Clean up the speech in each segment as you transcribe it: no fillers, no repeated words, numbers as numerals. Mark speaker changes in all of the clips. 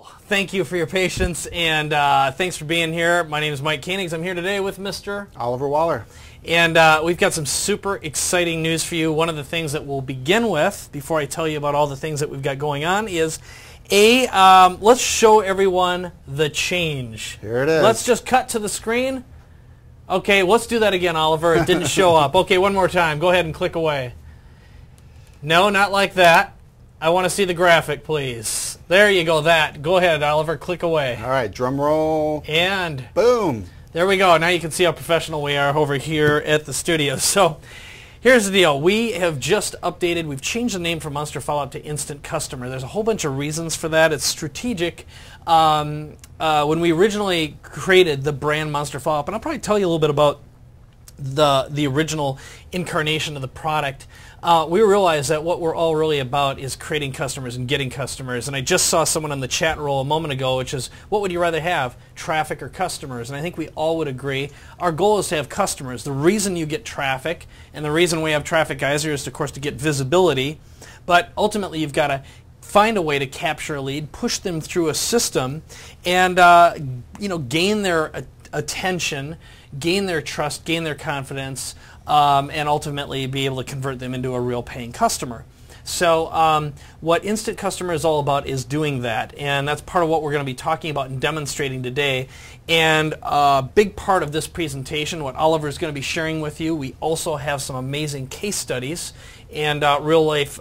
Speaker 1: Well, thank you for your patience, and thanks for being here. My name is Mike Koenigs. I'm here today with Mr.
Speaker 2: Oliver Waller.
Speaker 1: And we've got some super exciting news for you. One of the things that we'll begin with, before I tell you about all the things that we've got going on, is let's show everyone the change.
Speaker 2: Here it is.
Speaker 1: Let's just cut to the screen. Okay, let's do that again, Oliver. It didn't show up. Okay, one more time. Go ahead and click away. No, not like that. I want to see the graphic, please. There you go, that. Go ahead, Oliver. Click away.
Speaker 2: All right, drum roll.
Speaker 1: And
Speaker 2: boom.
Speaker 1: There we go. Now you can see how professional we are over here at the studio. So here's the deal. We have just updated. We've changed the name from Monster Follow-Up to Instant Customer. There's a whole bunch of reasons for that. It's strategic. When we originally created the brand Monster Follow-Up, and I'll probably tell you a little bit about the original incarnation of the product, we realized that what we're all really about is creating customers and getting customers. And I just saw someone on the chat roll a moment ago, which is, what would you rather have, traffic or customers? And I think we all would agree our goal is to have customers. The reason you get traffic, and the reason we have Traffic Geyser, is, of course, to get visibility. But ultimately, you've got to find a way to capture a lead, push them through a system, and gain their attention, gain their trust, gain their confidence, and ultimately be able to convert them into a real paying customer. So what Instant Customer is all about is doing that, and that's part of what we're going to be talking about and demonstrating today. And a big part of this presentation, what Oliver is going to be sharing with you, we also have some amazing case studies and real-life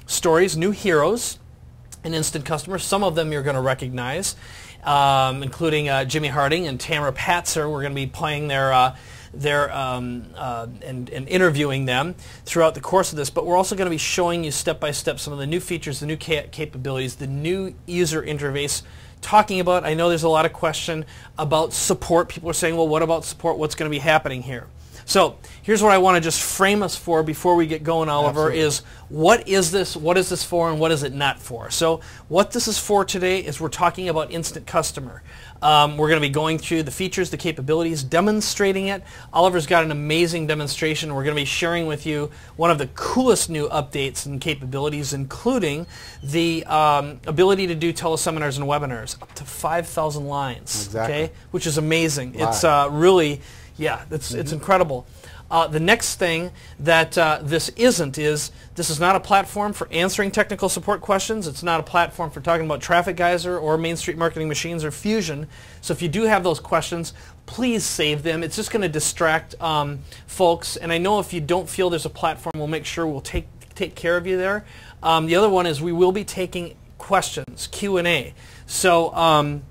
Speaker 1: stories, new heroes in Instant Customer. Some of them you're going to recognize, including Jimmy Harding and Tamara Patzer. We're going to be playing and interviewing them throughout the course of this, but we're also going to be showing you step by step some of the new features, the new capabilities, the new user interface. Talking about, I know there's a lot of question about support. People are saying, well, what about support? What's going to be happening here? So here's what I want to just frame us for before we get going, Oliver. Absolutely. Is what is this for, and what is it not for? So what this is for today is we're talking about Instant Customer. We're going to be going through the features, the capabilities, demonstrating it. Oliver's got an amazing demonstration. We're going to be sharing with you one of the coolest new updates and capabilities, including the ability to do teleseminars and webinars, up to 5,000 lines,
Speaker 2: exactly. Okay?
Speaker 1: Which is amazing.
Speaker 2: Wow.
Speaker 1: It's really... Yeah, it's incredible. The next thing that this isn't is, this is not a platform for answering technical support questions. It's not a platform for talking about Traffic Geyser or Main Street Marketing Machines or Fusion. So if you do have those questions, please save them. It's just going to distract folks. And I know if you don't feel there's a platform, we'll make sure we'll take care of you there. The other one is we will be taking questions, Q&A. So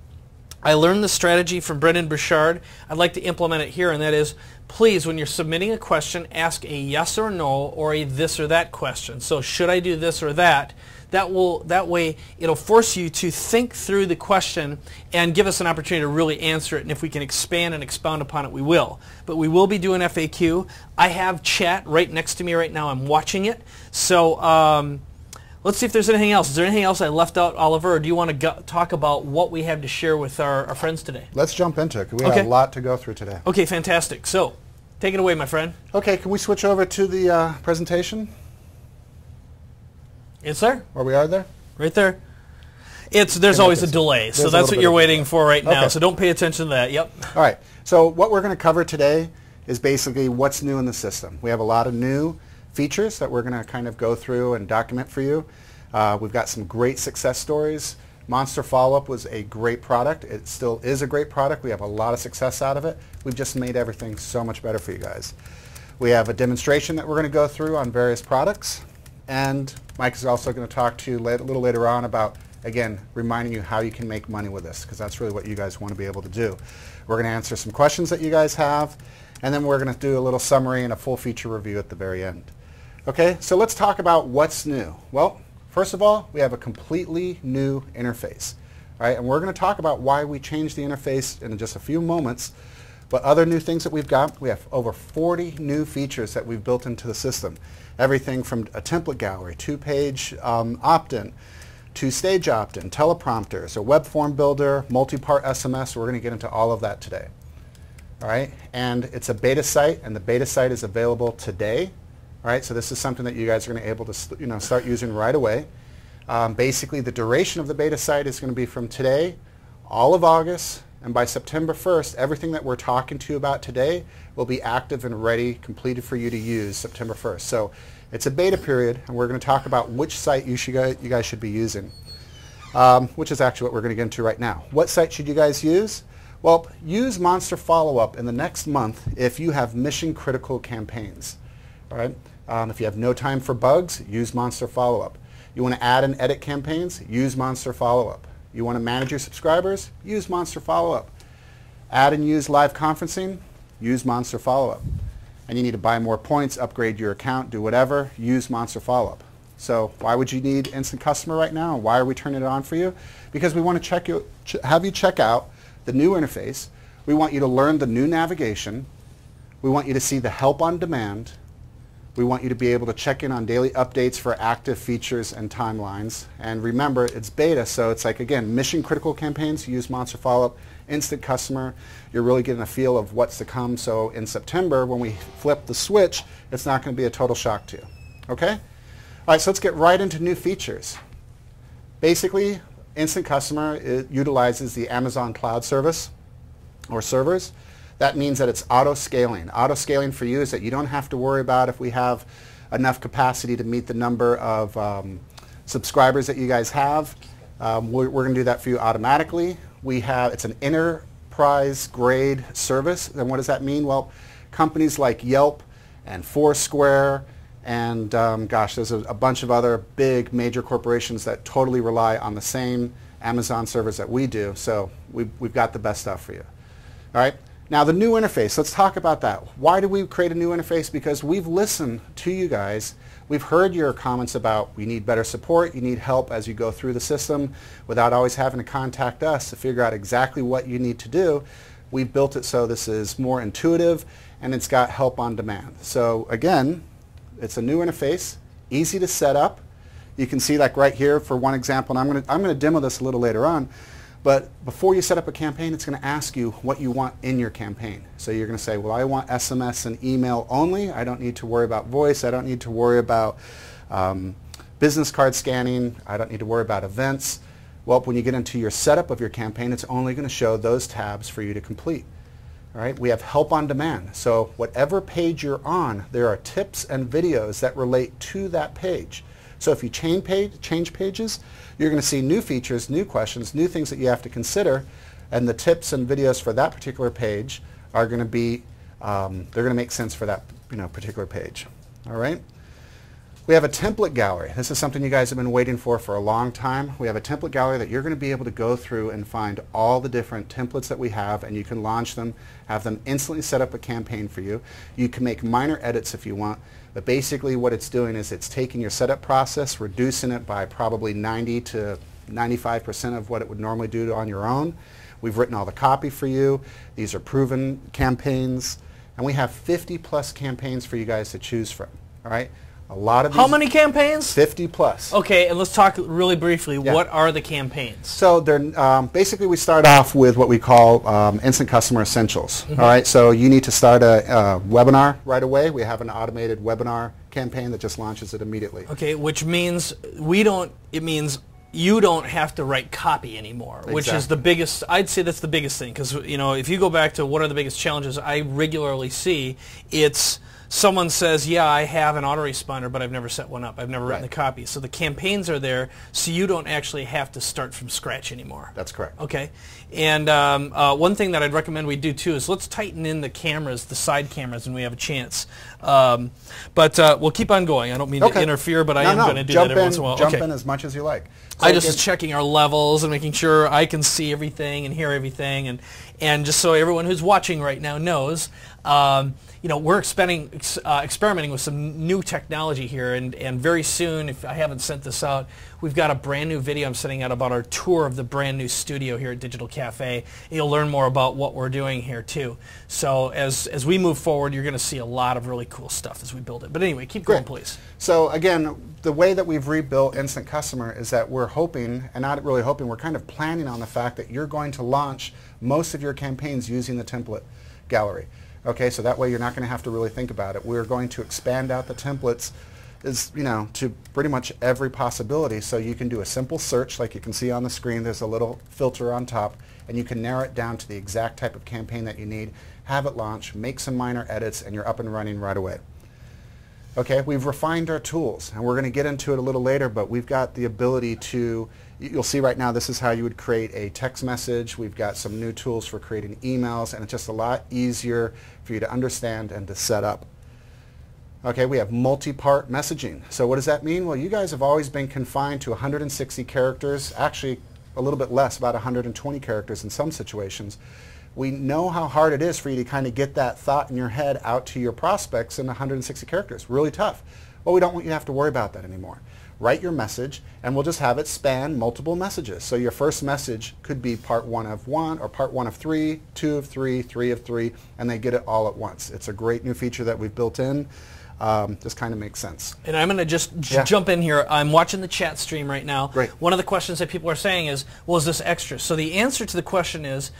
Speaker 1: I learned the strategy from Brendan Bouchard. I'd like to implement it here, and that is, please, when you're submitting a question, ask a yes or no or a this or that question. So should I do this or that? That way it'll force you to think through the question and give us an opportunity to really answer it. And if we can expand and expound upon it, we will. But we will be doing FAQ. I have chat right next to me right now. I'm watching it. So let's see if there's anything else. Is there anything else I left out, Oliver, or do you want to talk about what we have to share with our friends today?
Speaker 2: Let's jump into it, because we have a lot to go through today.
Speaker 1: Okay, fantastic. So, take it away, my friend.
Speaker 2: Okay, can we switch over to the presentation?
Speaker 1: Yes, sir.
Speaker 2: Where we are there?
Speaker 1: Right there. There's always a delay, so that's what you're waiting for right now, so don't pay attention to that. Yep. All
Speaker 2: right, so what we're going to cover today is basically what's new in the system. We have a lot of new features that we're going to kind of go through and document for you. We've got some great success stories. Monster Follow-Up was a great product. It still is a great product. We have a lot of success out of it. We've just made everything so much better for you guys. We have a demonstration that we're going to go through on various products. And Mike is also going to talk to you a little later on about, again, reminding you how you can make money with this, because that's really what you guys want to be able to do. We're going to answer some questions that you guys have, and then we're going to do a little summary and a full feature review at the very end. Okay, so let's talk about what's new. Well, first of all, we have a completely new interface. All right, and we're going to talk about why we changed the interface in just a few moments. But other new things that we've got, we have over 40 new features that we've built into the system. Everything from a template gallery, two-page opt-in, two-stage opt-in, teleprompters, a web form builder, multi-part SMS. We're going to get into all of that today. All right, and it's a beta site, and the beta site is available today. All right, so this is something that you guys are going to be able to start using right away. Basically, the duration of the beta site is going to be from today, all of August, and by September 1st, everything that we're talking to you about today will be active and ready, completed for you to use September 1st. So it's a beta period, and we're going to talk about which site you guys should be using, which is actually what we're going to get into right now. What site should you guys use? Well, use Monster Follow-Up in the next month if you have mission-critical campaigns. All right? If you have no time for bugs, use Monster Follow-Up. You want to add and edit campaigns? Use Monster Follow-Up. You want to manage your subscribers? Use Monster Follow-Up. Add and use live conferencing? Use Monster Follow-Up. And you need to buy more points, upgrade your account, do whatever, use Monster Follow-Up. So why would you need Instant Customer right now? Why are we turning it on for you? Because we want to have you check out the new interface. We want you to learn the new navigation. We want you to see the help on demand. We want you to be able to check in on daily updates for active features and timelines. And remember, it's beta, so it's like, again, mission-critical campaigns, use Monster Follow-Up. Instant Customer, you're really getting a feel of what's to come. So in September, when we flip the switch, it's not going to be a total shock to you. Okay? All right, so let's get right into new features. Basically, Instant Customer utilizes the Amazon Cloud Service or servers. That means that it's auto-scaling. Auto-scaling for you is that you don't have to worry about if we have enough capacity to meet the number of subscribers that you guys have. We're going to do that for you automatically. It's an enterprise-grade service. And what does that mean? Well, companies like Yelp and Foursquare and, there's a bunch of other big major corporations that totally rely on the same Amazon servers that we do. So we've got the best stuff for you. All right? Now the new interface, let's talk about that. Why do we create a new interface? Because we've listened to you guys. We've heard your comments about we need better support, you need help as you go through the system without always having to contact us to figure out exactly what you need to do. We've built it so this is more intuitive and it's got help on demand. So again, it's a new interface, easy to set up. You can see like right here for one example, and I'm going to demo this a little later on. But before you set up a campaign, it's going to ask you what you want in your campaign. So you're going to say, well, I want SMS and email only. I don't need to worry about voice. I don't need to worry about business card scanning. I don't need to worry about events. Well, when you get into your setup of your campaign, it's only going to show those tabs for you to complete. All right? We have help on demand. So whatever page you're on, there are tips and videos that relate to that page. So if you change pages, you're going to see new features, new questions, new things that you have to consider, and the tips and videos for that particular page are going to be, they're going to make sense for that particular page. All right? We have a template gallery. This is something you guys have been waiting for a long time. We have a template gallery that you're going to be able to go through and find all the different templates that we have, and you can launch them, have them instantly set up a campaign for you. You can make minor edits if you want. But basically what it's doing is it's taking your setup process, reducing it by probably 90 to 95% of what it would normally do on your own. We've written all the copy for you. These are proven campaigns. And we have 50 plus campaigns for you guys to choose from. All right? A lot of these.
Speaker 1: How many campaigns?
Speaker 2: 50 plus.
Speaker 1: Okay, and let's talk really briefly. Yeah. What are the campaigns?
Speaker 2: So they're basically we start off with what we call Instant Customer Essentials. Mm-hmm. All right, so you need to start a webinar right away. We have an automated webinar campaign that just launches it immediately.
Speaker 1: Okay, which means it means you don't have to write copy anymore, exactly. Which is the biggest, I'd say that's the biggest thing, because if you go back to what are the biggest challenges I regularly see, it's someone says, yeah, I have an autoresponder, but I've never set one up. I've never written the copy. So the campaigns are there, so you don't actually have to start from scratch anymore.
Speaker 2: That's correct.
Speaker 1: Okay. And one thing that I'd recommend we do, too, is let's tighten in the cameras, the side cameras, when we have a chance. But we'll keep on going. I don't mean to interfere, but I am going to do that every once in a while.
Speaker 2: Jump in as much as you like. So
Speaker 1: I just was checking our levels and making sure I can see everything and hear everything. And just so everyone who's watching right now knows, we're experimenting with some new technology here, and very soon, if I haven't sent this out, we've got a brand new video I'm sending out about our tour of the brand new studio here at Digital Cafe. You'll learn more about what we're doing here too. So as we move forward, you're going to see a lot of really cool stuff as we build it. But anyway, keep going, please.
Speaker 2: So again, the way that we've rebuilt Instant Customer is that we're hoping, and not really hoping, we're kind of planning on the fact that you're going to launch most of your campaigns using the template gallery. Okay, so that way you're not going to have to really think about it. We're going to expand out the templates is, to pretty much every possibility. So you can do a simple search like you can see on the screen. There's a little filter on top, and you can narrow it down to the exact type of campaign that you need, have it launch, make some minor edits, and you're up and running right away. Okay, we've refined our tools, and we're going to get into it a little later, but we've got the ability to, you'll see right now, this is how you would create a text message. We've got some new tools for creating emails, and it's just a lot easier for you to understand and to set up. Okay, we have multi-part messaging. So what does that mean? Well, you guys have always been confined to 160 characters, actually a little bit less, about 120 characters in some situations. We know how hard it is for you to kind of get that thought in your head out to your prospects in 160 characters. Really tough. Well, we don't want you to have to worry about that anymore. Write your message, and we'll just have it span multiple messages. So your first message could be part 1 of 1, or part 1 of 3, 2 of 3, 3 of 3, and they get it all at once. It's a great new feature that we've built in. This kind of makes sense.
Speaker 1: And I'm going to just jump in here. I'm watching the chat stream right now.
Speaker 2: Great.
Speaker 1: One of the questions that people are saying is, well, is this extra? So the answer to the question is,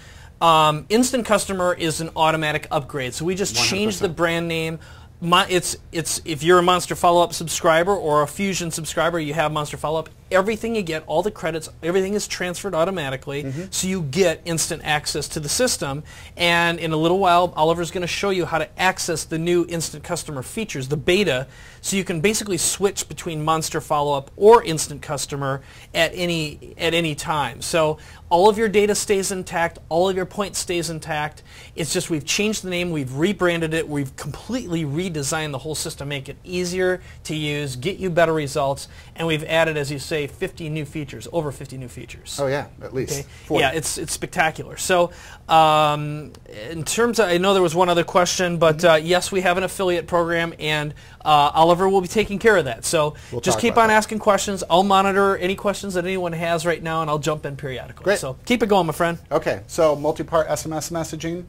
Speaker 1: Instant Customer is an automatic upgrade. So we just
Speaker 2: 100%.
Speaker 1: changed the brand name. It's if you're a Monster Follow-Up subscriber or a Fusion subscriber, you have Monster Follow-Up. Everything you get, all the credits, everything is transferred automatically, so you get instant access to the system. And in a little while, Oliver's going to show you how to access the new Instant Customer features, the beta, so you can basically switch between Monster Follow-Up or Instant Customer at any time. So all of your data stays intact, all of your points stays intact. It's just we've changed the name, we've rebranded it, we've completely redesigned the whole system, make it easier to use, get you better results, and we've added, as you say, 50 new features, over 50 new features.
Speaker 2: Oh yeah, at least.
Speaker 1: Okay.
Speaker 2: 40.
Speaker 1: Yeah, it's spectacular. So in terms of, I know there was one other question, but yes, we have an affiliate program, and Oliver will be taking care of that. So
Speaker 2: We'll
Speaker 1: just keep on asking questions. I'll monitor any questions that anyone has right now, and I'll jump in periodically.
Speaker 2: Great.
Speaker 1: So keep it going, my friend.
Speaker 2: Okay, so multi-part SMS messaging.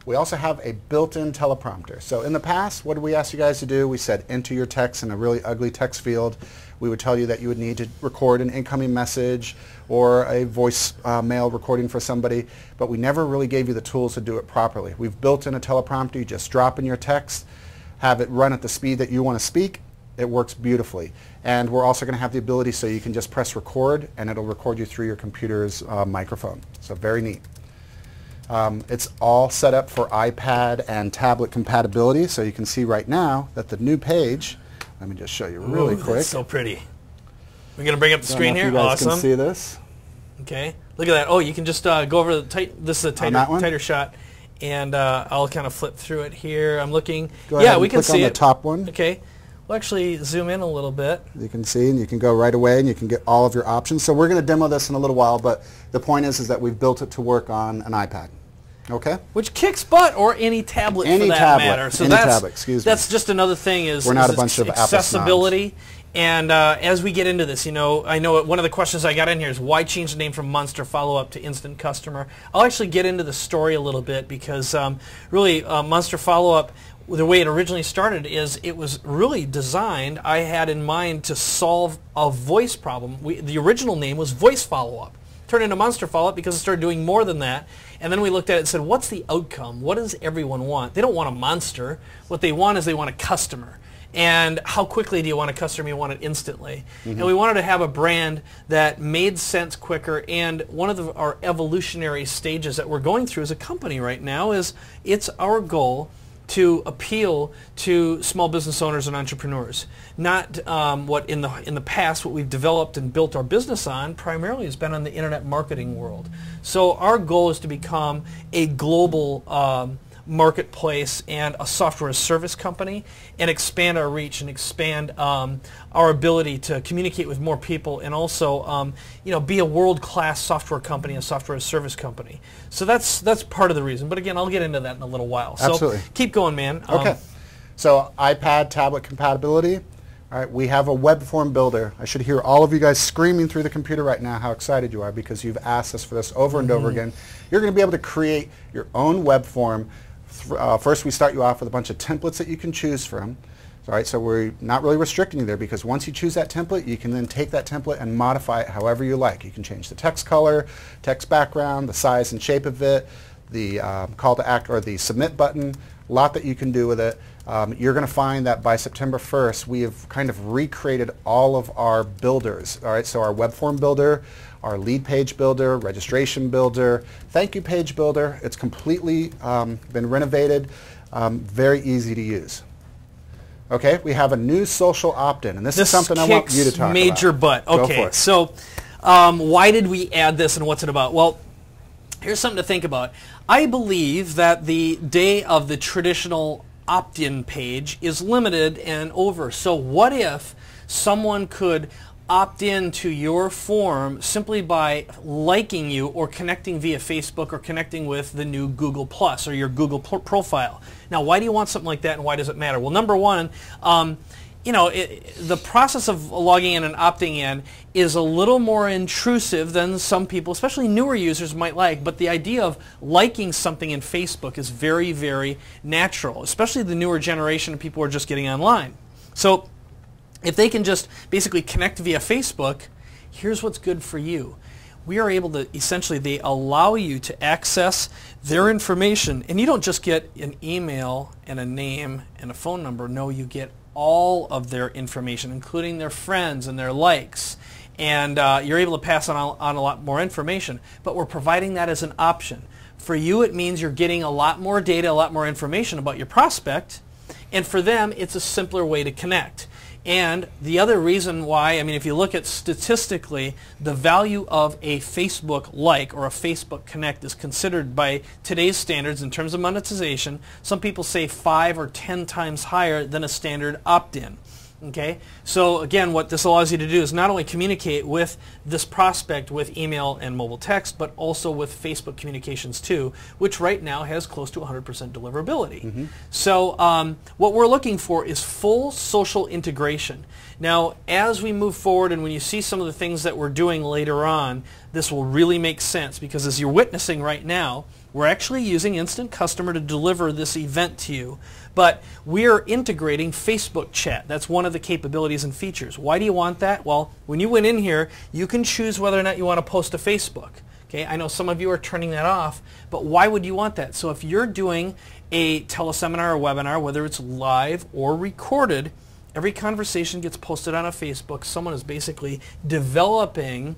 Speaker 2: We also have a built-in teleprompter. So in the past, what did we ask you guys to do? We said enter your text in a really ugly text field. We would tell you that you would need to record an incoming message or a voice mail recording for somebody, but we never really gave you the tools to do it properly. We've built in a teleprompter. You just drop in your text, have it run at the speed that you want to speak. It works beautifully. And we're also going to have the ability so you can just press record, and it'll record you through your computer's microphone. So very neat. It's all set up for iPad and tablet compatibility, so you can see right now that the new page, let me just show you really quick.
Speaker 1: That's so pretty. We're going to bring up the screen here.
Speaker 2: You guys
Speaker 1: Awesome.
Speaker 2: can see this.
Speaker 1: Okay. Look at that. Oh, you can just go over the this is a tighter shot, and I'll kind of flip through it here. I'm looking.
Speaker 2: Go ahead and
Speaker 1: we can
Speaker 2: click
Speaker 1: see
Speaker 2: on
Speaker 1: it.
Speaker 2: the top one.
Speaker 1: Okay. We'll actually zoom in a little bit.
Speaker 2: You can see, and you can go right away, and you can get all of your options. So we're going to demo this in a little while, but the point is that we've built it to work on an iPad. Okay.
Speaker 1: Which kicks butt, or any tablet
Speaker 2: Any
Speaker 1: for that
Speaker 2: tablet.
Speaker 1: matter. So
Speaker 2: Any tablet, excuse me.
Speaker 1: that's just another thing is
Speaker 2: We're not a bunch of Apple
Speaker 1: accessibility. And as we get into this, I know one of the questions I got in here is why change the name from Monster Follow-Up to Instant Customer. I'll actually get into the story a little bit because really Monster Follow-Up, the way it originally started is it was really designed, I had in mind to solve a voice problem. The original name was Voice Follow-Up. Turned into Monster Follow-Up because it started doing more than that. And then we looked at it and said, what's the outcome? What does everyone want? They don't want a monster. What they want is they want a customer. And how quickly do you want a customer? You want it instantly. And we wanted to have a brand that made sense quicker. And one of our evolutionary stages that we're going through as a company right now is it's our goal to appeal to small business owners and entrepreneurs. Not what in the past, what we've developed and built our business on primarily has been on the internet marketing world. So our goal is to become a global marketplace and a software as service company and expand our reach and expand our ability to communicate with more people and also be a world-class software company, a software as service company. So that's part of the reason. But again, I'll get into that in a little while.
Speaker 2: Absolutely.
Speaker 1: So keep going, man.
Speaker 2: Okay. So iPad tablet compatibility. All right, we have a web form builder. I should hear all of you guys screaming through the computer right now how excited you are because you've asked us for this over and over again. You're going to be able to create your own web form. First, we start you off with a bunch of templates that you can choose from. All right, so we're not really restricting you there because once you choose that template, you can then take that template and modify it however you like. You can change the text color, text background, the size and shape of it, the call to act or the submit button, a lot that you can do with it. You're going to find that by September 1st, we have kind of recreated all of our builders. All right, so our web form builder, our lead page builder, registration builder, thank you page builder. It's completely been renovated, very easy to use. Okay, we have a new social opt-in, and this is something I want you to talk about.
Speaker 1: Major butt. Okay, so why did we add this and what's it about? Well, here's something to think about. I believe that the day of the traditional opt-in page is limited and over. So what if someone could opt in to your form simply by liking you or connecting via Facebook or connecting with the new Google Plus or your Google profile? Now, why do you want something like that, and why does it matter? Well, number one, you know, the process of logging in and opting in is a little more intrusive than some people, especially newer users, might like. But the idea of liking something in Facebook is very, very natural, especially the newer generation of people who are just getting online. So if they can just basically connect via Facebook, here's what's good for you. We are able to, essentially, they allow you to access their information. And you don't just get an email and a name and a phone number. No, you get all of their information, including their friends and their likes. And you're able to pass on a lot more information. But we're providing that as an option. For you, it means you're getting a lot more data, a lot more information about your prospect. And for them, it's a simpler way to connect. And the other reason why, I mean, if you look at statistically, the value of a Facebook like or a Facebook connect is considered by today's standards in terms of monetization, some people say 5 or 10 times higher than a standard opt-in. Okay, so again, what this allows you to do is not only communicate with this prospect with email and mobile text, but also with Facebook communications too, which right now has close to 100% deliverability. Mm-hmm. So what we're looking for is full social integration. Now, as we move forward and when you see some of the things that we're doing later on, this will really make sense, because as you're witnessing right now, we're actually using Instant Customer to deliver this event to you. But we're integrating Facebook chat. That's one of the capabilities and features. Why do you want that? Well, when you went in here, you can choose whether or not you want to post to Facebook. Okay, I know some of you are turning that off, but why would you want that? So if you're doing a teleseminar or webinar, whether it's live or recorded, every conversation gets posted on a Facebook. Someone is basically developing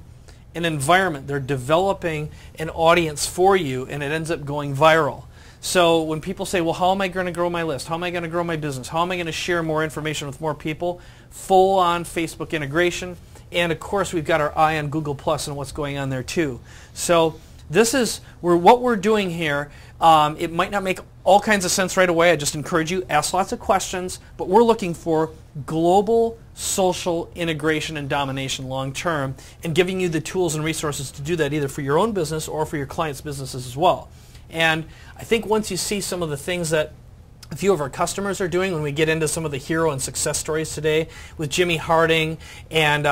Speaker 1: an environment. They're developing an audience for you, and it ends up going viral. So when people say, well, how am I going to grow my list? How am I going to grow my business? How am I going to share more information with more people? Full-on Facebook integration. And, of course, we've got our eye on Google Plus and what's going on there, too. So this is what we're doing here. It might not make all kinds of sense right away. I just encourage you, ask lots of questions. But we're looking for global social integration and domination long term, and giving you the tools and resources to do that either for your own business or for your clients' businesses as well. And I think once you see some of the things that a few of our customers are doing, when we get into some of the hero and success stories today with Jimmy Harding and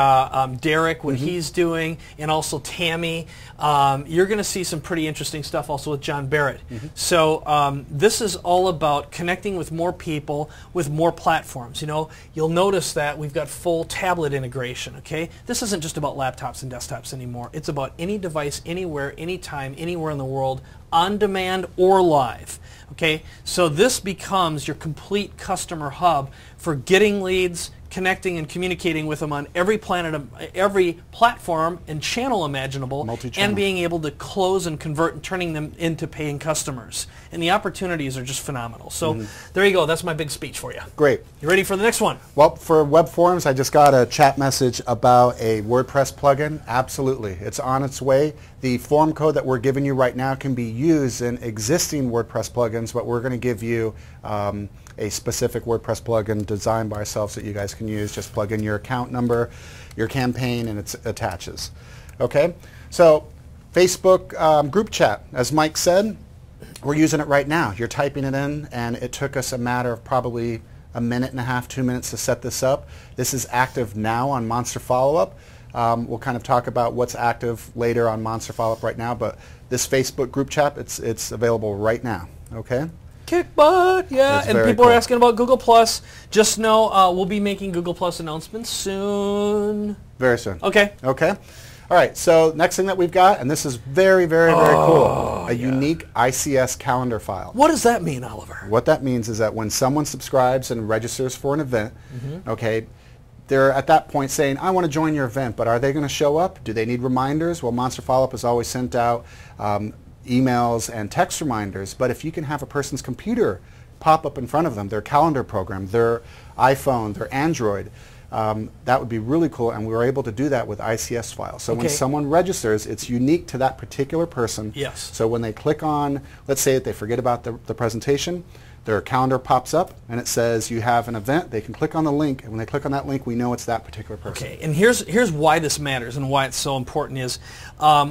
Speaker 1: Derek, what he's doing, and also Tammy, you're going to see some pretty interesting stuff also with John Barrett. So this is all about connecting with more people with more platforms. You know, you'll notice that we've got full tablet integration. Okay, this isn't just about laptops and desktops anymore. It's about any device, anywhere, anytime, anywhere in the world, on demand or live. Okay, so this becomes your complete customer hub for getting leads, connecting and communicating with them on every platform and channel imaginable, and being able to close and convert and turning them into paying customers. And the opportunities are just phenomenal. So there you go. That's my big speech for you.
Speaker 2: Great.
Speaker 1: You ready for the next one?
Speaker 2: Well, for web forms, I just got a chat message about a WordPress plugin. Absolutely. It's on its way. The form code that we're giving you right now can be used in existing WordPress plugins, but we're going to give you a specific WordPress plugin designed by ourselves that you guys can use. Just plug in your account number, your campaign, and it attaches. Okay? So Facebook group chat, as Mike said, we're using it right now. You're typing it in, and it took us a matter of probably a minute and a half, 2 minutes to set this up. This is active now on Monster Follow-Up. We'll kind of talk about what's active later on Monster Follow-Up right now, but this Facebook group chat, it's available right now. Okay?
Speaker 1: Kick butt, yeah. And people are asking about Google Plus. Just know we'll be making Google Plus announcements soon.
Speaker 2: Very soon.
Speaker 1: Okay.
Speaker 2: Okay. All right, so next thing that we've got, and this is very, very, very cool, a unique ICS calendar file.
Speaker 1: What does that mean, Oliver?
Speaker 2: What that means is that when someone subscribes and registers for an event, okay, they're at that point saying, I want to join your event, but are they going to show up? Do they need reminders? Well, Monster Follow-Up has always sent out emails and text reminders, but if you can have a person's computer pop up in front of them, their calendar program, their iPhone, their Android, that would be really cool, and we were able to do that with ICS files. So when someone registers, it's unique to that particular person.
Speaker 1: Yes.
Speaker 2: So when they click on, let's say that they forget about the presentation, their calendar pops up and it says you have an event. They can click on the link, and when they click on that link, we know it's that particular person.
Speaker 1: Okay, and here's why this matters and why it's so important is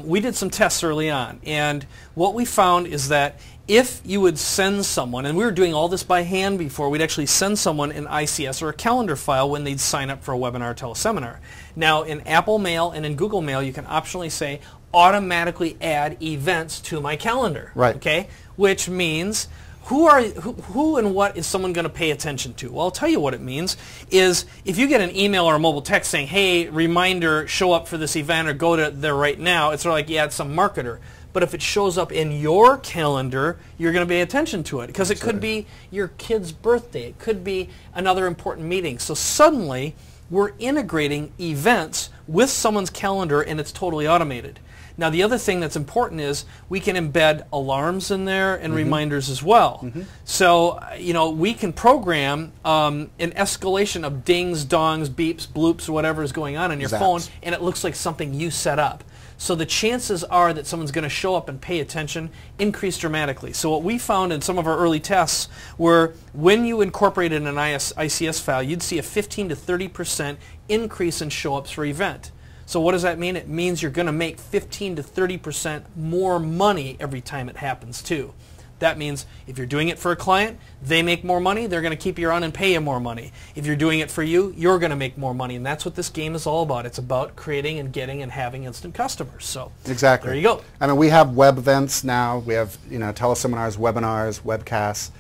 Speaker 1: we did some tests early on, and what we found is that if you would send someone, and we were doing all this by hand before, we'd actually send someone an ICS or a calendar file when they'd sign up for a webinar or teleseminar. Now in Apple Mail and in Google Mail, you can optionally say automatically add events to my calendar.
Speaker 2: Right.
Speaker 1: Okay, which means who and what is someone going to pay attention to? Well, I'll tell you what it means is if you get an email or a mobile text saying, hey, reminder, show up for this event or go to there right now, it's sort of like, yeah, it's some marketer. But if it shows up in your calendar, you're going to pay attention to it because it could be your kid's birthday. It could be another important meeting. So suddenly, we're integrating events with someone's calendar, and it's totally automated. Now, the other thing that's important is we can embed alarms in there and reminders as well. So, you know, we can program an escalation of dings, dongs, beeps, bloops, whatever is going on your phone, and it looks like something you set up. So the chances are that someone's going to show up and pay attention increase dramatically. So what we found in some of our early tests were when you incorporated an ICS file, you'd see a 15 to 30% increase in show-ups for event. So what does that mean? It means you're going to make 15 to 30% more money every time it happens too. That means if you're doing it for a client, they make more money, they're going to keep you on and pay you more money. If you're doing it for you, you're going to make more money, and that's what this game is all about. It's about creating and getting and having instant customers. So
Speaker 2: exactly.
Speaker 1: There you go.
Speaker 2: I mean, we have web events now. We have, you know, teleseminars, webinars, webcasts,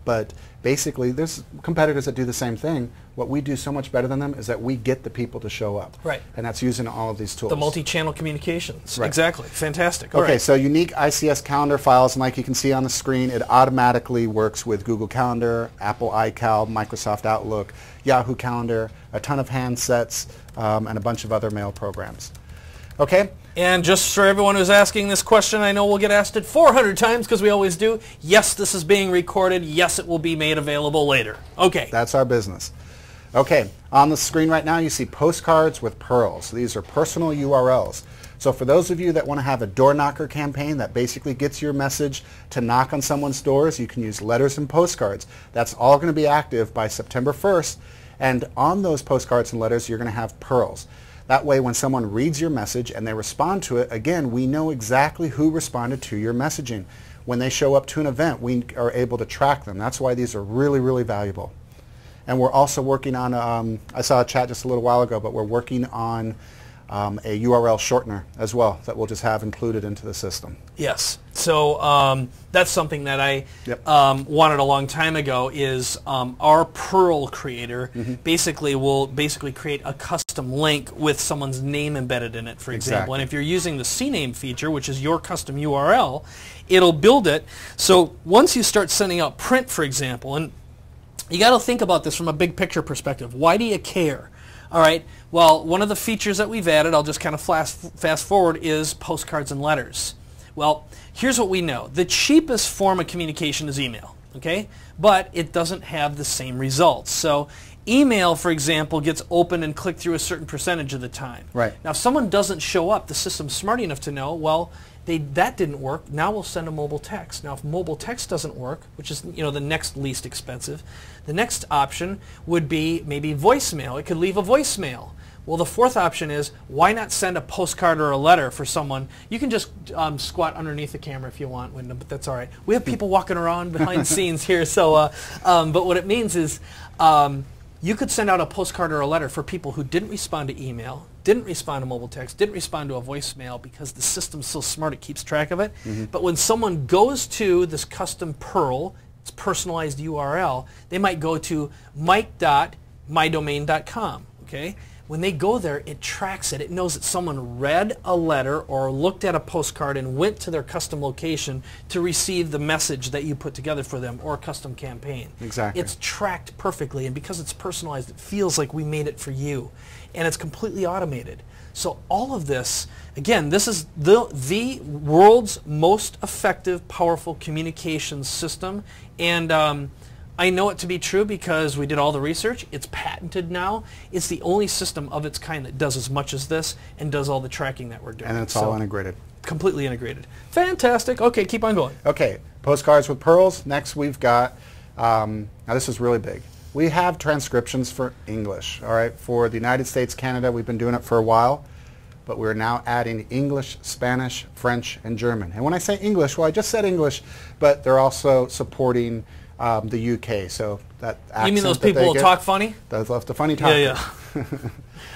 Speaker 2: but basically there's competitors that do the same thing. What we do so much better than them is that we get the people to show up.
Speaker 1: Right.
Speaker 2: And that's using all of these tools.
Speaker 1: The multi-channel communications.
Speaker 2: Right.
Speaker 1: Exactly. Fantastic.
Speaker 2: Okay, so unique ICS calendar files, and like you can see on the screen, it automatically works with Google Calendar, Apple iCal, Microsoft Outlook, Yahoo Calendar, a ton of handsets, and a bunch of other mail programs. Okay?
Speaker 1: And just for everyone who's asking this question, I know we'll get asked it 400 times because we always do. Yes, this is being recorded. Yes, it will be made available later. Okay.
Speaker 2: That's our business. Okay, on the screen right now you see postcards with pearls. These are personal URLs. So for those of you that want to have a door knocker campaign that basically gets your message to knock on someone's doors, you can use letters and postcards. That's all going to be active by September 1st. And on those postcards and letters, you're going to have pearls. That way, when someone reads your message and they respond to it, again, we know exactly who responded to your messaging. When they show up to an event, we are able to track them. That's why these are really, really valuable. And we're also working on, I saw a chat just a little while ago, but we're working on a URL shortener as well that we'll just have included into the system.
Speaker 1: Yes. So that's something that I wanted a long time ago is our Pearl creator will create a custom link with someone's name embedded in it, for example. And if you're using the CNAME feature, which is your custom URL, it'll build it. So once you start sending out print, for example, and you got to think about this from a big picture perspective. Why do you care? All right. Well, one of the features that we've added, I'll just kind of fast forward, is postcards and letters. Well, here's what we know. The cheapest form of communication is email, okay? But it doesn't have the same results. So email, for example, gets opened and clicked through a certain percentage of the time.
Speaker 2: Right.
Speaker 1: Now, if someone doesn't show up, the system's smart enough to know, well, that didn't work. Now we'll send a mobile text. Now, if mobile text doesn't work, which is the next least expensive, the next option would be maybe voicemail. It could leave a voicemail. Well, the fourth option is why not send a postcard or a letter for someone? You can just squat underneath the camera if you want, Wyndham, but that's all right. We have people walking around behind the scenes here, so but what it means is you could send out a postcard or a letter for people who didn't respond to email, didn't respond to mobile text, didn't respond to a voicemail because the system's so smart it keeps track of it. But when someone goes to this custom Pearl, it's personalized URL, they might go to mike.mydomain.com, okay? when they go there, it tracks it. It knows that someone read a letter or looked at a postcard and went to their custom location to receive the message that you put together for them or a custom campaign.
Speaker 2: Exactly.
Speaker 1: It's tracked perfectly, and because it's personalized, it feels like we made it for you. And it's completely automated. So all of this, again, this is the world's most effective, powerful communications system. And I know it to be true because we did all the research. It's patented now. It's the only system of its kind that does as much as this and does all the tracking that we're doing.
Speaker 2: And it's all integrated.
Speaker 1: Completely integrated. Fantastic. Okay, keep on going.
Speaker 2: Okay, Postcards with Pearls. Next we've got, now this is really big. We have transcriptions for English, all right? For the United States, Canada, we've been doing it for a while, but we're now adding English, Spanish, French, and German. And when I say English, well, I just said English, but they're also supporting the UK, so that accent.
Speaker 1: You mean those people who talk funny?
Speaker 2: Those love the funny talk.
Speaker 1: Yeah, yeah.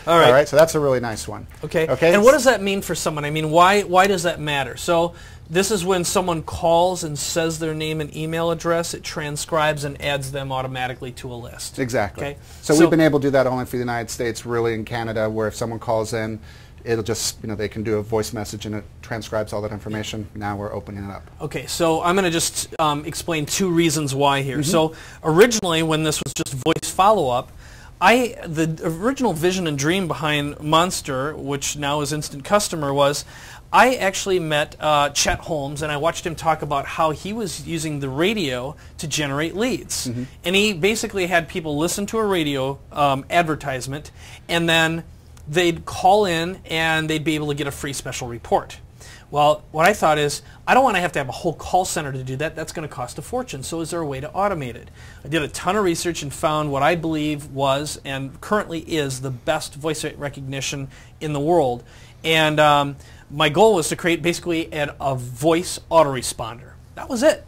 Speaker 1: All right.
Speaker 2: All right, so that's a really nice one.
Speaker 1: Okay. Okay. And what does that mean for someone? I mean, why does that matter? So this is when someone calls and says their name and email address, it transcribes and adds them automatically to a list.
Speaker 2: Exactly.
Speaker 1: Okay.
Speaker 2: So we've been able to do that only for the United States, really in Canada, where if someone calls in, it'll just, they can do a voice message and it transcribes all that information. Now we're opening it up.
Speaker 1: Okay, so I'm going to just explain two reasons why here. So originally, when this was just voice follow-up, the original vision and dream behind Monster, which now is Instant Customer, was I actually met Chet Holmes, and I watched him talk about how he was using the radio to generate leads. And he basically had people listen to a radio advertisement, and then they'd call in and they'd be able to get a free special report. Well, what I thought is, I don't want to have a whole call center to do that. That's going to cost a fortune. So is there a way to automate it? I did a ton of research and found what I believe was and currently is the best voice recognition in the world. And my goal was to create basically a voice autoresponder. That was it.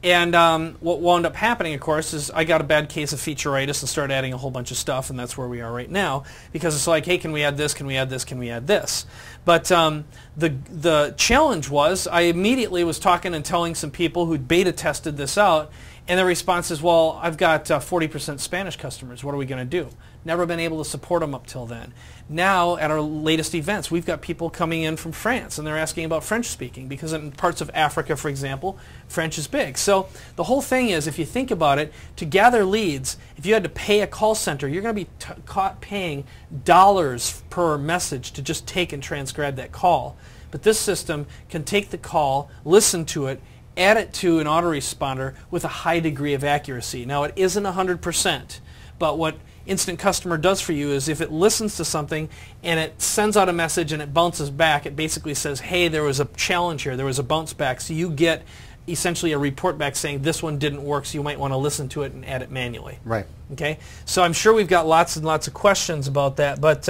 Speaker 1: And what wound up happening, of course, is I got a bad case of featureitis and started adding a whole bunch of stuff, and that's where we are right now. Because it's like, hey, can we add this? Can we add this? Can we add this? But the challenge was I immediately was talking and telling some people who beta tested this out, and their response is, well, I've got 40% Spanish customers. What are we going to do? Never been able to support them up till then. Now, at our latest events, we've got people coming in from France, and they're asking about French speaking, because in parts of Africa, for example, French is big. So the whole thing is, if you think about it, to gather leads, if you had to pay a call center, you're going to be caught paying dollars per message to just take and transcribe that call. But this system can take the call, listen to it, add it to an autoresponder with a high degree of accuracy. Now, it isn't 100%, but what Instant Customer does for you is if it listens to something and it sends out a message and it bounces back, it basically says, hey, there was a challenge here, there was a bounce back, so you get essentially a report back saying this one didn't work, so you might want to listen to it and add it manually.
Speaker 2: Right. Okay.
Speaker 1: So I'm sure we've got lots and lots of questions about that, but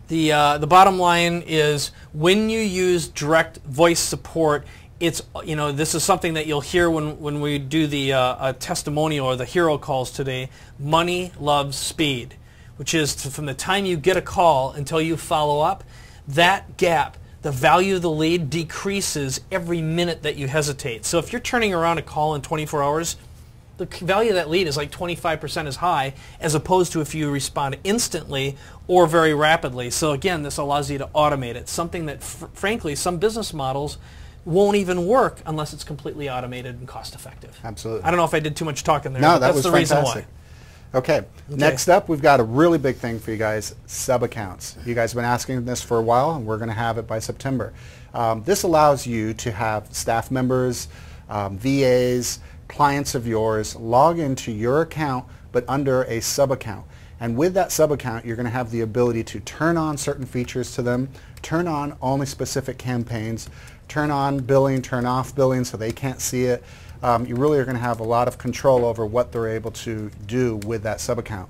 Speaker 1: the bottom line is when you use direct voice support, it's, this is something that you'll hear when we do the testimonial or the hero calls today. Money loves speed, which is from the time you get a call until you follow up, that gap, the value of the lead decreases every minute that you hesitate. So if you're turning around a call in 24 hours, the value of that lead is like 25% as high as opposed to if you respond instantly or very rapidly. So again, this allows you to automate it, something that frankly some business models won't even work unless it's completely automated and cost effective.
Speaker 2: Absolutely.
Speaker 1: I don't know if I did too much talking there.
Speaker 2: No,
Speaker 1: but
Speaker 2: that
Speaker 1: that's
Speaker 2: was
Speaker 1: the
Speaker 2: fantastic.
Speaker 1: reason why.
Speaker 2: Okay, next up we've got a really big thing for you guys, sub-accounts. You guys have been asking this for a while, and we're going to have it by September. This allows you to have staff members, VAs, clients of yours log into your account but under a sub-account. And with that sub-account, you're going to have the ability to turn on certain features to them, turn on only specific campaigns, turn on billing, turn off billing so they can't see it. You really are going to have a lot of control over what they're able to do with that sub-account.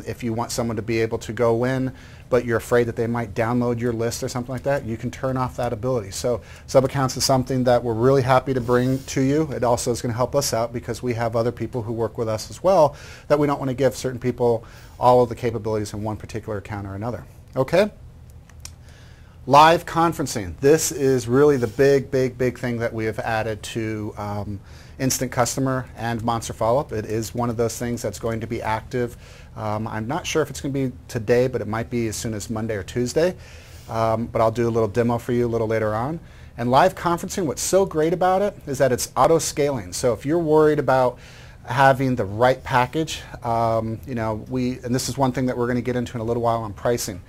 Speaker 2: If you want someone to be able to go in, but you're afraid that they might download your list or something like that, you can turn off that ability. So sub-accounts is something that we're really happy to bring to you. It also is going to help us out because we have other people who work with us as well that we don't want to give certain people all of the capabilities in one particular account or another. Okay? Live conferencing. This is really the big thing that we have added to Instant Customer and Monster Follow-Up. It is one of those things that's going to be active I'm not sure if it's going to be today, but it might be as soon as Monday or Tuesday. But I'll do a little demo for you a little later on. And live conferencing, what's so great about it is that it's auto-scaling. So if you're worried about having the right package, and this is one thing that we're going to get into in a little while on pricing.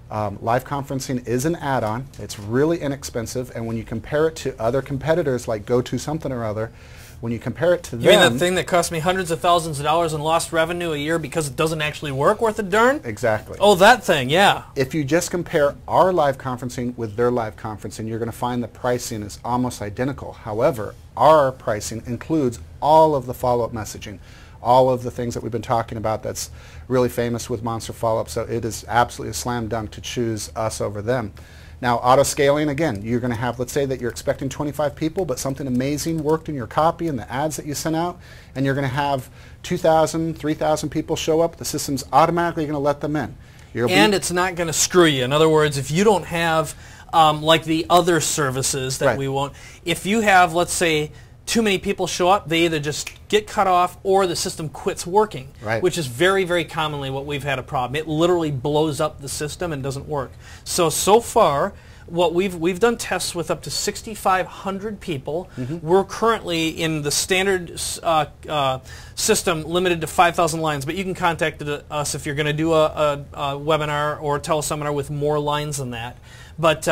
Speaker 2: Live conferencing is an add-on. It's really inexpensive, and when you compare it to other competitors like GoTo something or other, when you compare it to them...
Speaker 1: You mean that thing that cost me hundreds of thousands of dollars in lost revenue a year because it doesn't actually work worth a darn?
Speaker 2: Exactly.
Speaker 1: Oh, that thing, yeah.
Speaker 2: If you just compare our live conferencing with their live conferencing, you're going to find the pricing is almost identical. However, our pricing includes all of the follow-up messaging, all of the things that we've been talking about that's really famous with Monster Follow-Up, so it is absolutely a slam dunk to choose us over them. Now, auto-scaling, again, you're going to have, let's say that you're expecting 25 people, but something amazing worked in your copy and the ads that you sent out, and you're going to have 2,000, 3,000 people show up. The system's automatically going to let them in.
Speaker 1: And it's not going to screw you. In other words, if you don't have, like the other services that we won't, if you have, let's say, too many people show up, they either just get cut off or the system quits working, which is very, very commonly what we've had a problem. It literally blows up the system and doesn't work. So far, what we've done tests with up to 6,500 people. We're currently in the standard system limited to 5,000 lines, but you can contact us if you're going to do a webinar or a teleseminar with more lines than that. But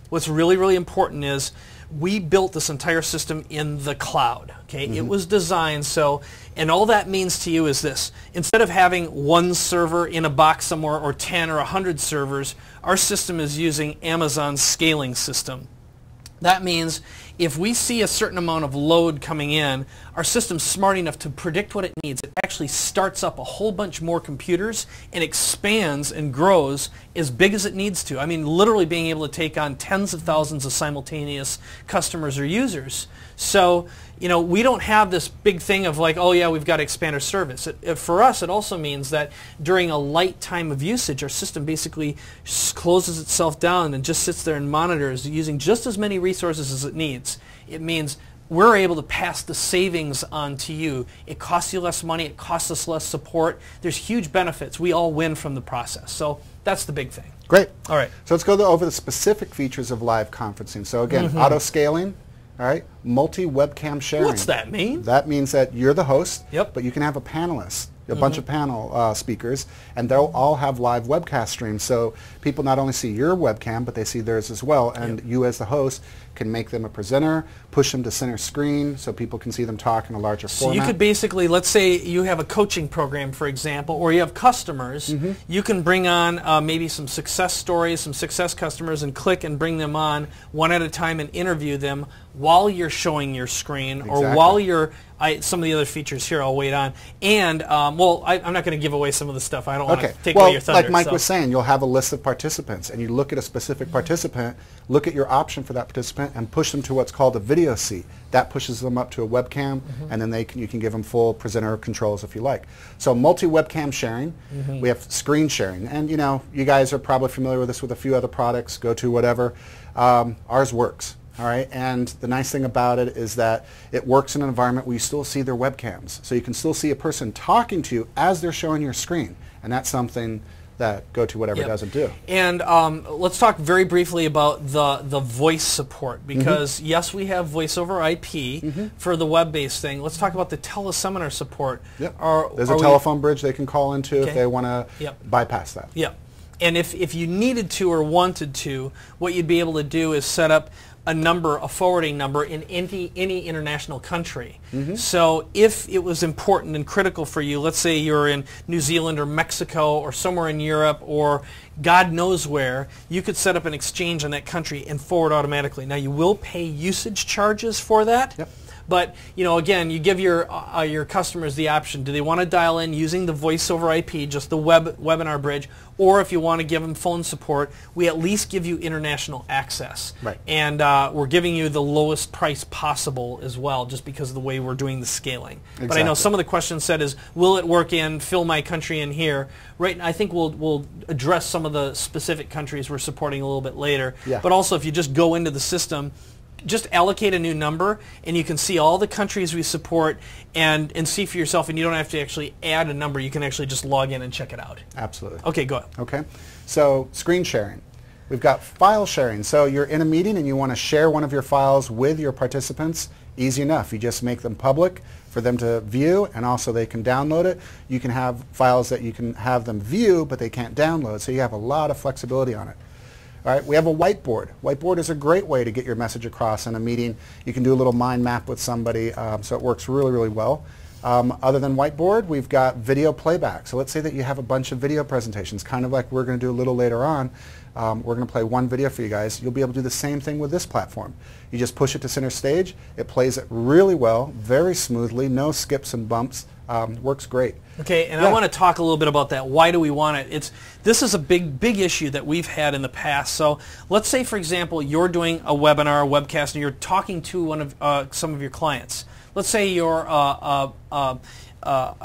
Speaker 1: what's really, really important is we built this entire system in the cloud. Okay, it was designed so, and all that means to you is this: instead of having one server in a box somewhere or 10 or 100 servers, our system is using Amazon's scaling system. That means if we see a certain amount of load coming in, our system's smart enough to predict what it needs. It actually starts up a whole bunch more computers and expands and grows as big as it needs to. I mean, literally being able to take on tens of thousands of simultaneous customers or users. So, we don't have this big thing of like, oh yeah, we've got to expand our service. For us, it also means that during a light time of usage, our system basically closes itself down and just sits there and monitors using just as many resources as it needs. It means we're able to pass the savings on to you. It costs you less money. It costs us less support. There's huge benefits. We all win from the process. So that's the big thing.
Speaker 2: Great.
Speaker 1: All right.
Speaker 2: So let's go over the specific features of live conferencing. So again, auto-scaling. All right, multi-webcam sharing.
Speaker 1: What's that mean?
Speaker 2: That means that you're the host,
Speaker 1: Yep.
Speaker 2: but you can have a panelist, a bunch of panel speakers, and they'll all have live webcast streams. So people not only see your webcam, but they see theirs as well. And you as the host can make them a presenter, push them to center screen so people can see them talk in a larger format.
Speaker 1: So you could basically, let's say you have a coaching program, for example, or you have customers. You can bring on maybe some success stories, some success customers, and click and bring them on one at a time and interview them while you're showing your screen or while you're, some of the other features here I'll wait on. And, well, I'm not going to give away some of the stuff. I don't want to take away your thunder.
Speaker 2: Like Mike was saying, you'll have a list of participants, and you look at a specific participant, look at your option for that participant, and push them to what's called a video seat. That pushes them up to a webcam, and then you can give them full presenter controls if you like. So multi-webcam sharing, we have screen sharing, and you guys are probably familiar with this with a few other products, GoTo, whatever. Ours works. All right, and the nice thing about it is that it works in an environment where you still see their webcams. So you can still see a person talking to you as they're showing your screen, and that's something that GoTo whatever doesn't do.
Speaker 1: And let's talk very briefly about the voice support, because yes, we have voice over IP for the web-based thing. Let's talk about the teleseminar support.
Speaker 2: There's a telephone bridge they can call into if they want to bypass that.
Speaker 1: And if you needed to or wanted to, what you'd be able to do is set up a forwarding number in any international country. So if it was important and critical for you, let's say you're in New Zealand or Mexico or somewhere in Europe or God knows where, you could set up an exchange in that country and forward automatically. Now you will pay usage charges for that. But again, you give your customers the option. Do they want to dial in using the voice over IP, just the webinar bridge, or if you want to give them phone support, we at least give you international access. And we're giving you the lowest price possible as well, just because of the way we're doing the scaling. But I know some of the questions said is, will it work in, fill my country in here? Right. I think we'll address some of the specific countries we're supporting a little bit later. But also, if you just go into the system, just allocate a new number, and you can see all the countries we support and see for yourself, and you don't have to actually add a number. You can actually just log in and check it out.
Speaker 2: Absolutely.
Speaker 1: Okay, go ahead.
Speaker 2: Okay. So screen sharing. We've got file sharing. So you're in a meeting and you want to share one of your files with your participants. Easy enough. You just make them public for them to view, and also they can download it. You can have files that you can have them view, but they can't download. So you have a lot of flexibility on it. All right, we have a whiteboard. Whiteboard is a great way to get your message across in a meeting. You can do a little mind map with somebody, so it works really, really well. Other than whiteboard, we've got video playback. So let's say that you have a bunch of video presentations, kind of like we're going to do a little later on. We're going to play one video for you guys. You'll be able to do the same thing with this platform. You just push it to center stage. It plays it really well, very smoothly, no skips and bumps. Works great.
Speaker 1: Okay, and I want to talk a little bit about that. Why do we want it? This is a big issue that we've had in the past. So let's say, for example, you're doing a webinar, a webcast, and you're talking to one of some of your clients. Let's say you're a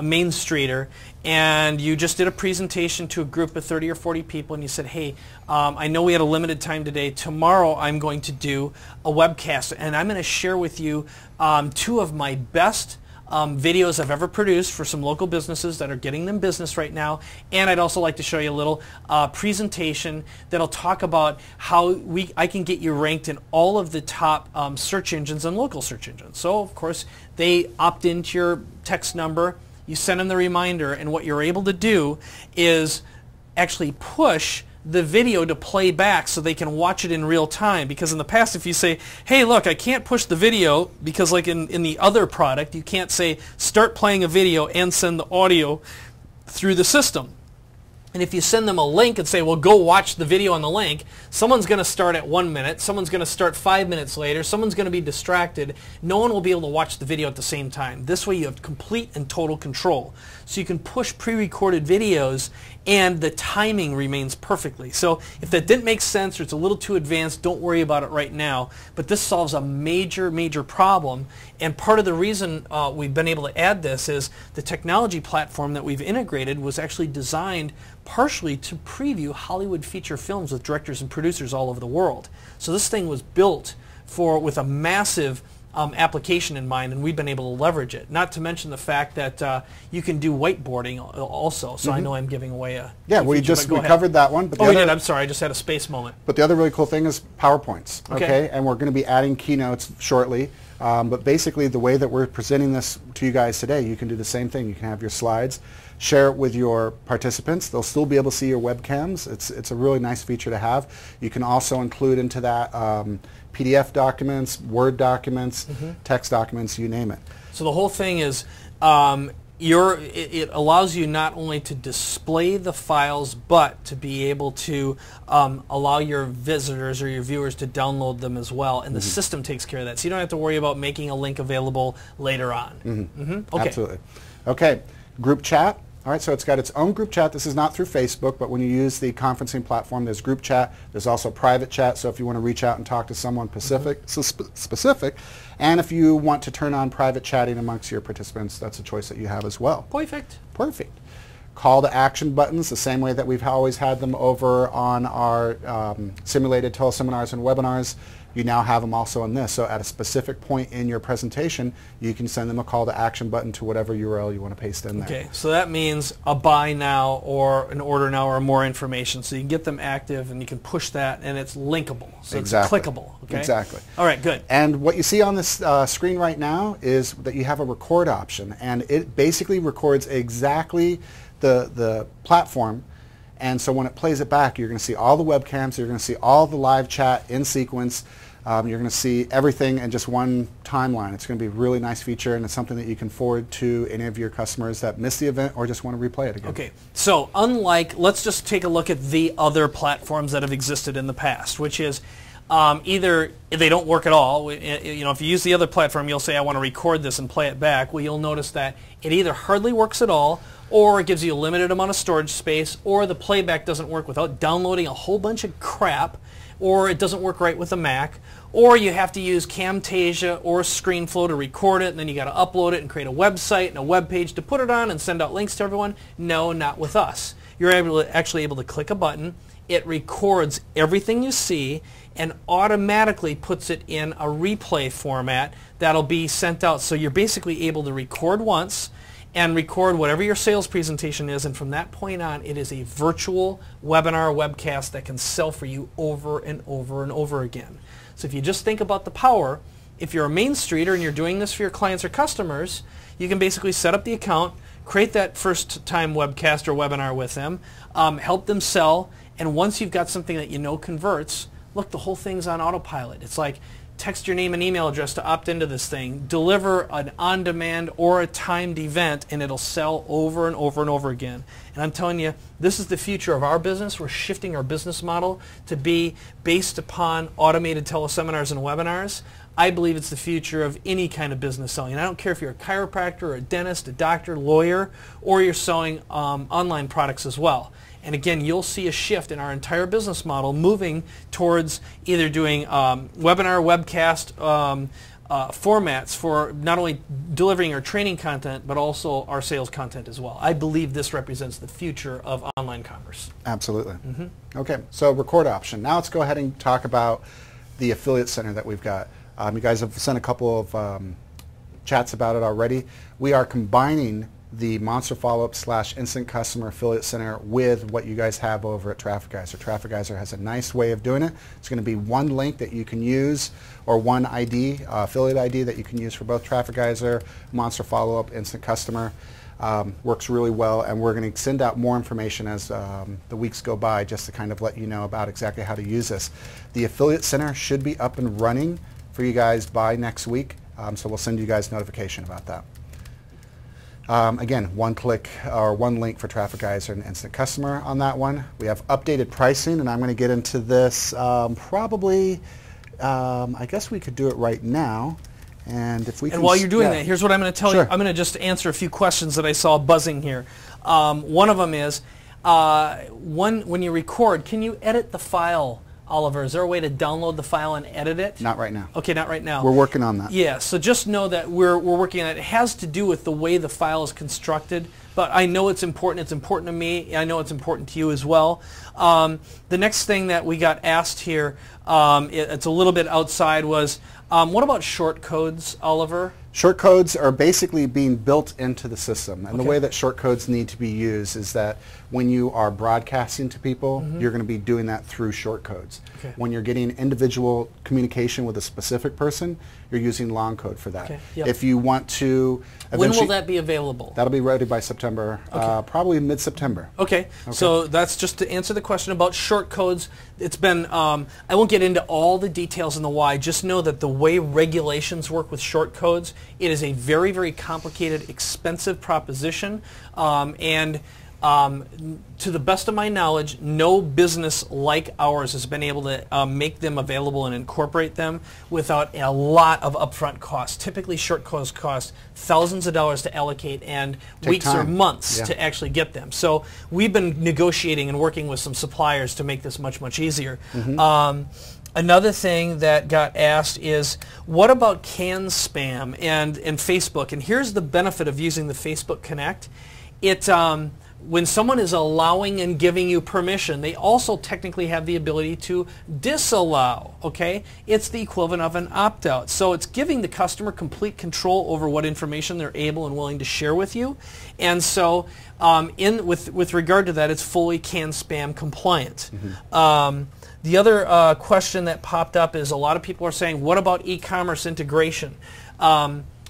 Speaker 1: Main Streeter, and you just did a presentation to a group of 30 or 40 people, and you said, hey, I know we had a limited time today. Tomorrow I'm going to do a webcast, and I'm going to share with you 2 of my best videos I've ever produced for some local businesses that are getting them business right now, and I'd also like to show you a little presentation that'll talk about how I can get you ranked in all of the top search engines and local search engines. So of course they opt into your text number, you send them the reminder, and what you're able to do is actually push the video to play back so they can watch it in real time. Because in the past, if you say, hey, look, I can't push the video, because like in the other product, you can't say start playing a video and send the audio through the system. And if you send them a link and say, well, go watch the video on the link, someone's going to start at 1 minute, someone's going to start 5 minutes later, someone's going to be distracted. No one will be able to watch the video at the same time. This way you have complete and total control. So you can push pre-recorded videos and the timing remains perfectly. So if that didn't make sense or it's a little too advanced, don't worry about it right now. But this solves a major, major problem. And part of the reason we've been able to add this is the technology platform that we've integrated was actually designed partially to preview Hollywood feature films with directors and producers all over the world. So this thing was built with a massive application in mind, and we've been able to leverage it. Not to mention the fact that you can do whiteboarding also. So I know I'm giving away a
Speaker 2: we covered that one. But
Speaker 1: we did. I'm sorry, I just had a space moment.
Speaker 2: But the other really cool thing is PowerPoints. Okay, and we're going to be adding keynotes shortly. But basically, the way that we're presenting this to you guys today, you can do the same thing. You can have your slides, share it with your participants. They'll still be able to see your webcams. It's a really nice feature to have. You can also include into that PDF documents, Word documents, text documents, you name it.
Speaker 1: So the whole thing is it allows you not only to display the files, but to be able to allow your visitors or your viewers to download them as well, and the system takes care of that. So you don't have to worry about making a link available later on. Okay.
Speaker 2: Absolutely. Okay, group chat. All right, so it's got its own group chat. This is not through Facebook, but when you use the conferencing platform, there's group chat. There's also private chat, so if you want to reach out and talk to someone specific, and if you want to turn on private chatting amongst your participants, that's a choice that you have as well.
Speaker 1: Perfect.
Speaker 2: Perfect. Call to action buttons, the same way that we've always had them over on our simulated teleseminars and webinars. You now have them also on this. So at a specific point in your presentation, you can send them a call to action button to whatever URL you want to paste in there.
Speaker 1: Okay, so that means a buy now or an order now or more information. So you can get them active and you can push that, and it's linkable. So it's clickable. Okay?
Speaker 2: Exactly.
Speaker 1: All right, good.
Speaker 2: And what you see on this screen right now is that you have a record option, and it basically records exactly the platform. And so when it plays it back, you're going to see all the webcams, you're going to see all the live chat in sequence, you're going to see everything in just one timeline. It's going to be a really nice feature, and it's something that you can forward to any of your customers that missed the event or just want to replay it again.
Speaker 1: Okay, so let's just take a look at the other platforms that have existed in the past, which is either they don't work at all. You know, if you use the other platform, you'll say, I want to record this and play it back. Well, you'll notice that it either hardly works at all, or it gives you a limited amount of storage space, or the playback doesn't work without downloading a whole bunch of crap, or it doesn't work right with the Mac, or you have to use Camtasia or ScreenFlow to record it, and then you got to upload it and create a website and a web page to put it on and send out links to everyone. No, not with us. You're actually able to click a button, it records everything you see and automatically puts it in a replay format that'll be sent out. So you're basically able to record once and record whatever your sales presentation is, and from that point on, it is a virtual webinar webcast that can sell for you over and over and over again. So if you just think about the power, if you're a Main Streeter and you're doing this for your clients or customers, you can basically set up the account, create that first-time webcast or webinar with them, help them sell, and once you've got something that you know converts, look, the whole thing's on autopilot. It's like text your name and email address to opt into this thing, deliver an on-demand or a timed event, and it'll sell over and over and over again. And I'm telling you, this is the future of our business. We're shifting our business model to be based upon automated teleseminars and webinars. I believe it's the future of any kind of business selling. And I don't care if you're a chiropractor or a dentist, a doctor, lawyer, or you're selling online products as well. And again, you'll see a shift in our entire business model moving towards either doing webinar, webcast formats for not only delivering our training content, but also our sales content as well. I believe this represents the future of online commerce.
Speaker 2: Absolutely. Okay, so record option. Now let's go ahead and talk about the affiliate center that we've got. You guys have sent a couple of chats about it already. We are combining the Monster Follow-Up / Instant Customer Affiliate Center with what you guys have over at TrafficGeyser. TrafficGeyser has a nice way of doing it. It's going to be one link that you can use, or one ID, affiliate ID that you can use for both TrafficGeyser, Monster Follow-Up, Instant Customer. Works really well, and we're going to send out more information as the weeks go by, just to kind of let you know about exactly how to use this. The Affiliate Center should be up and running for you guys by next week, so we'll send you guys notification about that. Again, one click or one link for TrafficGeyser and Instant Customer on that one. We have updated pricing, and I'm going to get into this probably, I guess we could do it right now. And if we
Speaker 1: and while you're doing that, here's what I'm going to tell you. I'm going to just answer a few questions that I saw buzzing here. One of them is, when you record, can you edit the file, Oliver? Is there a way to download the file and edit it?
Speaker 2: Not right now.
Speaker 1: Okay, not right now.
Speaker 2: We're working on that.
Speaker 1: Yeah, so just know that we're working on it. It has to do with the way the file is constructed, but I know it's important. It's important to me. I know it's important to you as well. The next thing that we got asked here, it's a little bit outside, was what about short codes, Oliver?
Speaker 2: Short codes are basically being built into the system, and the way that short codes need to be used is that when you are broadcasting to people, you're going to be doing that through short codes. When you're getting individual communication with a specific person, you're using long code for that. If you want to
Speaker 1: when will that be available?
Speaker 2: That'll be ready by September, probably mid-September.
Speaker 1: So that's just to answer the question about short codes. It's been, I won't get into all the details and the why, just know that the way regulations work with short codes, it is a very, very complicated, expensive proposition, and to the best of my knowledge, no business like ours has been able to make them available and incorporate them without a lot of upfront costs. Typically, short codes cost thousands of dollars to allocate and weeks or months to actually get them. So we've been negotiating and working with some suppliers to make this much, much easier. Another thing that got asked is, what about canned spam and Facebook? And here's the benefit of using the Facebook Connect. When someone is allowing and giving you permission, they also technically have the ability to disallow, It's the equivalent of an opt-out. So it's giving the customer complete control over what information they're able and willing to share with you. And so with regard to that, it's fully canned spam compliant. The other question that popped up is, a lot of people are saying, what about e-commerce integration?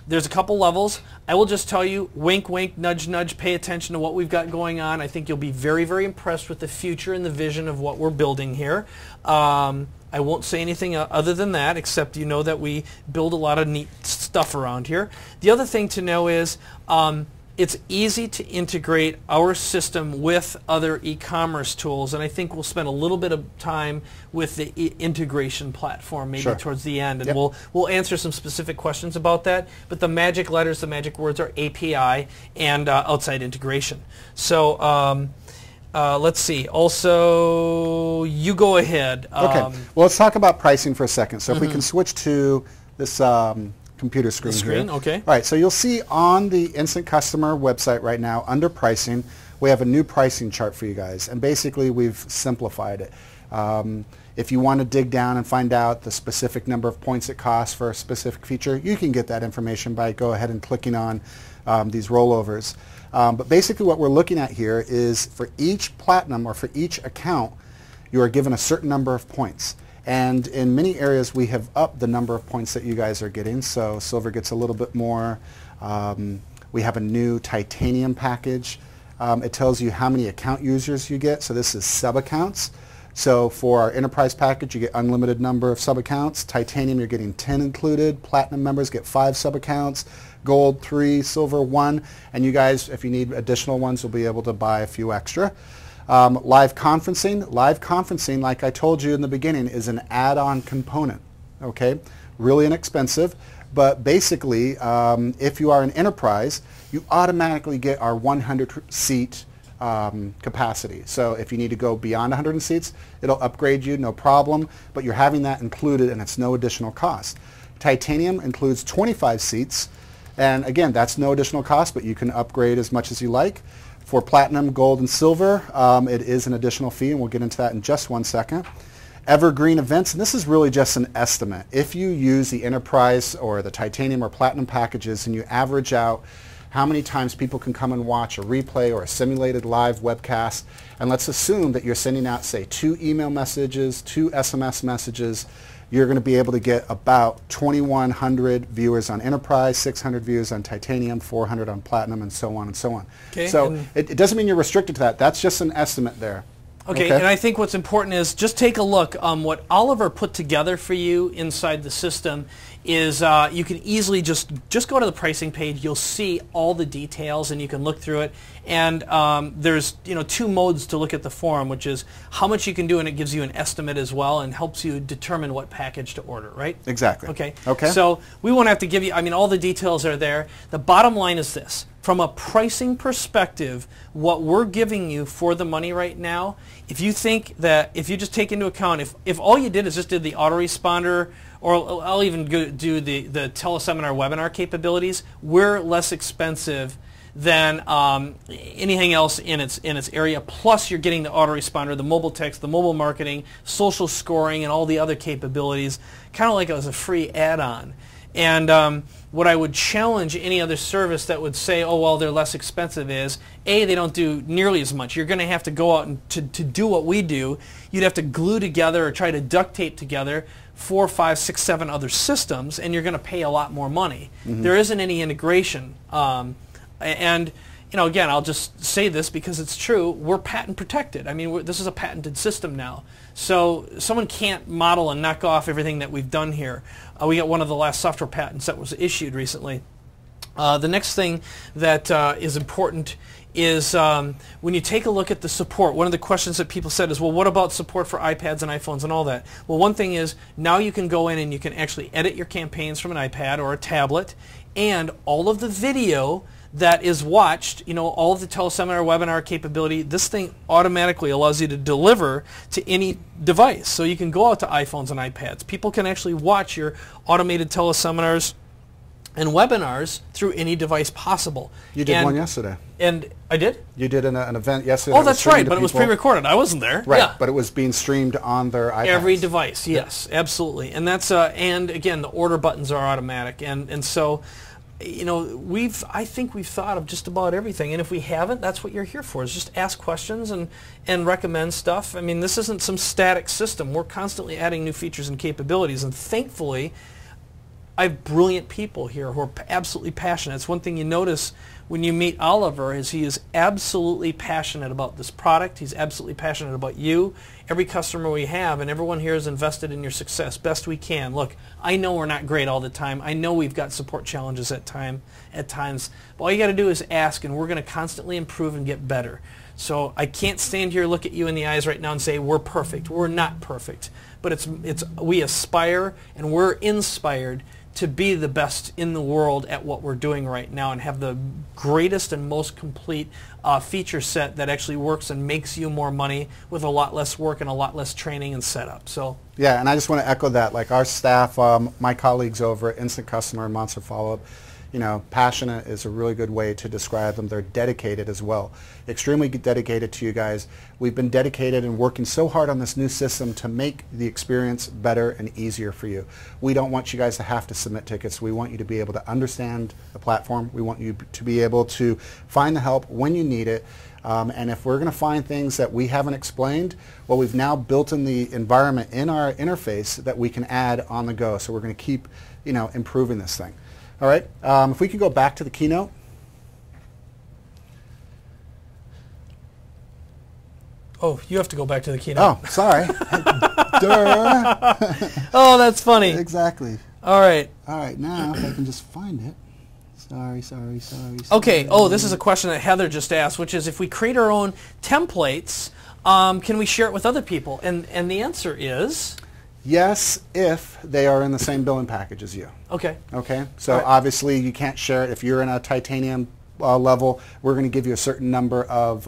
Speaker 1: There's a couple levels. I will just tell you, wink, wink, nudge, nudge, pay attention to what we've got going on. I think you'll be very, very impressed with the future and the vision of what we're building here. I won't say anything other than that, except you know that we build a lot of neat stuff around here. The other thing to know is, it's easy to integrate our system with other e-commerce tools, and I think we'll spend a little bit of time with the integration platform maybe towards the end, and we'll answer some specific questions about that. But the magic letters, the magic words are API and outside integration. So let's see. Also, you go ahead.
Speaker 2: Well, let's talk about pricing for a second. So if we can switch to this computer screen here.
Speaker 1: All
Speaker 2: right, so you'll see on the Instant Customer website right now, under pricing, we have a new pricing chart for you guys, and basically we've simplified it. If you want to dig down and find out the specific number of points it costs for a specific feature, you can get that information by go ahead and clicking on these rollovers. But basically what we're looking at here is for each platinum or for each account, you are given a certain number of points. And in many areas we have upped the number of points that you guys are getting. So silver gets a little bit more. We have a new titanium package. It tells you how many account users you get. So this is sub-accounts. So for our enterprise package, you get unlimited number of sub-accounts. Titanium, you're getting 10 included. Platinum members get 5 sub-accounts. Gold, 3. Silver, 1. And you guys, if you need additional ones, will be able to buy a few extra. Live conferencing. Live conferencing, like I told you in the beginning, is an add-on component. Okay? Really inexpensive. But basically, if you are an enterprise, you automatically get our 100-seat capacity. So if you need to go beyond 100 seats, it'll upgrade you, no problem, but you're having that included and it's no additional cost. Titanium includes 25 seats, and again, that's no additional cost, but you can upgrade as much as you like. For platinum, gold, and silver, it is an additional fee, and we'll get into that in just one second. Evergreen events, and this is really just an estimate. If you use the enterprise or the titanium or platinum packages and you average out how many times people can come and watch a replay or a simulated live webcast, and let's assume that you're sending out, say, 2 email messages, 2 SMS messages, you're going to be able to get about 2,100 viewers on enterprise, 600 viewers on titanium, 400 on platinum, and so on and so on. Okay, so it doesn't mean you're restricted to that. That's just an estimate there.
Speaker 1: Okay, and I think what's important is just take a look. What Oliver put together for you inside the system is you can easily just go to the pricing page. You'll see all the details, and you can look through it. And there's 2 modes to look at the form, which is how much you can do, and it gives you an estimate as well, and helps you determine what package to order. Right?
Speaker 2: Exactly.
Speaker 1: Okay.
Speaker 2: Okay.
Speaker 1: So we won't have to give you. I mean, all the details are there. The bottom line is this. From a pricing perspective, what we're giving you for the money right now, if you think that, if you just take into account, if all you did is just did the autoresponder, or I'll even do the teleseminar webinar capabilities, we're less expensive than anything else in its area. Plus, you're getting the autoresponder, the mobile text, the mobile marketing, social scoring, and all the other capabilities, kind of like it was a free add-on. And what I would challenge any other service that would say, oh, well, they're less expensive is, A, they don't do nearly as much. You're going to have to go out and to do what we do, you'd have to glue together or try to duct tape together 4, 5, 6, 7 other systems, and you're going to pay a lot more money. Mm-hmm. There isn't any integration. And again, I'll just say this because it's true, we're patent protected. I mean, this is a patented system now. So someone can't model and knock off everything that we've done here. We got one of the last software patents that was issued recently. The next thing that is important is when you take a look at the support, one of the questions that people said is, well, what about support for iPads and iPhones and all that? Well, one thing is now you can go in and you can actually edit your campaigns from an iPad or a tablet, and all of the video that is watched, all of the teleseminar webinar capability, this thing automatically allows you to deliver to any device. So you can go out to iPhones and iPads. People can actually watch your automated teleseminars and webinars through any device possible.
Speaker 2: You did one yesterday.
Speaker 1: And I did?
Speaker 2: You did an event yesterday.
Speaker 1: Oh, that's right, but it was pre-recorded. I wasn't there.
Speaker 2: Right,
Speaker 1: yeah.
Speaker 2: But it was being streamed on their iPads.
Speaker 1: Every device, yes, absolutely. And that's and again, the order buttons are automatic, and so I think we've thought of just about everything, and if we haven't, that's what you're here for, is just ask questions and recommend stuff. I mean, this isn't some static system. We're constantly adding new features and capabilities, and thankfully, I have brilliant people here who are absolutely passionate. It's one thing you notice when you meet Oliver is he is absolutely passionate about this product. He's absolutely passionate about you, every customer we have, and everyone here is invested in your success best we can. Look, I know we're not great all the time. I know we've got support challenges at times. But all you got to do is ask, and we're going to constantly improve and get better. So I can't stand here, look at you in the eyes right now and say we're perfect. We're not perfect. But we aspire and we're inspired to be the best in the world at what we're doing right now and have the greatest and most complete feature set that actually works and makes you more money with a lot less work and a lot less training and setup. So
Speaker 2: yeah, and I just want to echo that. Like our staff, my colleagues over at Instant Customer and Monster Follow-Up, passionate is a really good way to describe them. They're dedicated as well. Extremely dedicated to you guys. We've been dedicated and working so hard on this new system to make the experience better and easier for you. We don't want you guys to have to submit tickets. We want you to be able to understand the platform. We want you to be able to find the help when you need it. And if we're going to find things that we haven't explained, well, we've now built in the environment in our interface that we can add on the go. So we're going to keep, improving this thing. All right. If we could go back to the keynote.
Speaker 1: Oh, you have to go back to the keynote.
Speaker 2: Oh, sorry. Duh.
Speaker 1: Oh, that's funny.
Speaker 2: Exactly.
Speaker 1: All right.
Speaker 2: All right. Now, if I can just find it. Sorry.
Speaker 1: Okay. Oh, this is a question that Heather just asked, which is if we create our own templates, can we share it with other people? And the answer is?
Speaker 2: Yes, if they are in the same billing package as you.
Speaker 1: Okay.
Speaker 2: Okay. So
Speaker 1: right.
Speaker 2: Obviously you can't share it. If you're in a titanium level, we're going to give you a certain number of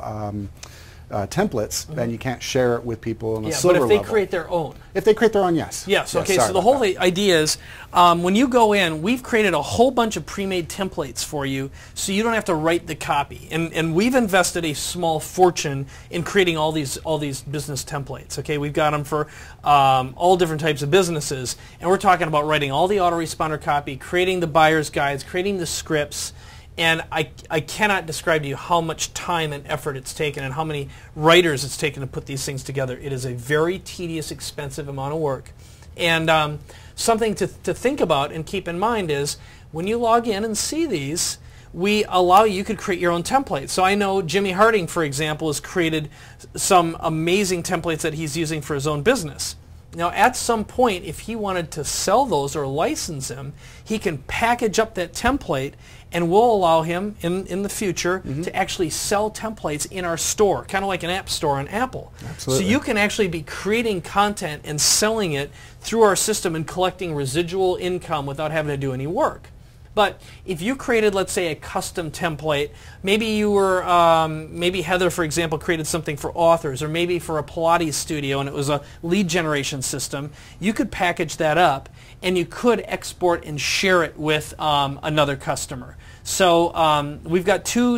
Speaker 2: templates, then you can't share it with people in a silver level.
Speaker 1: But if they create their own.
Speaker 2: If they create their own, yes.
Speaker 1: Yes, okay, so the whole idea is when you go in, we've created a whole bunch of pre-made templates for you so you don't have to write the copy. And we've invested a small fortune in creating all these business templates. Okay, we've got them for all different types of businesses. And we're talking about writing all the autoresponder copy, creating the buyer's guides, creating the scripts. And I cannot describe to you how much time and effort it's taken and how many writers it's taken to put these things together. It is a very tedious, expensive amount of work. And something to think about and keep in mind is when you log in and see these, we allow you could create your own templates. So I know Jimmy Harding, for example, has created some amazing templates that he's using for his own business. Now, at some point, if he wanted to sell those or license them, he can package up that template, and we'll allow him in the future to actually sell templates in our store, kind of like an app store on Apple.
Speaker 2: Absolutely.
Speaker 1: So you can actually be creating content and selling it through our system and collecting residual income without having to do any work. But if you created, let's say, a custom template, maybe you were, maybe Heather, for example, created something for authors, or maybe for a Pilates studio, and it was a lead generation system, you could package that up, and you could export and share it with another customer. So we've got two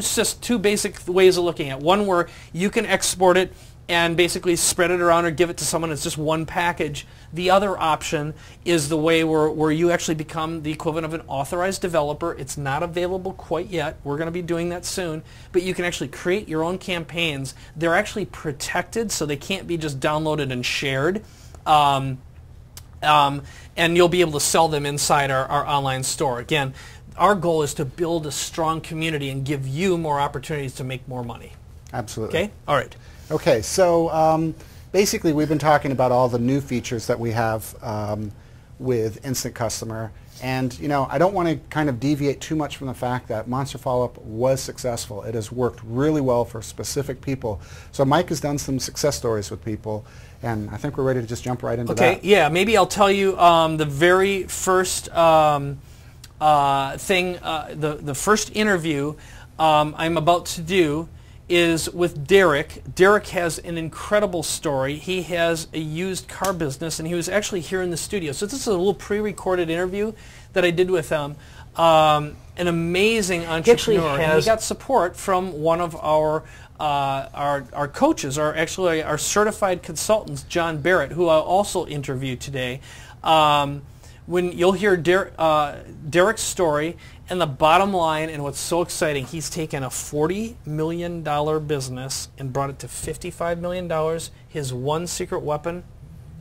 Speaker 1: basic ways of looking at it. One where you can export it and basically spread it around or give it to someone as just one package. The other option is the way where you actually become the equivalent of an authorized developer. It's not available quite yet. We're going to be doing that soon. But you can actually create your own campaigns. They're actually protected, so they can't be just downloaded and shared. And you'll be able to sell them inside our online store. Again, our goal is to build a strong community and give you more opportunities to make more money.
Speaker 2: Absolutely.
Speaker 1: Okay? All right.
Speaker 2: Okay, so basically we've been talking about all the new features that we have with Instant Customer. And I don't want to kind of deviate too much from the fact that Monster Follow-Up was successful. It has worked really well for specific people. So Mike has done some success stories with people, and I think we're ready to just jump right into that.
Speaker 1: Okay, yeah, maybe I'll tell you the very first the first interview I'm about to do is with Derek. Derek has an incredible story. He has a used car business, and he was actually here in the studio. So this is a little pre-recorded interview that I did with him. An amazing entrepreneur. And he got support from one of our coaches, our certified consultants, John Barrett, who I'll also interview today. When you'll hear Derek's story, and the bottom line, and what's so exciting, he's taken a $40 million business and brought it to $55 million. His one secret weapon,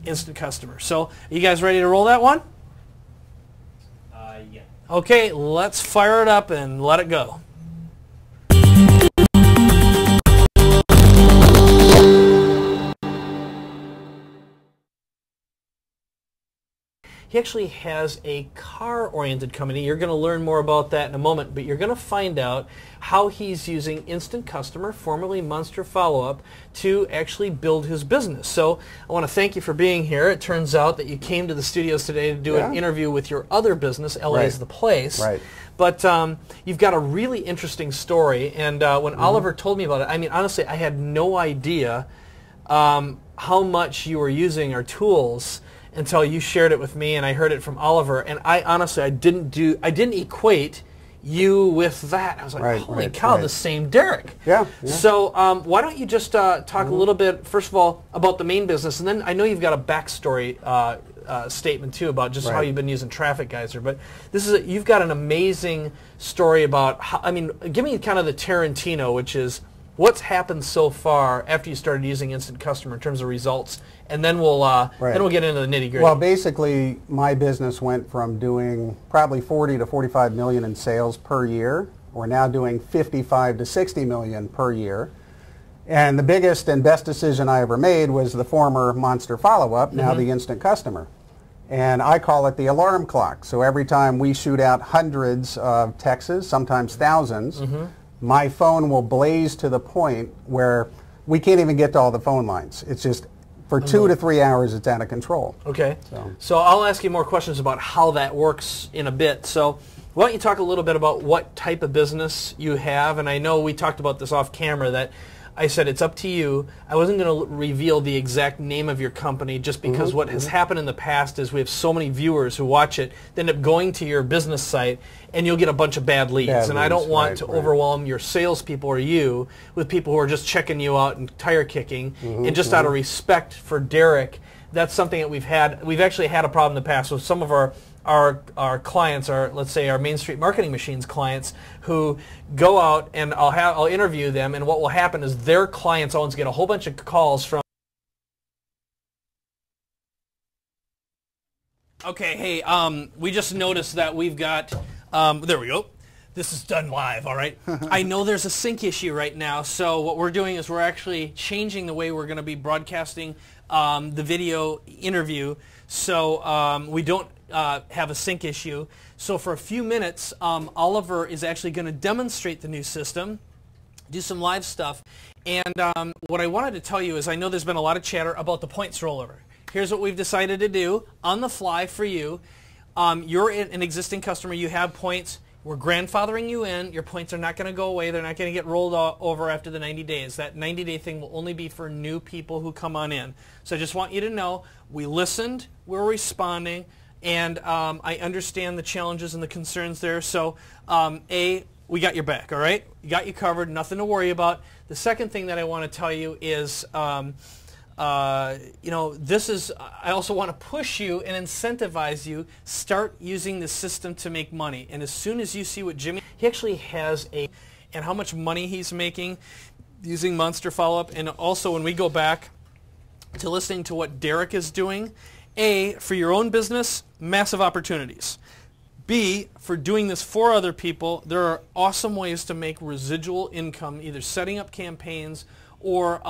Speaker 1: Instant Customer. So, are you guys ready to roll that one?
Speaker 3: Yeah.
Speaker 1: Okay, let's fire it up and let it go. He actually has a car-oriented company. You're going to learn more about that in a moment, but you're going to find out how he's using Instant Customer, formerly Monster Follow-Up, to actually build his business. So I want to thank you for being here. It turns out that you came to the studios today to do an interview with your other business, LA's The Place.
Speaker 2: Right.
Speaker 1: But you've got a really interesting story, and when Oliver told me about it, I mean, honestly, I had no idea how much you were using our tools until you shared it with me, and I heard it from Oliver. And I honestly, I didn't equate you with that. I was like, holy cow, the same Derek.
Speaker 2: Yeah.
Speaker 1: So why don't you just talk a little bit, first of all, about the main business, and then I know you've got a backstory statement too about just how you've been using Traffic Geyser. But this is you've got an amazing story about how, I mean, give me kind of the Tarantino, which is what's happened so far after you started using Instant Customer in terms of results, and then we'll get into the nitty-gritty.
Speaker 3: Well, basically, my business went from doing probably 40 to 45 million in sales per year. We're now doing 55 to 60 million per year. And the biggest and best decision I ever made was the former Monster Follow-Up, now the Instant Customer. And I call it the alarm clock. So every time we shoot out hundreds of texts, sometimes thousands, my phone will blaze to the point where we can't even get to all the phone lines. It's just, for 2 to 3 hours, it's out of control.
Speaker 1: Okay. So I'll ask you more questions about how that works in a bit. So why don't you talk a little bit about what type of business you have? And I know we talked about this off camera, that I said it's up to you. I wasn't going to reveal the exact name of your company just because what has happened in the past is we have so many viewers who watch it, they end up going to your business site, and you'll get a bunch of bad leads. And I don't want to overwhelm your salespeople or you with people who are just checking you out and tire kicking. And just out of respect for Derek, that's something that we've had. We've actually had a problem in the past with some of our clients, let's say our Main Street Marketing Machines clients, who go out and I'll interview them, and what will happen is their clients always get a whole bunch of calls from, okay, hey, we just noticed that we've got, there we go. This is done live, all right? I know there's a sync issue right now, so what we're doing is we're actually changing the way we're going to be broadcasting the video interview, so we don't have a sync issue. So for a few minutes, Oliver is actually going to demonstrate the new system, do some live stuff, and what I wanted to tell you is I know there's been a lot of chatter about the points rollover. Here's what we've decided to do on the fly for you. You're an existing customer, you have points. We're grandfathering you in. Your points are not going to go away. They're not going to get rolled over after the 90 days. That 90-day thing will only be for new people who come on in. So I just want you to know we listened, we're responding, and I understand the challenges and the concerns there. So we got your back, all right? We got you covered, nothing to worry about. The second thing that I want to tell you is this is, I also want to push you and incentivize you, start using the system to make money. And as soon as you see what Jimmy, he actually has and how much money he's making using Monster Follow-Up, and also when we go back to listening to what Derek is doing, for your own business, massive opportunities. B, for doing this for other people, there are awesome ways to make residual income, either setting up campaigns or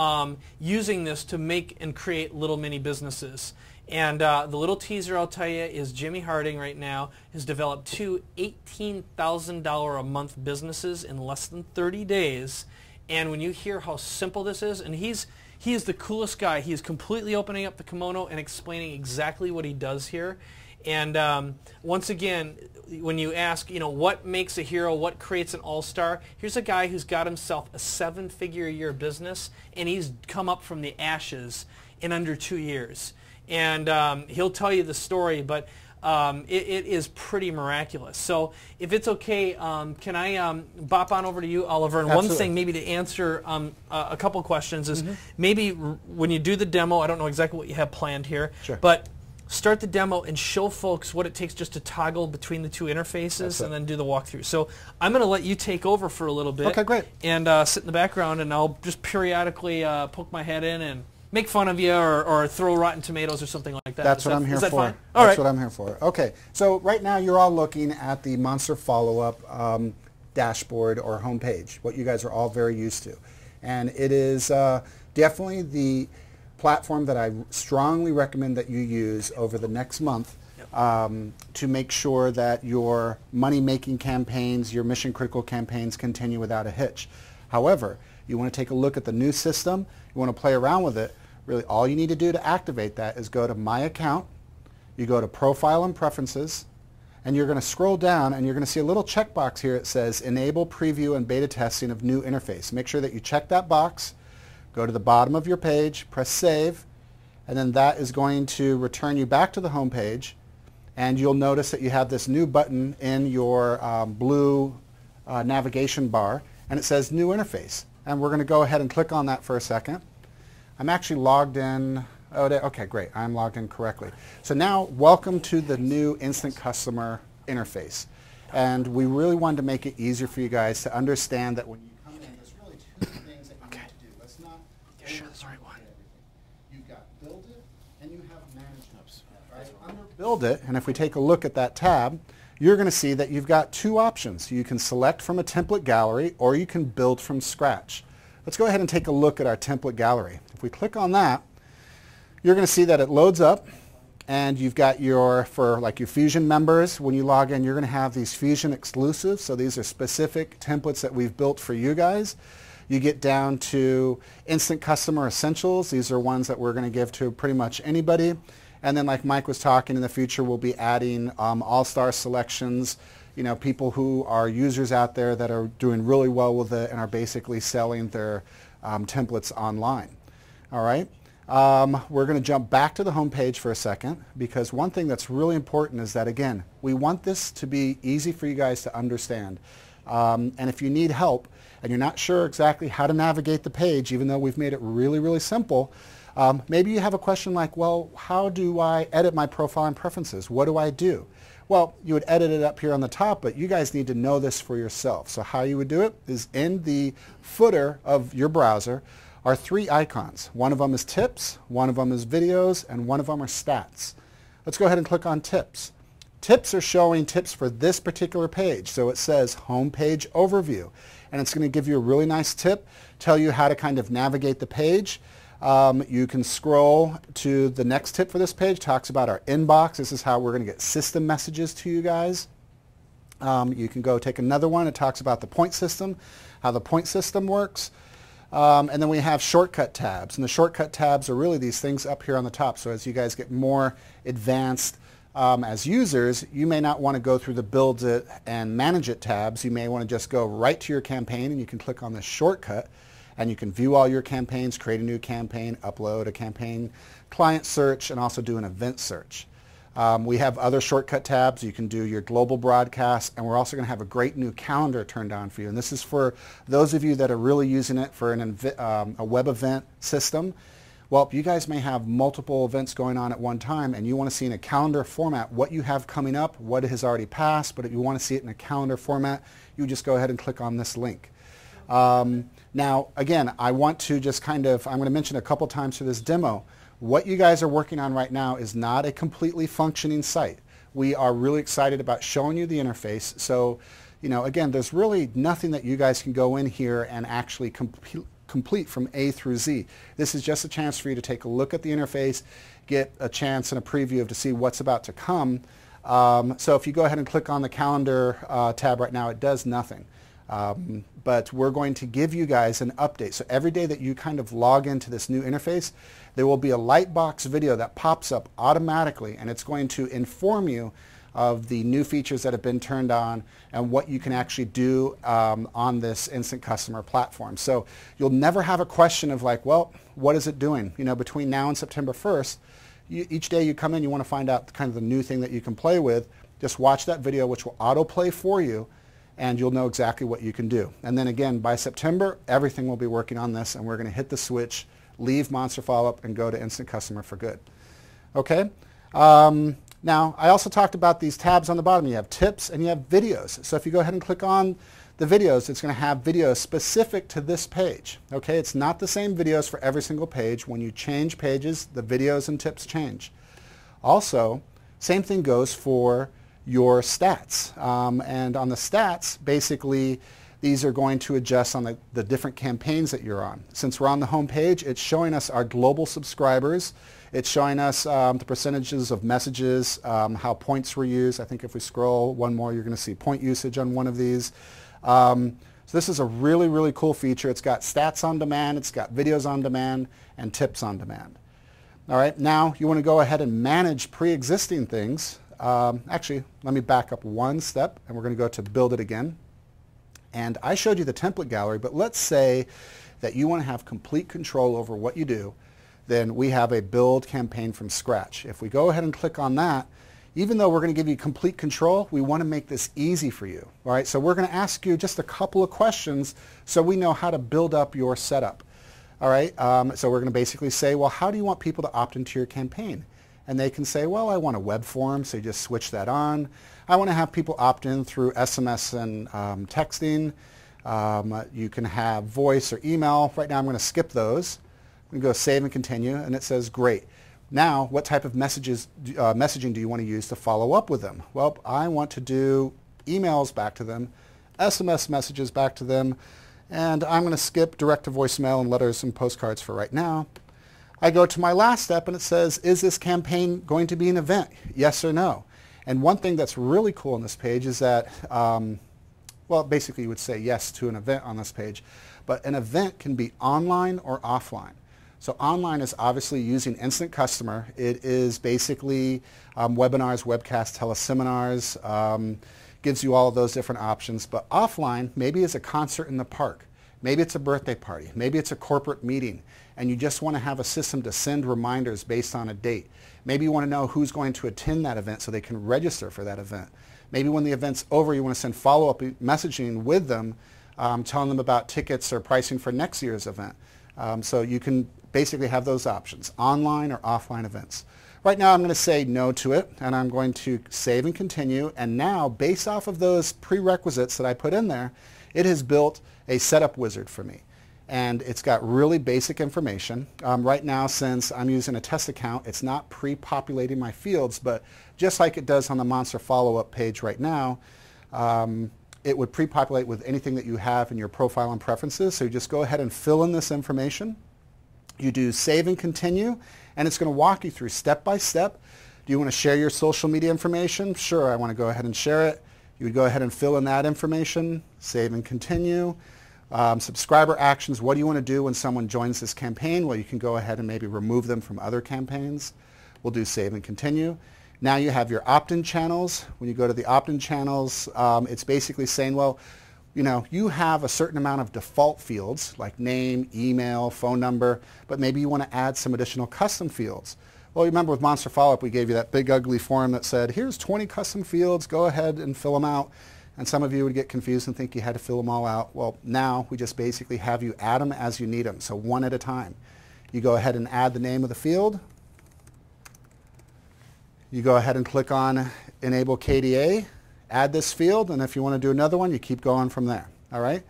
Speaker 1: using this to make and create little mini businesses. And the little teaser I'll tell you is Jimmy Harding right now has developed 2 $18,000 a month businesses in less than 30 days. And when you hear how simple this is, and he is the coolest guy. He is completely opening up the kimono and explaining exactly what he does here. And once again, when you ask, what makes a hero, what creates an all-star, here's a guy who's got himself a 7-figure-a-year business, and he's come up from the ashes in under 2 years. And he'll tell you the story, but it is pretty miraculous. So if it's okay, can I bop on over to you, Oliver? And
Speaker 2: Absolutely.
Speaker 1: one thing maybe to answer a couple questions is maybe when you do the demo, I don't know exactly what you have planned here, but start the demo and show folks what it takes just to toggle between the two interfaces and then do the walkthrough. So I'm going to let you take over for a little bit.
Speaker 2: Okay, great.
Speaker 1: And sit in the background, and I'll just periodically poke my head in and make fun of you or throw Rotten Tomatoes or something like that.
Speaker 2: That's what I'm here for.
Speaker 1: Fine?
Speaker 2: That's what I'm here for. Okay, so right now you're all looking at the Monster Follow-Up dashboard or homepage, what you guys are all very used to. And it is definitely the platform that I strongly recommend that you use over the next month to make sure that your money-making campaigns, your mission-critical campaigns continue without a hitch. However, you want to take a look at the new system, you want to play around with it. Really, all you need to do to activate that is go to My Account, you go to Profile and Preferences, and you're going to scroll down and you're going to see a little checkbox here that says Enable Preview and Beta Testing of New Interface. Make sure that you check that box. Go to the bottom of your page, press Save, and then that is going to return you back to the home page. and you'll notice that you have this new button in your blue navigation bar, and it says New Interface. And we're going to go ahead and click on that for a second. I'm actually logged in. Oh, okay, great. I'm logged in correctly. So now, welcome to the new Instant Customer interface. And we really wanted to make it easier for you guys to understand that when you come in, there's really two things that you need to do. Let's not
Speaker 1: Sure, that's the right one.
Speaker 2: You've got Build It and you have Management. Right? Under Build It, and if we take a look at that tab, you're going to see that you've got two options. You can select from a template gallery or you can build from scratch. Let's go ahead and take a look at our template gallery. If we click on that, you're going to see that it loads up, and you've got your, for like your Fusion members, when you log in, you're going to have these Fusion exclusives. So these are specific templates that we've built for you guys. You get down to Instant Customer Essentials. These are ones that we're going to give to pretty much anybody. And then like Mike was talking, in the future we'll be adding all-star selections, you know, people who are users out there that are doing really well with it and are basically selling their templates online. All right. We're going to jump back to the home page for a second, because one thing that's really important is that, again, we want this to be easy for you guys to understand. And if you need help and you're not sure exactly how to navigate the page, even though we've made it really, really simple, maybe you have a question like, well, how do I edit my profile and preferences? What do I do? Well, you would edit it up here on the top, but you guys need to know this for yourself. So how you would do it is in the footer of your browser are three icons. One of them is tips, one of them is videos, and one of them are stats. Let's go ahead and click on tips. Tips are showing tips for this particular page. So it says home page overview, and it's going to give you a really nice tip, tell you how to kind of navigate the page. You can scroll to the next tip for this page, talks about our inbox. This is how we're going to get system messages to you guys. You can go take another one. It talks about the point system, how the point system works. And then we have shortcut tabs, and the shortcut tabs are really these things up here on the top. So as you guys get more advanced as users, you may not want to go through the Build It and Manage It tabs. You may want to just go right to your campaign, and you can click on this shortcut, and you can view all your campaigns, create a new campaign, upload a campaign, client search, and also do an event search. We have other shortcut tabs. You can do your global broadcast, and we're also going to have a great new calendar turned on for you. And this is for those of you that are really using it for a web event system. Well, you guys may have multiple events going on at one time, and you want to see in a calendar format what you have coming up, what has already passed, but if you want to see it in a calendar format, you just go ahead and click on this link. Now, again, I want to just I'm going to mention a couple times for this demo, what you guys are working on right now is not a completely functioning site. We are really excited about showing you the interface. So, you know, again, there's really nothing that you guys can go in here and actually complete from A through Z. This is just a chance for you to take a look at the interface, get a chance and a preview to see what's about to come. So if you go ahead and click on the calendar tab right now, it does nothing. But we're going to give you guys an update. So every day that you kind of log into this new interface, there will be a Lightbox video that pops up automatically, and it's going to inform you of the new features that have been turned on and what you can actually do on this Instant Customer platform. So you'll never have a question of like, well, what is it doing? You know, between now and September 1st, each day you come in, you want to find out kind of the new thing that you can play with. Just watch that video, which will autoplay for you, and you'll know exactly what you can do. And then again, by September, everything will be working on this, and we're going to hit the switch, leave Monster Follow-Up, and go to Instant Customer for good. Okay? Now, I also talked about these tabs on the bottom. You have tips and you have videos. So if you go ahead and click on the videos, it's going to have videos specific to this page. Okay? It's not the same videos for every single page. When you change pages, the videos and tips change. Also, same thing goes for your stats. And on the stats, basically, these are going to adjust on the different campaigns that you're on. Since we're on the home page, it's showing us our global subscribers. It's showing us the percentages of messages, how points were used. I think if we scroll one more, you're going to see point usage on one of these. So this is a really, really cool feature. It's got stats on demand, it's got videos on demand, and tips on demand. All right, now you want to go ahead and manage pre-existing things. Actually, let me back up one step, and we're going to go to Build It again. And I showed you the template gallery, but let's say that you want to have complete control over what you do. Then we have a build campaign from scratch. If we go ahead and click on that, even though we're going to give you complete control, we want to make this easy for you. All right, so we're going to ask you just a couple of questions so we know how to build up your setup. All right, so we're going to basically say, well, how do you want people to opt into your campaign? And they can say, well, I want a web form, so you just switch that on. I want to have people opt in through SMS and texting. You can have voice or email. Right now I'm going to skip those. I'm going to go save and continue, and it says, great. Now, what type of messaging do you want to use to follow up with them? Well, I want to do emails back to them, SMS messages back to them, and I'm going to skip direct to voicemail and letters and postcards for right now. I go to my last step and it says, is this campaign going to be an event? Yes or no? And one thing that's really cool on this page is that, well, basically you would say yes to an event on this page, but an event can be online or offline. So online is obviously using Instant Customer. It is basically webinars, webcasts, teleseminars, gives you all of those different options. But offline, maybe it's a concert in the park. Maybe it's a birthday party. Maybe it's a corporate meeting. And you just want to have a system to send reminders based on a date. Maybe you want to know who's going to attend that event so they can register for that event. Maybe when the event's over, you want to send follow-up messaging with them, telling them about tickets or pricing for next year's event. So you can basically have those options, online or offline events. Right now I'm going to say no to it, and I'm going to save and continue. And now, based off of those prerequisites that I put in there, it has built a setup wizard for me. And it's got really basic information. Right now, since I'm using a test account, it's not pre-populating my fields, but just like it does on the Monster follow-up page right now, it would pre-populate with anything that you have in your profile and preferences. So you just go ahead and fill in this information. You do save and continue, and it's going to walk you through step by step. Do you want to share your social media information? Sure, I want to go ahead and share it. You would go ahead and fill in that information, save and continue. Subscriber actions, what do you want to do when someone joins this campaign? Well, you can go ahead and maybe remove them from other campaigns. We'll do save and continue. Now you have your opt-in channels. When you go to the opt-in channels, it's basically saying, well, you know, you have a certain amount of default fields like name, email, phone number, but maybe you want to add some additional custom fields. Well, you remember with Monster Follow-Up, we gave you that big ugly form that said, here's 20 custom fields, go ahead and fill them out. And some of you would get confused and think you had to fill them all out. Well, now we just basically have you add them as you need them, so one at a time. You go ahead and add the name of the field. You go ahead and click on Enable KDA. Add this field, and if you want to do another one, you keep going from there. All right?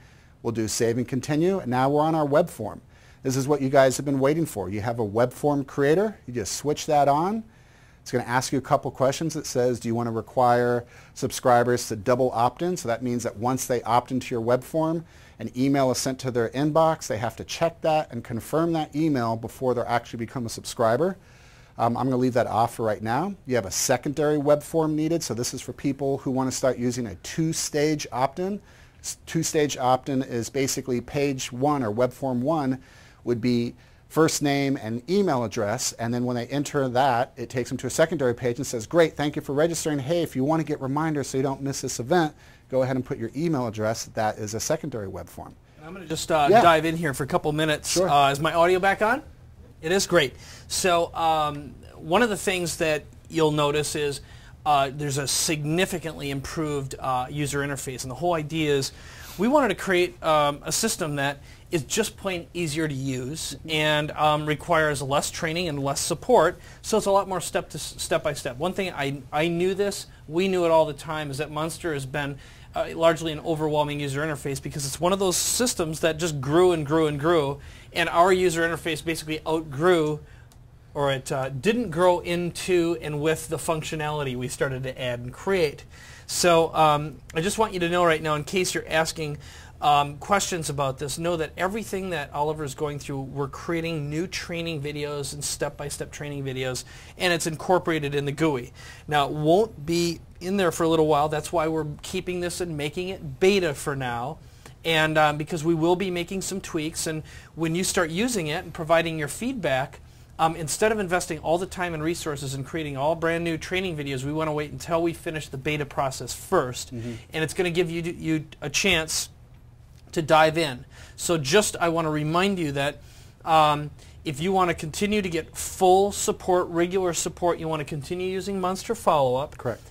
Speaker 2: We'll do save and continue, and now we're on our web form. This is what you guys have been waiting for. You have a web form creator. You just switch that on. It's going to ask you a couple questions. It says, do you want to require subscribers to double opt-in? So that means that once they opt into your web form, an email is sent to their inbox. They have to check that and confirm that email before they actually become a subscriber. I'm going to leave that off for right now. You have a secondary web form needed, so this is for people who want to start using a two-stage opt-in. Two-stage opt-in is basically page one, or web form one would be first name and email address, and then when they enter that, it takes them to a secondary page and says, great, thank you for registering. Hey, if you want to get reminders so you don't miss this event, go ahead and put your email address. That is a secondary web form.
Speaker 1: I'm going to just dive in here for a couple minutes.
Speaker 2: Sure.
Speaker 1: Is my audio back on? It is great. So one of the things that you'll notice is there's a significantly improved user interface, and the whole idea is we wanted to create a system that is just plain easier to use and requires less training and less support, so it's a lot more step by step. One thing I knew this, we knew it all the time, is that Monster has been largely an overwhelming user interface because it's one of those systems that just grew and grew and grew, and our user interface basically outgrew, or it didn't grow into and with the functionality we started to add and create. So I just want you to know right now, in case you're asking questions about this, know that everything that Oliver is going through, we're creating new training videos and step-by-step training videos, and it's incorporated in the GUI. Now, it won't be in there for a little while. That's why we're keeping this and making it beta for now, and because we will be making some tweaks, and when you start using it and providing your feedback, instead of investing all the time and resources in creating all brand new training videos, we want to wait until we finish the beta process first, and it's going to give you a chance to dive in. So just I want to remind you that if you want to continue to get full support, regular support, you want to continue using Monster Follow-Up.
Speaker 2: Correct.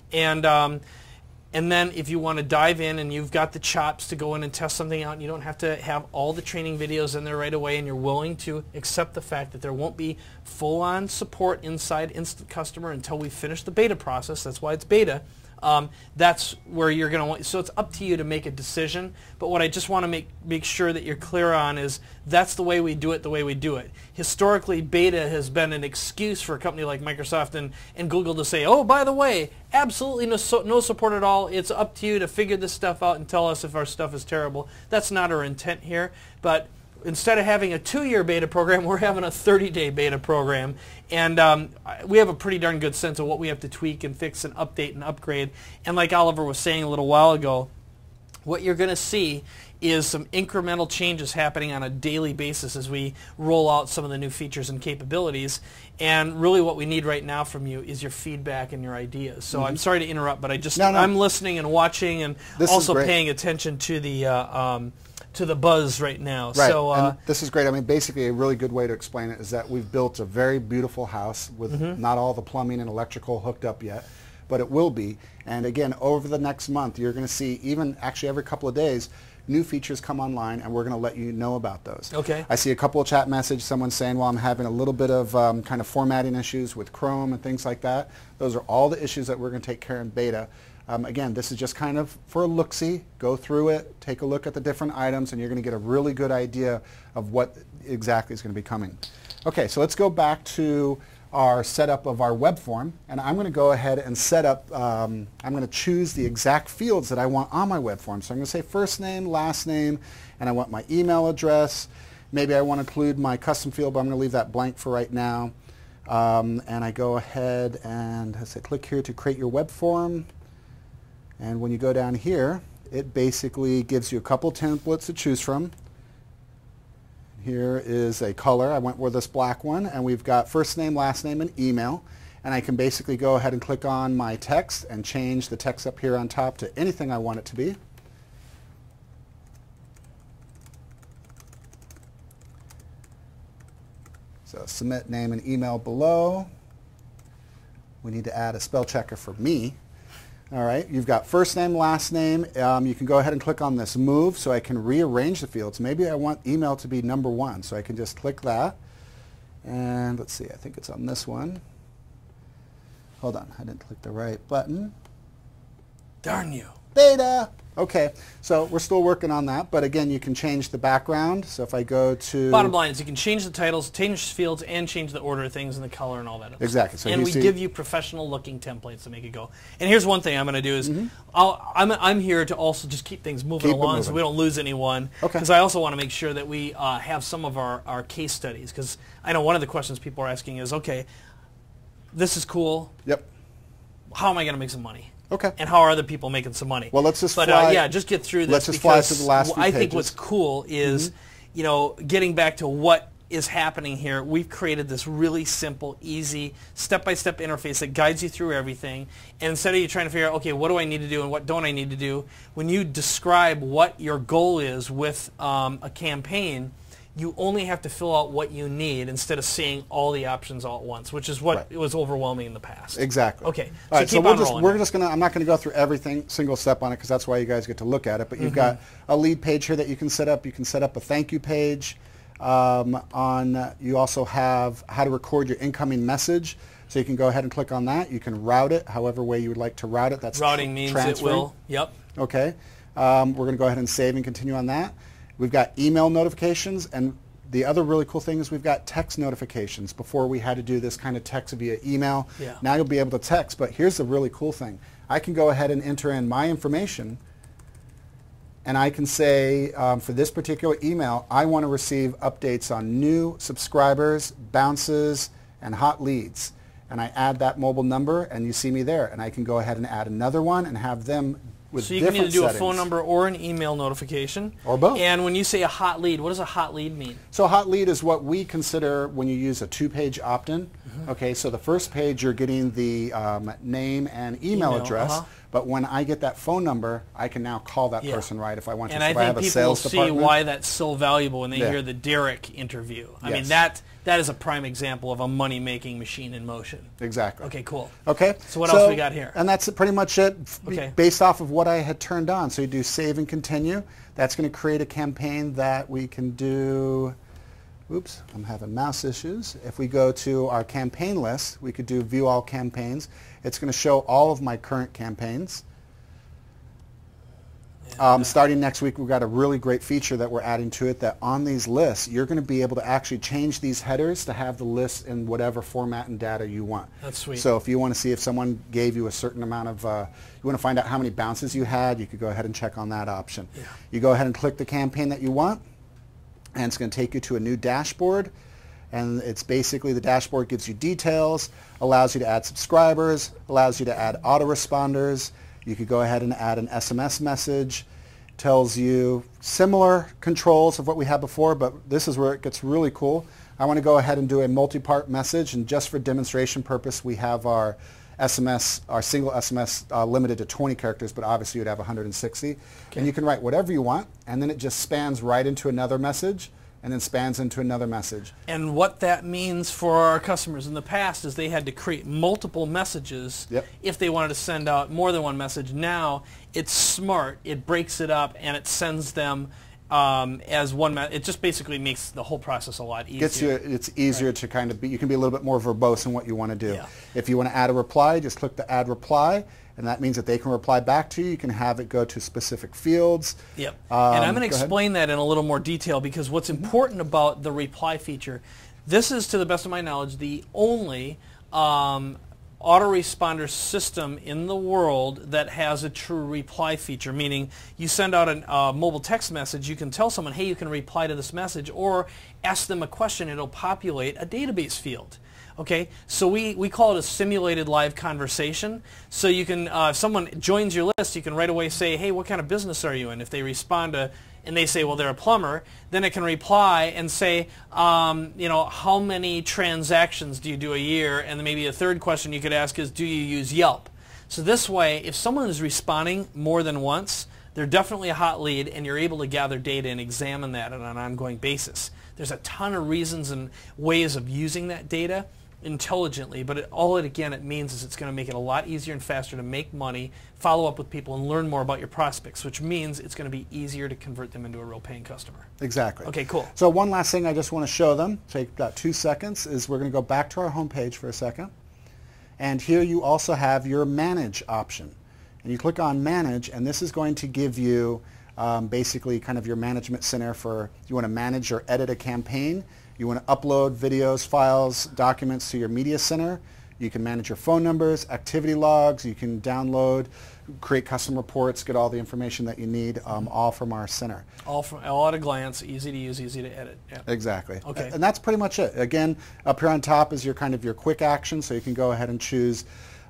Speaker 1: And then if you want to dive in and you've got the chops to go in and test something out and you don't have to have all the training videos in there right away and you're willing to accept the fact that there won't be full-on support inside Instant Customer until we finish the beta process, that's why it's beta, that's where you're going to want. So it's up to you to make a decision. But what I just want to make sure that you're clear on is that's the way we do it, the way we do it. Historically, beta has been an excuse for a company like Microsoft and Google to say, oh, by the way, absolutely no support at all. It's up to you to figure this stuff out and tell us if our stuff is terrible. That's not our intent here. But instead of having a 2-year beta program, we're having a 30-day beta program. And we have a pretty darn good sense of what we have to tweak and fix and update and upgrade. And like Oliver was saying a little while ago, what you're going to see is some incremental changes happening on a daily basis as we roll out some of the new features and capabilities. And really what we need right now from you is your feedback and your ideas. So I'm sorry to interrupt, but I'm listening and watching and also paying attention to the buzz right now.
Speaker 2: Right.
Speaker 1: So,
Speaker 2: and this is great. I mean, basically a really good way to explain it is that we've built a very beautiful house with not all the plumbing and electrical hooked up yet, but it will be. And again, over the next month, you're going to see, even actually every couple of days, new features come online, and we're going to let you know about those.
Speaker 1: Okay.
Speaker 2: I see a couple of chat messages, someone saying, well, I'm having a little bit of kind of formatting issues with Chrome and things like that. Those are all the issues that we're going to take care of in beta. Again, this is just kind of for a look-see. Go through it, take a look at the different items, and you're going to get a really good idea of what exactly is going to be coming. Okay, so let's go back to our setup of our web form, and I'm going to go ahead and set up, I'm going to choose the exact fields that I want on my web form. So I'm going to say first name, last name, and I want my email address. Maybe I want to include my custom field, but I'm going to leave that blank for right now. And I go ahead and I say click here to create your web form. And when you go down here, it basically gives you a couple templates to choose from. Here is a color. I went with this black one, and we've got first name, last name, and email. And I can basically go ahead and click on my text and change the text up here on top to anything I want it to be. So submit name and email below. We need to add a spell checker for me. All right, you've got first name, last name. You can go ahead and click on this move so I can rearrange the fields. Maybe I want email to be number 1, so I can just click that. And let's see, I think it's on this one. Hold on, I didn't click the right button.
Speaker 1: darn you.
Speaker 2: Beta! Okay, so we're still working on that, but again, you can change the background. So if I go to...
Speaker 1: Bottom line is you can change the titles, change fields, and change the order of things and the color and all that other
Speaker 2: Exactly.
Speaker 1: stuff. And we give you professional-looking templates to make it go. And here's one thing I'm going to do is I'm here to also just keep things moving along so we don't lose anyone.
Speaker 2: Okay.
Speaker 1: Because I also want to make sure that we have some of our case studies. Because I know one of the questions people are asking is, okay, this is cool.
Speaker 2: Yep.
Speaker 1: How am I going to make some money?
Speaker 2: Okay.
Speaker 1: And how are other people making some money?
Speaker 2: Well, let's just
Speaker 1: fly. Yeah, just get through this.
Speaker 2: Let's just fly to the last few
Speaker 1: I think
Speaker 2: pages.
Speaker 1: what's cool is, you know, getting back to what is happening here. We've created this really simple, easy, step-by-step interface that guides you through everything. And instead of you trying to figure out, okay, what do I need to do and what don't I need to do, when you describe what your goal is with a campaign, you only have to fill out what you need instead of seeing all the options all at once, which is what was overwhelming in the past.
Speaker 2: Exactly.
Speaker 1: Okay.
Speaker 2: All right,
Speaker 1: keep
Speaker 2: so
Speaker 1: on rolling.
Speaker 2: we're just going to, I'm not going to go through everything, single step on it, because that's why you guys get to look at it. But you've got a lead page here that you can set up. You can set up a thank you page. You also have how to record your incoming message. So you can go ahead and click on that. You can route it however way you would like to route it. That's
Speaker 1: routing means
Speaker 2: transferring.
Speaker 1: it will. Yep.
Speaker 2: Okay. We're going to go ahead and save and continue on that. We've got email notifications, and the other really cool thing is we've got text notifications. Before we had to do this kind of text via email.
Speaker 1: Yeah.
Speaker 2: Now you'll be able to text, but here's the really cool thing. I can go ahead and enter in my information, and I can say for this particular email, I want to receive updates on new subscribers, bounces, and hot leads. And I add that mobile number, and you see me there. And I can go ahead and add another one and have them with
Speaker 1: so you
Speaker 2: different
Speaker 1: can either do
Speaker 2: settings.
Speaker 1: a phone number or an email notification.
Speaker 2: Or both.
Speaker 1: And when you say a hot lead, what does a hot lead mean?
Speaker 2: So a hot lead is what we consider when you use a 2-page opt-in. Okay, so the first page you're getting the name and email address, but when I get that phone number, I can now call that person, right, if I want to.
Speaker 1: And
Speaker 2: so
Speaker 1: I
Speaker 2: if
Speaker 1: think
Speaker 2: I have a
Speaker 1: people
Speaker 2: sales
Speaker 1: will see
Speaker 2: department,
Speaker 1: why that's so valuable when they hear the Derek interview. I mean, that is a prime example of a money-making machine in motion.
Speaker 2: Exactly.
Speaker 1: Okay, cool.
Speaker 2: Okay.
Speaker 1: So what else we got here?
Speaker 2: And that's pretty much it, based off of what I had turned on. So you do save and continue. That's going to create a campaign that we can do. Oops, I'm having mouse issues. If we go to our campaign list, we could do view all campaigns. It's going to show all of my current campaigns. Starting next week, we've got a really great feature that we're adding to it, that on these lists, you're going to be able to actually change these headers to have the list in whatever format and data you want.
Speaker 1: That's sweet.
Speaker 2: So if you want to see if someone gave you a certain amount of, you want to find out how many bounces you had, you could go ahead and check on that option.
Speaker 1: Yeah.
Speaker 2: You go ahead and click the campaign that you want, and it's going to take you to a new dashboard. And it's basically, the dashboard gives you details, allows you to add subscribers, allows you to add autoresponders. You could go ahead and add an SMS message. Tells you similar controls of what we had before, but this is where it gets really cool. I want to go ahead and do a multi-part message, and just for demonstration purpose, we have our SMS, our single SMS limited to 20 characters, but obviously you'd have 160. And you can write whatever you want, and then it just spans right into another message, and then spans into another message.
Speaker 1: And what that means for our customers in the past is they had to create multiple messages if they wanted to send out more than one message. Now it's smart. It breaks it up and it sends them as one. It just basically makes the whole process a lot easier.
Speaker 2: It's easier to kind of be, you can be a little bit more verbose in what you want to do. If you want to add a reply, just click the add reply. And that means that they can reply back to you. You can have it go to specific fields.
Speaker 1: And I'm going to explain that in a little more detail, because what's important about the reply feature, this is, to the best of my knowledge, the only autoresponder system in the world that has a true reply feature, meaning you send out a mobile text message, you can tell someone, hey, you can reply to this message, or ask them a question, it'll populate a database field. Okay, so we call it a simulated live conversation. So you can, if someone joins your list, you can right away say, hey, what kind of business are you in? If they respond to, and they say, well, they're a plumber, then it can reply and say, you know, how many transactions do you do a year? And then maybe a third question you could ask is, do you use Yelp? So this way, if someone is responding more than once, they're definitely a hot lead, and you're able to gather data and examine that on an ongoing basis. There's a ton of reasons and ways of using that data intelligently, but all it means is it's going to make it a lot easier and faster to make money, follow up with people, and learn more about your prospects, which means it's going to be easier to convert them into a real paying customer.
Speaker 2: Exactly.
Speaker 1: Okay, cool.
Speaker 2: So one last thing I just want to show them, take about 2 seconds, is we're going to go back to our home page for a second. And here you also have your manage option. And you click on manage, and this is going to give you basically kind of your management center for, you want to manage or edit a campaign. You want to upload videos, files, documents to your media center. You can manage your phone numbers, activity logs. You can download, create custom reports, get all the information that you need, all from our center.
Speaker 1: All at a glance, easy to use, easy to edit. Yeah.
Speaker 2: Exactly.
Speaker 1: Okay.
Speaker 2: And that's pretty much it. Again, up here on top is your kind of your quick action, so you can go ahead and choose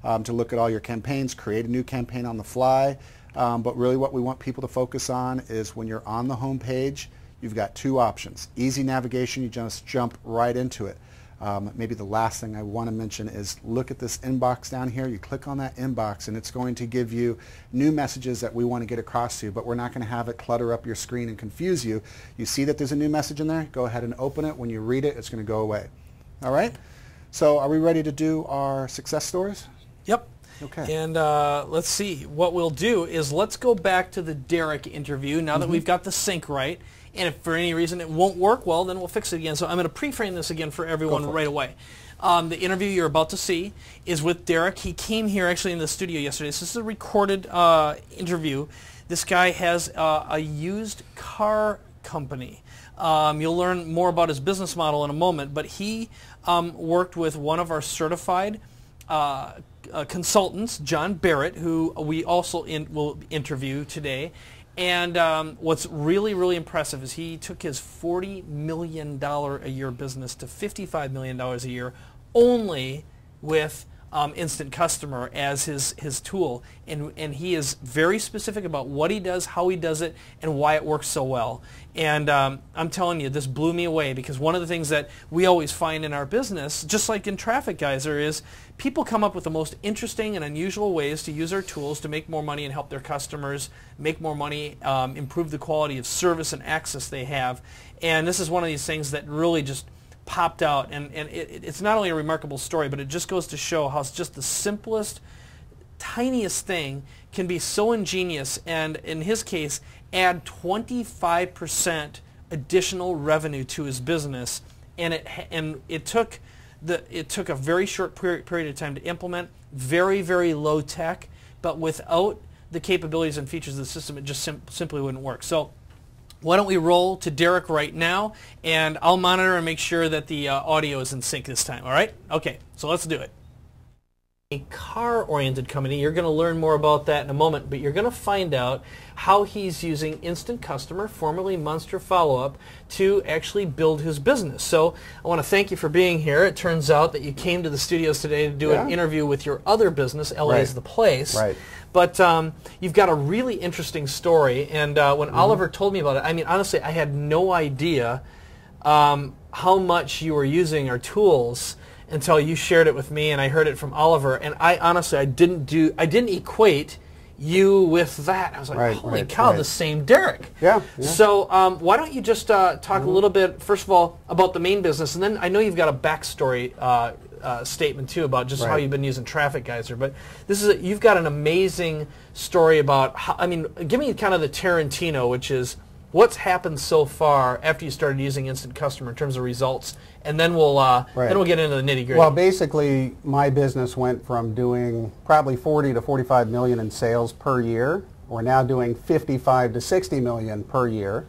Speaker 2: to look at all your campaigns, create a new campaign on the fly. But really what we want people to focus on is when you're on the home page, you've got 2 options. Easy navigation, you just jump right into it. Maybe the last thing I want to mention is look at this inbox down here. You click on that inbox and it's going to give you new messages that we want to get across to you, but we're not going to have it clutter up your screen and confuse you. You see that there's a new message in there? Go ahead and open it. When you read it, it's going to go away. All right? So are we ready to do our success stories?
Speaker 1: Yep.
Speaker 2: Okay.
Speaker 1: And let's see. What we'll do is let's go back to the Derek interview now that we've got the sync right. And if for any reason it won't work, well, then we'll fix it again. So I'm going to pre-frame this again for everyone right away. The interview you're about to see is with Derek. He came here actually in the studio yesterday. So this is a recorded interview. This guy has a used car company. You'll learn more about his business model in a moment, but he worked with one of our certified consultants, John Barrett, who we also will interview today. And what's really, really impressive is he took his $40 million a year business to $55 million a year only with Instant Customer as his tool, and he is very specific about what he does, how he does it, and why it works so well. And I'm telling you, this blew me away, because one of the things that we always find in our business, just like in Traffic Geyser, is people come up with the most interesting and unusual ways to use our tools to make more money and help their customers make more money, improve the quality of service and access they have. And this is one of these things that really just popped out, and it's not only a remarkable story, but it just goes to show how just the simplest, tiniest thing can be so ingenious, and in his case add 25% additional revenue to his business. And it took a very short period of time to implement, very, very low tech, but without the capabilities and features of the system, it just simply wouldn't work. So why don't we roll to Derek right now, and I'll monitor and make sure that the audio is in sync this time, all right? Okay, so let's do it. A car-oriented company, you're going to learn more about that in a moment, but you're going to find out how he's using Instant Customer, formerly Monster Follow-Up, to actually build his business. So I want to thank you for being here. It turns out that you came to the studios today to do an interview with your other business, LA's The Place.
Speaker 2: Right.
Speaker 1: But you've got a really interesting story, and when Oliver told me about it, I mean, honestly, I had no idea how much you were using our tools until you shared it with me, and I heard it from Oliver. And I honestly, I didn't equate you with that. I was like, holy cow, the same Derek.
Speaker 3: Yeah.
Speaker 1: So why don't you just talk a little bit, first of all, about the main business, and then I know you've got a backstory statement too about just how you've been using Traffic Geyser. But this is you've got an amazing story about how, I mean, give me kind of the Tarantino, which is what's happened so far after you started using Instant Customer in terms of results, and then we'll get into the nitty-gritty.
Speaker 3: Well, basically, my business went from doing probably 40 to 45 million in sales per year. We're now doing 55 to 60 million per year.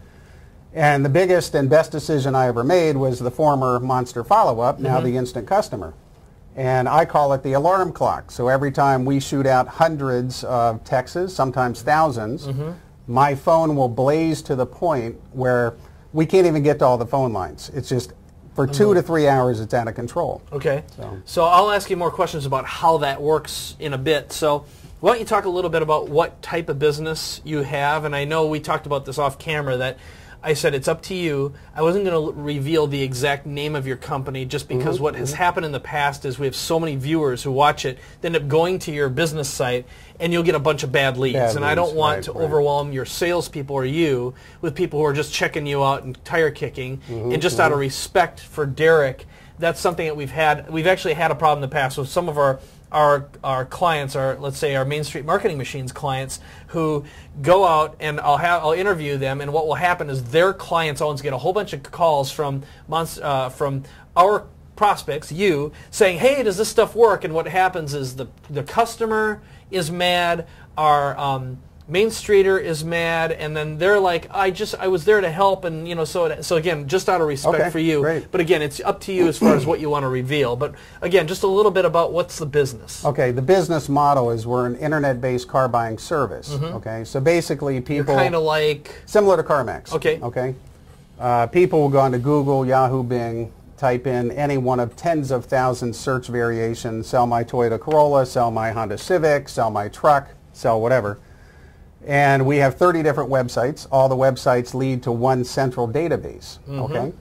Speaker 3: And the biggest and best decision I ever made was the former Monster Follow-Up, now the Instant Customer. And I call it the alarm clock. So every time we shoot out hundreds of texts, sometimes thousands, my phone will blaze to the point where we can't even get to all the phone lines. It's just, for 2 to 3 hours, it's out of control.
Speaker 1: Okay. So I'll ask you more questions about how that works in a bit. So why don't you talk a little bit about what type of business you have? And I know we talked about this off camera, that I said it's up to you. I wasn't going to reveal the exact name of your company, just because what has happened in the past is we have so many viewers who watch it, they end up going to your business site, and you'll get a bunch of bad leads. And I don't want to overwhelm your salespeople or you with people who are just checking you out and tire kicking. And just out of respect for Derek, that's something that we've had. We've actually had a problem in the past with some of our clients, let's say our Main Street Marketing Machines clients, who go out and I'll interview them, and what will happen is their clients always get a whole bunch of calls from our prospects, you, saying, hey, does this stuff work? And what happens is the customer is mad, our Main Streeter is mad, and then they're like, I was there to help, and so again, just out of respect for you. But again, it's up to you as far as what you want to reveal. But again, just a little bit about what's the business.
Speaker 3: Okay, the business model is we're an internet-based car buying service. Okay, so basically people
Speaker 1: kind of like
Speaker 3: similar to CarMax.
Speaker 1: Okay.
Speaker 3: People will go onto Google, Yahoo, Bing, type in any one of tens of thousands search variations, sell my Toyota Corolla, sell my Honda Civic, sell my truck, sell whatever. And we have 30 different websites. All the websites lead to one central database. Okay,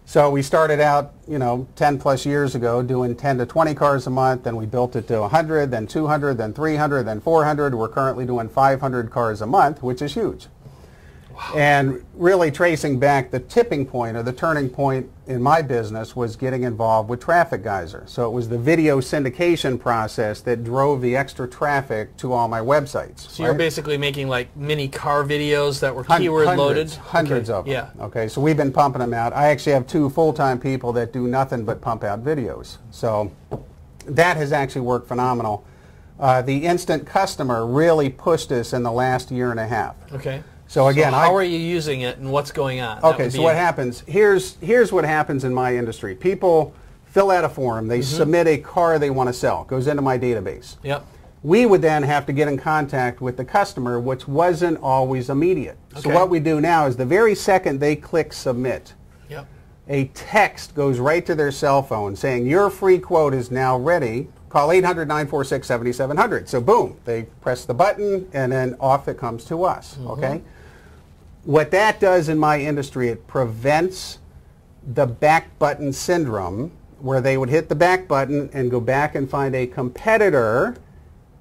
Speaker 3: so we started out, 10 plus years ago doing 10 to 20 cars a month. Then we built it to 100, then 200, then 300, then 400. We're currently doing 500 cars a month, which is huge. Wow. And really tracing back, the tipping point or the turning point in my business was getting involved with Traffic Geyser. So it was the video syndication process that drove the extra traffic to all my websites.
Speaker 1: So you're basically making like mini car videos that were keyword loaded?
Speaker 3: Hundreds of them. Yeah. Okay, so we've been pumping them out. I actually have 2 full-time people that do nothing but pump out videos. So that has actually worked phenomenal. The Instant Customer really pushed us in the last year and a half.
Speaker 1: Okay.
Speaker 3: So again,
Speaker 1: how are you using it, and what's going on?
Speaker 3: Okay, so what happens? Here's what happens in my industry. People fill out a form. They submit a car they want to sell. It goes into my database.
Speaker 1: Yep.
Speaker 3: We would then have to get in contact with the customer, which wasn't always immediate. So what we do now is the very second they click submit, a text goes right to their cell phone saying your free quote is now ready. call 800-946-7700. So boom, they press the button and then off it comes to us, okay? What that does in my industry, it prevents the back button syndrome, where they would hit the back button and go back and find a competitor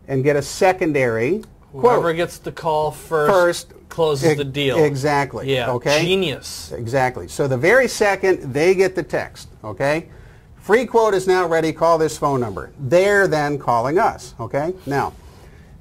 Speaker 3: and get a secondary
Speaker 1: Whoever
Speaker 3: quote.
Speaker 1: gets the call first closes the deal.
Speaker 3: Exactly.
Speaker 1: Yeah.
Speaker 3: Okay.
Speaker 1: Genius.
Speaker 3: Exactly. So the very second they get the text, okay, free quote is now ready, call this phone number. They're then calling us, okay? Now,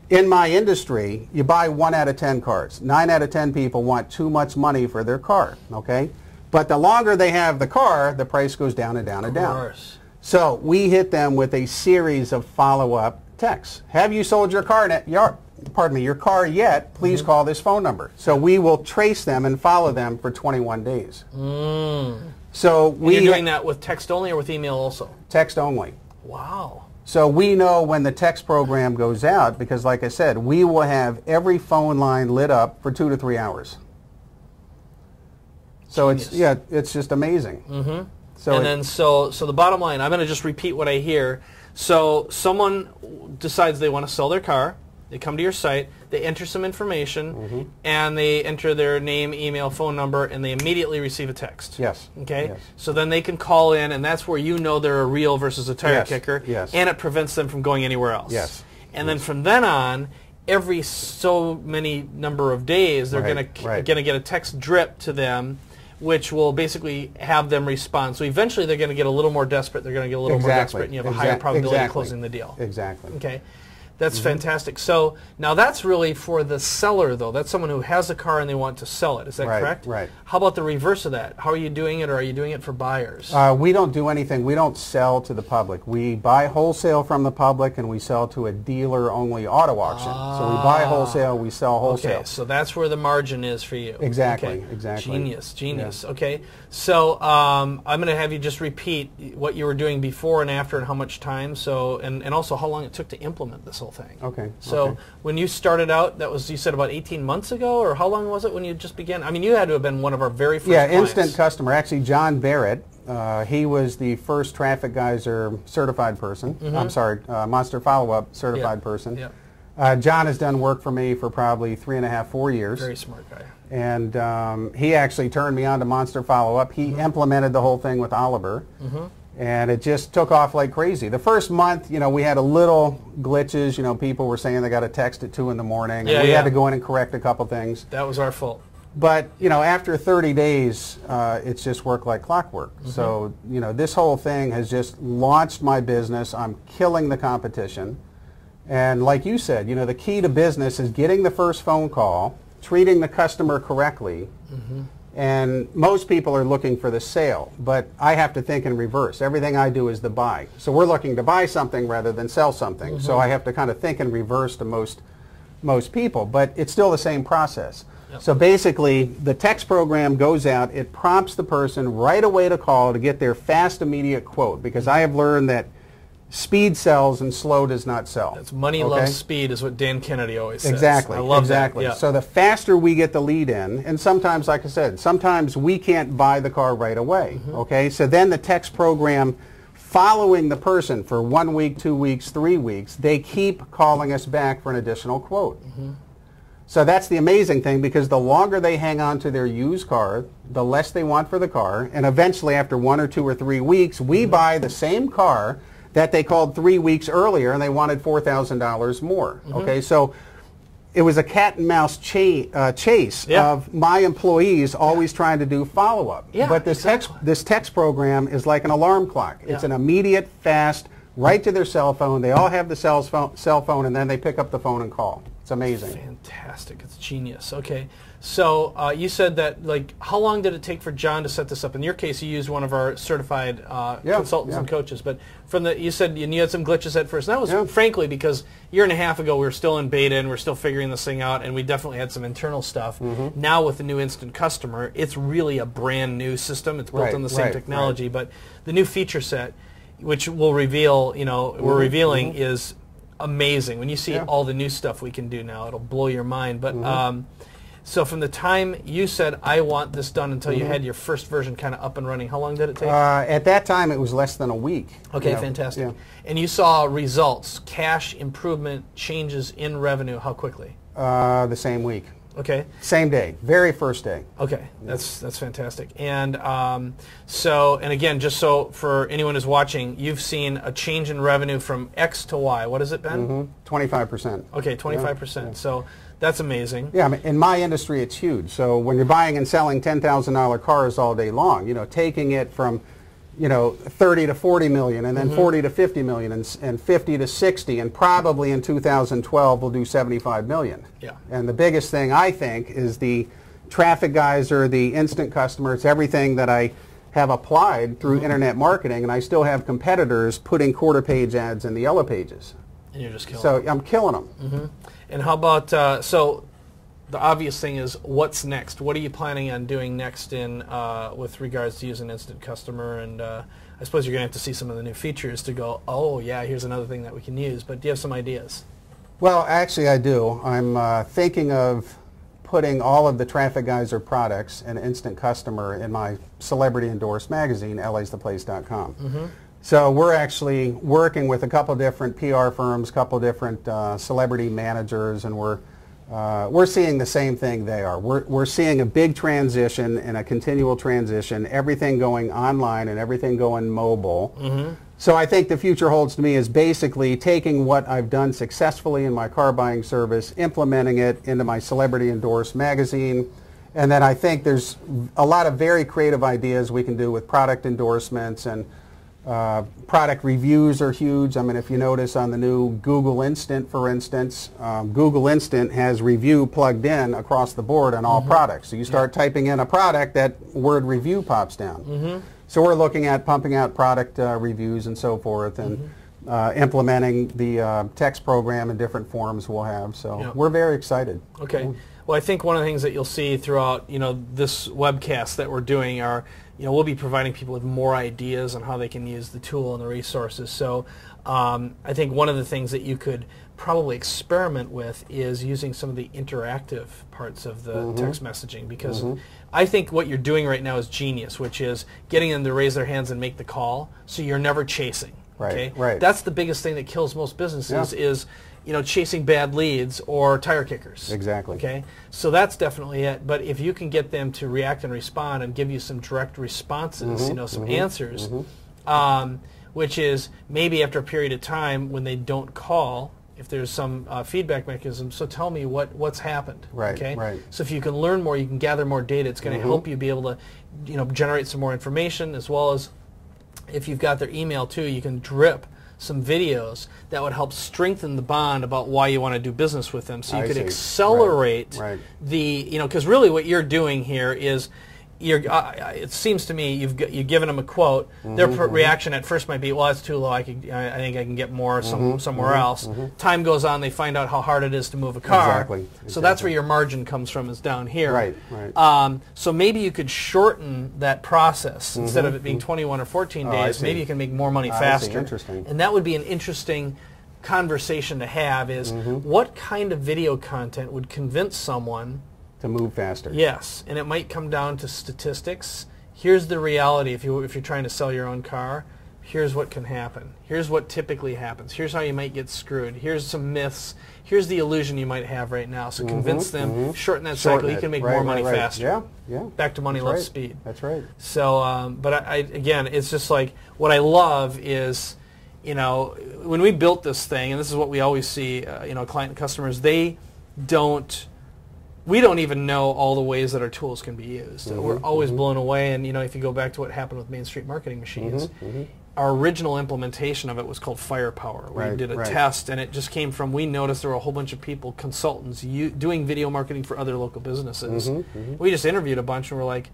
Speaker 3: in my industry, you buy 1 out of 10 cars. 9 out of 10 people want too much money for their car, okay? But the longer they have the car, the price goes down and down and down.
Speaker 1: Of course.
Speaker 3: So we hit them with a series of follow-up texts. Have you sold your car your car yet? Please call this phone number. So we will trace them and follow them for 21 days. So
Speaker 1: You're doing that with text only or with email also?
Speaker 3: Text only.
Speaker 1: Wow.
Speaker 3: So we know when the text program goes out, because like I said, we will have every phone line lit up for 2 to 3 hours. So
Speaker 1: Genius.
Speaker 3: it's just amazing.
Speaker 1: So the bottom line, I'm going to just repeat what I hear. So someone decides they want to sell their car. They come to your site, they enter some information, and they enter their name, email, phone number, and they immediately receive a text.
Speaker 3: Yes.
Speaker 1: Okay?
Speaker 3: Yes.
Speaker 1: So then they can call in, and that's where you know they're a real versus a tire
Speaker 3: Yes.
Speaker 1: kicker,
Speaker 3: Yes.
Speaker 1: and it prevents them from going anywhere else.
Speaker 3: Yes.
Speaker 1: And then from then on, every so many number of days, they're
Speaker 3: Right,
Speaker 1: going to get a text drip to them, which will basically have them respond. So eventually they're going to get a little more desperate, they're going to get a little more desperate, and you have a higher probability of closing the deal.
Speaker 3: Exactly.
Speaker 1: Okay. That's fantastic. So now that's really for the seller, though. That's someone who has a car and they want to sell it. Is that correct?
Speaker 3: Right.
Speaker 1: How about the reverse of that? How are you doing it, or are you doing it for buyers?
Speaker 3: We don't do anything. We don't sell to the public. We buy wholesale from the public, and we sell to a dealer-only auto auction. So we buy wholesale, we sell wholesale.
Speaker 1: Okay, so that's where the margin is for you.
Speaker 3: Exactly,
Speaker 1: Okay.
Speaker 3: exactly.
Speaker 1: Genius.
Speaker 3: Yeah.
Speaker 1: Okay, so I'm going to have you just repeat what you were doing before and after, and how much time. So and also how long it took to implement this whole thing.
Speaker 3: Okay.
Speaker 1: So when you started out, that was, you said, about 18 months ago, or how long was it when you just began? I mean, you had to have been one of our very first clients.
Speaker 3: Instant customer. Actually, John Barrett, he was the first Traffic Geyser certified person. I'm sorry, Monster Follow-Up certified person.
Speaker 1: Yeah.
Speaker 3: John has done work for me for probably 3.5, 4 years.
Speaker 1: Very smart guy.
Speaker 3: And he actually turned me on to Monster Follow-Up. He implemented the whole thing with Oliver. And it just took off like crazy. The first month, we had a little glitches. People were saying they got a text at 2 in the morning. And we had to go in and correct a couple things.
Speaker 1: That was our fault.
Speaker 3: But, after 30 days, it's just worked like clockwork. So, this whole thing has just launched my business. I'm killing the competition. And like you said, the key to business is getting the first phone call, treating the customer correctly. And most people are looking for the sale, but I have to think in reverse. Everything I do is the buy. So we're looking to buy something rather than sell something. So I have to kind of think in reverse to most people, but it's still the same process. So basically, the text program goes out, it prompts the person right away to call to get their fast, immediate quote, because I have learned that speed sells and slow does not sell.
Speaker 1: That's money loves speed, is what Dan Kennedy always says.
Speaker 3: Exactly.
Speaker 1: I love
Speaker 3: that. Yeah. So the faster we get the lead in, and sometimes, like I said, sometimes we can't buy the car right away. Okay. So then the text program, following the person for 1 week, 2 weeks, 3 weeks, they keep calling us back for an additional quote. So that's the amazing thing, because the longer they hang on to their used car, the less they want for the car, and eventually after 1 or 2 or 3 weeks, we buy the same car that they called 3 weeks earlier and they wanted $4,000 more. Okay, so it was a cat and mouse chase of my employees always trying to do follow-up. But this text program is like an alarm clock. It's an immediate, fast, right to their cell phone. They all have the cell phone, and then they pick up the phone and call. It's amazing.
Speaker 1: Fantastic. It's genius. Okay. So you said that, how long did it take for John to set this up? In your case, you used one of our certified consultants and coaches. But you said you had some glitches at first. And that was frankly because a year and a half ago we were still in beta and we're still figuring this thing out, and we definitely had some internal stuff. Now with the new instant customer, it's really a brand new system. It's built on the same technology, but the new feature set, which we'll reveal, we're revealing, is amazing. When you see all the new stuff we can do now, it'll blow your mind. But So from the time you said, I want this done, until you had your first version kind of up and running, how long did it take?
Speaker 3: At that time, it was less than a week.
Speaker 1: Okay, fantastic.
Speaker 3: Yeah.
Speaker 1: And you saw results, cash improvement, changes in revenue, how quickly?
Speaker 3: The same week.
Speaker 1: Okay.
Speaker 3: Same day, very first day.
Speaker 1: Okay, that's fantastic. And so, and again, just so for anyone who's watching, you've seen a change in revenue from X to Y. What has it been?
Speaker 3: 25%.
Speaker 1: Okay, 25%. Yeah. So that's amazing.
Speaker 3: Yeah, I mean, in my industry, it's huge. So when you're buying and selling $10,000 cars all day long, taking it from 30 to 40 million, and then 40 to 50 million, and 50 to 60, and probably in 2012 we'll do 75 million.
Speaker 1: Yeah.
Speaker 3: And the biggest thing, I think, is the traffic geyser, the instant customer. It's everything that I have applied through internet marketing, and I still have competitors putting quarter page ads in the yellow pages.
Speaker 1: And you're just killing
Speaker 3: them.
Speaker 1: So
Speaker 3: I'm killing them.
Speaker 1: And how about, so the obvious thing is, what's next? What are you planning on doing next in with regards to using Instant Customer? And I suppose you're going to have to see some of the new features to go, oh yeah, here's another thing that we can use. But do you have some ideas?
Speaker 3: Well, actually I do. I'm thinking of putting all of the Traffic Geyser products and Instant Customer in my celebrity endorsed magazine, LA'sThePlace.com. So we're actually working with a couple different PR firms, a couple different celebrity managers, and we're seeing the same thing they are. We're seeing a big transition and a continual transition, everything going online and everything going mobile. So I think the future holds to me is basically taking what I've done successfully in my car buying service, implementing it into my celebrity endorsed magazine, and then I think there's a lot of very creative ideas we can do with product endorsements, and product reviews are huge. I mean, if you notice on the new Google Instant, for instance, Google Instant has review plugged in across the board on all products. So you start typing in a product, that word review pops down. So we're looking at pumping out product reviews and so forth, and implementing the text program in different forms we'll have. So we're very excited.
Speaker 1: Okay. Well, I think one of the things that you'll see throughout, this webcast that we're doing are, we'll be providing people with more ideas on how they can use the tool and the resources. So I think one of the things that you could probably experiment with is using some of the interactive parts of the text messaging, because I think what you're doing right now is genius, which is getting them to raise their hands and make the call, so you're never chasing. Okay?
Speaker 3: Right.
Speaker 1: That's the biggest thing that kills most businesses is chasing bad leads or tire kickers.
Speaker 3: Exactly.
Speaker 1: Okay, so that's definitely it. But if you can get them to react and respond and give you some direct responses, some answers, which is maybe after a period of time when they don't call, if there's some feedback mechanism, so tell me what's happened.
Speaker 3: Right.
Speaker 1: Okay.
Speaker 3: Right.
Speaker 1: So if you can learn more, you can gather more data. It's going to help you be able to, generate some more information, as well as if you've got their email too, you can drip some videos that would help strengthen the bond about why you want to do business with them, so you could accelerate the, because really what you're doing here is, it seems to me you've given them a quote. Their reaction at first might be, well, that's too low. I think I can get more somewhere else. Time goes on, they find out how hard it is to move a car.
Speaker 3: Exactly.
Speaker 1: So that's where your margin comes from, is down here.
Speaker 3: Right.
Speaker 1: So maybe you could shorten that process. Instead of it being 21 or 14 days, maybe you can make more money faster.
Speaker 3: Interesting.
Speaker 1: And that would be an interesting conversation to have, is what kind of video content would convince someone
Speaker 3: to move faster.
Speaker 1: Yes, and it might come down to statistics. Here's the reality. If you're trying to sell your own car, here's what can happen. Here's what typically happens. Here's how you might get screwed. Here's some myths. Here's the illusion you might have right now. So convince them, shorten that cycle. You can make more money faster.
Speaker 3: Yeah.
Speaker 1: Back to money, love, speed.
Speaker 3: That's right.
Speaker 1: So, but again, it's just like, what I love is, when we built this thing, and this is what we always see, client and customers, we don't even know all the ways that our tools can be used. We're always blown away, and if you go back to what happened with Main Street Marketing Machines, our original implementation of it was called Firepower. We did a test, and it just came from, we noticed there were a whole bunch of people, consultants, doing video marketing for other local businesses. We just interviewed a bunch, and we're like,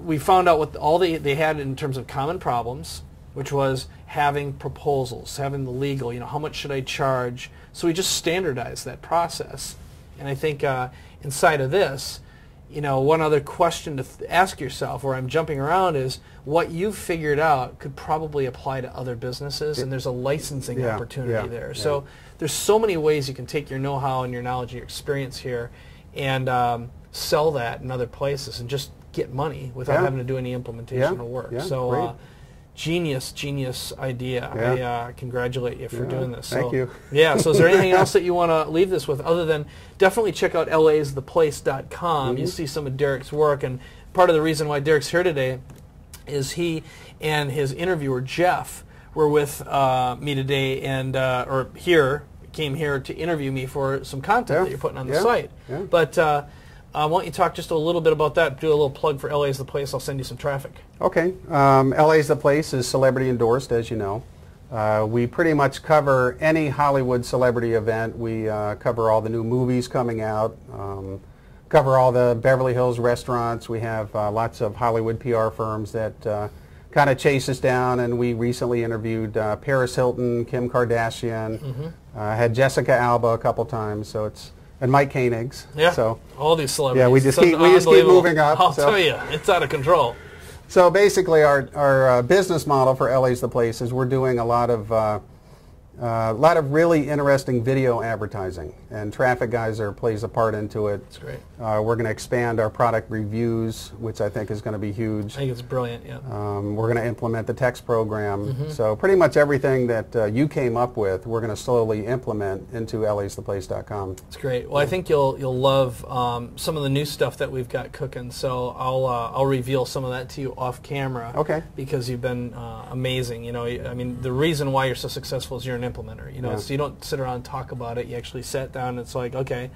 Speaker 1: we found out what all they had in terms of common problems, which was having proposals, having the legal, how much should I charge? So we just standardized that process. And I think inside of this, one other question to ask yourself, where I'm jumping around, is what you've figured out could probably apply to other businesses, and there's a licensing opportunity there. So there's so many ways you can take your know-how and your knowledge and your experience here and sell that in other places and just get money without having to do any implementation or work. So genius idea. I congratulate you for doing this.
Speaker 3: Thank you.
Speaker 1: Yeah, so is there anything else that you want to leave this with other than definitely check out lastheplace.com. You see some of Derek's work, and part of the reason why Derek's here today is he and his interviewer Jeff were with me today, and came here to interview me for some content that you're putting on the site. But why don't you talk just a little bit about that, do a little plug for LA's the Place, I'll send you some traffic.
Speaker 3: Okay. LA's the Place is celebrity endorsed, as you know. We pretty much cover any Hollywood celebrity event. We cover all the new movies coming out, cover all the Beverly Hills restaurants. We have lots of Hollywood PR firms that kind of chase us down, and we recently interviewed Paris Hilton, Kim Kardashian, had Jessica Alba a couple times, and Mike Koenigs.
Speaker 1: Yeah,
Speaker 3: so
Speaker 1: all these celebrities.
Speaker 3: Yeah, we just keep moving up.
Speaker 1: I'll tell you, it's out of control.
Speaker 3: So basically, our business model for LA's the Place is we're doing a lot of really interesting video advertising, and Traffic Geyser plays a part into it.
Speaker 1: That's great.
Speaker 3: We're going to expand our product reviews, which I think is going to be huge.
Speaker 1: I think it's brilliant, yeah.
Speaker 3: We're going to implement the text program. So pretty much everything that you came up with, we're going to slowly implement into lastheplace.com.
Speaker 1: That's great. Well, I think you'll love some of the new stuff that we've got cooking. So I'll reveal some of that to you off camera.
Speaker 3: Okay.
Speaker 1: Because you've been amazing. You know, I mean, the reason why you're so successful is you're an implementer. You know, so you don't sit around and talk about it. You actually sat down and it's like, okay,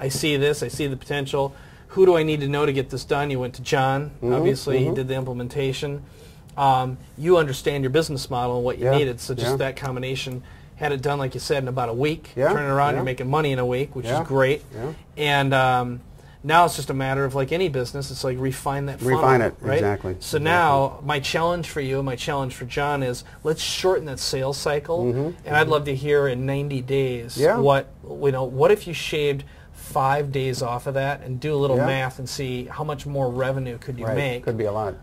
Speaker 1: I see this, I see the potential. Who do I need to know to get this done? You went to John, obviously, he did the implementation. You understand your business model and what you needed, so just that combination, had it done, like you said, in about a week. Turn it around, you're making money in a week, which is great. And now it's just a matter of, like any business, it's like refine that funnel.
Speaker 3: Refine it,
Speaker 1: right?
Speaker 3: exactly.
Speaker 1: So now, my challenge for you, my challenge for John is, let's shorten that sales cycle, and I'd love to hear in 90 days what if you shaved 5 days off of that and do a little math and see how much more revenue could you make.
Speaker 3: Could be a lot.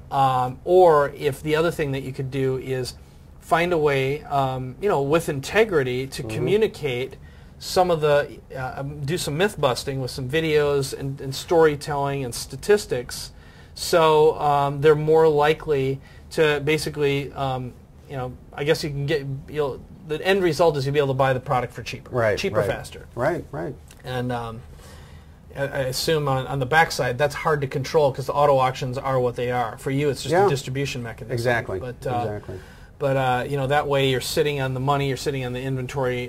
Speaker 1: Or if the other thing that you could do is find a way, with integrity to communicate some of the, do some myth busting with some videos and storytelling and statistics, so they're more likely to basically, I guess you can get, the end result is you'll be able to buy the product for cheaper. Cheaper, faster.
Speaker 3: Right.
Speaker 1: And I assume on the backside that's hard to control because the auto auctions are what they are. For you, it's just a distribution mechanism.
Speaker 3: Exactly.
Speaker 1: But that way you're sitting on the money, you're sitting on the inventory,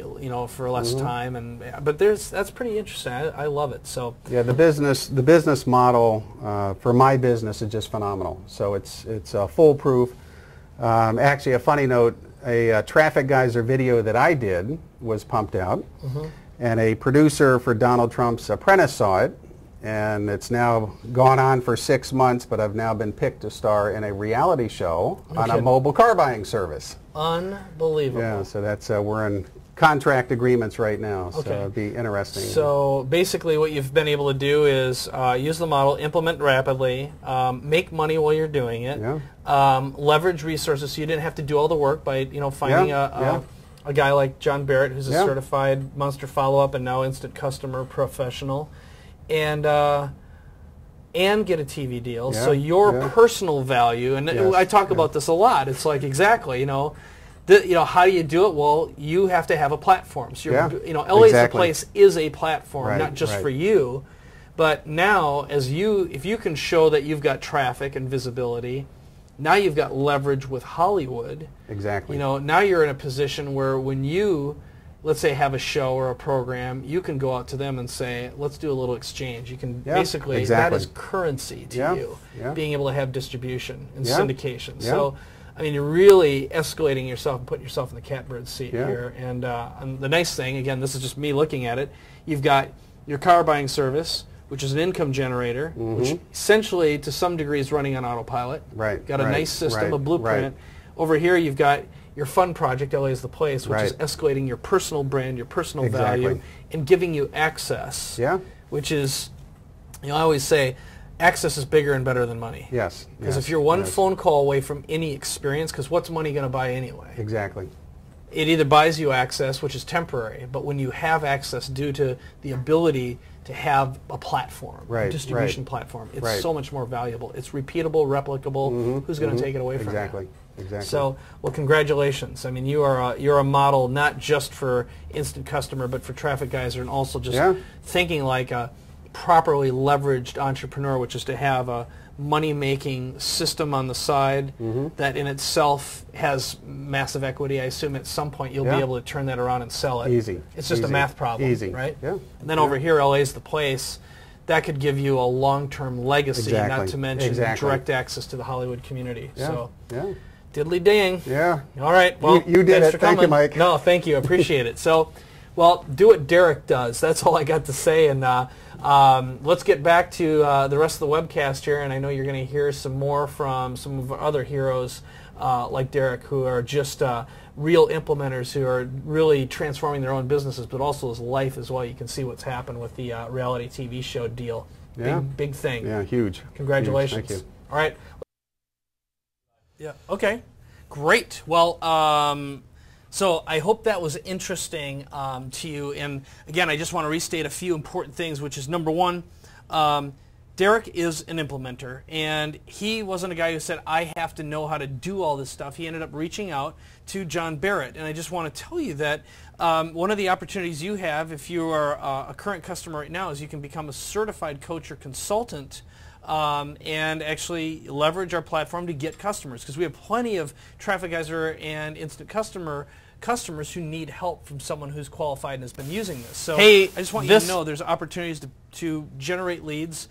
Speaker 1: for less time. But that's pretty interesting. I love it. So
Speaker 3: yeah, the business model for my business is just phenomenal. So it's foolproof. Actually, a funny note: a Traffic Geyser video that I did was pumped out. And a producer for Donald Trump's Apprentice saw it, and it's now gone on for 6 months, but I've now been picked to star in a reality show on a mobile car buying service.
Speaker 1: Unbelievable.
Speaker 3: Yeah, so that's, we're in contract agreements right now, so it'll be interesting.
Speaker 1: So basically what you've been able to do is use the model, implement rapidly, make money while you're doing it, leverage resources so you didn't have to do all the work by, finding a guy like John Barrett, who's a certified monster follow-up and now instant customer professional, and get a TV deal. So your personal value, and I talk about this a lot. It's like how do you do it? Well, you have to have a platform. So LA's the Place is a platform, not just for you, but now if you can show that you've got traffic and visibility. Now you've got leverage with Hollywood. Exactly. Now you're in a position where when you, let's say, have a show or a program, you can go out to them and say, let's do a little exchange. You can basically, that is currency to you, being able to have distribution and syndication. So, I mean, you're really escalating yourself and putting yourself in the catbird seat here. And the nice thing, again, this is just me looking at it, you've got your car buying service, which is an income generator, which essentially to some degree is running on autopilot. Got a nice system, a blueprint. Over here you've got your fun project, LA's the Place, which is escalating your personal brand, your personal value, and giving you access, which is, I always say, access is bigger and better than money. Because if you're one phone call away from any experience, because what's money going to buy anyway? it either buys you access, which is temporary, but when you have access due to the ability to have a platform, a distribution platform, it's so much more valuable. It's repeatable, replicable. Who's going to take it away from you?
Speaker 3: Exactly.
Speaker 1: So, well, congratulations. I mean, you're a model not just for Instant Customer, but for Traffic Geyser, and also just thinking like a properly leveraged entrepreneur, which is to have a money-making system on the side that in itself has massive equity. I assume at some point you'll be able to turn that around and sell it.
Speaker 3: Easy.
Speaker 1: It's just a math problem, right?
Speaker 3: Yeah.
Speaker 1: And then over here, LA's the place. That could give you a long-term legacy, not to mention direct access to the Hollywood community. So, diddly ding.
Speaker 3: Yeah.
Speaker 1: All right. Well,
Speaker 3: you did
Speaker 1: thanks
Speaker 3: it.
Speaker 1: for
Speaker 3: Thank you,
Speaker 1: coming.
Speaker 3: Mike.
Speaker 1: No, thank you. I appreciate it. So, well, do what Derek does. That's all I got to say. And let's get back to the rest of the webcast here. And I know you're going to hear some more from some of our other heroes like Derek, who are just real implementers who are really transforming their own businesses, but also his life as well. You can see what's happened with the reality TV show deal. Big thing.
Speaker 3: Yeah, huge.
Speaker 1: Congratulations.
Speaker 3: Huge. Thank you.
Speaker 1: All right. Yeah. Okay. Great. Well, so I hope that was interesting to you. And again, I just want to restate a few important things, which is number one, Derek is an implementer, and he wasn't a guy who said, I have to know how to do all this stuff. He ended up reaching out to John Barrett, and I just want to tell you that one of the opportunities you have if you are a current customer right now is you can become a certified coach or consultant and actually leverage our platform to get customers, because we have plenty of Traffic Geyser and Instant customers who need help from someone who's qualified and has been using this. So hey, I just want you to know there's opportunities to generate leads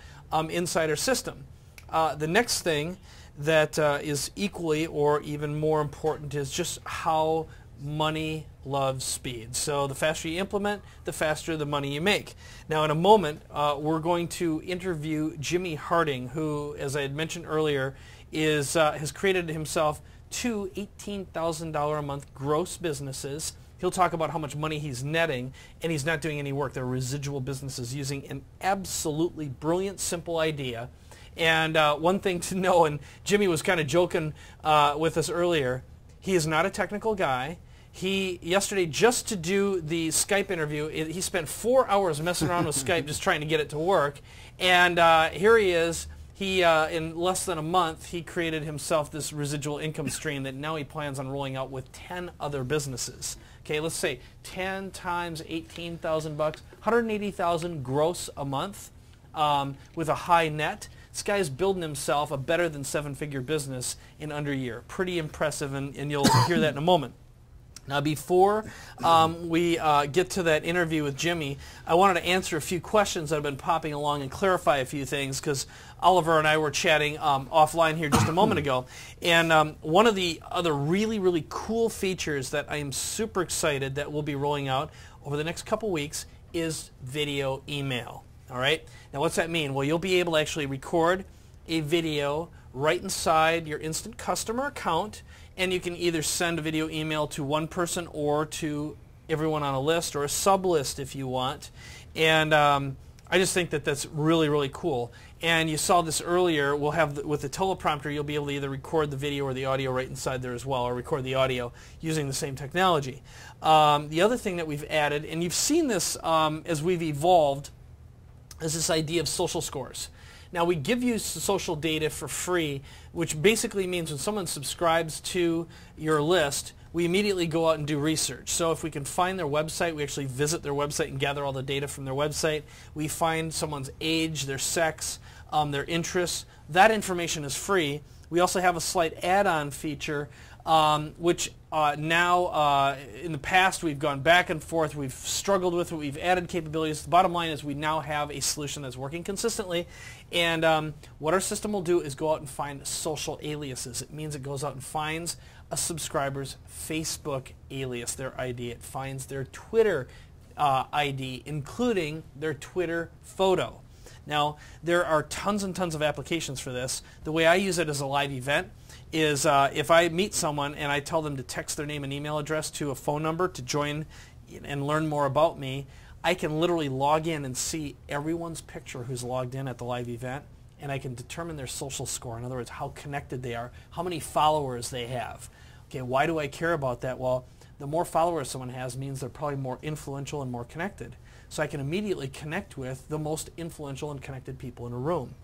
Speaker 1: inside our system. The next thing that is equally or even more important is just how money loves speed. So the faster you implement, the faster the money you make. Now in a moment, we're going to interview Jimmy Harding, who, as I had mentioned earlier, has created himself two $18,000 a month gross businesses. He'll talk about how much money he's netting, and he's not doing any work. They're residual businesses using an absolutely brilliant, simple idea. And one thing to know, and Jimmy was kind of joking with us earlier, he is not a technical guy. Yesterday, just to do the Skype interview, he spent 4 hours messing around with Skype just trying to get it to work. And here he is. In less than a month, he created himself this residual income stream that now he plans on rolling out with 10 other businesses. Okay, let's say 10 times 18,000 bucks, 180,000 gross a month with a high net. This guy is building himself a better than seven-figure business in under a year. Pretty impressive, and you'll hear that in a moment. Now, before we get to that interview with Jimmy, I wanted to answer a few questions that have been popping along and clarify a few things, because Oliver and I were chatting offline here just a moment ago. And one of the other really, really cool features that I am super excited that we'll be rolling out over the next couple weeks is video email. All right? Now, what's that mean? Well, you'll be able to actually record a video right inside your Instant Customer account, and you can either send a video email to one person or to everyone on a list, or a sub-list if you want. And I just think that that's really, really cool. And you saw this earlier. We'll have, with the Teleprompter, you'll be able to either record the video or the audio right inside there as well, or record the audio using the same technology. The other thing that we've added, and you've seen this as we've evolved, is this idea of social scores. Now, we give you social data for free, which basically means when someone subscribes to your list, we immediately go out and do research. So if we can find their website, we actually visit their website and gather all the data from their website. We find someone's age, their sex, their interests. That information is free. We also have a slight add-on feature, which now, in the past, we've gone back and forth. We've struggled with it. We've added capabilities. The bottom line is we now have a solution that's working consistently. And what our system will do is go out and find social aliases. It means it goes out and finds a subscriber's Facebook alias, their ID. It finds their Twitter ID, including their Twitter photo. Now, there are tons and tons of applications for this. The way I use it as a live event is if I meet someone and I tell them to text their name and email address to a phone number to join and learn more about me, I can literally log in and see everyone's picture who's logged in at the live event, and I can determine their social score. In other words, how connected they are, how many followers they have. Okay, why do I care about that? Well, the more followers someone has means they're probably more influential and more connected. So I can immediately connect with the most influential and connected people in a room.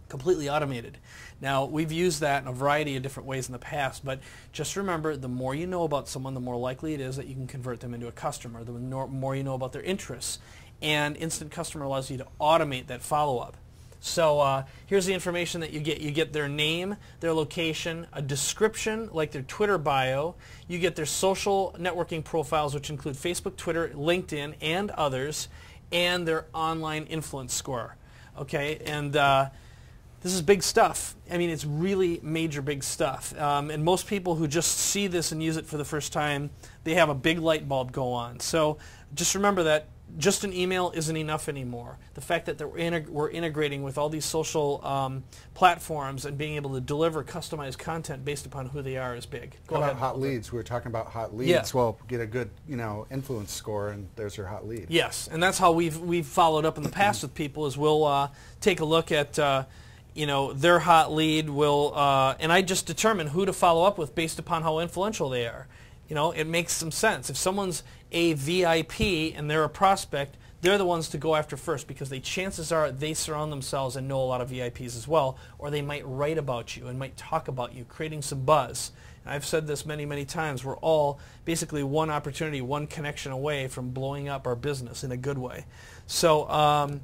Speaker 1: Completely automated. Now, we've used that in a variety of different ways in the past, but just remember, the more you know about someone, the more likely it is that you can convert them into a customer, the more you know about their interests. And Instant Customer allows you to automate that follow-up. So here's the information that you get. You get their name, their location, a description like their Twitter bio. You get their social networking profiles, which include Facebook, Twitter, LinkedIn, and others, and their online influence score. Okay, and this is big stuff. I mean, it's really major big stuff. And most people who just see this and use it for the first time, they have a big light bulb go on. So just remember that just an email isn't enough anymore. The fact that we're integrating with all these social platforms and being able to deliver customized content based upon who they are is big.
Speaker 2: Go ahead. Hot leads. We were talking about hot leads.
Speaker 1: Yeah.
Speaker 2: Well, get a good, influence score, and there's your hot lead.
Speaker 1: Yes, and that's how we've followed up in the past with people. Is we'll take a look at their hot lead. And I just determine who to follow up with based upon how influential they are. It makes some sense. If someone's a VIP and they're a prospect, they're the ones to go after first, because chances are they surround themselves and know a lot of VIPs as well, or they might write about you and might talk about you, creating some buzz. And I've said this many, many times. We're all basically one opportunity, one connection away from blowing up our business in a good way. So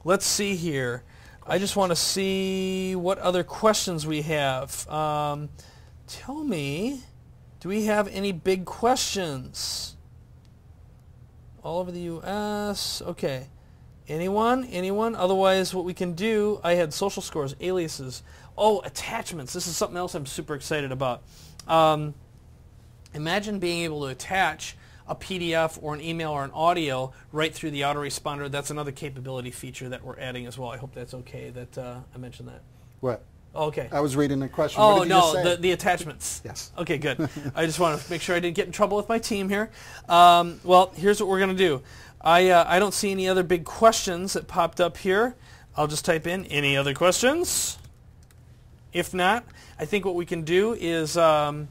Speaker 1: let's see here. I just want to see what other questions we have. Tell me, do we have any big questions? All over the U.S. Okay. Anyone? Anyone? Otherwise, what we can do, I had social scores, aliases. Oh, attachments. This is something else I'm super excited about. Imagine being able to attach a PDF or an email or an audio right through the autoresponder. That's another capability feature that we're adding as well. I hope that's okay that I mentioned that.
Speaker 2: What?
Speaker 1: Okay.
Speaker 2: I was reading a question.
Speaker 1: Oh,
Speaker 2: what did you just say?
Speaker 1: the attachments.
Speaker 2: Yes.
Speaker 1: Okay, good. I just want to make sure I didn't get in trouble with my team here. Well, here's what we're going to do. I don't see any other big questions that popped up here. I'll just type in any other questions. If not, I think what we can do is, oh,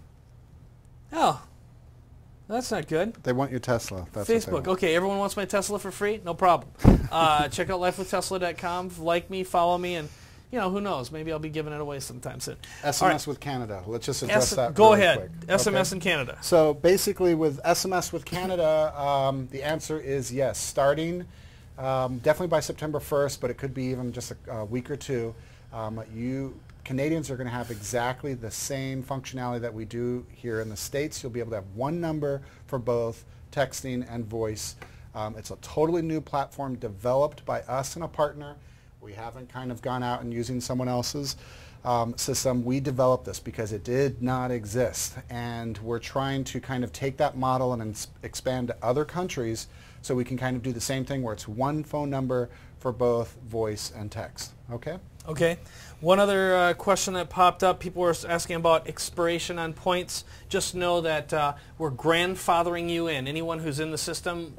Speaker 1: that's not good.
Speaker 2: They want your Tesla. That's
Speaker 1: Facebook. Okay, everyone wants my Tesla for free? No problem. Check out lifewithtesla.com. Like me, follow me, and who knows? Maybe I'll be giving it away sometime soon.
Speaker 2: SMS with Canada. Let's just address that
Speaker 1: Go
Speaker 2: really
Speaker 1: ahead.
Speaker 2: quick.
Speaker 1: SMS in Canada.
Speaker 2: So basically with SMS with Canada, the answer is yes. Starting definitely by September 1st, but it could be even just a week or two. Canadians are going to have exactly the same functionality that we do here in the States. You'll be able to have one number for both texting and voice. It's a totally new platform developed by us and a partner. We haven't kind of gone out and using someone else's system. We developed this because it did not exist, and we're trying to kind of take that model and expand to other countries so we can kind of do the same thing where it's one phone number for both voice and text. Okay?
Speaker 1: Okay. One other question that popped up, people were asking about expiration on points. Just know that we're grandfathering you in. Anyone who's in the system,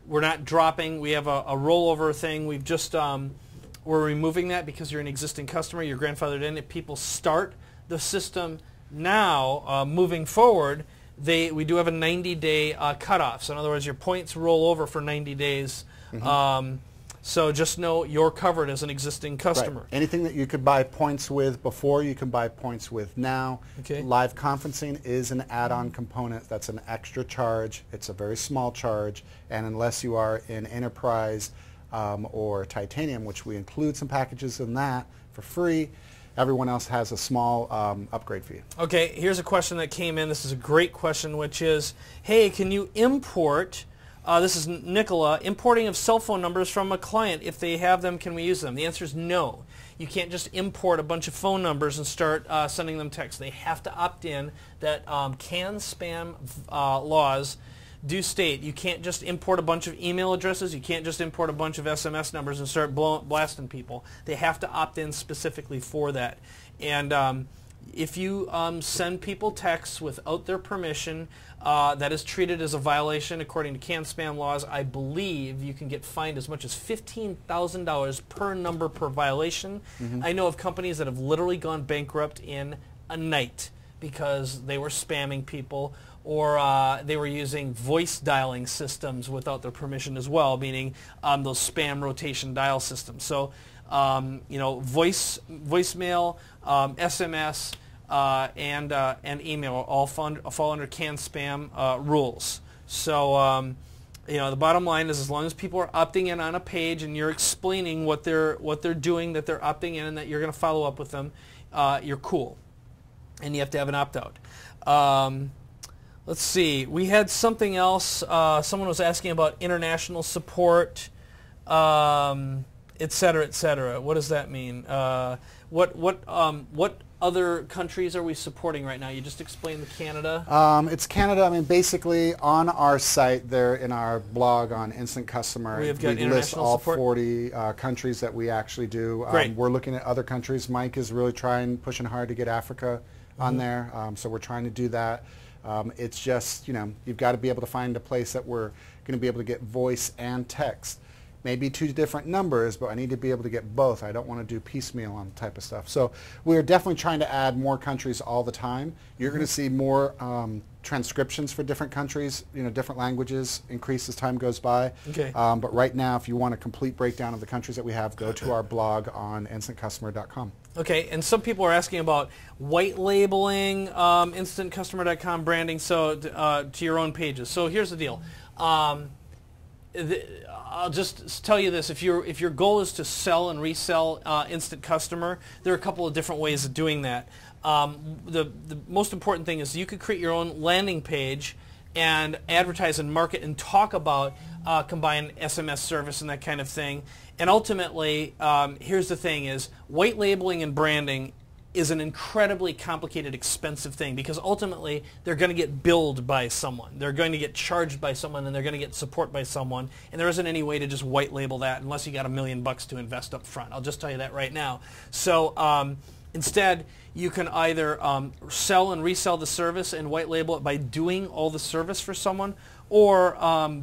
Speaker 1: we're not dropping. We have a rollover thing. We've just we're removing that because you're an existing customer. You're grandfathered in. If people start the system now, moving forward, we do have a 90-day cutoff. So in other words, your points roll over for 90 days. Mm-hmm. So just know you're covered as an existing customer.
Speaker 2: Right. Anything that you could buy points with before, you can buy points with now.
Speaker 1: Okay.
Speaker 2: Live conferencing is an add-on component. That's an extra charge. It's a very small charge. And unless you are in Enterprise or Titanium, which we include some packages in that for free, everyone else has a small upgrade fee.
Speaker 1: Okay, here's a question that came in. This is a great question, which is, hey, can you import... this is Nicola. Importing of cell phone numbers from a client. If they have them, can we use them? The answer is no. You can't just import a bunch of phone numbers and start sending them text. They have to opt in. That CAN spam laws do state you can't just import a bunch of email addresses. You can't just import a bunch of SMS numbers and start blasting people. They have to opt in specifically for that. And if you send people texts without their permission, that is treated as a violation according to CAN spam laws. I believe you can get fined as much as $15,000 per number per violation. Mm-hmm. I know of companies that have literally gone bankrupt in a night because they were spamming people or they were using voice dialing systems without their permission as well, meaning those spam rotation dial systems. So, voicemail, SMS, and email all fall under CAN spam rules. So, the bottom line is, as long as people are opting in on a page and you're explaining what they're doing, that they're opting in, and that you're going to follow up with them, you're cool. And you have to have an opt-out. Let's see. We had something else. Someone was asking about international support, et cetera, et cetera. What does that mean? What other countries are we supporting right now? You just explained the Canada.
Speaker 2: It's Canada. I mean, basically, on our site, there in our blog on Instant Customer,
Speaker 1: we
Speaker 2: list all
Speaker 1: support?
Speaker 2: 40 countries that we actually do.
Speaker 1: Great.
Speaker 2: We're looking at other countries. Mike is really pushing hard to get Africa on there, so we're trying to do that. It's just, you've got to be able to find a place that we're going to be able to get voice and text. Maybe two different numbers, but I need to be able to get both. I don't want to do piecemeal on type of stuff. So we're definitely trying to add more countries all the time. You're going to see more transcriptions for different countries, different languages increase as time goes by.
Speaker 1: Okay.
Speaker 2: But right now, if you want a complete breakdown of the countries that we have, go to our blog on instantcustomer.com.
Speaker 1: Okay, and some people are asking about white labeling instantcustomer.com branding to your own pages. So here's the deal. I'll just tell you this: if your goal is to sell and resell Instant Customer, there are a couple of different ways of doing that. The most important thing is you could create your own landing page and advertise and market and talk about combined SMS service and that kind of thing. And ultimately, here's the thing: is white labeling and branding is an incredibly complicated, expensive thing, because ultimately they're going to get billed by someone. They're going to get charged by someone, and they're going to get support by someone, and there isn't any way to just white label that unless you got $1 million to invest up front. I'll just tell you that right now. So instead, you can either sell and resell the service and white label it by doing all the service for someone, or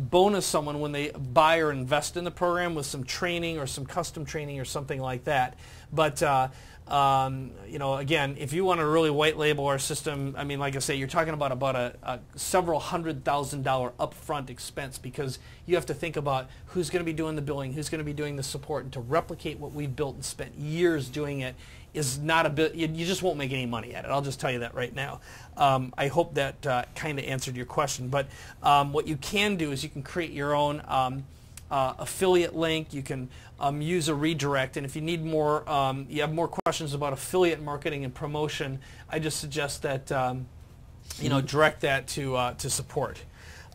Speaker 1: bonus someone when they buy or invest in the program with some training or some custom training or something like that. But again, if you want to really white label our system, I mean, like I say, you're talking about a several $100,000 upfront expense, because you have to think about who's going to be doing the billing, who's going to be doing the support, and to replicate what we've built and spent years doing it is not a bit. You just won't make any money at it. I'll just tell you that right now. I hope that kind of answered your question. But what you can do is you can create your own affiliate link. You can use a redirect, and if you need more, you have more questions about affiliate marketing and promotion, I just suggest that direct that to support.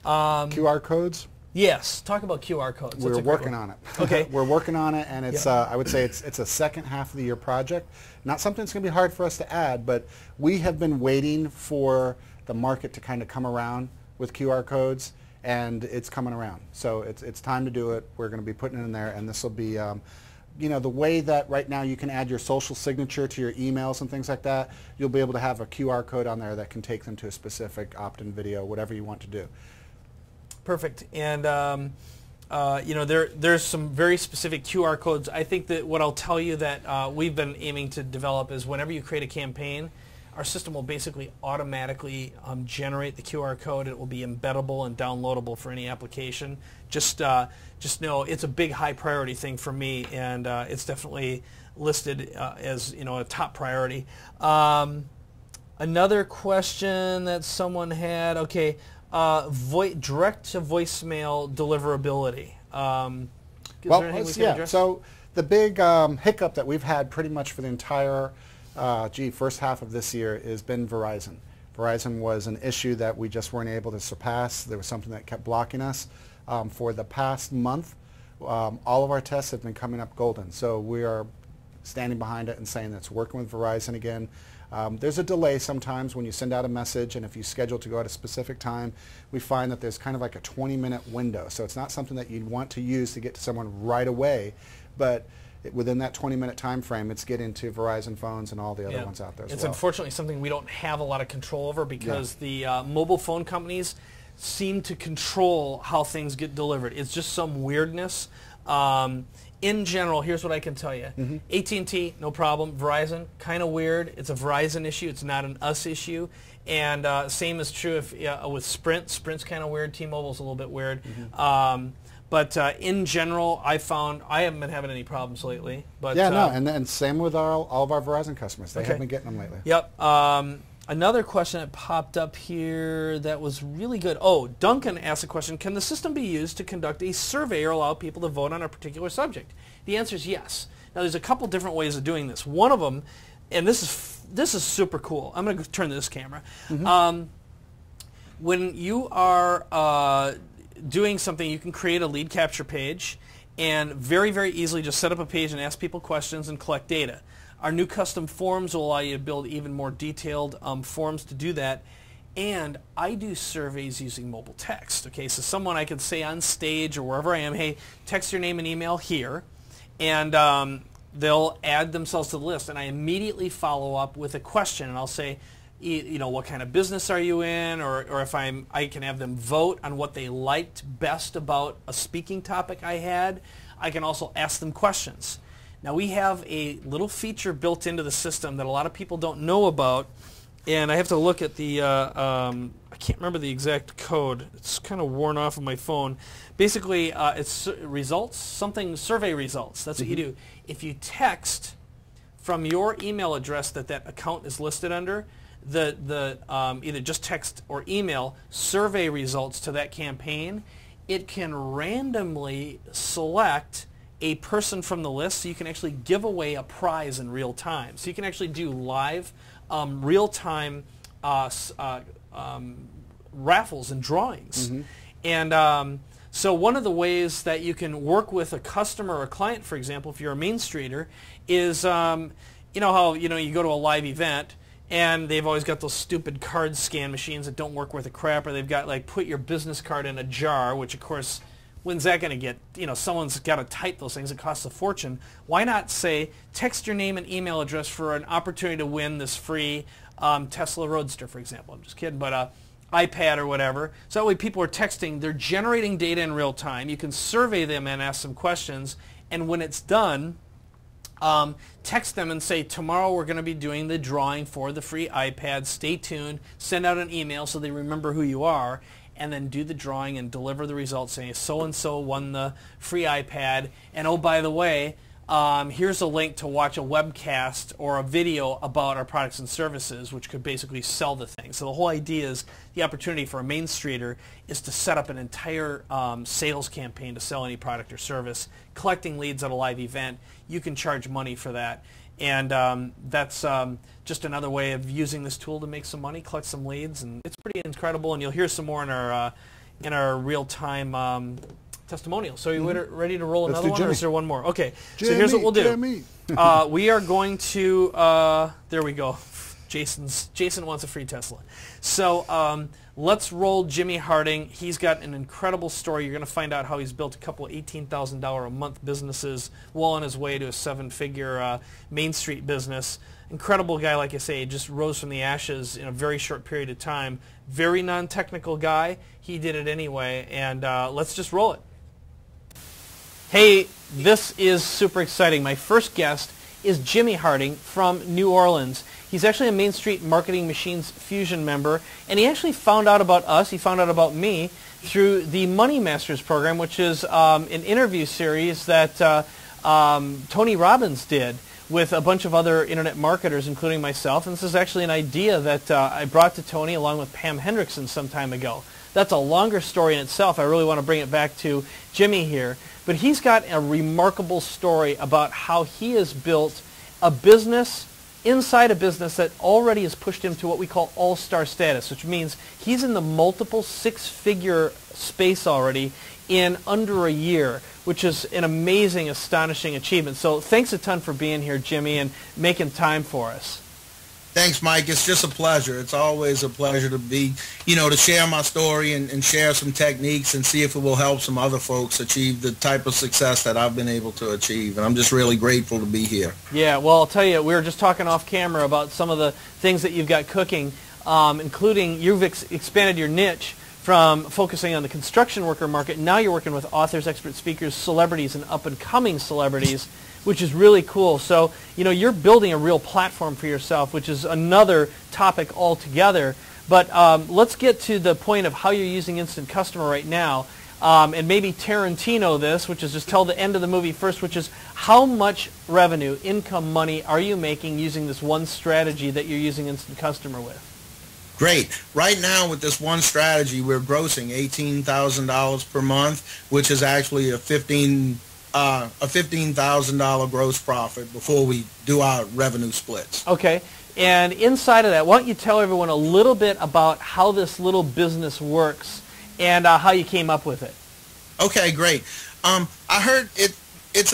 Speaker 2: QR codes.
Speaker 1: Yes, talk about QR codes.
Speaker 2: We're working on it.
Speaker 1: Okay.
Speaker 2: We're working on it, and it's I would say it's a second half of the year project. Not something that's going to be hard for us to add, but we have been waiting for the market to kind of come around with QR codes, and it's coming around. So it's time to do it. We're going to be putting it in there, and this will be the way that right now you can add your social signature to your emails and things like that. You'll be able to have a QR code on there that can take them to a specific opt-in video, whatever you want to do.
Speaker 1: Perfect. And there's some very specific QR codes. I think that what I'll tell you that we've been aiming to develop is whenever you create a campaign, our system will basically automatically generate the QR code. It will be embeddable and downloadable for any application. Just know it's a big high priority thing for me, and it's definitely listed as a top priority. Another question that someone had. Okay. Direct to voicemail deliverability.
Speaker 2: So the big hiccup that we've had pretty much for the entire first half of this year has been Verizon. Verizon was an issue that we just weren't able to surpass. There was something that kept blocking us. For the past month, all of our tests have been coming up golden. So we are standing behind it and saying that it's working with Verizon again. There's a delay sometimes when you send out a message, and if you schedule to go at a specific time, we find that there's kind of like a 20-minute window. So it's not something that you'd want to use to get to someone right away, but within that 20-minute time frame, it's getting to Verizon phones and all the other ones out there as well.
Speaker 1: It's unfortunately something we don't have a lot of control over, because the mobile phone companies seem to control how things get delivered. It's just some weirdness. In general, here's what I can tell you. AT&T, no problem. Verizon, kind of weird. It's a Verizon issue. It's not an us issue. And same is true if, with Sprint. Sprint's kind of weird. T-Mobile's a little bit weird. But in general, I haven't been having any problems lately. But
Speaker 2: yeah, no, and same with all of our Verizon customers. They haven't been getting them lately.
Speaker 1: Yep. Another question that popped up here that was really good. Oh, Duncan asked a question, can the system be used to conduct a survey or allow people to vote on a particular subject? The answer is yes. Now, there's a couple different ways of doing this. One of them, and this is super cool. I'm going to turn to this camera. When you are doing something, you can create a lead capture page and very, very easily just set up a page and ask people questions and collect data. Our new custom forms will allow you to build even more detailed forms to do that. And I do surveys using mobile text. Okay, so someone I could say on stage or wherever I am, hey, text your name and email here, and they'll add themselves to the list. And I immediately follow up with a question, and I'll say, you know, what kind of business are you in, or if I can have them vote on what they liked best about a speaking topic I had. I can also ask them questions. Now, we have a little feature built into the system that a lot of people don't know about, and I have to look at the, I can't remember the exact code. It's kind of worn off of my phone. Basically, it's results, survey results. That's what you do. If you text from your email address that account is listed under, either just text or email survey results to that campaign, it can randomly select a person from the list, so you can actually give away a prize in real time. So you can actually do live, real-time raffles and drawings. And so one of the ways that you can work with a customer or a client, for example, if you're a Main Streeter, is you know how you go to a live event and they've always got those stupid card scan machines that don't work worth a crap, or they've got like put your business card in a jar, which of course, when's that going to get, someone's got to type those things. It costs a fortune. Why not say, text your name and email address for an opportunity to win this free Tesla Roadster, for example. I'm just kidding, but iPad or whatever. So that way people are texting. They're generating data in real time. You can survey them and ask some questions. And when it's done, text them and say, tomorrow we're going to be doing the drawing for the free iPad. Stay tuned. Send out an email so they remember who you are. And then do the drawing and deliver the results saying so-and-so won the free iPad. And oh, by the way, here's a link to watch a webcast or a video about our products and services, which could basically sell the thing. So the whole idea is the opportunity for a Main Streeter is to set up an entire sales campaign to sell any product or service, collecting leads at a live event. You can charge money for that. And that's just another way of using this tool to make some money, collect some leads, and it's pretty incredible. And you'll hear some more in our real-time testimonial. So you ready to roll another one, or is there one more? Okay. So here's what we'll do. We are going to. There we go. Jason wants a free Tesla. So let's roll Jimmy Harding. He's got an incredible story. You're going to find out how he's built a couple of $18,000 a month businesses, well on his way to a 7-figure Main Street business. Incredible guy, like I say, just rose from the ashes in a very short period of time. Very non-technical guy. He did it anyway, and let's just roll it. Hey, this is super exciting. My first guest is Jimmy Harding from New Orleans. He's actually a Main Street Marketing Machines Fusion member, and he actually found out about us, he found out about me, through the Money Masters program, which is an interview series that Tony Robbins did with a bunch of other internet marketers, including myself. And this is actually an idea that I brought to Tony along with Pam Hendrickson some time ago. That's a longer story in itself. I really want to bring it back to Jimmy here. But he's got a remarkable story about how he has built a business inside a business that already has pushed him to what we call all-star status, which means he's in the multiple six-figure space already in under a year, which is an amazing, astonishing achievement. So thanks a ton for being here, Jimmy, and making time for us.
Speaker 4: Thanks, Mike. It's just a pleasure. It's always a pleasure to be, to share my story and share some techniques and see if it will help some other folks achieve the type of success that I've been able to achieve. And I'm just really grateful to be here.
Speaker 1: Yeah, well, I'll tell you, we were just talking off camera about some of the things that you've got cooking, including you've expanded your niche from focusing on the construction worker market. Now you're working with authors, expert speakers, celebrities, and up-and-coming celebrities, which is really cool. So, you know, you're building a real platform for yourself, which is another topic altogether. But let's get to the point of how you're using Instant Customer right now. And maybe Tarantino this, which is just tell the end of the movie first, which is how much revenue, income, money are you making using this one strategy that you're using Instant Customer with?
Speaker 4: Great. Right now with this one strategy, we're grossing $18,000 per month, which is actually a $15,000 gross profit before we do our revenue splits.
Speaker 1: Okay. And inside of that, why don't you tell everyone a little bit about how this little business works and how you came up with it?
Speaker 4: Okay, great. I heard it's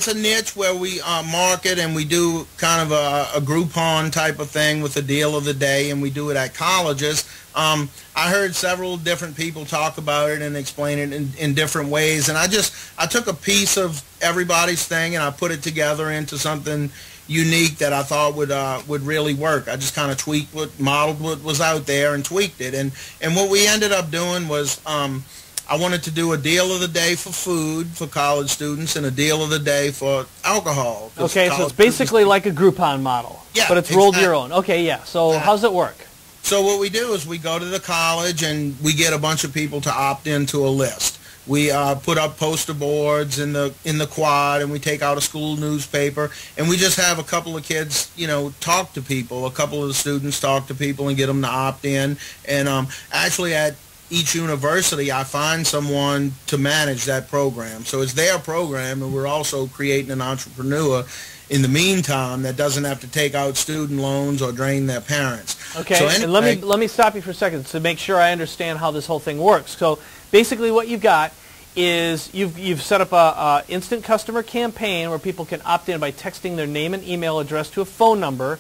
Speaker 4: a niche where we market, and we do kind of a Groupon type of thing with the deal of the day, and we do it at colleges. I heard several different people talk about it and explain it in different ways, and I took a piece of everybody's thing and I put it together into something unique that I thought would really work. I just kind of modeled what was out there and tweaked it, and what we ended up doing was I wanted to do a deal of the day for food for college students and a deal of the day for alcohol.
Speaker 1: Okay, so it's basically like a Groupon model.
Speaker 4: Yeah,
Speaker 1: but it's rolled your own. Okay, yeah. So how's it work?
Speaker 4: So what we do is we go to the college and we get a bunch of people to opt into a list. We put up poster boards in the quad, and we take out a school newspaper, and we just have a couple of kids, you know, talk to people. A couple of the students talk to people and get them to opt in. And actually at each university, I find someone to manage that program. So it's their program, and we're also creating an entrepreneur in the meantime that doesn't have to take out student loans or drain their parents.
Speaker 1: Okay,
Speaker 4: so anyway,
Speaker 1: and let me stop you for a second to make sure I understand how this whole thing works. So basically what you've got is you've set up a instant customer campaign where people can opt in by texting their name and email address to a phone number,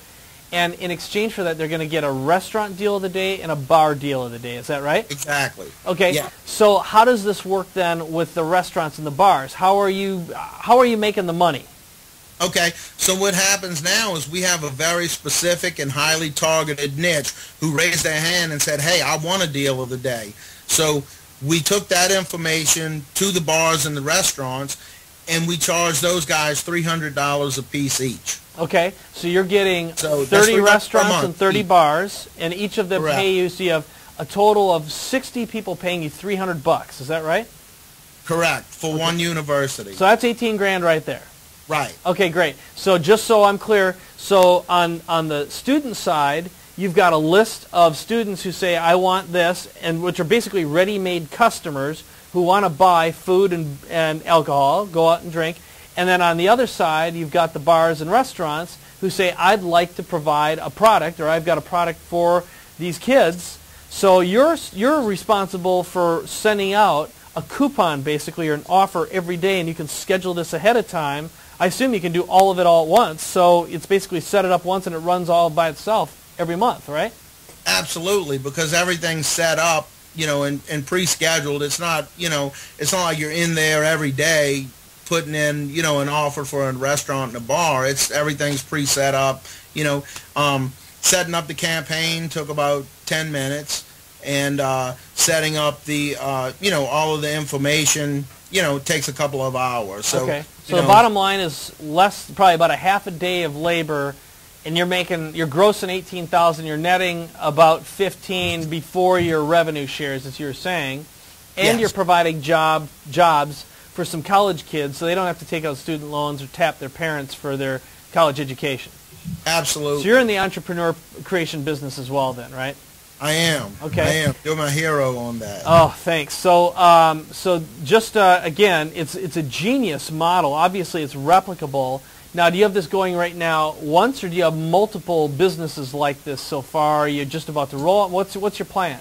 Speaker 1: and in exchange for that they're going to get a restaurant deal of the day and a bar deal of the day. Is that right?
Speaker 4: Exactly.
Speaker 1: Okay.
Speaker 4: Yeah.
Speaker 1: So how does this work then with the restaurants and the bars? How are you making the money?
Speaker 4: Okay, so what happens now is we have a very specific and highly targeted niche who raised their hand and said, hey, I want a deal of the day. So we took that information to the bars and the restaurants, and we charged those guys $300 a piece each.
Speaker 1: Okay, so you're getting
Speaker 4: So
Speaker 1: 30 restaurants and 30
Speaker 4: each.
Speaker 1: bars, and each of them
Speaker 4: Correct.
Speaker 1: pay you, so you have a total of 60 people paying you $300. Is that right?
Speaker 4: Correct, for one university.
Speaker 1: So that's 18 grand right there.
Speaker 4: Right.
Speaker 1: Okay, great. So just so I'm clear, so on the student side, you've got a list of students who say, I want this, and which are basically ready-made customers who want to buy food and alcohol, go out and drink. And then on the other side, you've got the bars and restaurants who say, I'd like to provide a product, or I've got a product for these kids. So you're responsible for sending out a coupon, basically, or an offer every day, and you can schedule this ahead of time. I assume you can do all of it all at once, so it's basically set it up once and it runs all by itself every month, right?
Speaker 4: Absolutely, because everything's set up, you know, and pre-scheduled. It's not, you know, it's not like you're in there every day putting in, you know, an offer for a restaurant and a bar. Everything's pre-set up, you know. Setting up the campaign took about 10 minutes, and setting up the, you know, all of the information, you know, takes a couple of hours. So,
Speaker 1: okay. So the bottom line is probably about a half a day of labor, and you're grossing 18,000, you're netting about 15 before your revenue shares, as you were saying, and
Speaker 4: Yes.
Speaker 1: you're providing jobs for some college kids so they don't have to take out student loans or tap their parents for their college education.
Speaker 4: Absolutely.
Speaker 1: So you're in the entrepreneur creation business as well then, right?
Speaker 4: I am.
Speaker 1: Okay.
Speaker 4: I am. You're my hero on that.
Speaker 1: Oh, thanks. So, just again, it's a genius model. Obviously, it's replicable. Now, do you have this going right now once, or do you have multiple businesses like this so far? Are you just about to roll out? What's your plan?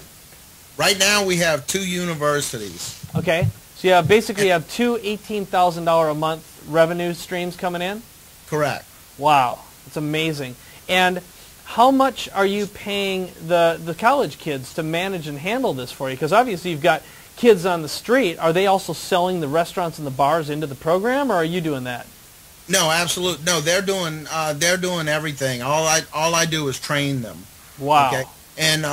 Speaker 4: Right now, we have 2 universities.
Speaker 1: Okay. So you basically have 2 $18,000 a month revenue streams coming in?
Speaker 4: Correct.
Speaker 1: Wow. That's amazing. And how much are you paying the college kids to manage and handle this for you? Because obviously you've got kids on the street. Are they also selling the restaurants and the bars into the program, or are you doing that?
Speaker 4: No, absolutely. No, they're doing everything. All I do is train them.
Speaker 1: Wow.
Speaker 4: Okay. And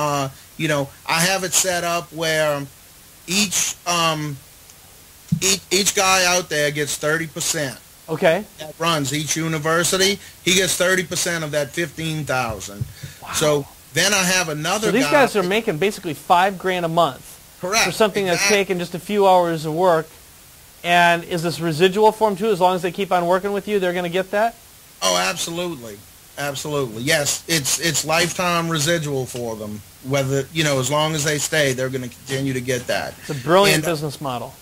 Speaker 4: You know, I have it set up where each guy out there gets 30%.
Speaker 1: Okay.
Speaker 4: That runs each university. He gets 30% of that 15,000.
Speaker 1: Wow.
Speaker 4: So then I have another.
Speaker 1: So these
Speaker 4: guy,
Speaker 1: guys are making basically $5,000 a month.
Speaker 4: Correct.
Speaker 1: For something that's taken just a few hours of work. And is this residual for them too? As long as they keep on working with you, they're going to get that?
Speaker 4: Oh, absolutely. Absolutely. Yes, it's lifetime residual for them. Whether, you know, as long as they stay, they're going to continue to get that.
Speaker 1: It's a brilliant business model.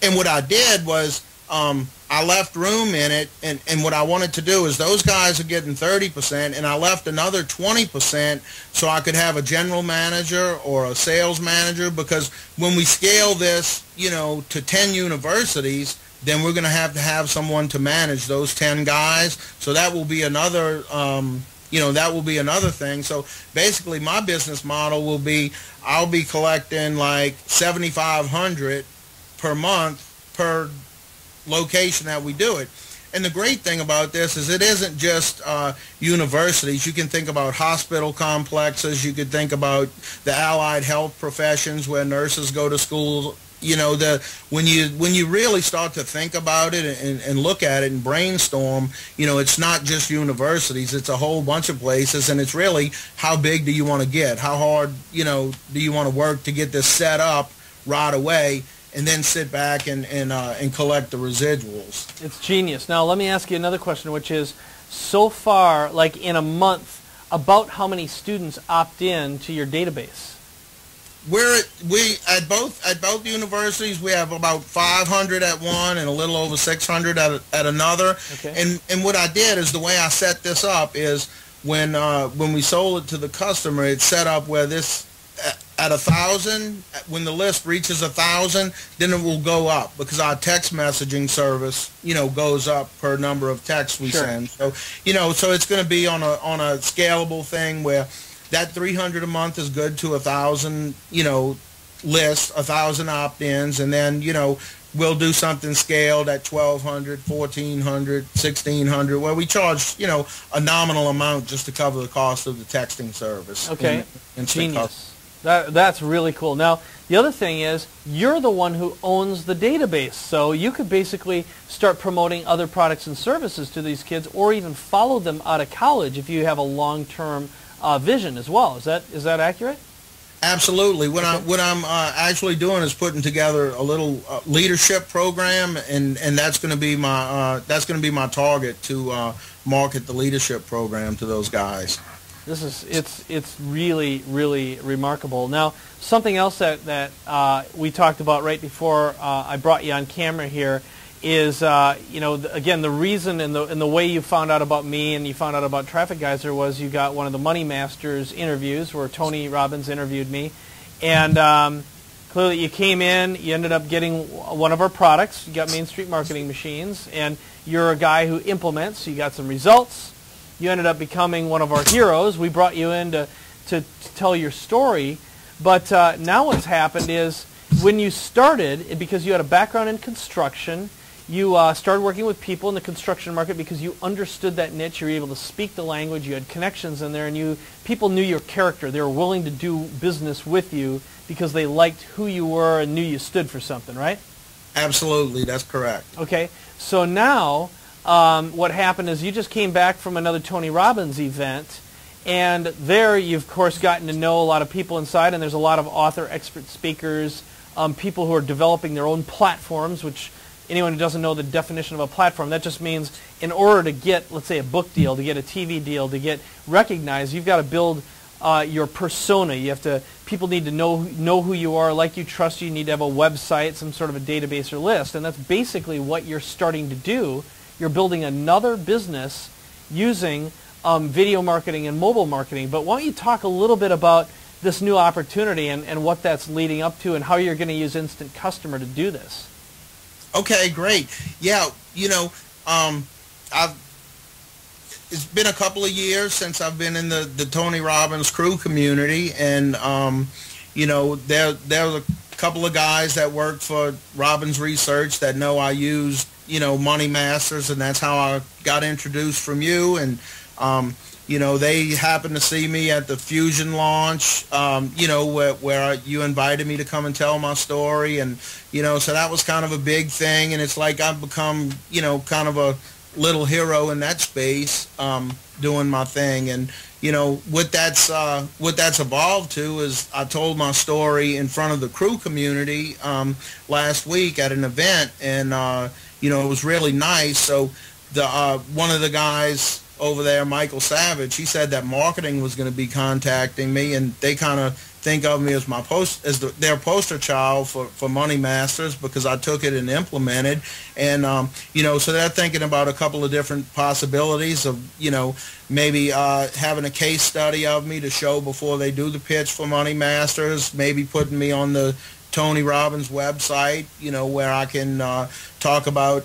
Speaker 4: And what I did was I left room in it, and what I wanted to do is those guys are getting 30%, and I left another 20% so I could have a general manager or a sales manager, because when we scale this, you know, to 10 universities, then we're going to have someone to manage those 10 guys. So that will be another, you know, that will be another thing. So basically my business model will be, I'll be collecting like $7,500 per month per location that we do it. And the great thing about this is it isn't just universities. You can think about hospital complexes. You could think about the allied health professions where nurses go to school. You know, when you really start to think about it and look at it and brainstorm, you know, it's not just universities. It's a whole bunch of places, and it's really how big do you want to get? How hard, you know, do you want to work to get this set up right away? And then sit back and collect the residuals.
Speaker 1: It's genius. Now, let me ask you another question, which is, so far, like in a month, about how many students opt in to your database?
Speaker 4: We at both universities, we have about 500 at one and a little over 600 at another.
Speaker 1: Okay.
Speaker 4: And what I did is, the way I set this up is when we sold it to the customer, it's set up where this at 1,000, when the list reaches 1,000, then it will go up, because our text messaging service, you know, goes up per number of texts we send. So, you know, so it's going to be on a scalable thing where that 300 a month is good to 1,000, you know, list, 1,000 opt-ins, and then, you know, we'll do something scaled at 1,200, 1,400, 1,600, where we charge, you know, a nominal amount just to cover the cost of the texting service.
Speaker 1: Okay, genius. That's really cool. Now, the other thing is, you're the one who owns the database, so you could basically start promoting other products and services to these kids, or even follow them out of college if you have a long-term vision as well. Is that accurate?
Speaker 4: Absolutely. What I'm actually doing is putting together a little leadership program, and that's going to be my target, to market the leadership program to those guys.
Speaker 1: It's really, really remarkable. Now, something else that we talked about right before I brought you on camera here is, you know, again, the reason and the way you found out about me and you found out about Traffic Geyser was you got one of the Money Masters interviews where Tony Robbins interviewed me, and clearly you came in, you ended up getting one of our products. You got Main Street Marketing Machines, and you're a guy who implements. So you got some results. You ended up becoming one of our heroes. We brought you in to tell your story. But now what's happened is, when you started, because you had a background in construction, you started working with people in the construction market because you understood that niche. You were able to speak the language. You had connections in there, and people knew your character. They were willing to do business with you because they liked who you were and knew you stood for something, right?
Speaker 4: Absolutely, that's correct.
Speaker 1: Okay, so now what happened is you just came back from another Tony Robbins event, and there you've, of course, gotten to know a lot of people inside, and there's a lot of author, expert speakers, people who are developing their own platforms, which anyone who doesn't know the definition of a platform, that just means in order to get, let's say, a book deal, to get a TV deal, to get recognized, you've got to build your persona. You have to, people need to know who you are, like you, trust you. You need to have a website, some sort of a database or list, and that's basically what you're starting to do. You're building another business using video marketing and mobile marketing. But why don't you talk a little bit about this new opportunity and what that's leading up to and how you're going to use Instant Customer to do this?
Speaker 4: Okay, great. Yeah, you know, it's been a couple of years since I've been in the Tony Robbins crew community, and you know, there's a couple of guys that work for Robbins Research that know I use Money Masters, and that's how I got introduced from you. And they happened to see me at the Fusion launch, where you invited me to come and tell my story. And, so that was kind of a big thing. And it's like I've become, kind of a little hero in that space, doing my thing. And, what that's evolved to is I told my story in front of the crew community last week at an event. And, it was really nice. So one of the guys over there, Michael Savage, he said that marketing was going to be contacting me, and they kind of think of me as their poster child for Money Masters, because I took it and implemented. And so they're thinking about a couple of different possibilities of maybe having a case study of me to show before they do the pitch for Money Masters, maybe putting me on the Tony Robbins website, where I can talk about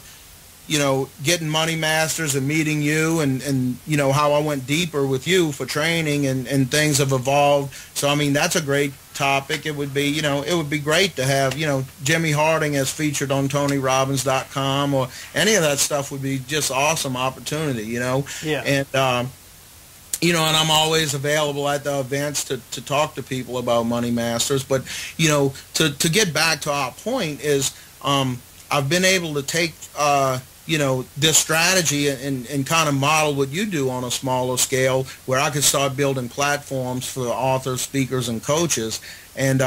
Speaker 4: getting Money Masters and meeting you, and how I went deeper with you for training, and things have evolved. So, I mean, that's a great topic. It would be, it would be great to have, Jimmy Harding as featured on TonyRobbins.com, or any of that stuff would be just awesome opportunity, Yeah. And, and I'm always available at the events to talk to people about Money Masters. But, to get back to our point is, I've been able to take, this strategy and kind of model what you do on a smaller scale, where I could start building platforms for authors, speakers, and coaches. And,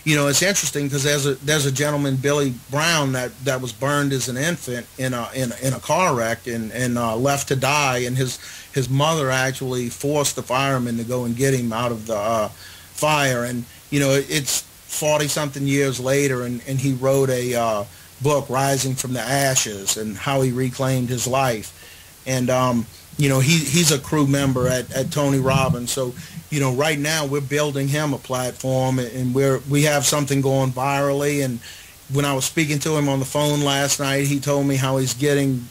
Speaker 4: it's interesting because there's a gentleman, Billy Brown, that was burned as an infant in a car wreck and left to die. And his mother actually forced the firemen to go and get him out of the fire. And, it's 40-something years later, and he wrote a book, Rising from the Ashes, and how he reclaimed his life. And he's a crew member at Tony Robbins. So right now we're building him a platform, and we have something going virally. And when I was speaking to him on the phone last night, he told me how he's getting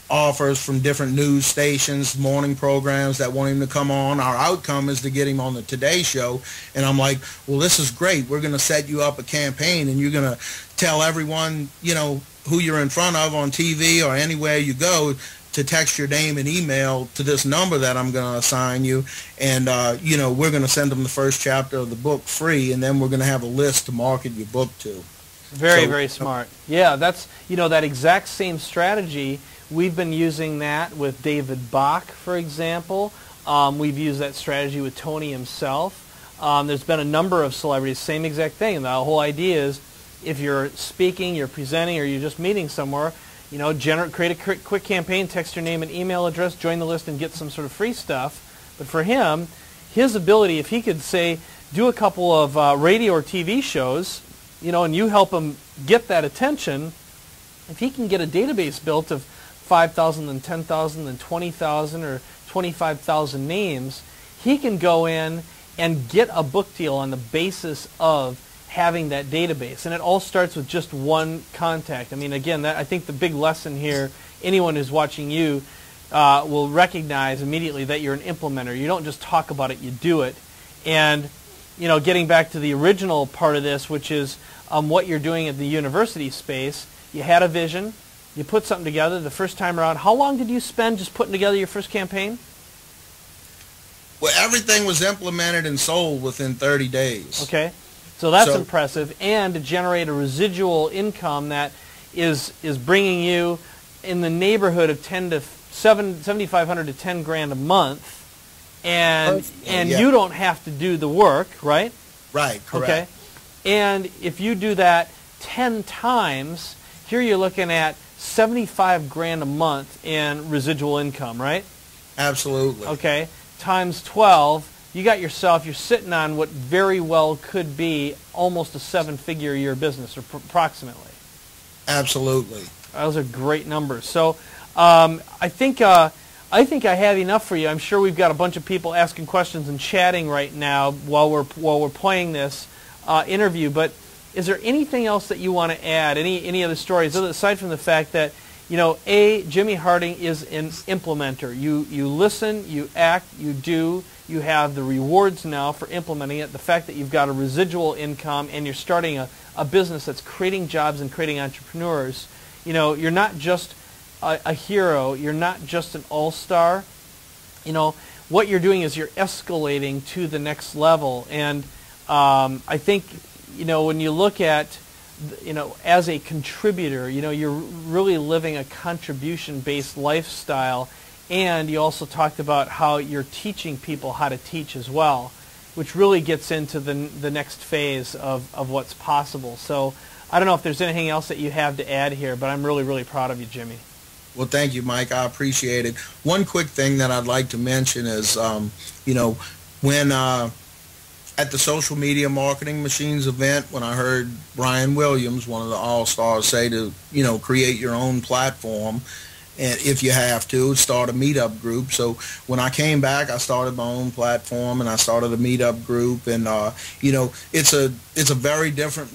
Speaker 4: offers from different news stations, morning programs that want him to come on. Our outcome is to get him on the Today Show. And I'm like, well, this is great. We're going to set you up a campaign, and you're going to tell everyone, who you're in front of on TV or anywhere you go, to text your name and email to this number that I'm going to assign you. And, we're going to send them the first chapter of the book free, and then we're going to have a list to market your book to.
Speaker 1: Very smart. Yeah, that's, that exact same strategy. We've been using that with David Bach, for example. We've used that strategy with Tony himself. There's been a number of celebrities, same exact thing. The whole idea is, if you're speaking, you're presenting, or you're just meeting somewhere, create a quick campaign, text your name and email address, join the list, and get some sort of free stuff. But for him, his ability, if he could, say, do a couple of radio or TV shows, and you help him get that attention, if he can get a database built of 5,000 and 10,000 and 20,000 or 25,000 names, he can go in and get a book deal on the basis of having that database. And it all starts with just one contact. I mean, again, I think the big lesson here, anyone who's watching you will recognize immediately that you're an implementer. You don't just talk about it, you do it. And, getting back to the original part of this, which is what you're doing at the university space, you had a vision, you put something together the first time around. How long did you spend just putting together your first campaign?
Speaker 4: Well, everything was implemented and sold within 30 days.
Speaker 1: Okay. So that's impressive, and to generate a residual income that is bringing you in the neighborhood of $7,500 to $10,000 a month, and you don't have to do the work, right?
Speaker 4: Right, correct.
Speaker 1: Okay, and if you do that 10 times, here you're looking at $75,000 a month in residual income, right?
Speaker 4: Absolutely.
Speaker 1: Okay, times 12. You're sitting on what very well could be almost a 7-figure a year business, or approximately.
Speaker 4: Absolutely.
Speaker 1: Those are great numbers. So I think I have enough for you. I'm sure we've got a bunch of people asking questions and chatting right now while we're playing this interview. But is there anything else that you want to add? Any other stories aside from the fact that Jimmy Harding is an implementer. You listen, you act, you do. You have the rewards now for implementing it. The fact that you've got a residual income and you're starting a business that's creating jobs and creating entrepreneurs you know, you're not just a hero, you're not just an all-star. You know, what you're doing is you're escalating to the next level. And I think, you know, when you look at, you know, as a contributor, you know, you're really living a contribution-based lifestyle. And you also talked about how you're teaching people how to teach as well, which really gets into the next phase of what's possible. So I don't know if there's anything else that you have to add here, but I'm really, really proud of you, Jimmy.
Speaker 4: Well, thank you, Mike. I appreciate it. One quick thing that I'd like to mention is, you know, when at the Social Media Marketing Machines event, when I heard Brian Williams, one of the all-stars, say to, you know, create your own platform, and if you have to, start a meetup group. So when I came back, I started my own platform, and I started a meetup group. And, you know, it's a very different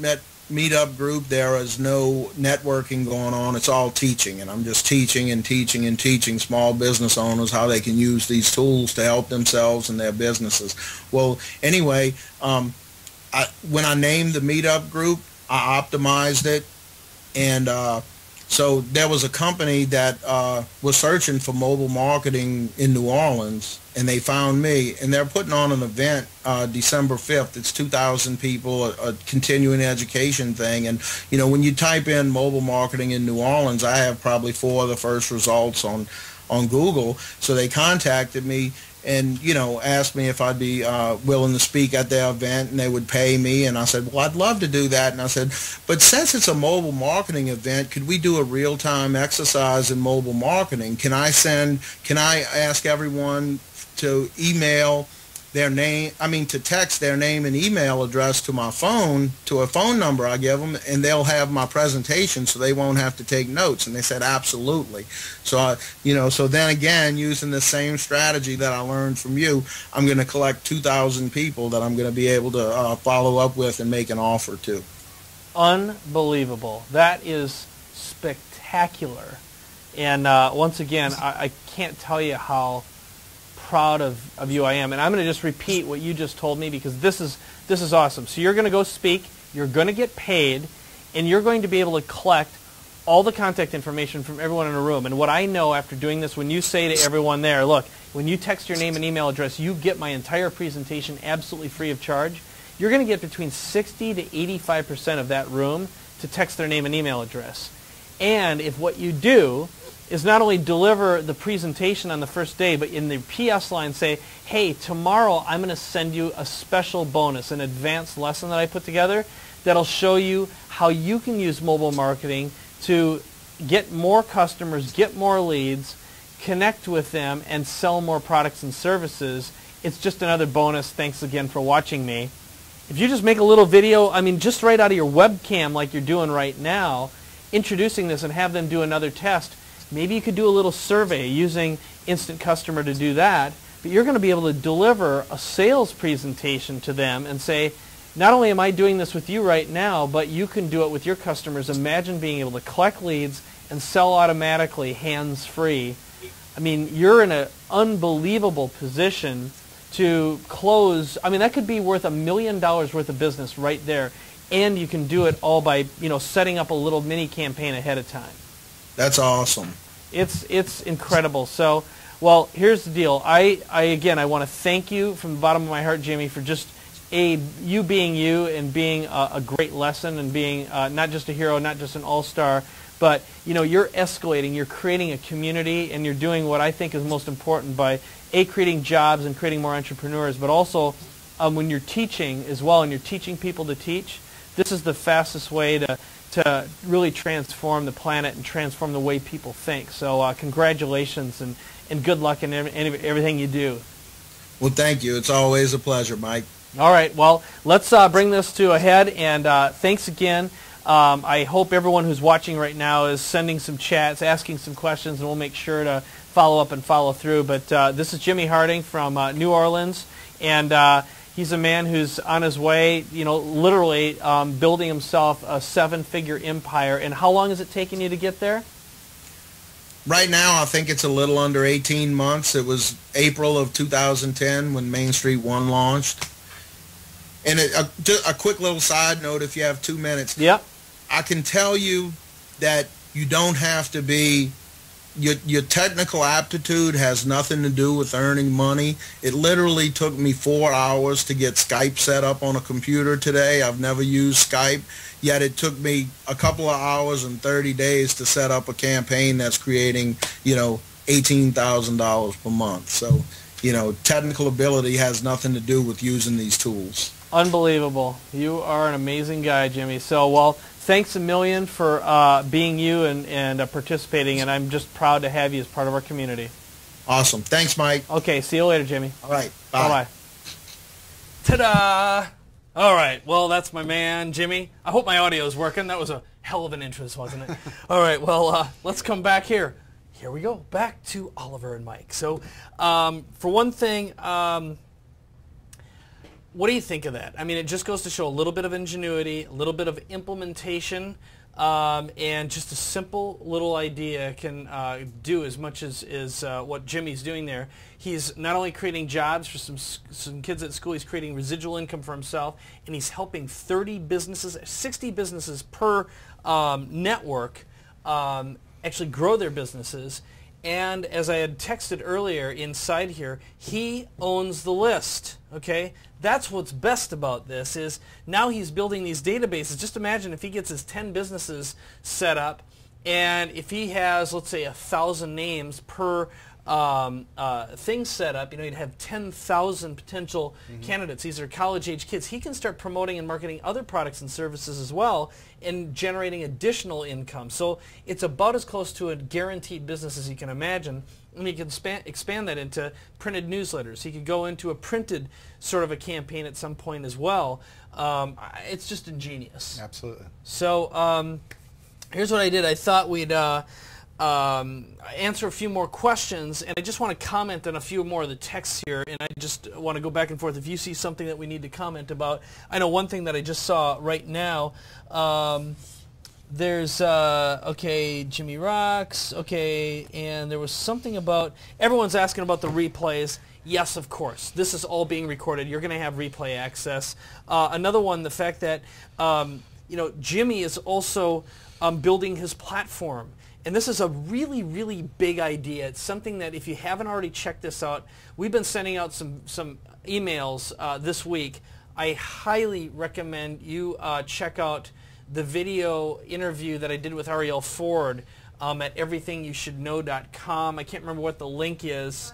Speaker 4: meetup group. There is no networking going on. It's all teaching, and I'm just teaching and teaching and teaching small business owners how they can use these tools to help themselves and their businesses. Well, anyway, when I named the meetup group, I optimized it, and so there was a company that was searching for mobile marketing in New Orleans, and they found me, and they're putting on an event December 5th. It's 2,000 people, a continuing education thing. And, you know, when you type in mobile marketing in New Orleans, I have probably 4 of the first results on Google. So they contacted me and, you know, asked me if I'd be willing to speak at their event, and they would pay me. And I said, well, I'd love to do that. And I said, but since it's a mobile marketing event, could we do a real-time exercise in mobile marketing? Can I ask everyone to email their name, to text their name and email address to my phone, to a phone number I give them, and they'll have my presentation so they won't have to take notes? And they said, absolutely. So, you know, so then again, using the same strategy that I learned from you, I'm going to collect 2,000 people that I'm going to be able to follow up with and make an offer to.
Speaker 1: Unbelievable. That is spectacular. And once again, I can't tell you how proud of you I am. And I'm going to just repeat what you just told me, because this is awesome. So you're going to go speak, you're going to get paid, and you're going to be able to collect all the contact information from everyone in a room. And what I know after doing this, when you say to everyone there, look, when you text your name and email address, you get my entire presentation absolutely free of charge, you're going to get between 60 to 85% of that room to text their name and email address. And if what you do is not only deliver the presentation on the first day, but in the PS line say, hey, tomorrow I'm going to send you a special bonus, an advanced lesson that I put together that'll show you how you can use mobile marketing to get more customers, get more leads, connect with them, and sell more products and services. It's just another bonus. Thanks again for watching me. If you just make a little video, just right out of your webcam like you're doing right now, introducing this and have them do another test, maybe you could do a little survey using Instant Customer to do that, but you're going to be able to deliver a sales presentation to them and say, not only am I doing this with you right now, but you can do it with your customers. Imagine being able to collect leads and sell automatically, hands-free. You're in an unbelievable position to close. That could be worth $1 million worth of business right there, and you can do it all by setting up a little mini campaign ahead of time.
Speaker 4: That's awesome.
Speaker 1: It's incredible. So, well, here's the deal. I want to thank you from the bottom of my heart, Jimmy, for just you being you and being a great lesson and being not just a hero, not just an all-star, but you're escalating. You're creating a community, and you're doing what I think is most important by creating jobs and creating more entrepreneurs, but also when you're teaching as well, and you're teaching people to teach. This is the fastest way to really transform the planet and transform the way people think. So congratulations and good luck in everything you do.
Speaker 4: Well, thank you. It's always a pleasure, Mike.
Speaker 1: All right. Well, let's bring this to a head, and thanks again. I hope everyone who's watching right now is sending some chats, asking some questions, and we'll make sure to follow up and follow through. But this is Jimmy Harding from New Orleans, and he's a man who's on his way, literally building himself a 7-figure empire. And how long has it taken you to get there?
Speaker 4: Right now, I think it's a little under 18 months. It was April of 2010 when Main Street 1 launched. And just a quick little side note, if you have 2 minutes.
Speaker 1: Yep.
Speaker 4: I can tell you that You don't have to be, your technical aptitude has nothing to do with earning money. It literally took me 4 hours to get Skype set up on a computer today. I've never used Skype, yet it took me a couple of hours and 30 days to set up a campaign that's creating, $18,000 per month. So, technical ability has nothing to do with using these tools.
Speaker 1: Unbelievable. You are an amazing guy, Jimmy. So, well, thanks a million for being you and participating, and I'm just proud to have you as part of our community.
Speaker 4: Awesome. Thanks, Mike.
Speaker 1: Okay, see you later, Jimmy.
Speaker 4: All right. Bye.
Speaker 1: Bye-bye. Ta-da! All right, well, that's my man, Jimmy. I hope my audio is working. That was a hell of an interest, wasn't it? All right, well, let's come back here. Here we go, back to Oliver and Mike. So, for one thing, what do you think of that? I mean, it just goes to show a little bit of ingenuity, a little bit of implementation, and just a simple little idea can do as much as what Jimmy's doing there. He's not only creating jobs for some kids at school, he's creating residual income for himself, and he's helping 30 businesses, 60 businesses per network actually grow their businesses. And as I had texted earlier inside here, he owns the list, okay? That's what's best about this is now he's building these databases. Just imagine if he gets his 10 businesses set up, and if he has, let's say, 1,000 names per thing set up, he'd have 10,000 potential candidates. These are college-age kids. He can start promoting and marketing other products and services as well and generating additional income. So it's about as close to a guaranteed business as you can imagine. And he can expand that into printed newsletters. He could go into a printed sort of a campaign at some point as well. It's just ingenious.
Speaker 2: Absolutely.
Speaker 1: So here's what I did. I thought we'd answer a few more questions, and I just want to comment on a few more of the texts here, and I just want to go back and forth. If you see something that we need to comment about, I know one thing that I just saw right now, there's, okay, Jimmy Rocks, okay, and there was something about, everyone's asking about the replays. Yes, of course. This is all being recorded. You're going to have replay access. Another one, the fact that, Jimmy is also building his platform. And this is a really, really big idea. It's something that if you haven't already checked this out, we've been sending out some emails this week. I highly recommend you check out the video interview that I did with Ariel Ford at everythingyoushouldknow.com. I can't remember what the link is.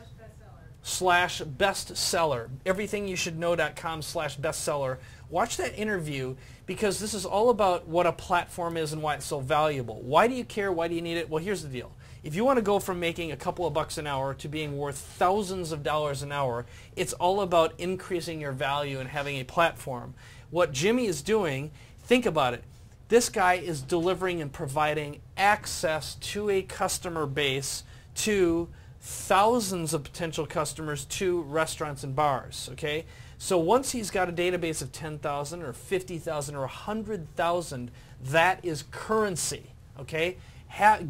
Speaker 1: /bestseller. everythingyousshouldknow.com/bestseller. Watch that interview because this is all about what a platform is and why it's so valuable. Why do you care? Why do you need it? Well, here's the deal. If you want to go from making a couple of bucks an hour to being worth thousands of dollars an hour, it's all about increasing your value and having a platform. What Jimmy is doing, think about it. This guy is delivering and providing access to a customer base, to thousands of potential customers, to restaurants and bars, okay? So once he's got a database of 10,000 or 50,000 or 100,000, that is currency, okay?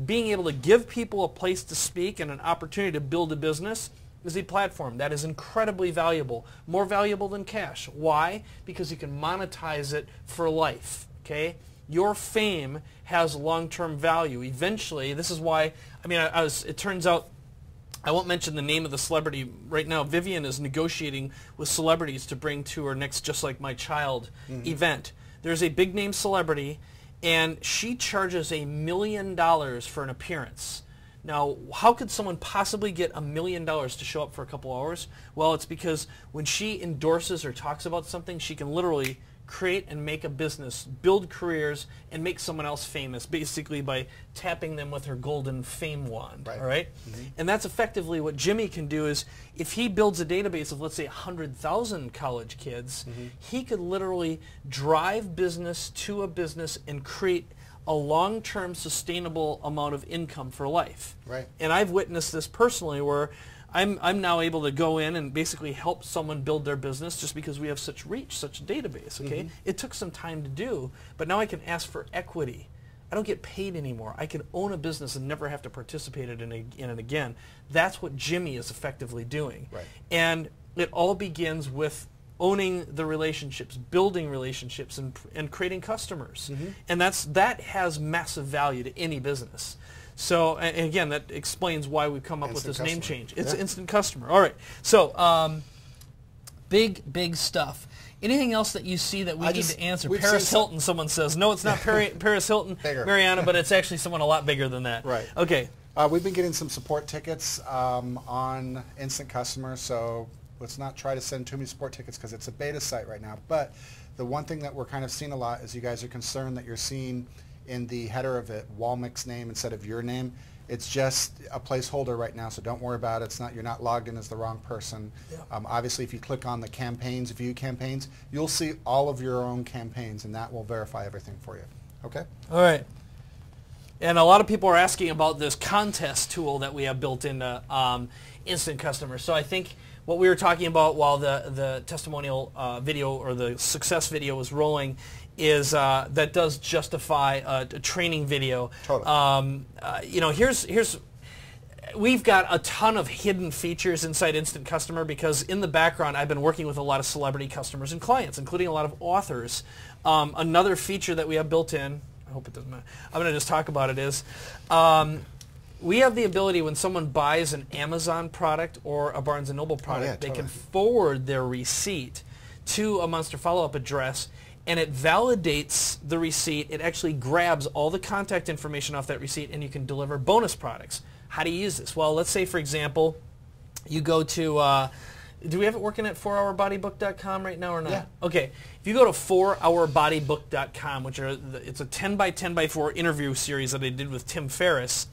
Speaker 1: Being able to give people a place to speak and an opportunity to build a business is a platform. That is incredibly valuable, more valuable than cash. Why? Because you can monetize it for life, okay? Your fame has long-term value. Eventually, this is why, it turns out, I won't mention the name of the celebrity right now. Vivian is negotiating with celebrities to bring to her next Just Like My Child event. There's a big name celebrity, and she charges $1 million for an appearance. Now, how could someone possibly get $1 million to show up for a couple hours? Well, it's because when she endorses or talks about something, she can literally create and make a business, build careers, and make someone else famous, basically by tapping them with her golden fame wand, all right? And that's effectively what Jimmy can do is if he builds a database of, let's say, 100,000 college kids, he could literally drive business to a business and create a long-term sustainable amount of income for life.
Speaker 2: Right.
Speaker 1: And I've witnessed this personally where I'm now able to go in and basically help someone build their business just because we have such reach, such a database, okay? It took some time to do, but now I can ask for equity. I don't get paid anymore. I can own a business and never have to participate in it again. That's what Jimmy is effectively doing.
Speaker 2: Right.
Speaker 1: And it all begins with owning the relationships, building relationships, and creating customers. And that has massive value to any business. So, and again, that explains why we've come up with this name change. It's Instant Customer. All right. So, big stuff. Anything else that you see that we need to answer? Paris Hilton, someone says. No, it's not Paris Hilton, Mariana, but it's actually someone a lot bigger than that.
Speaker 2: Right.
Speaker 1: Okay.
Speaker 2: We've been getting some support tickets on Instant Customer, so let's not try to send too many support tickets because it's a beta site right now. But the one thing that we're kind of seeing a lot is you guys are concerned that you're seeing in the header of it Walmic's name instead of your name. It's just a placeholder right now, so don't worry about it. It's not, you're not logged in as the wrong person. Obviously, if you click on the campaigns, view campaigns, you'll see all of your own campaigns, and that will verify everything for you. Okay?
Speaker 1: All right. And a lot of people are asking about this contest tool that we have built into Instant Customer. So I think what we were talking about while the testimonial video or the success video was rolling is that does justify a training video.
Speaker 2: Totally.
Speaker 1: You know, we've got a ton of hidden features inside Instant Customer because in the background I've been working with a lot of celebrity customers and clients, including a lot of authors. Another feature that we have built in, I hope it doesn't matter, I'm going to just talk about it, is we have the ability when someone buys an Amazon product or a Barnes & Noble product, they can forward their receipt to a Monster Follow-Up address, and it validates the receipt. It actually grabs all the contact information off that receipt, and you can deliver bonus products. How do you use this? Well, let's say, for example, you go to, do we have it working at 4hourbodybook.com right now or not?
Speaker 2: Yeah.
Speaker 1: Okay. If you go to 4hourbodybook.com, which it's a 10 by 10 by 4 interview series that I did with Tim Ferriss.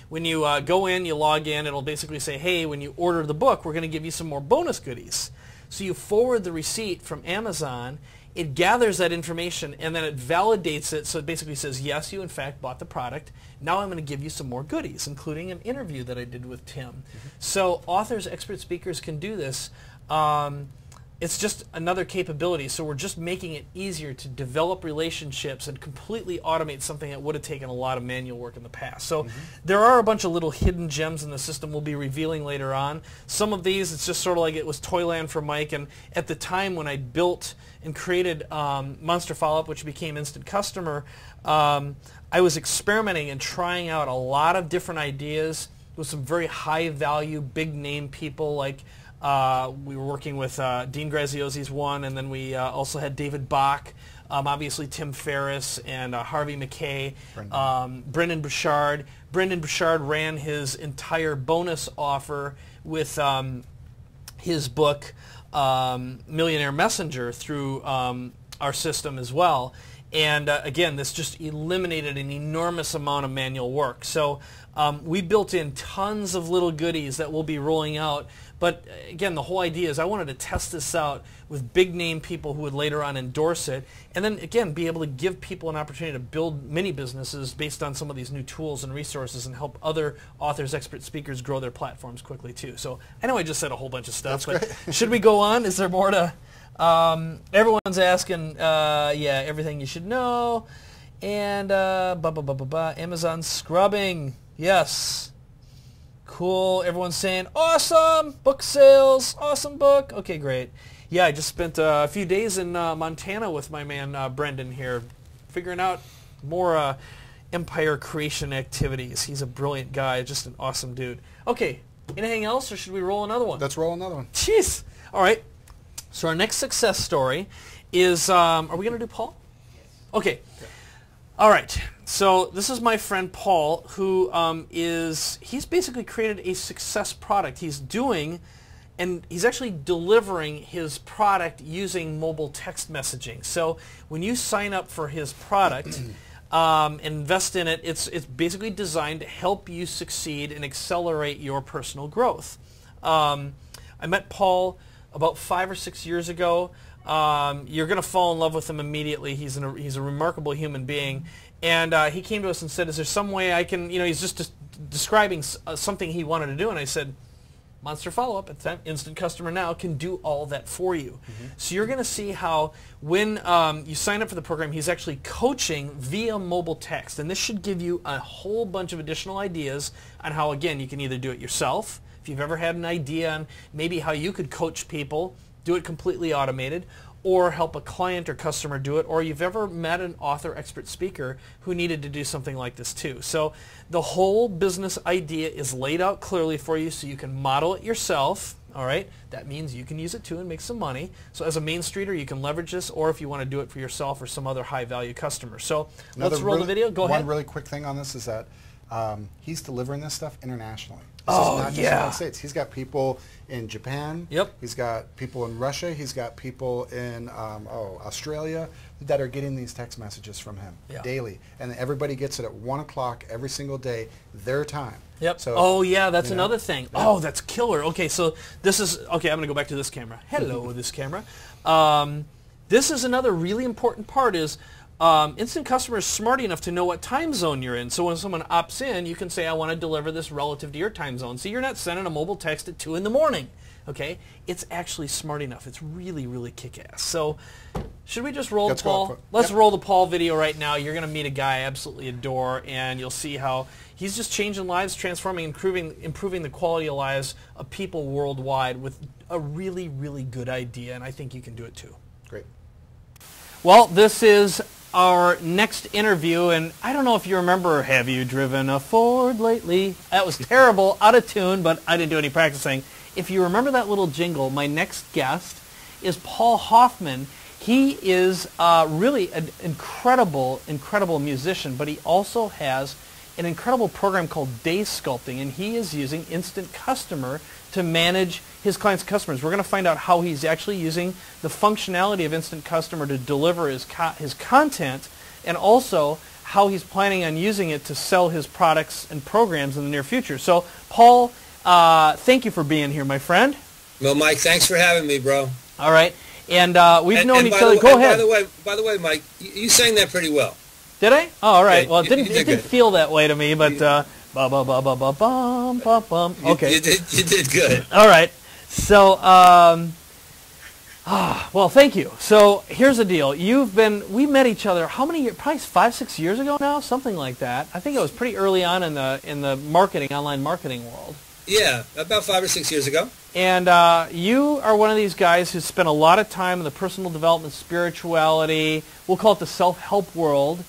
Speaker 1: When you go in, you log in, it'll basically say, hey, when you order the book, we're going to give you some more bonus goodies. So you forward the receipt from Amazon, it gathers that information, and then it validates it, so it basically says, yes, you in fact bought the product. Now I'm going to give you some more goodies, including an interview that I did with Tim. So authors, expert speakers can do this. It's just another capability, so we're just making it easier to develop relationships and completely automate something that would have taken a lot of manual work in the past. So there are a bunch of little hidden gems in the system we'll be revealing later on. Some of these, it's just sort of like it was Toyland for Mike, and at the time when I built and created Monster Follow-Up, which became Instant Customer, I was experimenting and trying out a lot of different ideas with some very high-value, big-name people like we were working with Dean Graziosi's one, and then we also had David Bach, obviously Tim Ferriss, and Harvey McKay, Brendan Burchard. Brendan Burchard ran his entire bonus offer with his book Millionaire Messenger through our system as well. And again, this just eliminated an enormous amount of manual work. So we built in tons of little goodies that we'll be rolling out. But again, the whole idea is I wanted to test this out with big name people who would later on endorse it, and then again be able to give people an opportunity to build mini businesses based on some of these new tools and resources and help other authors, expert speakers grow their platforms quickly too. So I know I just said a whole bunch of stuff, but should we go on? Is there more to... everyone's asking, yeah, everything you should know, and Amazon scrubbing, yes. Cool. Everyone's saying, awesome! Book sales! Awesome book! Okay, great. Yeah, I just spent a few days in Montana with my man Brendan here, figuring out more empire creation activities. He's a brilliant guy, just an awesome dude. Okay, anything else, or should we roll another one?
Speaker 2: Let's roll another one.
Speaker 1: Jeez! All right. So our next success story is, are we going to do Paul? Yes. Okay. All right. So this is my friend Paul, who he's basically created a success product. He's doing, and he's actually delivering his product using mobile text messaging. So when you sign up for his product and invest in it, it's basically designed to help you succeed and accelerate your personal growth. I met Paul about 5 or 6 years ago. You're going to fall in love with him immediately. He's a remarkable human being. And he came to us and said, is there some way I can, he's just describing something he wanted to do. And I said, Monster Follow-Up, at that Instant Customer now, can do all that for you. So you're going to see how when you sign up for the program, he's actually coaching via mobile text. And this should give you a whole bunch of additional ideas on how, again, you can either do it yourself. If you've ever had an idea on maybe how you could coach people do it completely automated, or help a client or customer do it, or you've ever met an author, expert speaker who needed to do something like this too. So the whole business idea is laid out clearly for you so you can model it yourself. All right, that means you can use it too and make some money. So as a Main Streeter, you can leverage this, or if you want to do it for yourself or some other high-value customer. So let's roll the video. Go ahead.
Speaker 2: One really quick thing on this is that he's delivering this stuff internationally. This
Speaker 1: Oh,
Speaker 2: is not just the
Speaker 1: yeah.
Speaker 2: United States. He's got people in Japan.
Speaker 1: Yep.
Speaker 2: He's got people in Russia. He's got people in Australia that are getting these text messages from him daily. And everybody gets it at 1 o'clock every single day, their time.
Speaker 1: Yep.
Speaker 2: So,
Speaker 1: oh, yeah, that's
Speaker 2: you know,
Speaker 1: another thing.
Speaker 2: yeah.
Speaker 1: Oh, that's killer. Okay, so this is, okay, I'm going to go back to this camera. Hello, this camera. This is another really important part is Instant Customer is smart enough to know what time zone you're in. So when someone opts in, you can say, I want to deliver this relative to your time zone. So you're not sending a mobile text at 2 in the morning. Okay? It's actually smart enough. It's really, really kick-ass. So should we just roll the Paul? Let's roll the Paul video right now. You're going to meet a guy I absolutely adore, and you'll see how he's just changing lives, transforming, improving the quality of lives of people worldwide with a really, really good idea, and I think you can do it too.
Speaker 2: Great.
Speaker 1: Well, this is our next interview, and I don't know if you remember, have you driven a Ford lately? That was terrible, out of tune, but I didn't do any practicing. If you remember that little jingle, my next guest is Paul Hoffman. He is really an incredible, incredible musician, but he also has an incredible program called Day Sculpting, and he is using Instant Customer to manage his clients' customers. We're going to find out how he's actually using the functionality of Instant Customer to deliver his content, and also how he's planning on using it to sell his products and programs in the near future. So, Paul, thank you for being here, my friend.
Speaker 5: Well, Mike, thanks for having me, bro.
Speaker 1: All right. And we've known each other. Go ahead.
Speaker 5: By the way, Mike, you sang that pretty well.
Speaker 1: Did I? Oh, all right.
Speaker 5: Yeah,
Speaker 1: well, it didn't feel that way to me, but ba-ba-ba-ba-ba-bum. Okay.
Speaker 5: You did good.
Speaker 1: All right. So, well, thank you. So here's the deal. We met each other, how many years? Probably 5, 6 years ago now, something like that. I think it was pretty early on in the online marketing world.
Speaker 5: Yeah, about 5 or 6 years ago.
Speaker 1: And you are one of these guys who spent a lot of time in the personal development, spirituality, we'll call it the self-help world.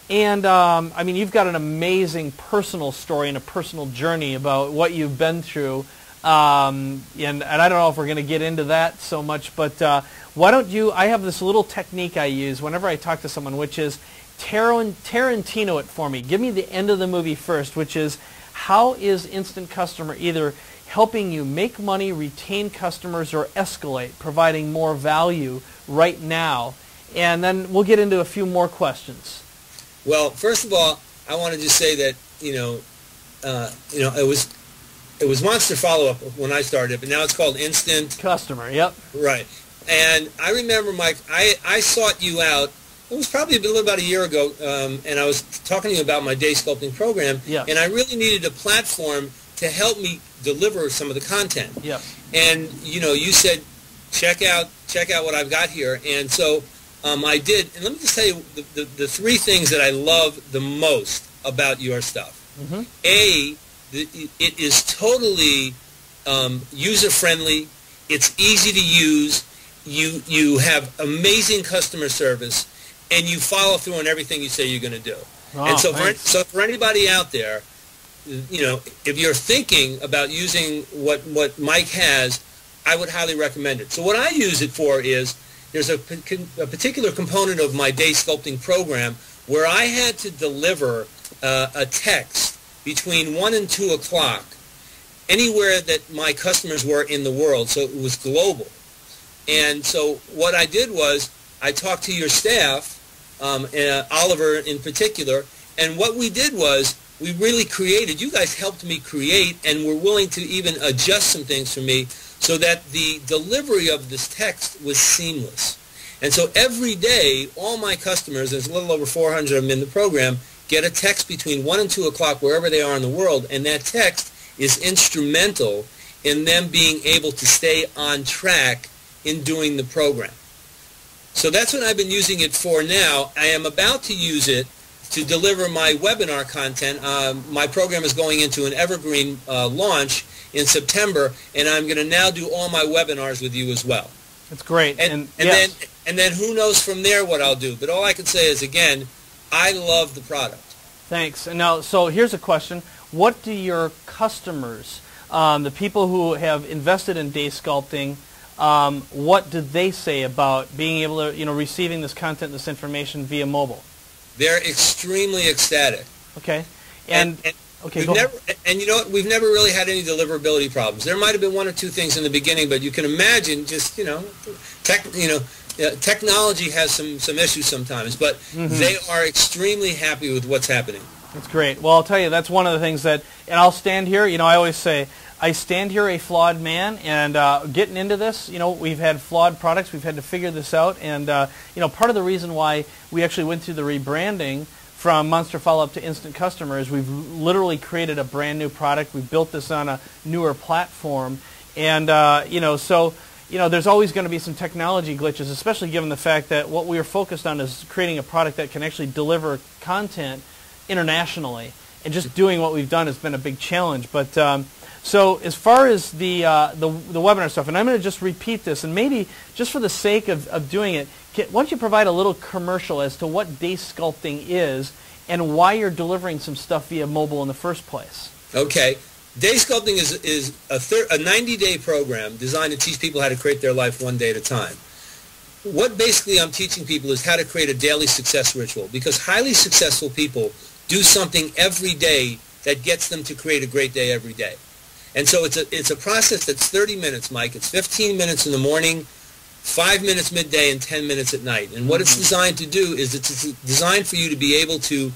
Speaker 1: And, I mean, you've got an amazing personal story and a personal journey about what you've been through. And I don't know if we're going to get into that so much, but why don't you, I have this little technique I use whenever I talk to someone, which is Tarantino it for me. Give me the end of the movie first, which is how is Instant Customer either helping you make money, retain customers, or escalate, providing more value right now? And then we'll get into a few more questions.
Speaker 5: Well, first of all, I want to just say that it was Monster Follow-Up when I started, but now it's called Instant
Speaker 1: Customer. Yep.
Speaker 5: Right. And I remember, Mike, I sought you out. It was probably about a year ago, and I was talking to you about my day sculpting program, and I really needed a platform to help me deliver some of the content.
Speaker 1: Yep.
Speaker 5: And you said, check out what I've got here, and so I did. And let me just tell you the 3 things that I love the most about your stuff. Mm-hmm. It is totally user friendly. It's easy to use. You have amazing customer service, and you follow through on everything you say you're going to do.
Speaker 1: Oh,
Speaker 5: and so
Speaker 1: thanks.
Speaker 5: for anybody out there, if you're thinking about using what Mike has, I would highly recommend it. So what I use it for is there's a particular component of my day sculpting program where I had to deliver a text between 1 and 2 o'clock anywhere that my customers were in the world, so it was global. And so what I did was I talked to your staff, Oliver in particular, and what we did was we really created, you guys helped me create and were willing to even adjust some things for me so that the delivery of this text was seamless. And so every day, all my customers, there's a little over 400 of them in the program, get a text between 1 and 2 o'clock wherever they are in the world, and that text is instrumental in them being able to stay on track in doing the program. So that's what I've been using it for now. I am about to use it to deliver my webinar content. My program is going into an evergreen launch in September, and I'm going to now do all my webinars with you as well.
Speaker 1: It's great.
Speaker 5: And
Speaker 1: yes.
Speaker 5: then who knows from there what I'll do. But all I can say is, again, I love the product.
Speaker 1: Thanks. And now, so here's a question. What do your customers, the people who have invested in day sculpting, what do they say about being able to, receiving this content, this information via mobile?
Speaker 5: They're extremely ecstatic.
Speaker 1: Okay. Okay,
Speaker 5: and you know what? We've never really had any deliverability problems. There might have been one or two things in the beginning, but you can imagine just, technology has some issues sometimes, but they are extremely happy with what's happening.
Speaker 1: That's great. Well, I'll tell you, that's one of the things that, and I'll stand here, I always say, I stand here a flawed man, and getting into this, we've had flawed products, we've had to figure this out, and, part of the reason why we actually went through the rebranding from Monster Follow-Up to Instant Customer is we've literally created a brand new product. We've built this on a newer platform, and, there's always going to be some technology glitches, especially given the fact that what we are focused on is creating a product that can actually deliver content internationally, and just doing what we've done has been a big challenge. But so as far as the webinar stuff, and I'm going to just repeat this, and maybe just for the sake of doing it, why don't you provide a little commercial as to what day sculpting is and why you're delivering some stuff via mobile in the first place?
Speaker 5: Okay. Day sculpting is a 90-day program designed to teach people how to create their life one day at a time. What basically I'm teaching people is how to create a daily success ritual, because highly successful people do something every day that gets them to create a great day every day. And so it's a process that's 30 minutes, Mike. It's 15 minutes in the morning, 5 minutes midday, and 10 minutes at night. And what it's designed to do is it's designed for you to be able to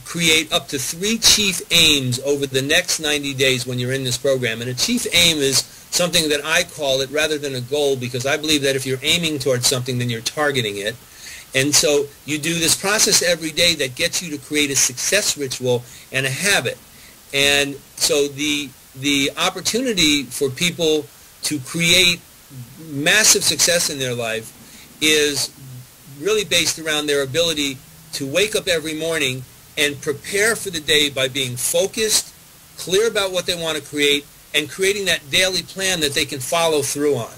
Speaker 5: create up to 3 chief aims over the next 90 days when you're in this program. And a chief aim is something that I call it rather than a goal, because I believe that if you're aiming towards something, then you're targeting it. And so you do this process every day that gets you to create a success ritual and a habit. And so the opportunity for people to create massive success in their life is really based around their ability to wake up every morning and prepare for the day by being focused, clear about what they want to create, and creating that daily plan that they can follow through on.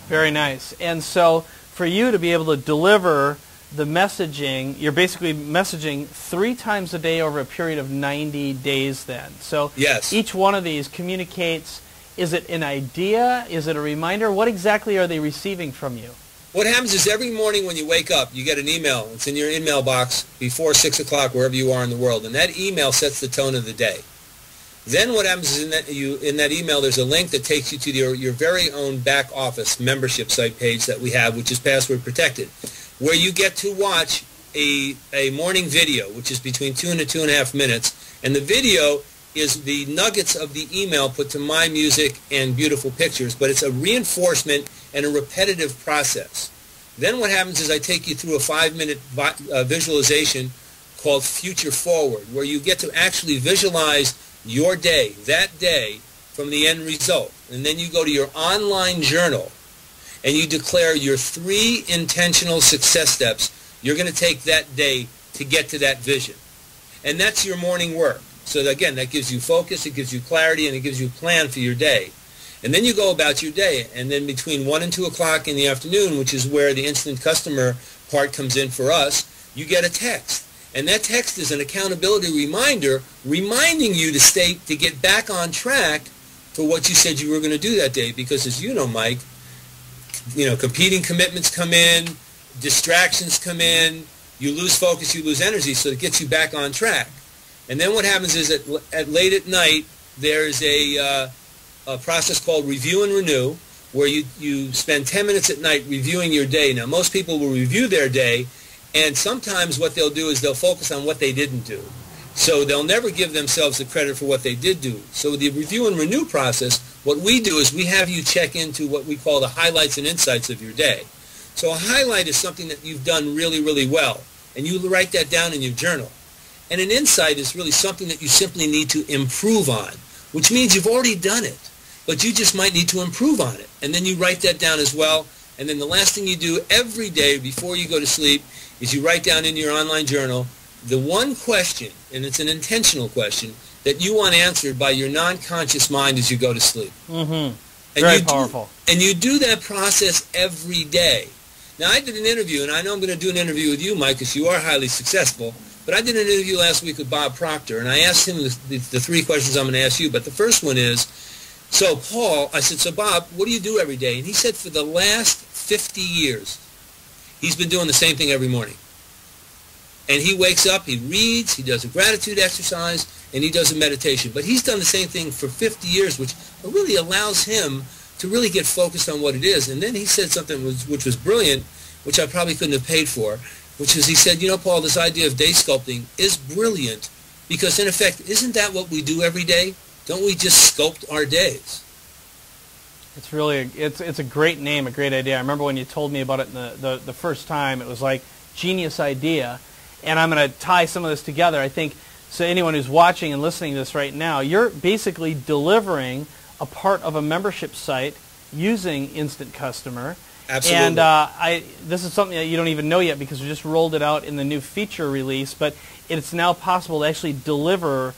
Speaker 1: Very nice. And so for you to be able to deliver the messaging, you're basically messaging 3 times a day over a period of 90 days then. So
Speaker 5: yes.
Speaker 1: Each one of these communicates, is it an idea? Is it a reminder? What exactly are they receiving from you?
Speaker 5: What happens is every morning when you wake up, you get an email. It's in your email box before 6 o'clock wherever you are in the world, and that email sets the tone of the day. Then what happens is in that email there's a link that takes you to your very own back office membership site page that we have, which is password protected, where you get to watch a morning video, which is between 2 and 2.5 minutes, and the video is the nuggets of the email put to my music and beautiful pictures, but it's a reinforcement and a repetitive process. Then what happens is I take you through a 5-minute visualization called Future Forward, where you get to actually visualize your day, that day, from the end result. And then you go to your online journal and you declare your 3 intentional success steps you're going to take that day to get to that vision. And that's your morning work. So again, that gives you focus, it gives you clarity, and it gives you a plan for your day. And then you go about your day, and then between 1 and 2 o'clock in the afternoon, which is where the instant customer part comes in for us, you get a text. And that text is an accountability reminder reminding you to get back on track for what you said you were going to do that day. Because as you know, Mike, competing commitments come in, distractions come in, you lose focus, you lose energy, so it gets you back on track. And then what happens is at late at night, there's a process called review and renew, where you spend 10 minutes at night reviewing your day. Now, most people will review their day, and sometimes what they'll do is they'll focus on what they didn't do. So they'll never give themselves the credit for what they did do. So the review and renew process, what we do is we have you check into what we call the highlights and insights of your day. So a highlight is something that you've done really, really well, and you write that down in your journal. And an insight is really something that you simply need to improve on, which means you've already done it, but you just might need to improve on it. And then you write that down as well. And then the last thing you do every day before you go to sleep is you write down in your online journal the one question, and it's an intentional question, that you want answered by your non-conscious mind as you go to sleep.
Speaker 1: Mm-hmm.
Speaker 5: And
Speaker 1: Very powerful.
Speaker 5: And you do that process every day. Now, I did an interview, and I know I'm going to do an interview with you, Mike, because you are highly successful. But I did an interview last week with Bob Proctor, and I asked him the three questions I'm going to ask you. But the first one is, so Paul, I said, so Bob, what do you do every day? And he said for the last 50 years, he's been doing the same thing every morning. And he wakes up, he reads, he does a gratitude exercise, and he does a meditation. But he's done the same thing for 50 years, which really allows him to really get focused on what it is. And then he said something which was brilliant, which I probably couldn't have paid for, which is he said, you know, Paul, this idea of day sculpting is brilliant because, in effect, isn't that what we do every day? Don't we just sculpt our days?
Speaker 1: It's really, it's a great name, a great idea. I remember when you told me about it the first time, it was like, genius idea. And I'm going to tie some of this together. I think, so anyone who's watching and listening to this right now, you're basically delivering a part of a membership site using Instant Customer.
Speaker 5: Absolutely.
Speaker 1: And this is something that you don't even know yet because we just rolled it out in the new feature release, but it's now possible to actually deliver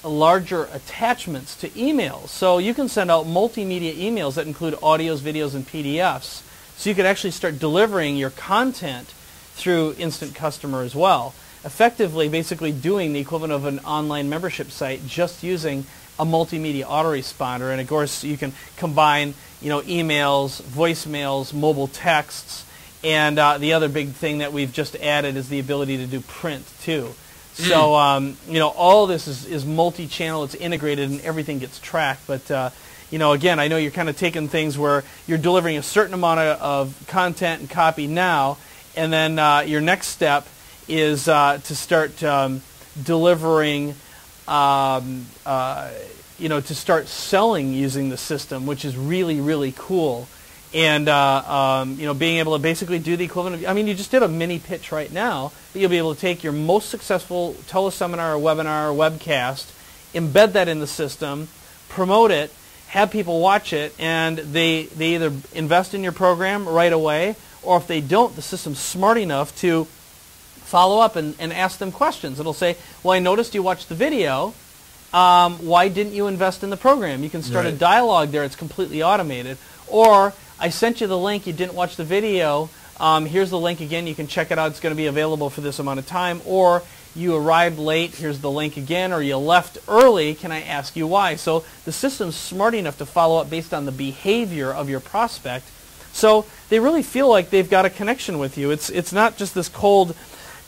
Speaker 1: larger attachments to emails. So you can send out multimedia emails that include audios, videos, and PDFs. So you could actually start delivering your content through Instant Customer as well. Effectively, basically doing the equivalent of an online membership site just using a multimedia autoresponder. And of course, you can combine, you know, emails, voicemails, mobile texts, and the other big thing that we've just added is the ability to do print too. So, you know, all this is multi-channel, it's integrated, and everything gets tracked. But, you know, again, I know you're kind of taking things where you're delivering a certain amount of content and copy now, and then your next step is to start delivering, you know, to start selling using the system, which is really, really cool. And, you know, being able to basically do the equivalent of, I mean, you just did a mini pitch right now, but you'll be able to take your most successful teleseminar or webinar or webcast, embed that in the system, promote it, have people watch it, and they either invest in your program right away, or if they don't, the system's smart enough to follow up and ask them questions. It'll say, well, I noticed you watched the video. Why didn't you invest in the program? You can start a dialogue there. It's completely automated. Or, I sent you the link. You didn't watch the video. Here's the link again. You can check it out. It's going to be available for this amount of time. Or, you arrived late. Here's the link again. Or, you left early. Can I ask you why? So, the system's smart enough to follow up based on the behavior of your prospect. So, they really feel like they've got a connection with you. It's not just this cold,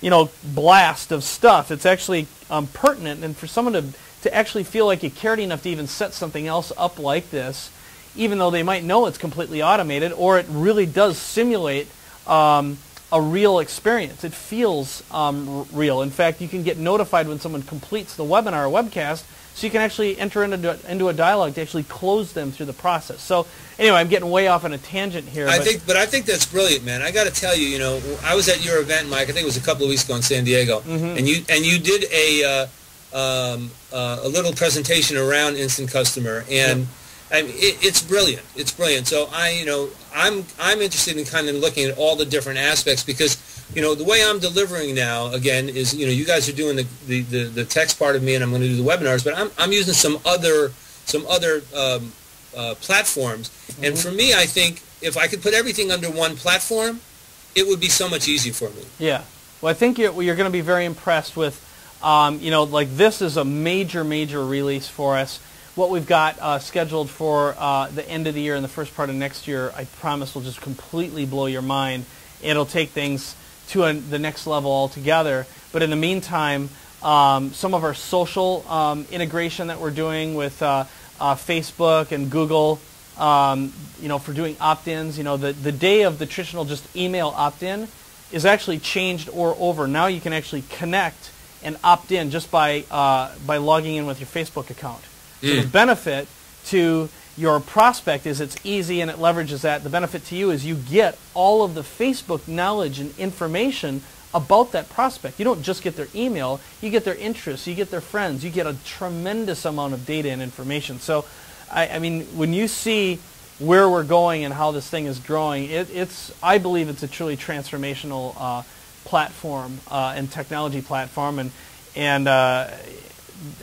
Speaker 1: you know, blast of stuff. It's actually pertinent. And for someone to actually feel like you cared enough to even set something else up like this, even though they might know it's completely automated, or it really does simulate a real experience. It feels real. In fact, you can get notified when someone completes the webinar or webcast, so you can actually enter into a dialogue to actually close them through the process. So anyway, I'm getting way off on a tangent here.
Speaker 5: I think that's brilliant, man. I got to tell you, you know, I was at your event, Mike. I think it was a couple of weeks ago in San Diego, and you did a little presentation around Instant Customer, and I mean, it's brilliant. It's brilliant. So I'm interested in kind of looking at all the different aspects because, you know, the way I'm delivering now again is, you know, you guys are doing the text part of me, and I'm going to do the webinars, but I'm using some other platforms, and for me, I think if I could put everything under one platform, it would be so much easier for me.
Speaker 1: Yeah. Well, I think you're going to be very impressed with, you know, like this is a major release for us. What we've got scheduled for the end of the year and the first part of next year, I promise will just completely blow your mind. It'll take things to the next level altogether. But in the meantime, some of our social integration that we're doing with Facebook and Google, you know, for doing opt-ins, you know, the day of the traditional just email opt-in is actually changed or over. Now you can actually connect and opt in just by logging in with your Facebook account. So the benefit to your prospect is it's easy and it leverages that. The benefit to you is you get all of the Facebook knowledge and information about that prospect. You don't just get their email, you get their interests, you get their friends, you get a tremendous amount of data and information. So, I mean, when you see where we're going and how this thing is growing, I believe it's a truly transformational platform and technology platform, and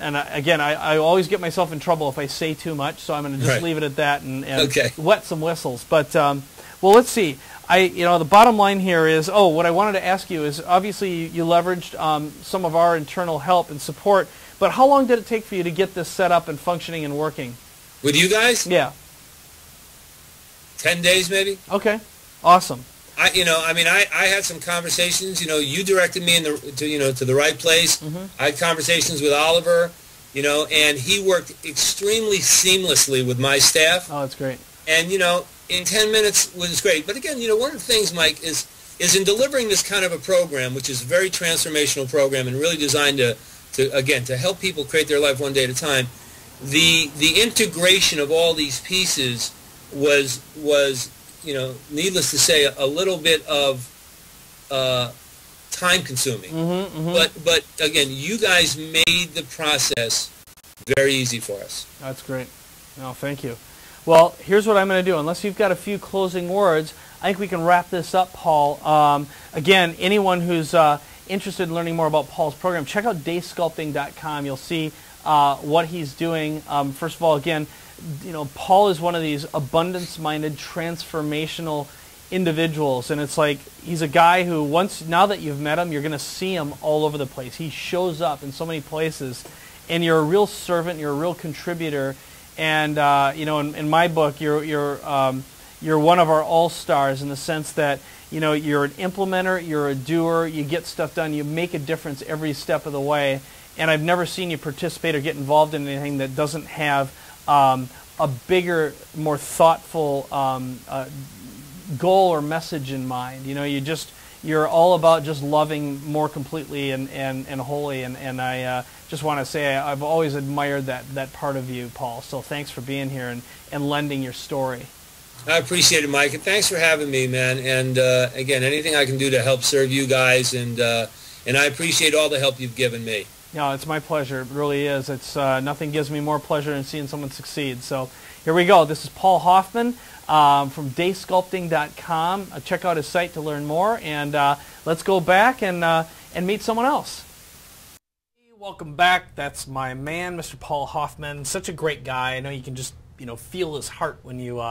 Speaker 1: again, I always get myself in trouble if I say too much, so I'm going to just leave it at that and wet some whistles. But well, let's see. The bottom line here is, what I wanted to ask you is, obviously you leveraged some of our internal help and support, but how long did it take for you to get this set up and functioning and working?
Speaker 5: With you guys?
Speaker 1: Yeah.
Speaker 5: 10 days maybe.
Speaker 1: Okay. Awesome.
Speaker 5: I had some conversations. You directed me to the right place. I had conversations with Oliver, and he worked extremely seamlessly with my staff.
Speaker 1: Oh, that's great.
Speaker 5: And in 10 minutes was great. But again, one of the things, Mike, is in delivering this kind of a program, which is a very transformational program and really designed to help people create their life one day at a time. The integration of all these pieces was needless to say, a little bit of time consuming. But again, you guys made the process very easy for us.
Speaker 1: That's great. No, thank you. Well, here's what I'm going to do. Unless you've got a few closing words, I think we can wrap this up, Paul. Again, anyone who's interested in learning more about Paul's program, check out daysculpting.com. You'll see what he's doing. First of all, again, Paul is one of these abundance-minded, transformational individuals, and it's like he's a guy who now that you've met him, you're going to see him all over the place. He shows up in so many places, and you're a real servant, you're a real contributor, and in my book, you're one of our all-stars in the sense that you're an implementer, you're a doer, you get stuff done, you make a difference every step of the way, and I've never seen you participate or get involved in anything that doesn't have a bigger, more thoughtful goal or message in mind. You're all about just loving more completely and wholly, and I just want to say I've always admired that part of you, Paul. So thanks for being here and lending your story.
Speaker 5: I appreciate it, Mike, and thanks for having me, man. And again, anything I can do to help serve you guys, and I appreciate all the help you've given me.
Speaker 1: No, it's my pleasure. It really is. It's nothing gives me more pleasure than seeing someone succeed. So here we go. This is Paul Hoffman from daysculpting.com. Check out his site to learn more, and let's go back and meet someone else. Welcome back. That's my man, Mr. Paul Hoffman. Such a great guy. I know you can just feel his heart when you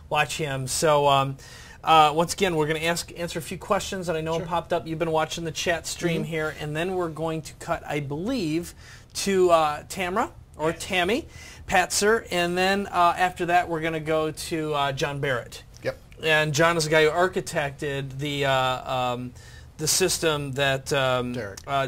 Speaker 1: watch him. So once again, we're going to answer a few questions that I know have popped up. You've been watching the chat stream here, and then we're going to cut, I believe, to Tamara or Tammy Patzer, and then after that, we're going to go to John Barrett.
Speaker 2: Yep.
Speaker 1: And John is the guy who architected the system that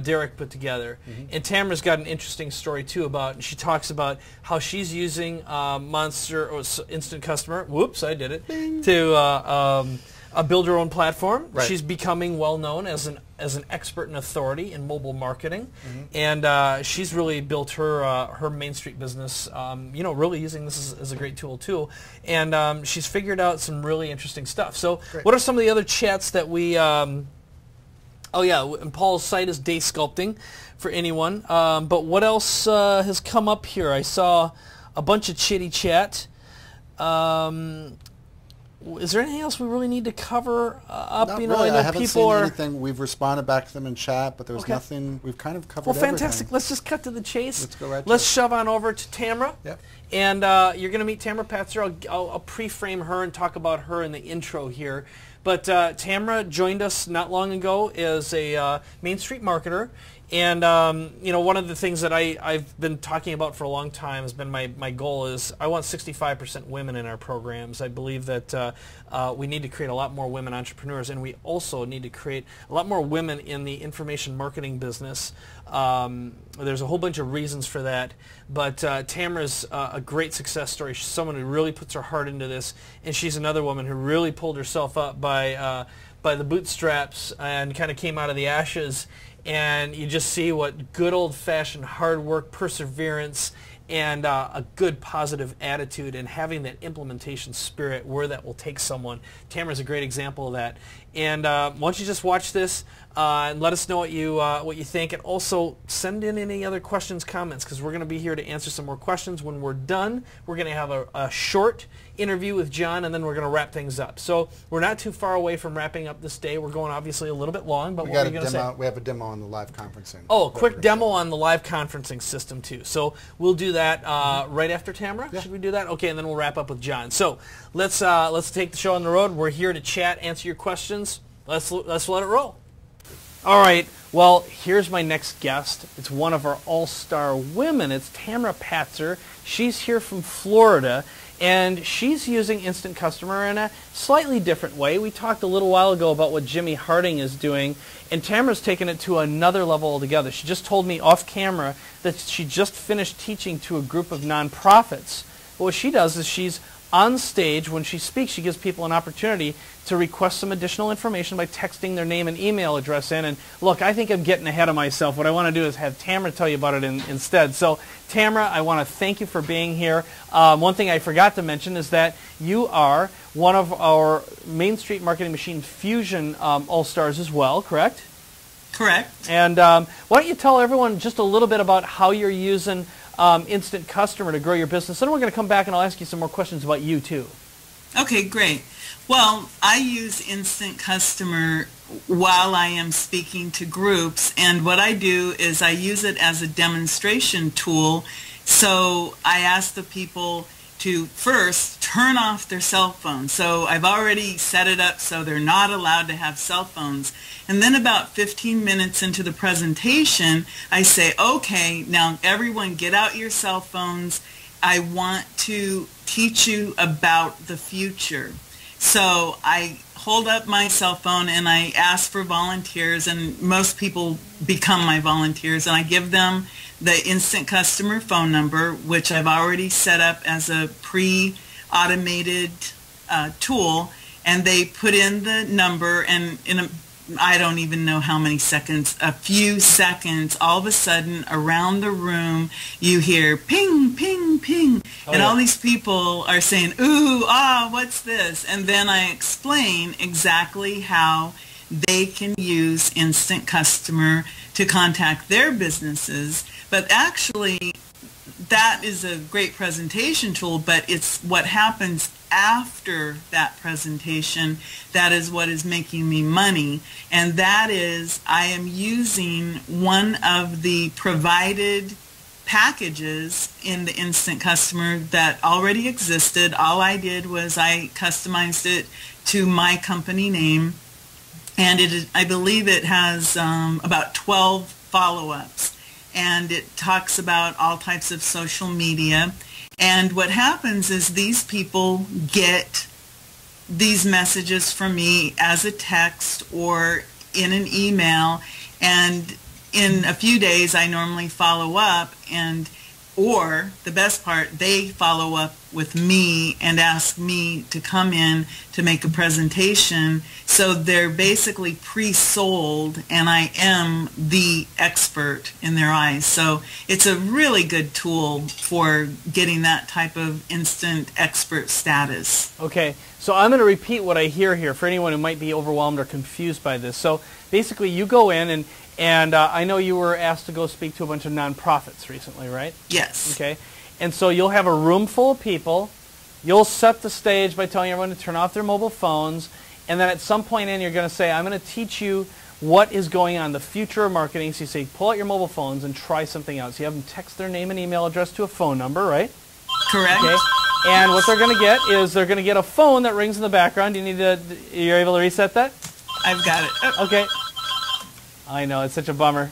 Speaker 1: Derek put together. And Tamara's got an interesting story too and she talks about how she's using Monster or Instant Customer. Whoops, I did it. Bing. To build her own platform. Right. She's becoming well known as an expert and authority in mobile marketing, and she's really built her Main Street business. Really using this as a great tool too, and she's figured out some really interesting stuff. So, what are some of the other chats that we? Oh yeah, and Paul's site is Day Sculpting for anyone. But what else has come up here? I saw a bunch of chitty chat. Is there anything else we really need to cover up?
Speaker 2: Not really. I haven't seen anything. We've responded back to them in chat, but there was nothing. We've kind of covered everything. Well, fantastic.
Speaker 1: Let's just cut to the chase.
Speaker 2: Let's go right
Speaker 1: Let's shove on over to Tamara.
Speaker 2: Yep.
Speaker 1: And you're going to meet Tamara Patzer. I'll pre-frame her and talk about her in the intro here. But Tamara joined us not long ago as a Main Street marketer. And one of the things that I've been talking about for a long time has been my goal is I want 65% women in our programs. I believe that we need to create a lot more women entrepreneurs, and we also need to create a lot more women in the information marketing business. There's a whole bunch of reasons for that, but Tamara's a great success story. She's someone who really puts her heart into this, and she's another woman who really pulled herself up by the bootstraps and kind of came out of the ashes. And you just see what good old-fashioned hard work, perseverance, and a good positive attitude and having that implementation spirit where that will take someone. Tamara's a great example of that. And why don't you just watch this. And let us know what you think, and also send in any other questions, comments, because we're going to be here to answer some more questions. When we're done, we're going to have a short interview with John, and then we're going to wrap things up. So we're not too far away from wrapping up this day. We're going obviously a little bit long, but what are you going to say?
Speaker 2: We have a demo on the live conferencing.
Speaker 1: Oh, a quick demo on the live conferencing system too. So we'll do that right after Tamara. Yeah. Should we do that? Okay, and then we'll wrap up with John. So let's take the show on the road. We're here to chat, answer your questions. Let's let it roll. All right, well, here's my next guest. It's one of our all-star women. It's Tamara Patzer. She's here from Florida, and she's using Instant Customer in a slightly different way. We talked a little while ago about what Jimmy Harding is doing, and Tamara's taken it to another level altogether. She just told me off camera that she just finished teaching to a group of nonprofits. But what she does is she's on stage. When she speaks, she gives people an opportunity to request some additional information by texting their name and email address in. And look, I think I'm getting ahead of myself. What I want to do is have Tamara tell you about it instead. So Tamara, I want to thank you for being here. One thing I forgot to mention is that you are one of our Main Street Marketing Machine Fusion All-Stars as well, correct?
Speaker 6: Correct.
Speaker 1: And why don't you tell everyone just a little bit about how you're using Instant Customer to grow your business. Then we're going to come back and I'll ask you some more questions about you too.
Speaker 6: Okay, great. Well, I use Instant Customer while I am speaking to groups, and what I do is I use it as a demonstration tool. So I ask the people to first turn off their cell phone. So I've already set it up so they're not allowed to have cell phones. And then about 15 minutes into the presentation, I say, okay, now everyone get out your cell phones. I want to teach you about the future. So I hold up my cell phone and I ask for volunteers, and most people become my volunteers, and I give them the Instant Customer phone number, which I've already set up as a pre-automated tool, and they put in the number, and I don't even know how many seconds, a few seconds, all of a sudden around the room you hear ping, ping, ping, and all these people are saying, ooh, ah, what's this? And then I explain exactly how they can use Instant Customer to contact their businesses. But actually, that is a great presentation tool, but it's what happens after that presentation that is what is making me money. And that is, I am using one of the provided packages in the Instant Customer that already existed. All I did was I customized it to my company name, and I believe it has about 12 follow-ups, and it talks about all types of social media. And what happens is these people get these messages from me as a text or in an email, and in a few days I normally follow up, or the best part, they follow up with me and ask me to come in to make a presentation. So they're basically pre-sold, and I am the expert in their eyes. So it's a really good tool for getting that type of instant expert status.
Speaker 1: Okay, so I'm going to repeat what I hear here for anyone who might be overwhelmed or confused by this. So basically you go in and I know you were asked to go speak to a bunch of nonprofits recently, right?
Speaker 6: Yes.
Speaker 1: Okay. And so you'll have a room full of people. You'll set the stage by telling everyone to turn off their mobile phones. And then at some point in, you're going to say, I'm going to teach you what is going on, the future of marketing. So you say, pull out your mobile phones and try something else. You have them text their name and email address to a phone number, right?
Speaker 6: Correct.
Speaker 1: Okay. And what they're going to get is they're going to get a phone that rings in the background. You're able to reset that?
Speaker 6: I've got it. Oh.
Speaker 1: Okay. I know, it's such a bummer.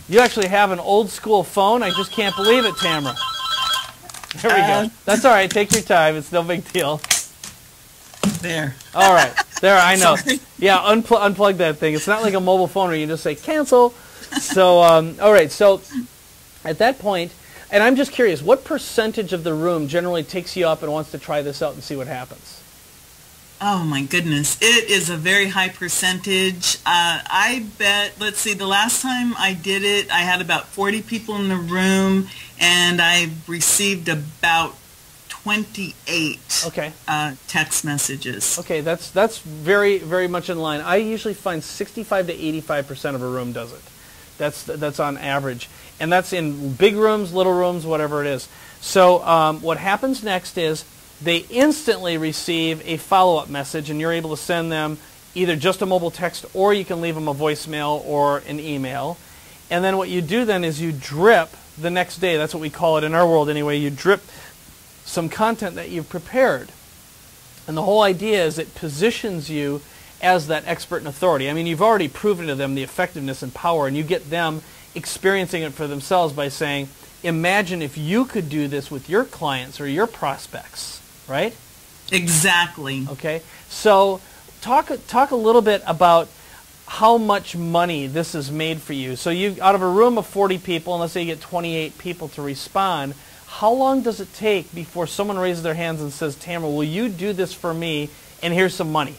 Speaker 1: You actually have an old school phone. I just can't believe it, Tamara. There we go. That's all right. Take your time. It's no big deal.
Speaker 6: There.
Speaker 1: All right. There, I know.
Speaker 6: Sorry.
Speaker 1: Yeah, unplug that thing. It's not like a mobile phone where you just say cancel. So, all right. So at that point, and I'm just curious, what percentage of the room generally takes you up and wants to try this out and see what happens?
Speaker 6: Oh my goodness, it is a very high percentage. I bet, let's see, the last time I did it, I had about 40 people in the room, and I received about 28
Speaker 1: Okay.
Speaker 6: Text messages.
Speaker 1: Okay, that's very, very much in line. I usually find 65 to 85% of a room does it. That's on average. And that's in big rooms, little rooms, whatever it is. So what happens next is they instantly receive a follow-up message, and you're able to send them either just a mobile text, or you can leave them a voicemail or an email. And then what you do then is you drip the next day. That's what we call it in our world anyway. You drip some content that you've prepared. And the whole idea is it positions you as that expert and authority. I mean, you've already proven to them the effectiveness and power, and you get them experiencing it for themselves by saying, imagine if you could do this with your clients or your prospects, right?
Speaker 6: Exactly.
Speaker 1: Okay. So talk a little bit about how much money this has made for you. So you, out of a room of 40 people, and let's say you get 28 people to respond, how long does it take before someone raises their hands and says, Tamara, will you do this for me, and here's some money?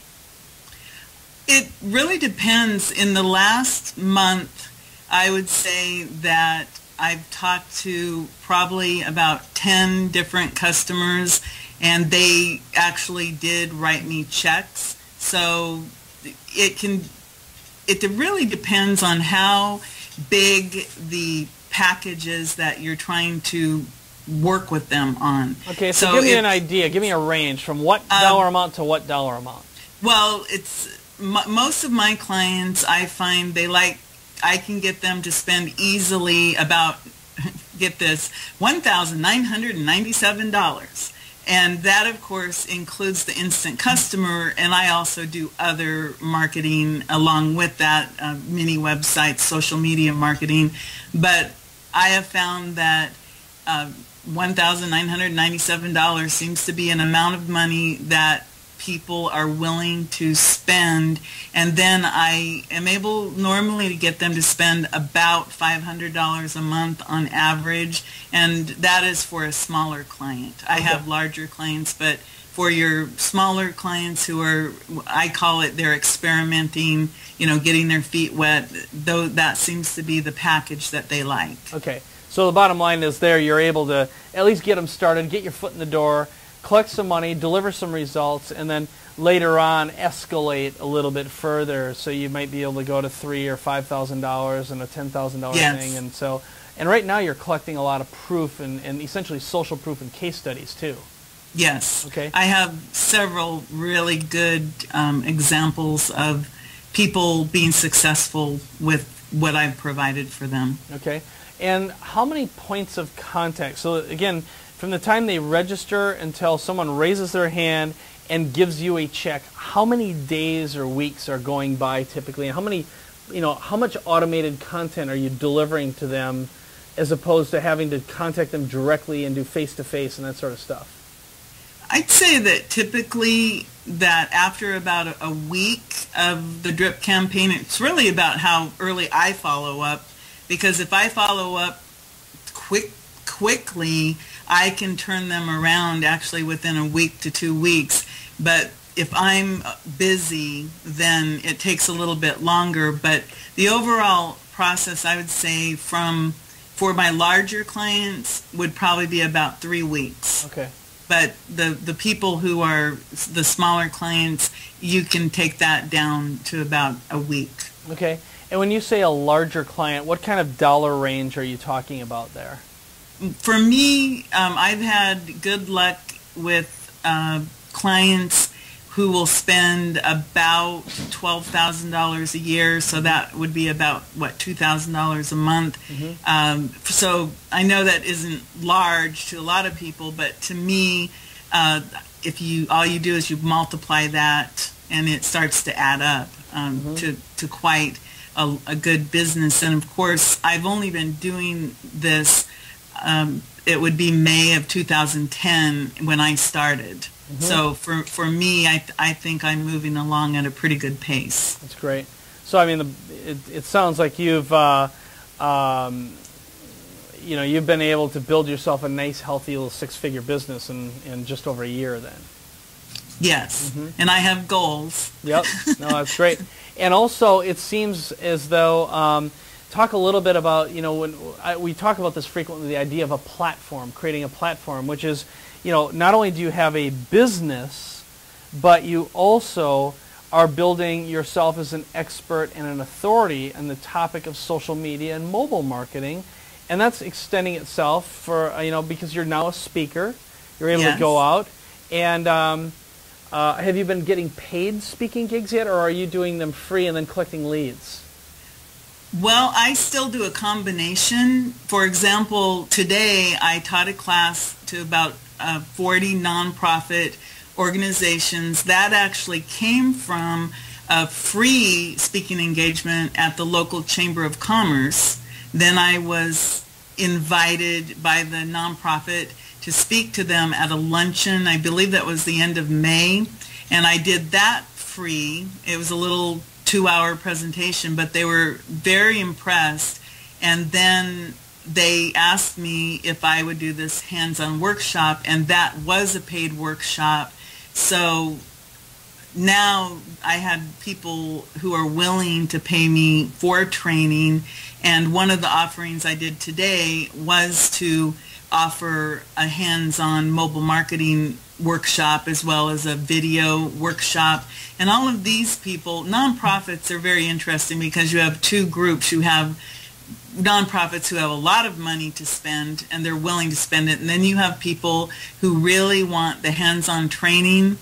Speaker 6: It really depends. In the last month, I would say that I've talked to probably about 10 different customers, and they actually did write me checks. So it really depends on how big the package is that you're trying to work with them on.
Speaker 1: Okay, so give me an idea. Give me a range from what dollar amount to what dollar amount.
Speaker 6: Well, it's most of my clients, I find I can get them to spend easily about, get this, $1,997. And that, of course, includes the instant customer, and I also do other marketing along with that, mini websites, social media marketing. But I have found that $1,997 seems to be an amount of money that people are willing to spend, and then I am able normally to get them to spend about $500 a month on average, and that is for a smaller client. I have larger clients, but for your smaller clients who are, I call it, they're experimenting, getting their feet wet, though that seems to be the package that they like.
Speaker 1: Okay, so the bottom line is you're able to at least get them started, get your foot in the door, collect some money, deliver some results, and then later on escalate a little bit further. So you might be able to go to $3,000 or $5,000 and a $10,000 thing. And right now you're collecting a lot of proof and essentially social proof and case studies too.
Speaker 6: Yes.
Speaker 1: Okay.
Speaker 6: I have several really good examples of people being successful with what I've provided for them.
Speaker 1: Okay. And how many points of contact? So again, from the time they register until someone raises their hand and gives you a check, how many days or weeks are going by typically? And how much automated content are you delivering to them as opposed to having to contact them directly and do face-to-face and that sort of stuff?
Speaker 6: I'd say that typically that after about a week of the drip campaign, it's really about how early I follow up, because if I follow up quickly, I can turn them around actually within a week to 2 weeks. But if I'm busy, then it takes a little bit longer. But the overall process, I would say, for my larger clients would probably be about 3 weeks.
Speaker 1: Okay.
Speaker 6: But the people who are the smaller clients, you can take that down to about a week.
Speaker 1: Okay. And when you say a larger client, what kind of dollar range are you talking about there?
Speaker 6: For me, I've had good luck with clients who will spend about $12,000 a year, so that would be about, $2,000 a month. Mm-hmm. So I know that isn't large to a lot of people, but to me, if all you do is you multiply that, and it starts to add up to quite a good business. And of course, I've only been doing this. It would be May of 2010 when I started. Mm-hmm. So for me, I think I'm moving along at a pretty good pace.
Speaker 1: That's great. So I mean, it sounds like you've you've been able to build yourself a nice, healthy little six-figure business in just over a year then.
Speaker 6: Yes, and I have goals.
Speaker 1: Yep. No, that's great. And also, it seems as though. Talk a little bit about, when we talk about this frequently, the idea of a platform, creating a platform, which is, not only do you have a business, but you also are building yourself as an expert and an authority on the topic of social media and mobile marketing, and that's extending itself for because you're now a speaker, you're able to go out, and have you been getting paid speaking gigs yet, or are you doing them free and then collecting leads?
Speaker 6: Well, I still do a combination. For example, today I taught a class to about 40 nonprofit organizations. That actually came from a free speaking engagement at the local Chamber of Commerce. Then I was invited by the nonprofit to speak to them at a luncheon. I believe that was the end of May, and I did that free. It was a little 2-hour presentation, but they were very impressed, and then they asked me if I would do this hands-on workshop, and that was a paid workshop. So now I had people who are willing to pay me for training, and one of the offerings I did today was to offer a hands-on mobile marketing workshop as well as a video workshop. And all of these people, nonprofits are very interesting because you have two groups. You have nonprofits who have a lot of money to spend and they're willing to spend it, and then you have people who really want the hands-on training.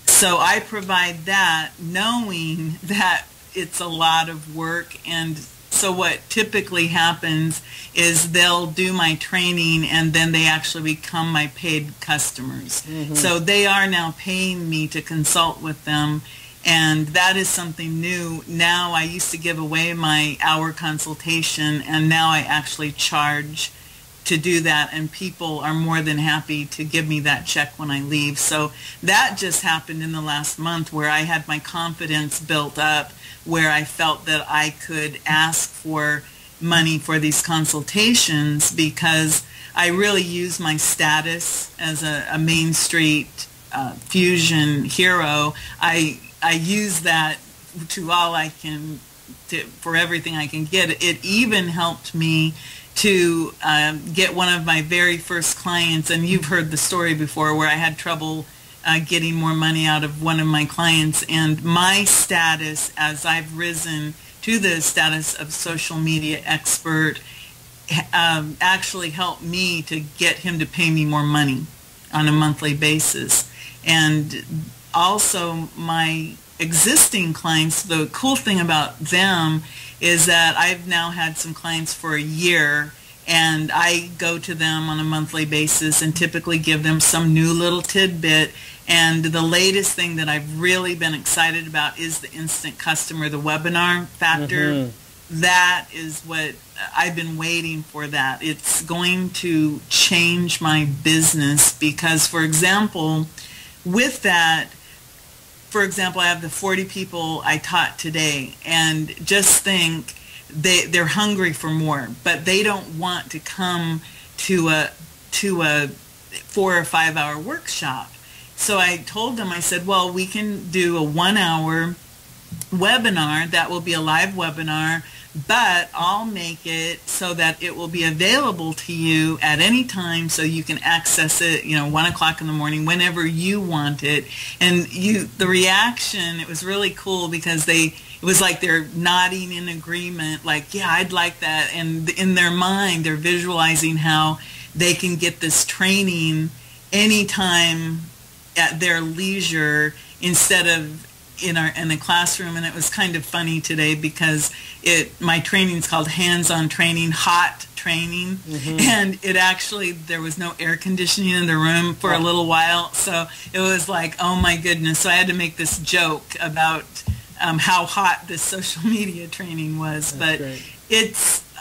Speaker 6: So I provide that knowing that it's a lot of work, and so what typically happens is they'll do my training and then they actually become my paid customers. So they are now paying me to consult with them, and that is something new. Now I used to give away my hour consultation, and now I actually charge to do that, and people are more than happy to give me that check when I leave. So that just happened in the last month, where I had my confidence built up, where I felt that I could ask for money for these consultations because I really use my status as a Main Street fusion hero. I use that to all I can, for everything I can get. It even helped me to get one of my very first clients, and you've heard the story before where I had trouble getting more money out of one of my clients, and my status as I've risen to the status of social media expert actually helped me to get him to pay me more money on a monthly basis. And also my existing clients, the cool thing about them is that I've now had some clients for a year, and I go to them on a monthly basis and typically give them some new little tidbit. And the latest thing that I've really been excited about is the instant customer, the webinar factor. That is what I've been waiting for. That it's going to change my business because, for example, with that, for example, I have the 40 people I taught today, and just think they're hungry for more, but they don't want to come to a 4 or 5 hour workshop. So I told them, I said, well, we can do a 1 hour webinar. That will be a live webinar, but I'll make it so that it will be available to you at any time, so you can access it, 1 o'clock in the morning, whenever you want it. And the reaction, it was really cool because it was like they're nodding in agreement, like, yeah, I'd like that. And in their mind, they're visualizing how they can get this training anytime at their leisure instead of in the classroom. And it was kind of funny today because my training is called hands-on training, hot training, and it actually, there was no air conditioning in the room for a little while, so it was like, oh my goodness. So I had to make this joke about how hot this social media training was. But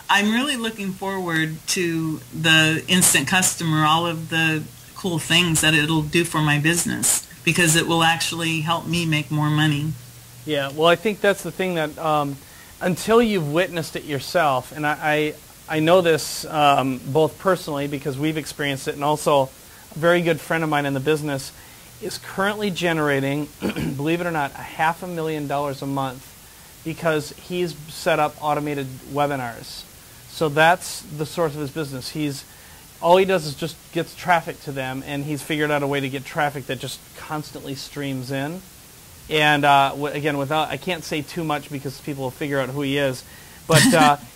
Speaker 6: I'm really looking forward to the instant customer, all of the cool things that it'll do for my business, because it will actually help me make more money.
Speaker 1: Yeah, well, I think that's the thing that until you've witnessed it yourself, and I know this both personally because we've experienced it, and also a very good friend of mine in the business is currently generating, believe it or not, $500,000 a month because he's set up automated webinars. So that's the source of his business. He's all he does is just gets traffic to them, and he's figured out a way to get traffic that just constantly streams in. And again, I can't say too much because people will figure out who he is, but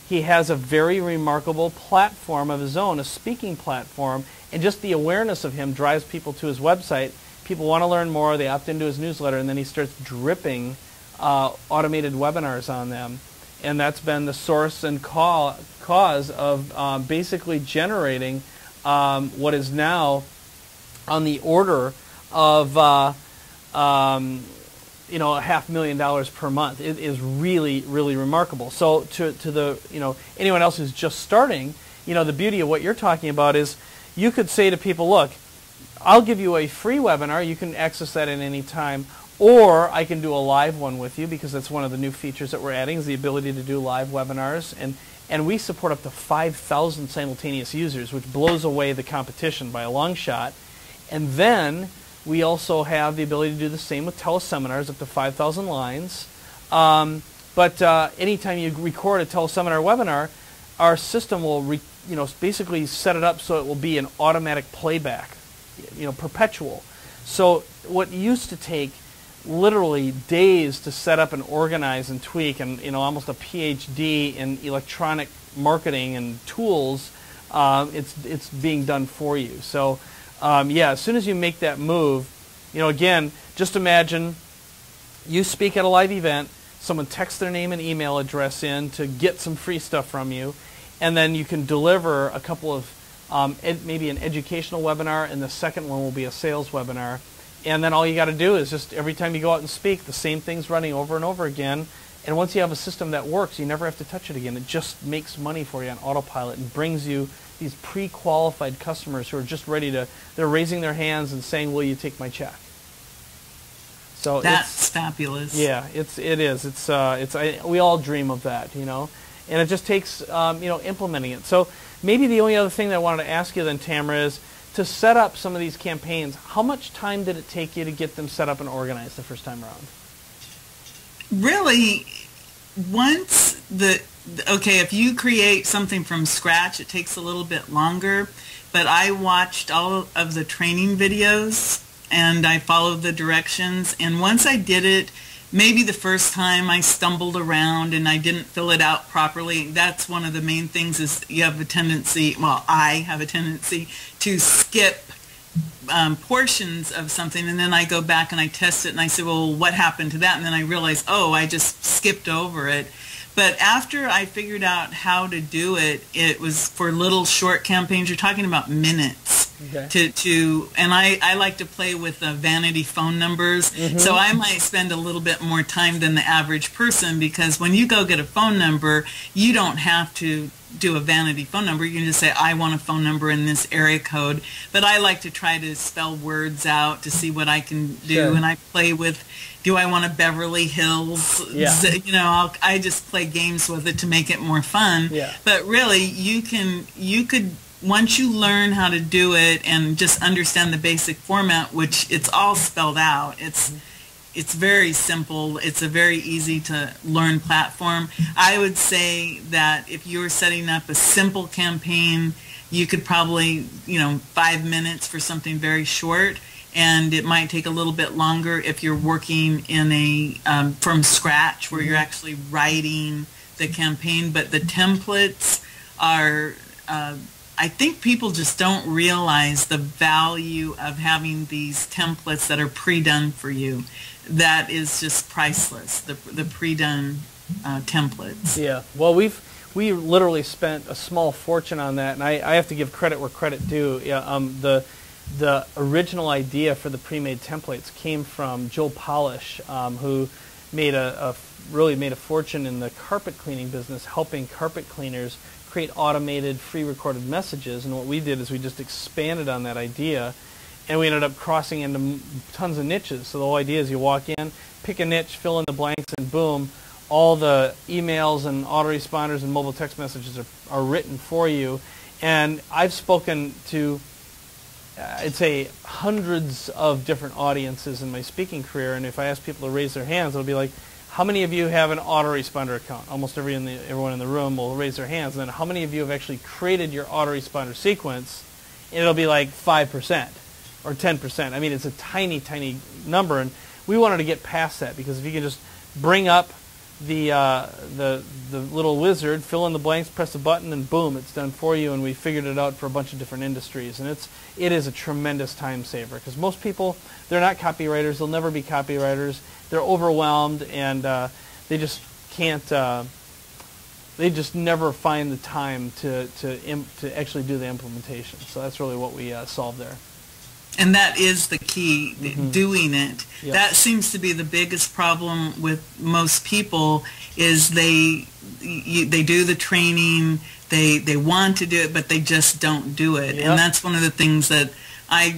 Speaker 1: he has a very remarkable platform of his own, a speaking platform, and just the awareness of him drives people to his website. People want to learn more, they opt into his newsletter, and then he starts dripping automated webinars on them. And that's been the source and cause of basically generating what is now on the order of $500,000 per month. It is really, really remarkable. So to the anyone else who's just starting, the beauty of what you're talking about is you could say to people, look, I'll give you a free webinar. You can access that at any time. Or I can do a live one with you, because that's one of the new features that we're adding, is the ability to do live webinars. And we support up to 5,000 simultaneous users, which blows away the competition by a long shot. And then we also have the ability to do the same with teleseminars, up to 5,000 lines. But anytime you record a teleseminar webinar, our system will basically set it up so it will be an automatic playback, perpetual. So what used to take literally days to set up and organize and tweak, and almost a PhD in electronic marketing and tools, it's being done for you. So as soon as you make that move, again, just imagine you speak at a live event, someone texts their name and email address in to get some free stuff from you, and then you can deliver a couple of maybe an educational webinar, and the second one will be a sales webinar. And then all you got to do is just every time you go out and speak, the same thing's running over and over again. And once you have a system that works, you never have to touch it again. It just makes money for you on autopilot and brings you these pre-qualified customers who are just ready to, they're raising their hands and saying, will you take my check? So
Speaker 6: that's fabulous.
Speaker 1: Yeah, it is. We all dream of that, and it just takes, implementing it. So maybe the only other thing that I wanted to ask you then, Tamara, is to set up some of these campaigns, how much time did it take you to get them set up and organized the first time around?
Speaker 6: Really, if you create something from scratch, it takes a little bit longer, but I watched all of the training videos and I followed the directions, and once I did it, maybe the first time I stumbled around and I didn't fill it out properly. That's one of the main things, is you have a tendency, I have a tendency to skip portions of something, and then I go back and I test it and I say, well, what happened to that? And then I realize, oh, I just skipped over it. But after I figured out how to do it, it was for little short campaigns. You're talking about minutes. Okay. And I like to play with vanity phone numbers, so I might spend a little bit more time than the average person, because when you go get a phone number, you don't have to do a vanity phone number. You can just say, I want a phone number in this area code. But I like to try to spell words out to see what I can do, sure. And I play with, do I want a Beverly Hills? Yeah. I just play games with it to make it more fun. Yeah. But really, you could, once you learn how to do it and just understand the basic format, which it's all spelled out, it's very simple. It's a very easy to learn platform. I would say that if you were setting up a simple campaign, you could probably, 5 minutes for something very short, and it might take a little bit longer if you're working in a from scratch, where you're actually writing the campaign. But the templates are I think people just don't realize the value of having these templates that are pre-done for you. That is just priceless, the pre-done templates. Yeah, well, we literally spent a small fortune on that, and I have to give credit where credit due. The original idea for the pre-made templates came from Joe Polish, who really made a fortune in the carpet cleaning business, helping carpet cleaners create automated pre-recorded messages. And what we did is we just expanded on that idea, and we ended up crossing into tons of niches. So the whole idea is you walk in, pick a niche, fill in the blanks, and boom, all the emails and autoresponders and mobile text messages are written for you. And I've spoken to, I'd say, hundreds of different audiences in my speaking career, and if I ask people to raise their hands, it'll be like, how many of you have an autoresponder account? Almost everyone in the room will raise their hands. And then how many of you have actually created your autoresponder sequence
Speaker 1: it'll be like 5% or 10%. I mean, it's a tiny, tiny number, and we wanted to get past that, because if you can just bring up the little wizard, fill in the blanks, press a button, and boom, it's done for you. And we figured it out for a bunch of different industries, and it is a tremendous time saver, because most people, they're not copywriters, they'll never be copywriters, they're overwhelmed, and they just can't. They just never find the time to actually do the implementation. So that's really what we solved there.
Speaker 6: And that is the key, doing it.
Speaker 1: Yep.
Speaker 6: That seems to be the biggest problem with most people, is they do the training, they want to do it, but they just don't do it.
Speaker 1: Yep.
Speaker 6: And that's one of the things that I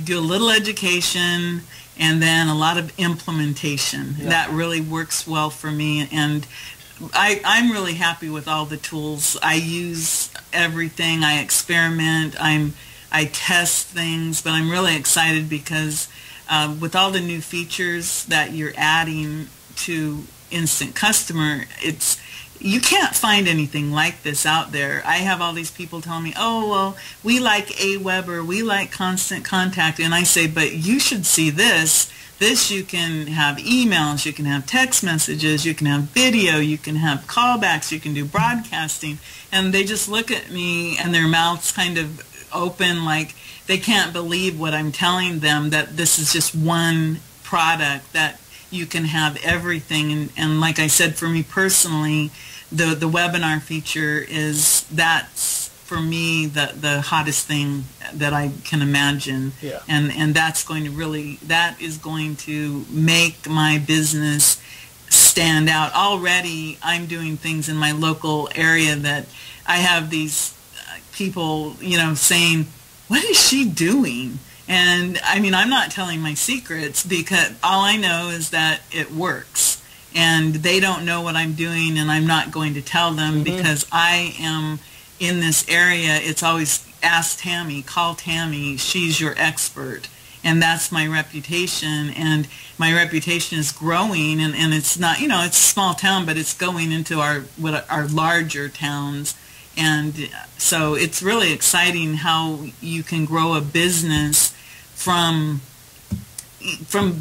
Speaker 6: do a little education and then a lot of implementation.
Speaker 1: Yep.
Speaker 6: That really works well for me, and I'm really happy with all the tools. I use everything. I experiment. I test things, but I'm really excited because with all the new features that you're adding to Instant Customer, you can't find anything like this out there. I have all these people telling me, oh, well, we like Aweber, we like Constant Contact, and I say, but you should see this. This, you can have emails, you can have text messages, you can have video, you can have callbacks, you can do broadcasting, and they just look at me and their mouths kind of open, like they can't believe what I'm telling them, that this is just one product, that you can have everything. And like I said, for me personally, the webinar feature that's for me the hottest thing that I can imagine.
Speaker 1: Yeah.
Speaker 6: And that is going to make my business stand out. Already I'm doing things in my local area that I have these people, saying, what is she doing? And I mean, I'm not telling my secrets, because all I know is that it works, and they don't know what I'm doing, and I'm not going to tell them because I am in this area. It's always ask Tammy, call Tammy, she's your expert. And that's my reputation, and my reputation is growing, and it's not, it's a small town, but it's going into our larger towns. And so it's really exciting how you can grow a business from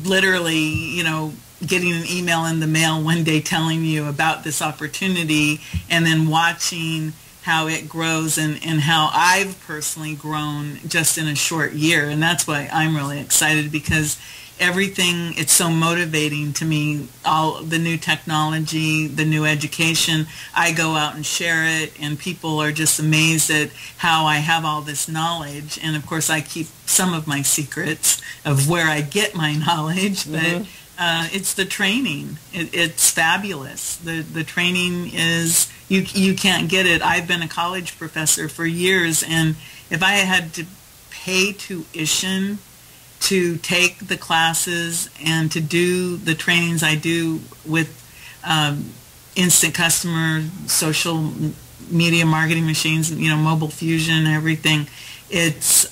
Speaker 6: literally, getting an email in the mail one day telling you about this opportunity, and then watching how it grows and how I've personally grown just in a short year. And that's why I'm really excited, because everything, it's so motivating to me, all the new technology, the new education. I go out and share it, and people are just amazed at how I have all this knowledge. And of course I keep some of my secrets of where I get my knowledge, but it's the training. It's fabulous. The training is, you can't get it. I've been a college professor for years, and if I had to pay tuition to take the classes and to do the trainings I do with Instant Customer, social media marketing machines, Mobile Fusion, everything, it's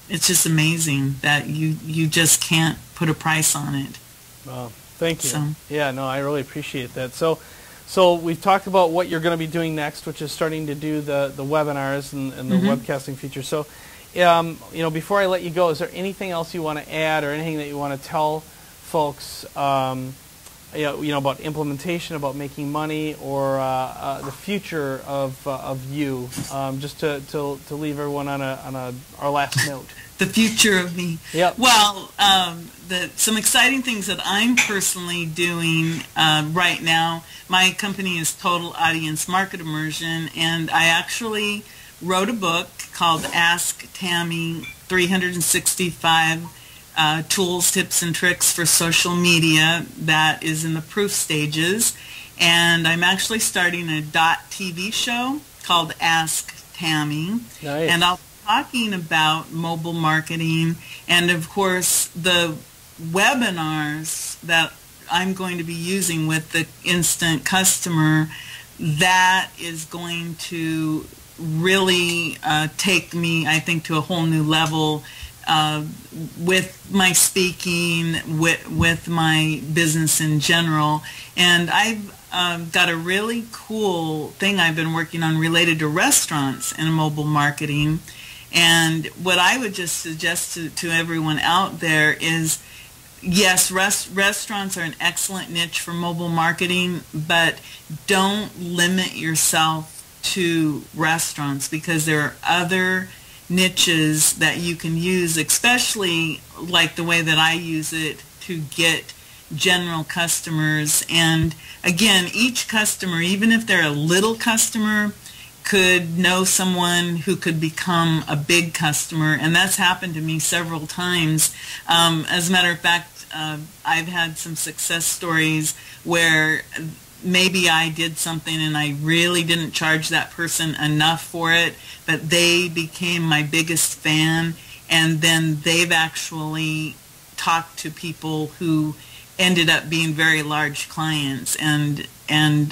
Speaker 6: just amazing that you just can't put a price on it.
Speaker 1: Well, thank you.
Speaker 6: So.
Speaker 1: Yeah, no, I really appreciate that. So we've talked about what you're going to be doing next, which is starting to do the webinars and the webcasting feature. So, before I let you go, is there anything else you want to add, or anything that you want to tell folks, about implementation, about making money, or the future of you, just to leave everyone on our last note?
Speaker 6: The future of me.
Speaker 1: Yep.
Speaker 6: Well, some exciting things that I'm personally doing right now. My company is Total Audience Market Immersion, and I actually wrote a book called Ask Tammy, 365 Tools, Tips, and Tricks for Social Media, that is in the proof stages. And I'm actually starting a .tv show called Ask Tammy.
Speaker 1: Nice.
Speaker 6: And I'll be talking about mobile marketing, and of course the webinars that I'm going to be using with the Instant Customer. That is going to really take me, I think, to a whole new level with my speaking, with my business in general. And got a really cool thing I've been working on related to restaurants and mobile marketing. And what I would just suggest to everyone out there is, yes, restaurants are an excellent niche for mobile marketing, but don't limit yourself to restaurants, because there are other niches that you can use, especially like the way that I use it, to get general customers. And again, each customer, even if they're a little customer, could know someone who could become a big customer, and that's happened to me several times. As a matter of fact, I've had some success stories where maybe I did something and I really didn't charge that person enough for it, but they became my biggest fan, and then they've actually talked to people who ended up being very large clients, and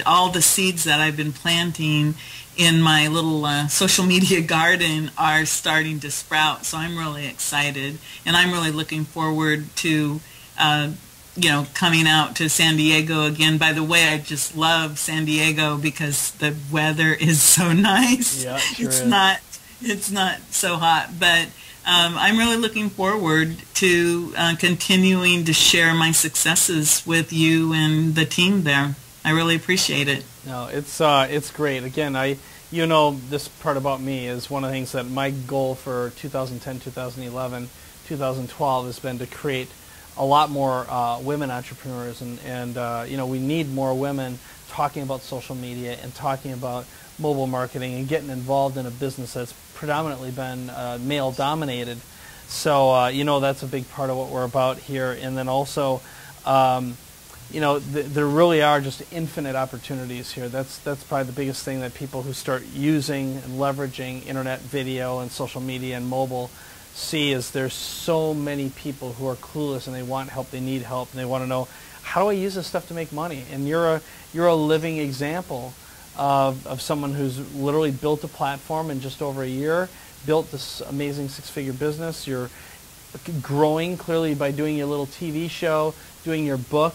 Speaker 6: all the seeds that I've been planting in my little social media garden are starting to sprout. So I'm really excited, and I'm really looking forward to coming out to San Diego again. By the way, I just love San Diego because the weather is so nice.
Speaker 1: Yeah, it sure
Speaker 6: It's not so hot, but I'm really looking forward to continuing to share my successes with you and the team there. I really appreciate it.
Speaker 1: No, it's great. Again, this part about me is one of the things that my goal for 2010, 2011, 2012 has been to create a lot more women entrepreneurs, and we need more women talking about social media and talking about mobile marketing and getting involved in a business that's predominantly been male dominated. So that's a big part of what we're about here. And then also there really are just infinite opportunities here. That's probably the biggest thing that people who start using and leveraging internet video and social media and mobile see, is there's so many people who are clueless and they want help, they need help, and they want to know, how do I use this stuff to make money? And you're a living example of someone who's literally built a platform in just over a year, built this amazing six-figure business. You're growing clearly by doing your little TV show, doing your book.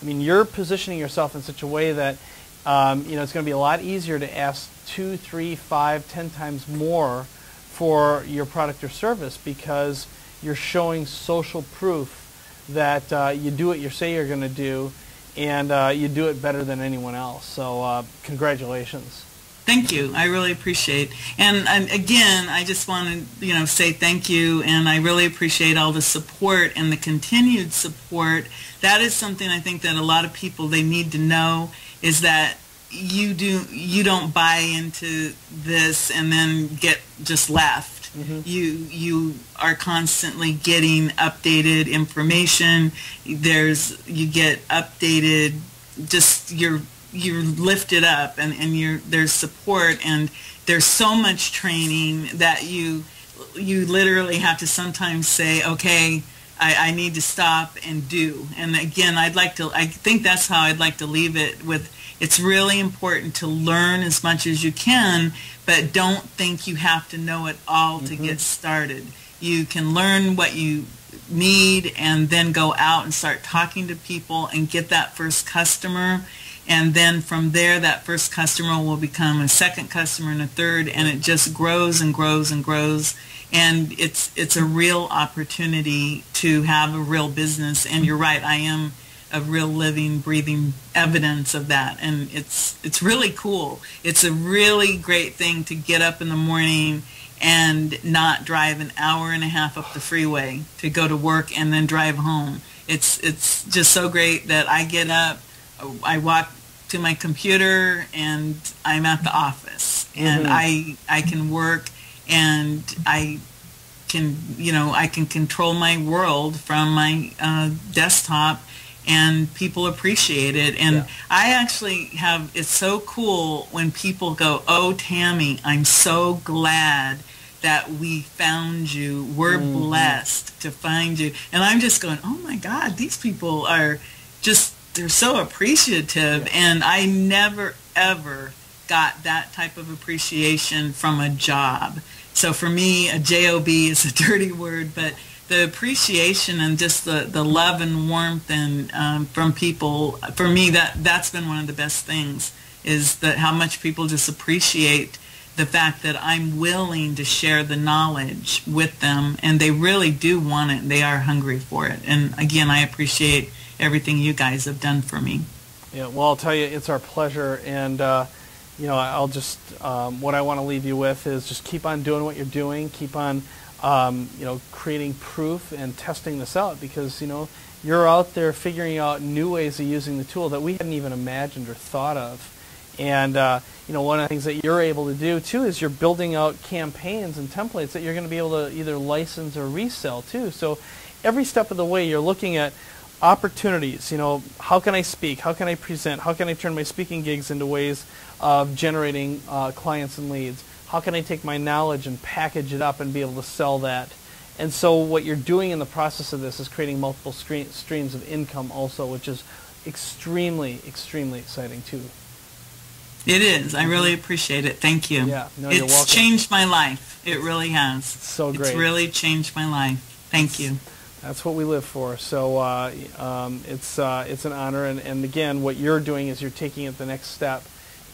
Speaker 1: I mean, you're positioning yourself in such a way that it's going to be a lot easier to ask 2, 3, 5, 10 times more for your product or service, because you're showing social proof that you do what you say you're going to do, and you do it better than anyone else. So congratulations.
Speaker 6: Thank you. I really appreciate. And again, I just want to say thank you, and I really appreciate all the support and the continued support. That is something I think that a lot of people, they need to know, is that you don't buy into this and then get just left. Mm-hmm. You are constantly getting updated information. You get updated, just you're lifted up, and there's support, and there's so much training that you literally have to sometimes say, okay, I need to stop and do. And again, I think that's how I'd like to leave it with. It's really important to learn as much as you can, but don't think you have to know it all to get started. You can learn what you need and then go out and start talking to people and get that first customer. And then from there, that first customer will become a second customer and a third, and it just grows and grows and grows. And it's a real opportunity to have a real business. And you're right, I am a real living, breathing evidence of that. And it's really cool. It's a really great thing to get up in the morning and not drive an hour and a half up the freeway to go to work and then drive home. It's just so great that I get up, I walk to my computer, and I'm at the office, and I can work, and I can control my world from my desktop, and people appreciate it. And I actually it's so cool when people go, "Oh, Tammy, I'm so glad that we found you. We're blessed to find you." And I'm just going, "Oh my God, these people are just, they're so appreciative." And I never, ever got that type of appreciation from a job. So for me, a job is a dirty word, but the appreciation and just the love and warmth and from people, for me, that's been one of the best things, is that how much people just appreciate the fact that I'm willing to share the knowledge with them, and they really do want it. They are hungry for it. And again, I appreciate everything you guys have done for me.
Speaker 1: Yeah, well, I'll tell you, it's our pleasure, and I'll just what I want to leave you with is just keep on doing what you're doing, keep on creating proof and testing this out, because you're out there figuring out new ways of using the tool that we hadn't even imagined or thought of. And one of the things that you're able to do too is you're building out campaigns and templates that you're going to be able to either license or resell too. So every step of the way you're looking at opportunities. How can I speak? How can I present? How can I turn my speaking gigs into ways of generating clients and leads? How can I take my knowledge and package it up and be able to sell that? And so what you're doing in the process of this is creating multiple streams of income also, which is extremely, extremely exciting too.
Speaker 6: It is. I really appreciate it. Thank you.
Speaker 1: Yeah, no, you're welcome.
Speaker 6: It's changed my life. It really has.
Speaker 1: It's so great.
Speaker 6: It's really changed my life. Thank you.
Speaker 1: That's what we live for. So it's an honor. And again, what you're doing is you're taking it the next step,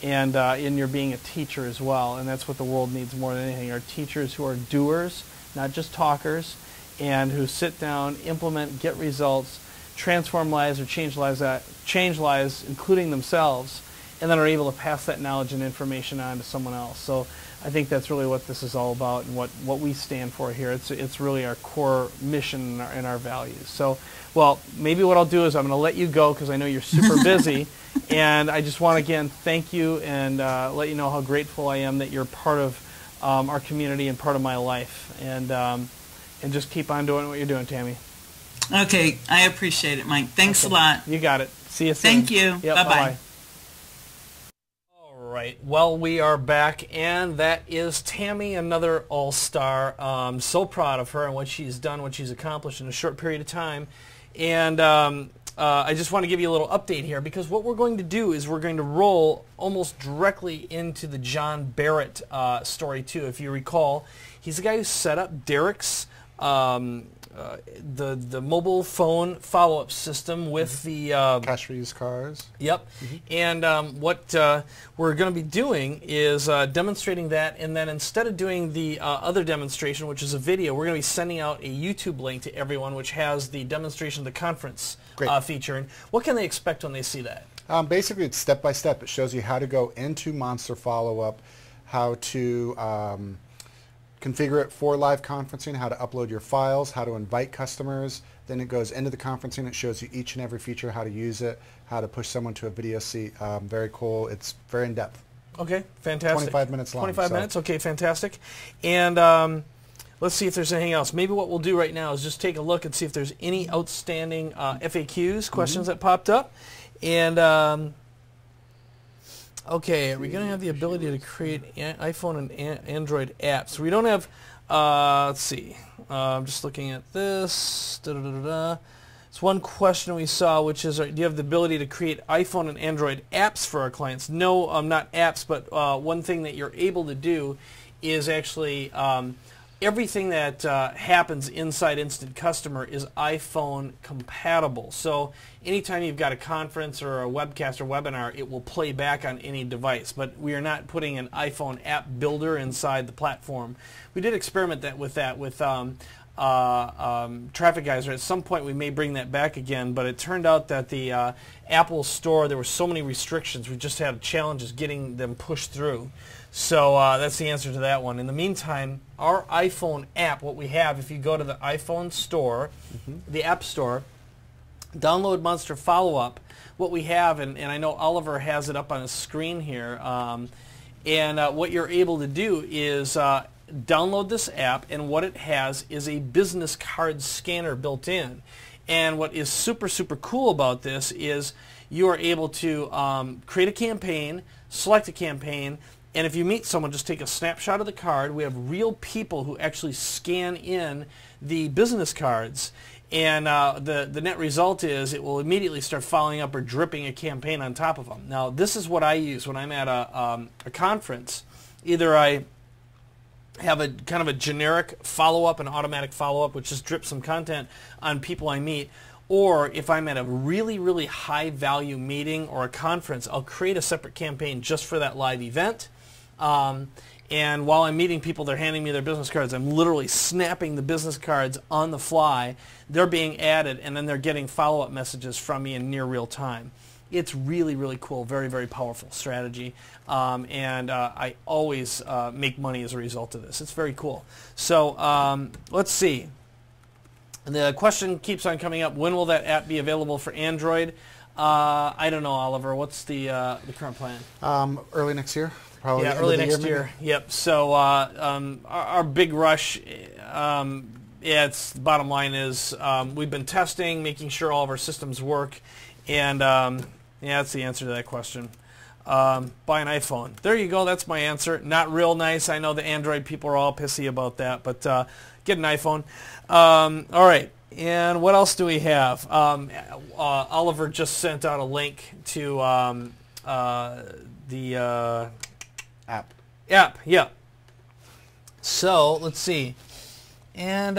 Speaker 1: and you're being a teacher as well. And that's what the world needs more than anything, are teachers who are doers, not just talkers, and who sit down, implement, get results, transform lives or change lives, including themselves, and then are able to pass that knowledge and information on to someone else. So I think that's really what this is all about, and what we stand for here. It's really our core mission and our values. So, well, maybe what I'll do is I'm going to let you go because I know you're super busy, and I just want to again thank you and let you know how grateful I am that you're part of our community and part of my life, and just keep on doing what you're doing, Tammy.
Speaker 6: Okay, I appreciate it, Mike. Thanks a lot.
Speaker 1: You got it. See you soon.
Speaker 6: Thank you.
Speaker 1: Yep,
Speaker 6: bye-bye.
Speaker 1: All right. Well, we are back, and that is Tammy, another all-star. So proud of her and what she's done, what she's accomplished in a short period of time. And I just want to give you a little update here, because what we're going to do is we're going to roll almost directly into the John Barrett story, too. If you recall, he's the guy who set up Derek's the mobile phone follow-up system with the
Speaker 2: cash for used cars.
Speaker 1: Yep. And what we're going to be doing is demonstrating that, and then instead of doing the other demonstration, which is a video, we're going to be sending out a YouTube link to everyone, which has the demonstration of the conference feature. And what can they expect when they see that?
Speaker 2: Basically, it's step by step. It shows you how to go into Monster Follow-up, how to configure it for live conferencing, how to upload your files, how to invite customers. Then it goes into the conferencing. It shows you each and every feature, how to use it, how to push someone to a video seat. Very cool. It's very in-depth.
Speaker 1: Okay, fantastic.
Speaker 2: 25 minutes long.
Speaker 1: 25 minutes, okay, fantastic. And let's see if there's anything else. Maybe what we'll do right now is just take a look and see if there's any outstanding FAQs, questions that popped up. And okay, are we going to have the ability to create iPhone and Android apps? We don't have, let's see, I'm just looking at this. It's one question we saw, which is, do you have the ability to create iPhone and Android apps for our clients? No, not apps, but one thing that you're able to do is actually everything that happens inside Instant Customer is iPhone compatible. So anytime you've got a conference or a webcast or webinar, it will play back on any device. But we are not putting an iPhone app builder inside the platform. We did experiment with Traffic Geyser. At some point we may bring that back again, but it turned out that the Apple Store, there were so many restrictions, we just had challenges getting them pushed through. So that's the answer to that one. In the meantime, our iPhone app, what we have, if you go to the iPhone store, the App Store, download Monster Follow-Up, what we have, and I know Oliver has it up on his screen here, and what you're able to do is download this app, and what it has is a business card scanner built in. And what is super, super cool about this is you are able to create a campaign, select a campaign, and if you meet someone, just take a snapshot of the card. We have real people who actually scan in the business cards, and the net result is it will immediately start following up or dripping a campaign on top of them. Now, this is what I use when I'm at a conference. Either I have a kind of a generic follow-up and automatic follow-up, which just drips some content on people I meet. Or if I'm at a really, really high-value meeting or a conference, I'll create a separate campaign just for that live event. And while I'm meeting people, they're handing me their business cards. I'm literally snapping the business cards on the fly. They're being added, and then they're getting follow-up messages from me in near real time. It's really, really cool. Very, very powerful strategy. And I always make money as a result of this. It's very cool. So let's see. The question keeps on coming up. When will that app be available for Android? I don't know, Oliver. What's the current plan?
Speaker 2: Early next year. Probably
Speaker 1: yeah, early next year. Yep. So our big rush, it's the bottom line is we've been testing, making sure all of our systems work, and yeah, that's the answer to that question. Buy an iPhone. There you go. That's my answer. Not real nice. I know the Android people are all pissy about that, but get an iPhone. All right. And what else do we have? Oliver just sent out a link to the
Speaker 2: app.
Speaker 1: Yeah. So let's see. And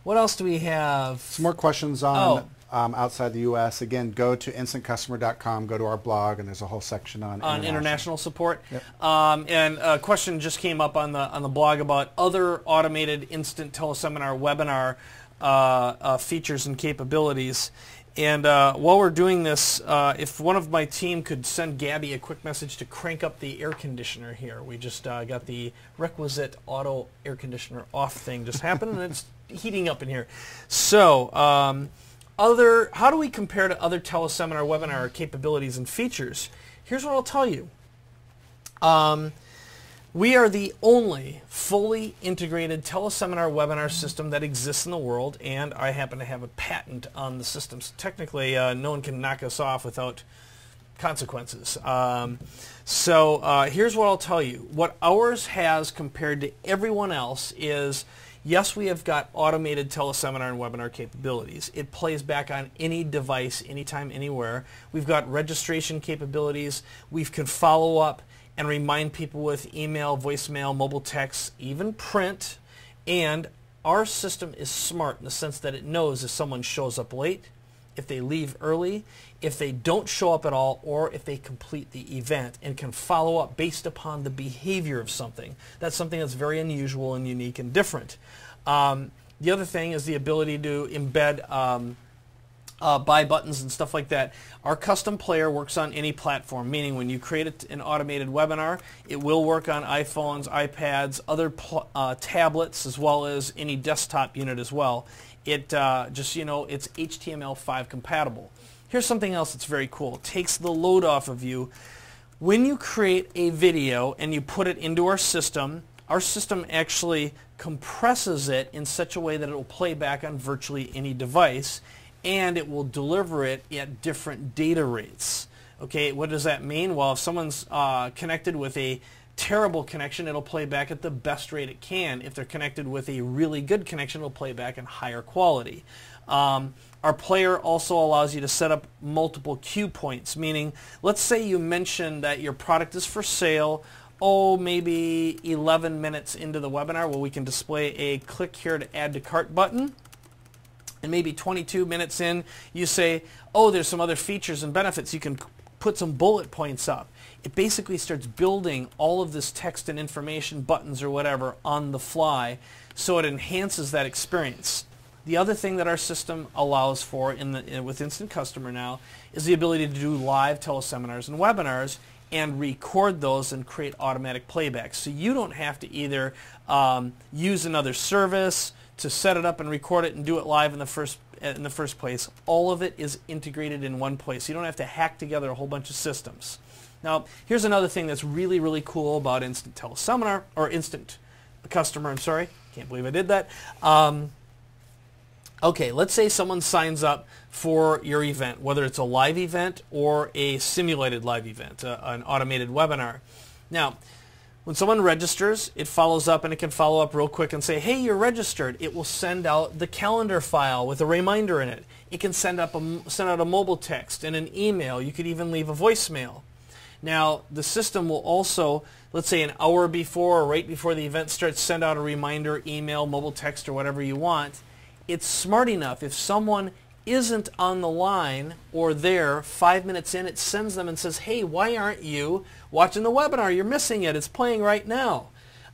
Speaker 1: what else do we have?
Speaker 2: Some more questions on outside the U.S. Again, go to instantcustomer.com, go to our blog, and there's a whole section on
Speaker 1: international support.
Speaker 2: Yep.
Speaker 1: And a question just came up on the blog about other automated instant teleseminar webinar features and capabilities. And while we're doing this, if one of my team could send Gabby a quick message to crank up the air conditioner here. We just got the requisite auto air conditioner off thing just happened, and it's heating up in here. So how do we compare to other teleseminar webinar capabilities and features? Here's what I'll tell you. We are the only fully integrated teleseminar webinar system that exists in the world, and I happen to have a patent on the system. So technically, no one can knock us off without consequences. So here's what I'll tell you. What ours has compared to everyone else is, yes, we have got automated teleseminar and webinar capabilities. It plays back on any device, anytime, anywhere. We've got registration capabilities. We can follow up and remind people with email, voicemail, mobile text, even print. And our system is smart in the sense that it knows if someone shows up late, if they leave early, if they don't show up at all, or if they complete the event, and can follow up based upon the behavior of something. That's something that's very unusual and unique and different. The other thing is the ability to embed buy buttons and stuff like that. Our custom player works on any platform, meaning when you create an automated webinar, it will work on iPhones, iPads, other tablets, as well as any desktop unit as well. It just, you know, it's HTML5 compatible. Here's something else that's very cool. It takes the load off of you. When you create a video and you put it into our system actually compresses it in such a way that it will play back on virtually any device, and it will deliver it at different data rates. Okay, what does that mean? Well, if someone's connected with a terrible connection, it'll play back at the best rate it can. If they're connected with a really good connection, it'll play back in higher quality. Our player also allows you to set up multiple cue points, meaning let's say you mentioned that your product is for sale, maybe 11 minutes into the webinar. Well, we can display a click here to add to cart button. And maybe 22 minutes in, you say, there's some other features and benefits. You can put some bullet points up. It basically starts building all of this text and information, buttons or whatever, on the fly, so it enhances that experience. The other thing that our system allows for with Instant Customer now is the ability to do live teleseminars and webinars and record those and create automatic playback. So you don't have to either use another service to set it up and record it and do it live in the first place. All of it is integrated in one place. You don't have to hack together a whole bunch of systems. Now, here's another thing that's really, really cool about Instant Teleseminar, or Instant Customer, I'm sorry. Can't believe I did that. Okay, let's say someone signs up for your event, whether it's a live event or a simulated live event, an automated webinar. Now, when someone registers, it follows up, and it can follow up real quick and say, hey, you're registered. It will send out the calendar file with a reminder in it. It can send out a mobile text and an email. You could even leave a voicemail. Now, the system will also, let's say an hour before or right before the event starts, send out a reminder, email, mobile text, or whatever you want. It's smart enough. If someone isn't on the line or there 5 minutes in, it sends them and says, hey, why aren't you watching the webinar? You're missing it. It's playing right now.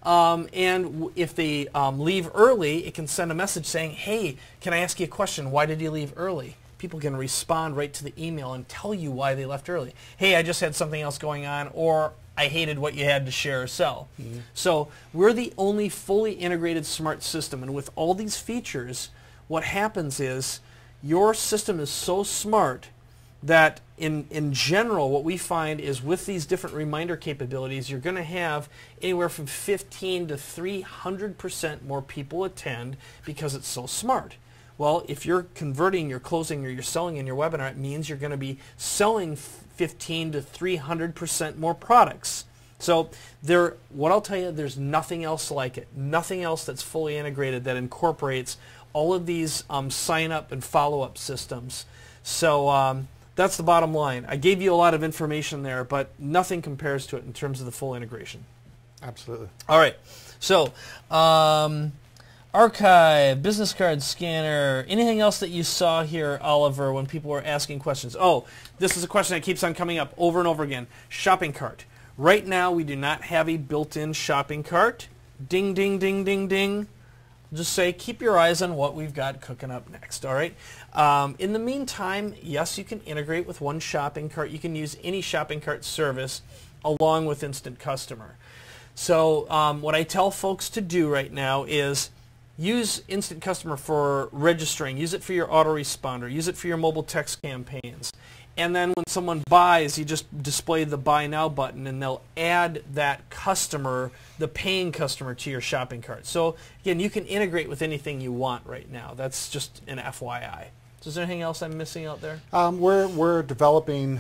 Speaker 1: And if they leave early, it can send a message saying, hey, can I ask you a question? Why did you leave early? People can respond right to the email and tell you why they left early. Hey, I just had something else going on, or I hated what you had to share or sell. Mm-hmm. So we're the only fully integrated smart system. And with all these features, what happens is your system is so smart that in general, what we find is with these different reminder capabilities, you're going to have anywhere from 15 to 300% more people attend because it's so smart. Well, if you're converting, you're closing, or you're selling in your webinar, it means you're going to be selling 15 to 300% more products. So what I'll tell you, there's nothing else like it. Nothing else that's fully integrated that incorporates all of these sign-up and follow-up systems. So that's the bottom line. I gave you a lot of information there, but nothing compares to it in terms of the full integration.
Speaker 2: Absolutely.
Speaker 1: All right. So archive, business card scanner, anything else that you saw here, Oliver, when people were asking questions? Oh, this is a question that keeps on coming up over and over again. Shopping cart. Right now, we do not have a built-in shopping cart. Ding, ding, ding, ding, ding. Just say, keep your eyes on what we've got cooking up next, all right? In the meantime, yes, you can integrate with one shopping cart. You can use any shopping cart service along with Instant Customer. So what I tell folks to do right now is use Instant Customer for registering. Use it for your autoresponder. Use it for your mobile text campaigns. And then when someone buys, you just display the Buy Now button, and they'll add that customer, the paying customer, to your shopping cart. So, again, you can integrate with anything you want right now. That's just an FYI. So is there anything else I'm missing out there?
Speaker 2: We're developing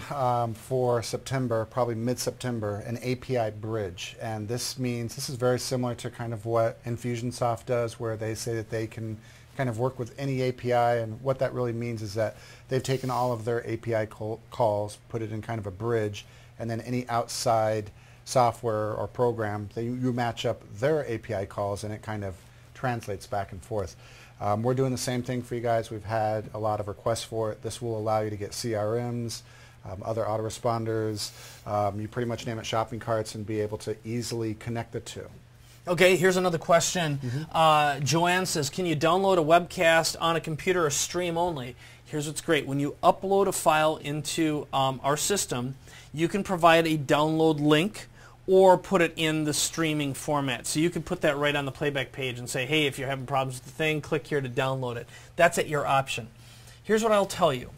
Speaker 2: for September, probably mid-September, an API bridge. And this is very similar to kind of what Infusionsoft does, where they say that they can kind of work with any API. And what that really means is that they've taken all of their API calls, put it in kind of a bridge, and then any outside software or program, you match up their API calls, and it kind of translates back and forth. We're doing the same thing for you guys. We've had a lot of requests for it. This will allow you to get CRMs, other autoresponders. You pretty much name it, shopping carts, and be able to easily connect the two.
Speaker 1: Okay, here's another question. Joanne says, can you download a webcast on a computer or stream only? Here's what's great. When you upload a file into our system, you can provide a download link or put it in the streaming format. So you can put that right on the playback page and say, hey, if you're having problems with the thing, click here to download it. That's at your option. Here's what I'll tell you.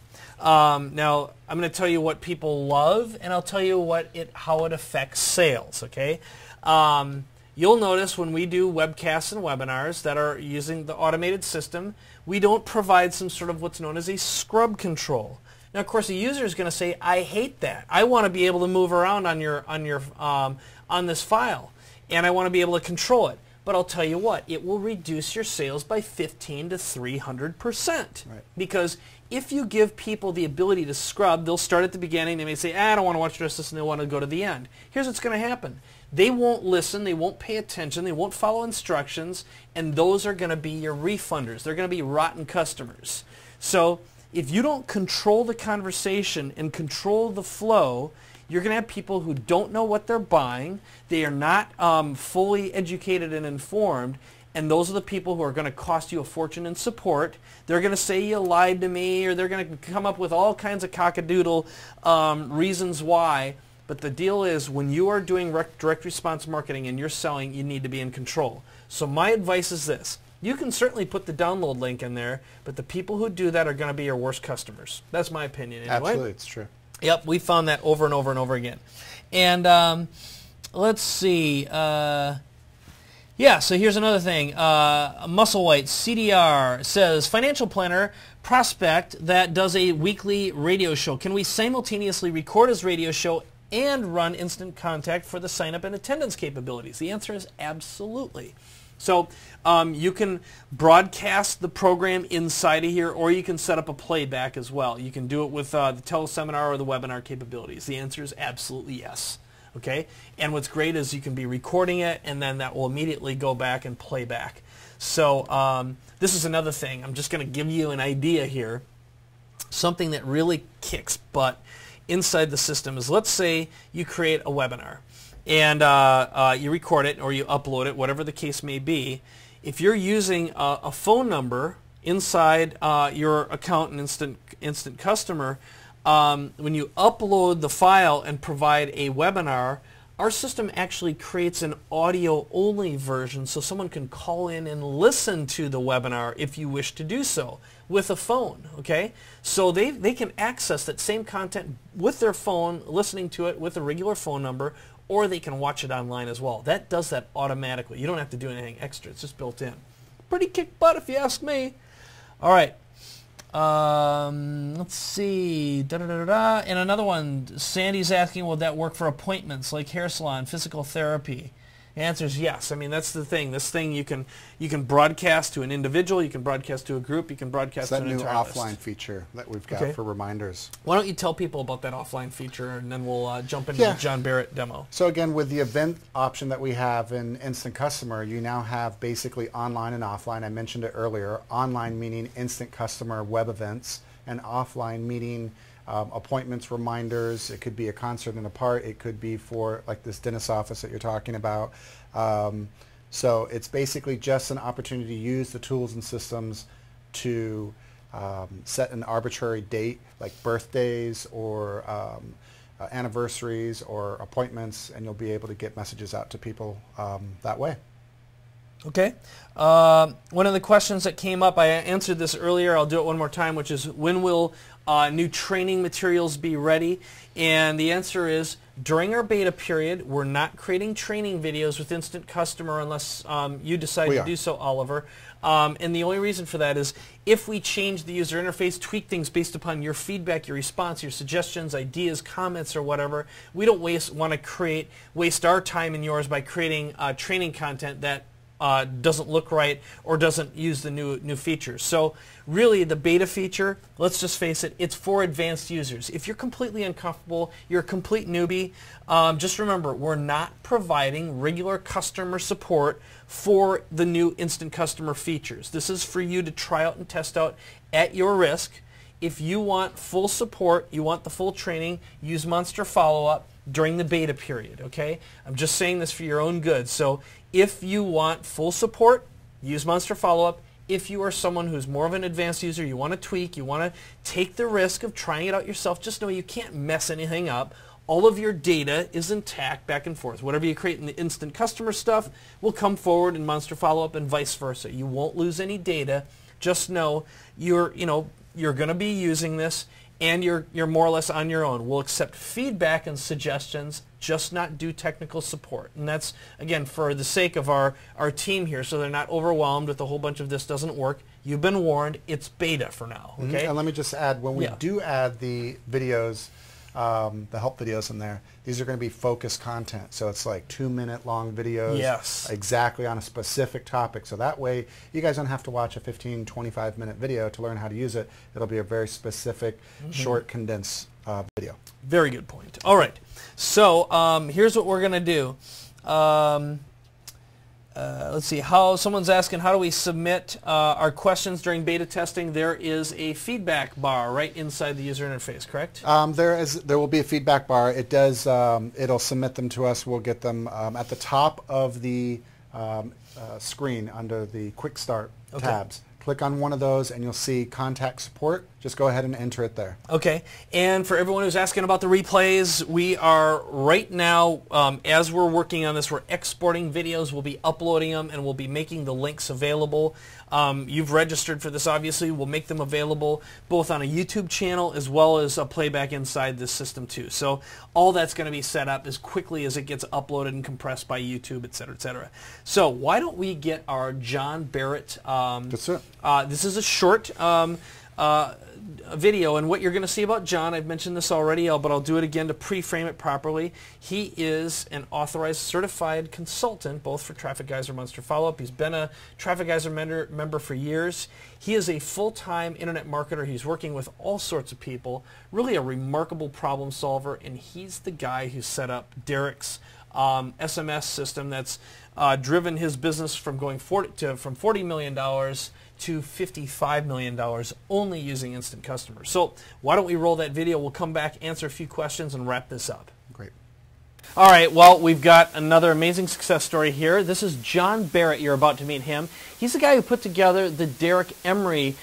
Speaker 1: Now, I'm going to tell you what people love, and I'll tell you how it affects sales, okay? You'll notice when we do webcasts and webinars that are using the automated system, we don't provide some sort of what's known as a scrub control. Now, of course, the user is going to say, I hate that. I want to be able to move around on this file, and I want to be able to control it. But I'll tell you what, it will reduce your sales by 15 to 300%. Right. Because if you give people the ability to scrub, they'll start at the beginning. They may say, I don't want to watch the rest of this, and they want to go to the end. Here's what's going to happen. They won't listen, they won't pay attention, they won't follow instructions, and those are going to be your refunders. They're going to be rotten customers. So if you don't control the conversation and control the flow, you're going to have people who don't know what they're buying, they are not fully educated and informed, and those are the people who are going to cost you a fortune in support. They're going to say you lied to me, or they're going to come up with all kinds of cockadoodle reasons why. But the deal is, when you are doing direct response marketing and you're selling, you need to be in control. So my advice is this. You can certainly put the download link in there, but the people who do that are going to be your worst customers. That's my opinion anyway.
Speaker 2: Absolutely, it's true.
Speaker 1: Yep, we found that over and over and over again. And let's see. Yeah, so here's another thing. Musclewhite CDR says, financial planner prospect that does a weekly radio show. Can we simultaneously record his radio show and run instant contact for the sign-up and attendance capabilities? The answer is absolutely. So you can broadcast the program inside of here, or you can set up a playback as well. You can do it with the teleseminar or the webinar capabilities. The answer is absolutely yes. Okay? And what's great is you can be recording it, and then that will immediately go back and play back. So this is another thing. I'm just going to give you an idea here. Something that really kicks butt inside the system is, let's say you create a webinar and you record it or you upload it, whatever the case may be. If you're using a phone number inside your account in Instant Customer, when you upload the file and provide a webinar, our system actually creates an audio-only version so someone can call in and listen to the webinar if you wish to do so with a phone, okay? So they can access that same content with their phone, listening to it with a regular phone number, or they can watch it online as well. That does that automatically. You don't have to do anything extra. It's just built in. Pretty kick butt if you ask me. All right. Let's see. And another one, Sandy's asking, will that work for appointments like hair salon, physical therapy? The answer is yes. I mean, that's the thing. This thing you can broadcast to an individual, you can broadcast to a group, you can broadcast to an entire list.
Speaker 2: It's that new offline feature that we've got for reminders.
Speaker 1: Why don't you tell people about that offline feature, and then we'll jump into the John Barrett demo.
Speaker 2: So again, with the event option that we have in Instant Customer, you now have basically online and offline. I mentioned it earlier. Online meaning Instant Customer web events, and offline meaning appointments, reminders. It could be a concert in a park. It could be for like this dentist office that you're talking about. So it's basically just an opportunity to use the tools and systems to set an arbitrary date, like birthdays or anniversaries or appointments, and you'll be able to get messages out to people that way.
Speaker 1: Okay. One of the questions that came up, I answered this earlier, I'll do it one more time, which is, when will new training materials be ready? And the answer is, during our beta period, we're not creating training videos with Instant Customer unless you decide to do so, Oliver. And the only reason for that is, if we change the user interface, tweak things based upon your feedback, your response, your suggestions, ideas, comments, or whatever, we don't want to waste our time and yours by creating training content that doesn't look right or doesn't use the new features. So really, the beta feature, let's just face it, it's for advanced users. If you're completely uncomfortable, you're a complete newbie, just remember, we're not providing regular customer support for the new Instant Customer features. This is for you to try out and test out at your risk. If you want full support, you want the full training, use Monster Follow-Up during the beta period, okay? I'm just saying this for your own good. So if you want full support, use Monster Follow-Up. If you are someone who's more of an advanced user, you want to tweak, you want to take the risk of trying it out yourself, just know you can't mess anything up. All of your data is intact back and forth. Whatever you create in the Instant Customer stuff will come forward in Monster Follow-Up and vice versa. You won't lose any data. Just know you're going to be using this, and you're more or less on your own. We'll accept feedback and suggestions, just not do technical support. And that's, again, for the sake of our team here, so they're not overwhelmed with a whole bunch of this doesn't work. You've been warned. It's beta for now. Okay?
Speaker 2: And let me just add, when we do add the videos, the help videos in there, these are going to be focused content. So it's like 2-minute long videos exactly on a specific topic. So that way you guys don't have to watch a 15, 25-minute video to learn how to use it. It'll be a very specific, short, condensed video.
Speaker 1: Very good point. All right. So here's what we're going to do. Let's see. Someone's asking, how do we submit our questions during beta testing? There is a feedback bar right inside the user interface, correct?
Speaker 2: There will be a feedback bar. It does. It'll submit them to us. We'll get them at the top of the screen under the Quick Start tabs. Click on one of those and you'll see Contact Support. Just go ahead and enter it there.
Speaker 1: Okay. And for everyone who's asking about the replays, we are right now, as we're working on this, we're exporting videos. We'll be uploading them and we'll be making the links available. You've registered for this, obviously. We'll make them available both on a YouTube channel as well as a playback inside this system too. So all that's going to be set up as quickly as it gets uploaded and compressed by YouTube, et cetera, et cetera. So why don't we get our John Barrett...
Speaker 2: That's it.
Speaker 1: This is a short video, and what you're going to see about John, I've mentioned this already, but I'll do it again to pre-frame it properly. He is an authorized certified consultant, both for Traffic Geyser Monster Follow-Up. He's been a Traffic Geyser member for years. He is a full-time internet marketer. He's working with all sorts of people, really a remarkable problem solver, and he's the guy who set up Derek's SMS system that's driven his business from going from $40 million to $55 million only using instant customers. So why don't we roll that video? We'll come back, answer a few questions, and wrap this up.
Speaker 2: Great.
Speaker 1: All right, well, we've got another amazing success story here. This is John Barrett. You're about to meet him. He's the guy who put together the Derek Emery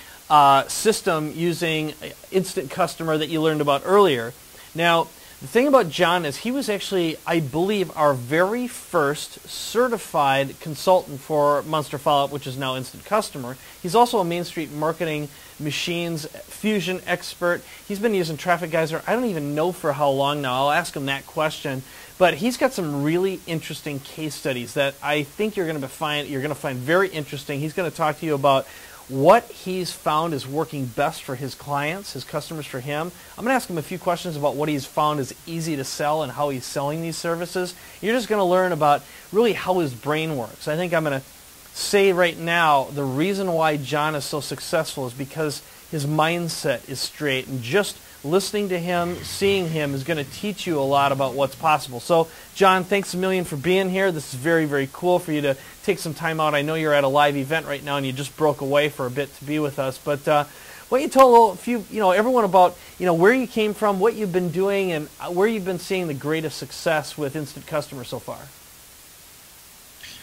Speaker 1: system using instant customer that you learned about earlier. Now, the thing about John is he was actually, I believe, our very first certified consultant for Monster Follow-Up, which is now Instant Customer. He's also a Main Street Marketing Machines Fusion expert. He's been using Traffic Geyser, I don't even know for how long now. I'll ask him that question. But he's got some really interesting case studies that I think you're going to find very interesting. He's going to talk to you about what he's found is working best for his clients, his customers for him. I'm going to ask him a few questions about what he's found is easy to sell and how he's selling these services. You're just going to learn about really how his brain works. I think I'm going to say right now the reason why John is so successful is because his mindset is straight, and just listening to him, seeing him is going to teach you a lot about what's possible. So, John, thanks a million for being here. This is very, very cool for you to take some time out. I know you're at a live event right now, and you just broke away for a bit to be with us. But why don't you tell everyone about where you came from, what you've been doing, and where you've been seeing the greatest success with Instant Customer so far.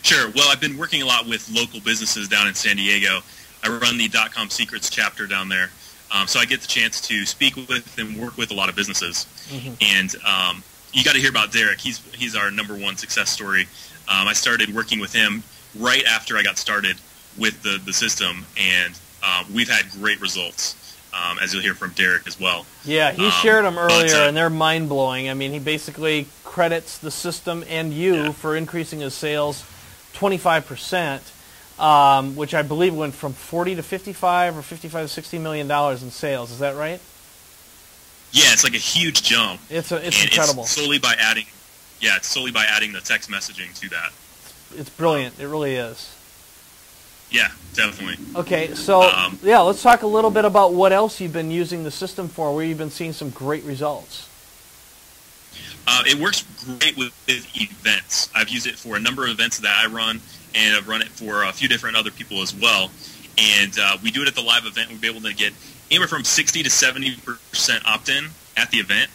Speaker 7: Sure. Well, I've been working a lot with local businesses down in San Diego. I run the .com Secrets chapter down there. So I get the chance to speak with and work with a lot of businesses. Mm-hmm. And you got to hear about Derek. He's our #1 success story. I started working with him right after I got started with the system, and we've had great results, as you'll hear from Derek as well.
Speaker 1: Yeah, he shared them earlier, and they're mind-blowing. I mean, he basically credits the system and you for increasing his sales 25%. Which I believe went from 40 to 55 or 55 to $60 million in sales. Is that right?
Speaker 7: Yeah, it's like a huge jump.
Speaker 1: It's incredible.
Speaker 7: It's solely by adding the text messaging to that.
Speaker 1: It's brilliant. It really is.
Speaker 7: Yeah, definitely.
Speaker 1: Okay, so let's talk a little bit about what else you've been using the system for, where you've been seeing some great results.
Speaker 7: It works great with events. I've used it for a number of events that I run, and I've run it for a few different other people as well. And we do it at the live event. We'll be able to get anywhere from 60 to 70% opt-in at the event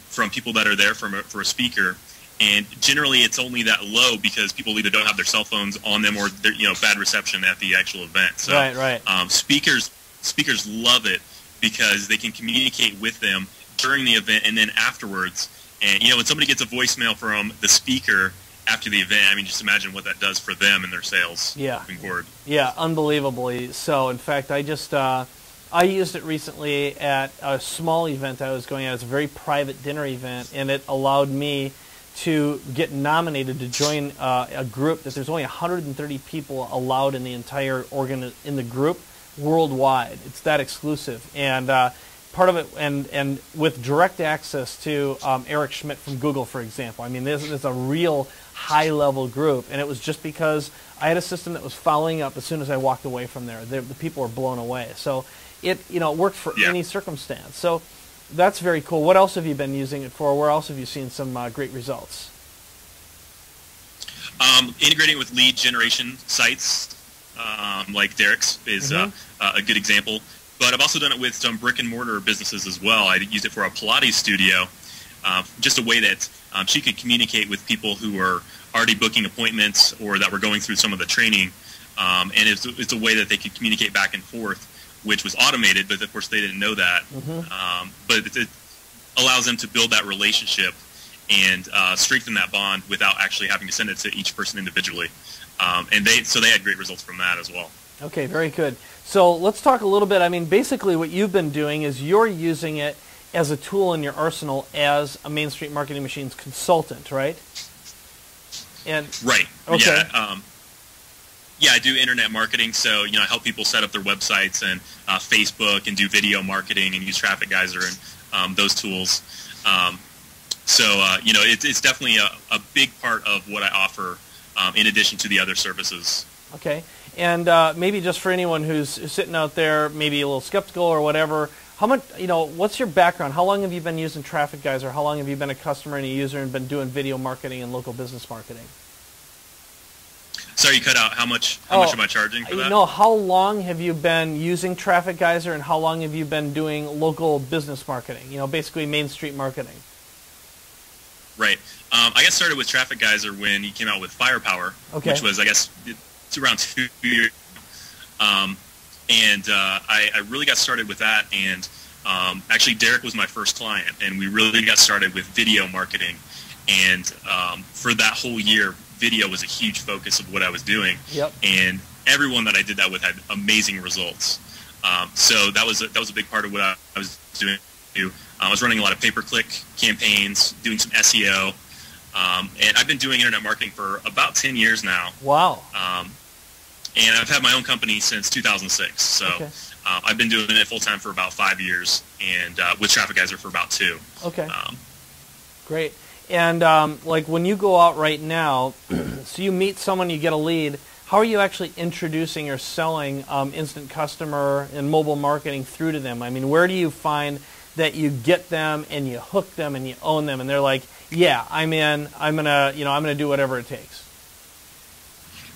Speaker 7: from people that are there for a speaker. And generally, it's only that low because people either don't have their cell phones on them or bad reception at the actual event. So
Speaker 1: right.
Speaker 7: Speakers love it because they can communicate with them during the event and then afterwards. And when somebody gets a voicemail from the speaker after the event, I mean, just imagine what that does for them and their sales moving forward. Yeah,
Speaker 1: unbelievably so. In fact, I used it recently at a small event I was going at. It's a very private dinner event, and it allowed me to get nominated to join a group that there's only 130 people allowed in the entire in the group worldwide. It's that exclusive, and part of it, and with direct access to Eric Schmidt from Google, for example. I mean, this is a real high-level group, and it was just because I had a system that was following up as soon as I walked away from there. The people were blown away. So it worked for any circumstance. So that's very cool. What else have you been using it for? Where else have you seen some great results?
Speaker 7: Integrating with lead generation sites like Derek's is a good example. But I've also done it with some brick-and-mortar businesses as well. I use it for a Pilates studio, just a way that she could communicate with people who are already booking appointments or that were going through some of the training. And it's a way that they could communicate back and forth, which was automated, but of course they didn't know that. But it allows them to build that relationship and strengthen that bond without actually having to send it to each person individually. And they had great results from that as well.
Speaker 1: Okay, very good. So let's talk a little bit. I mean, basically what you've been doing is you're using it as a tool in your arsenal as a Main Street Marketing Machines consultant, right? And
Speaker 7: right.
Speaker 1: Okay.
Speaker 7: Yeah. Yeah, I do internet marketing, so I help people set up their websites and Facebook, and do video marketing and use Traffic Geyser and those tools. It's definitely a big part of what I offer, in addition to the other services.
Speaker 1: Okay, and maybe just for anyone who's sitting out there, maybe a little skeptical or whatever, how much, what's your background? How long have you been using Traffic Geyser? How long have you been a customer and a user and been doing video marketing and local business marketing?
Speaker 7: Sorry, you cut out. How much am I charging for that?
Speaker 1: How long have you been using Traffic Geyser and how long have you been doing local business marketing? Basically Main Street marketing. Right.
Speaker 7: I got started with Traffic Geyser when he came out with Firepower, which was, I guess, it's around 2 years. I really got started with that, and actually Derek was my first client, and we really got started with video marketing. And for that whole year, video was a huge focus of what I was doing.
Speaker 1: Yep.
Speaker 7: And everyone that I did that with had amazing results. So that was a big part of what I was doing. I was running a lot of pay-per-click campaigns, doing some SEO, and I've been doing internet marketing for about 10 years now.
Speaker 1: Wow.
Speaker 7: And I've had my own company since 2006. So okay. I've been doing it full-time for about 5 years, and with Traffic Geyser for about 2.
Speaker 1: Okay. Great. And like when you go out right now, so you meet someone, you get a lead, how are you actually introducing or selling instant customer and mobile marketing through to them? I mean, where do you find that you get them and you hook them and you own them and they're like, yeah, I'm in, I'm gonna do whatever it takes?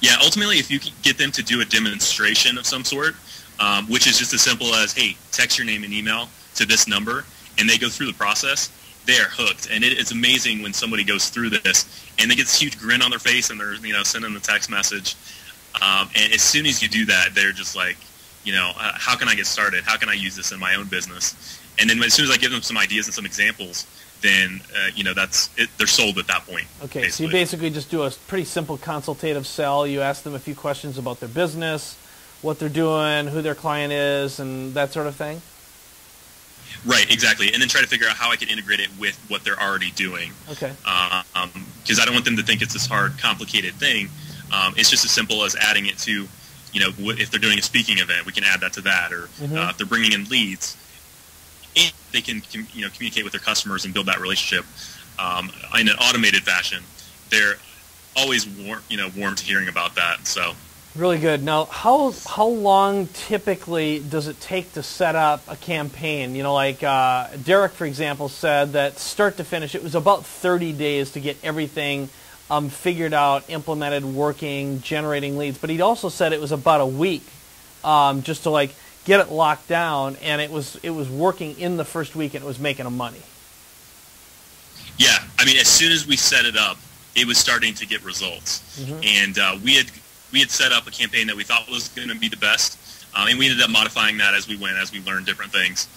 Speaker 7: Yeah, ultimately, if you can get them to do a demonstration of some sort, which is just as simple as, hey, text your name and email to this number, and they go through the process, they are hooked. And it's amazing when somebody goes through this and they get this huge grin on their face and they're sending the text message. And as soon as you do that, they're just like, how can I get started? How can I use this in my own business? And then as soon as I give them some ideas and some examples, then that's it. They're sold at that point.
Speaker 1: Okay,
Speaker 7: basically.
Speaker 1: So you basically just do a pretty simple consultative sell. You ask them a few questions about their business, what they're doing, who their client is, and that sort of thing?
Speaker 7: Right, exactly. And then try to figure out how I could integrate it with what they're already doing.
Speaker 1: Okay.
Speaker 7: Because I don't want them to think it's this hard, complicated thing. It's just as simple as adding it to, if they're doing a speaking event, we can add that to that. Or if they're bringing in leads, and they can communicate with their customers and build that relationship in an automated fashion. They're always warm to hearing about that. So
Speaker 1: really good. Now, how long typically does it take to set up a campaign? Like Derek, for example, said that start to finish, it was about 30 days to get everything figured out, implemented, working, generating leads. But he also said it was about a week just to get it locked down, and it was working in the first week, and it was making them money.
Speaker 7: Yeah, I mean, as soon as we set it up, it was starting to get results, and we had set up a campaign that we thought was going to be the best, and we ended up modifying that as we went, as we learned different things.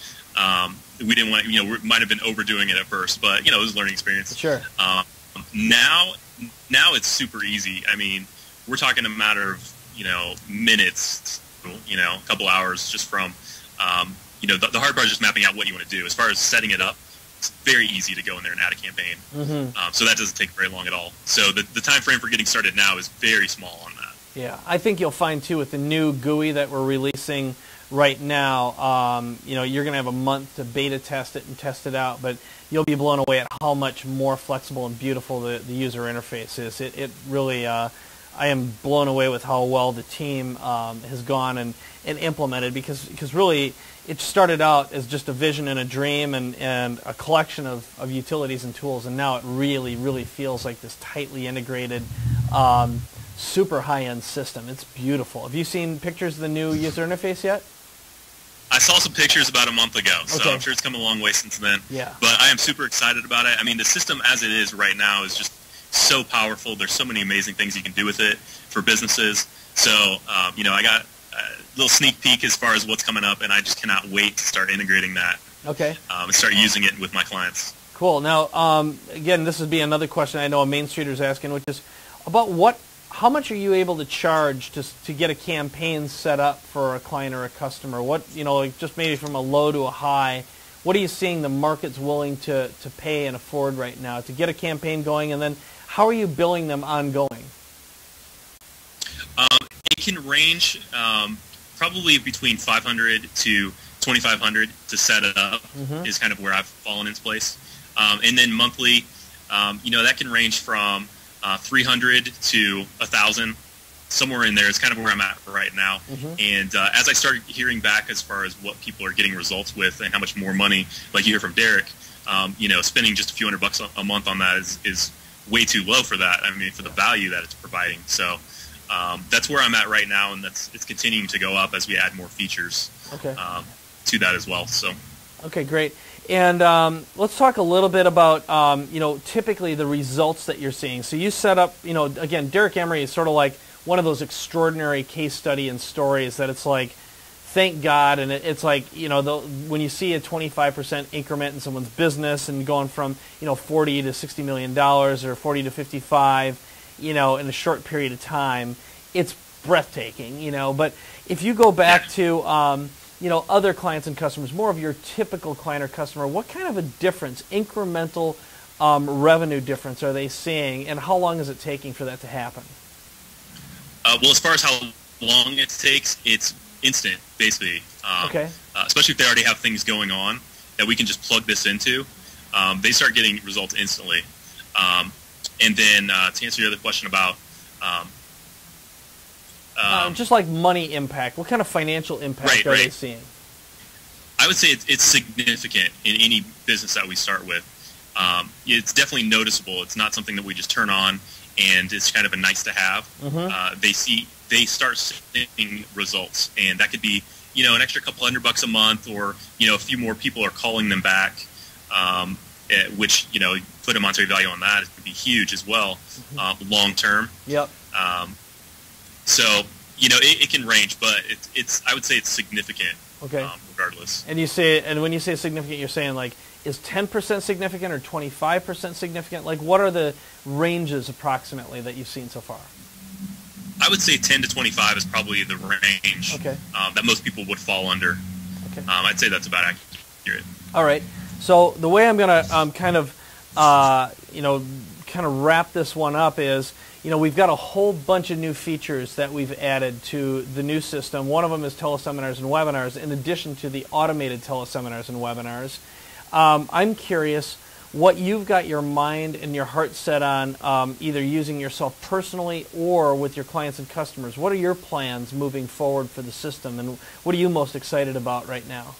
Speaker 7: We didn't want, we might have been overdoing it at first, but it was a learning experience.
Speaker 1: Sure.
Speaker 7: Now it's super easy. I mean, we're talking a matter of minutes. A couple hours just from, the hard part is just mapping out what you want to do. As far as setting it up, it's very easy to go in there and add a campaign. So that doesn't take very long at all. So the time frame for getting started now is very small on that.
Speaker 1: Yeah, I think you'll find too with the new GUI that we're releasing right now, you're going to have a month to beta test it and test it out, but you'll be blown away at how much more flexible and beautiful the user interface is. It really... I am blown away with how well the team has gone and implemented, because really it started out as just a vision and a dream and a collection of utilities and tools, and now it really, really feels like this tightly integrated, super high-end system. It's beautiful. Have you seen pictures of the new user interface yet?
Speaker 7: I saw some pictures about a month ago, so
Speaker 1: okay.
Speaker 7: I'm sure it's come a long way since then.
Speaker 1: Yeah.
Speaker 7: But I am super excited about it. I mean, the system as it is right now is just so powerful. There's so many amazing things you can do with it for businesses. So, I got a little sneak peek as far as what's coming up, and I just cannot wait to start integrating that.
Speaker 1: Okay.
Speaker 7: And start using it with my clients.
Speaker 1: Cool. Now, again, this would be another question I know a Main Streeter's asking, which is about how much are you able to charge to get a campaign set up for a client or a customer? What, just maybe from a low to a high, what are you seeing the market's willing to pay and afford right now to get a campaign going, and then how are you billing them ongoing?
Speaker 7: It can range probably between 500 to 2,500 to set it up is kind of where I've fallen into place. And then monthly, that can range from 300 to 1,000. Somewhere in there is kind of where I'm at right now. And as I started hearing back as far as what people are getting results with and how much more money, like you hear from Derek, spending just a few $100 a month on that is way too low for that. I mean, for the value that it's providing. So that's where I'm at right now, and it's continuing to go up as we add more features to that as well. So.
Speaker 1: Okay, great. And let's talk a little bit about, typically the results that you're seeing. So you set up, again, Derek Emery is sort of like one of those extraordinary case study and stories that it's like, thank God, and it's like, when you see a 25% increment in someone's business and going from, 40 to $60 million or 40 to 55, in a short period of time, it's breathtaking, But if you go back to, other clients and customers, more of your typical client or customer, what kind of a difference, incremental revenue difference are they seeing, and how long is it taking for that to happen?
Speaker 7: Well, as far as how long it takes, it's instant, basically. Especially if they already have things going on that we can just plug this into. They start getting results instantly. And then to answer your other question about...
Speaker 1: just like money impact, what kind of financial impact are they seeing?
Speaker 7: I would say it's significant in any business that we start with. It's definitely noticeable. It's not something that we just turn on and it's kind of a nice to have. They start seeing results, and that could be an extra couple $100 a month, or a few more people are calling them back, which put a monetary value on that. It could be huge as well, long term.
Speaker 1: Yep.
Speaker 7: So it can range, but I would say it's significant.
Speaker 1: Okay.
Speaker 7: Regardless.
Speaker 1: And when you say significant, you're saying like, is 10% significant or 25% significant? Like, what are the ranges approximately that you've seen so far?
Speaker 7: I would say 10 to 25 is probably the range that most people would fall under. Okay. I'd say that's about accurate.
Speaker 1: All right. So the way I'm going to kind of wrap this one up is, we've got a whole bunch of new features that we've added to the new system. One of them is teleseminars and webinars, in addition to the automated teleseminars and webinars. I'm curious what you've got your mind and your heart set on, either using yourself personally or with your clients and customers. What are your plans moving forward for the system, and what are you most excited about right now?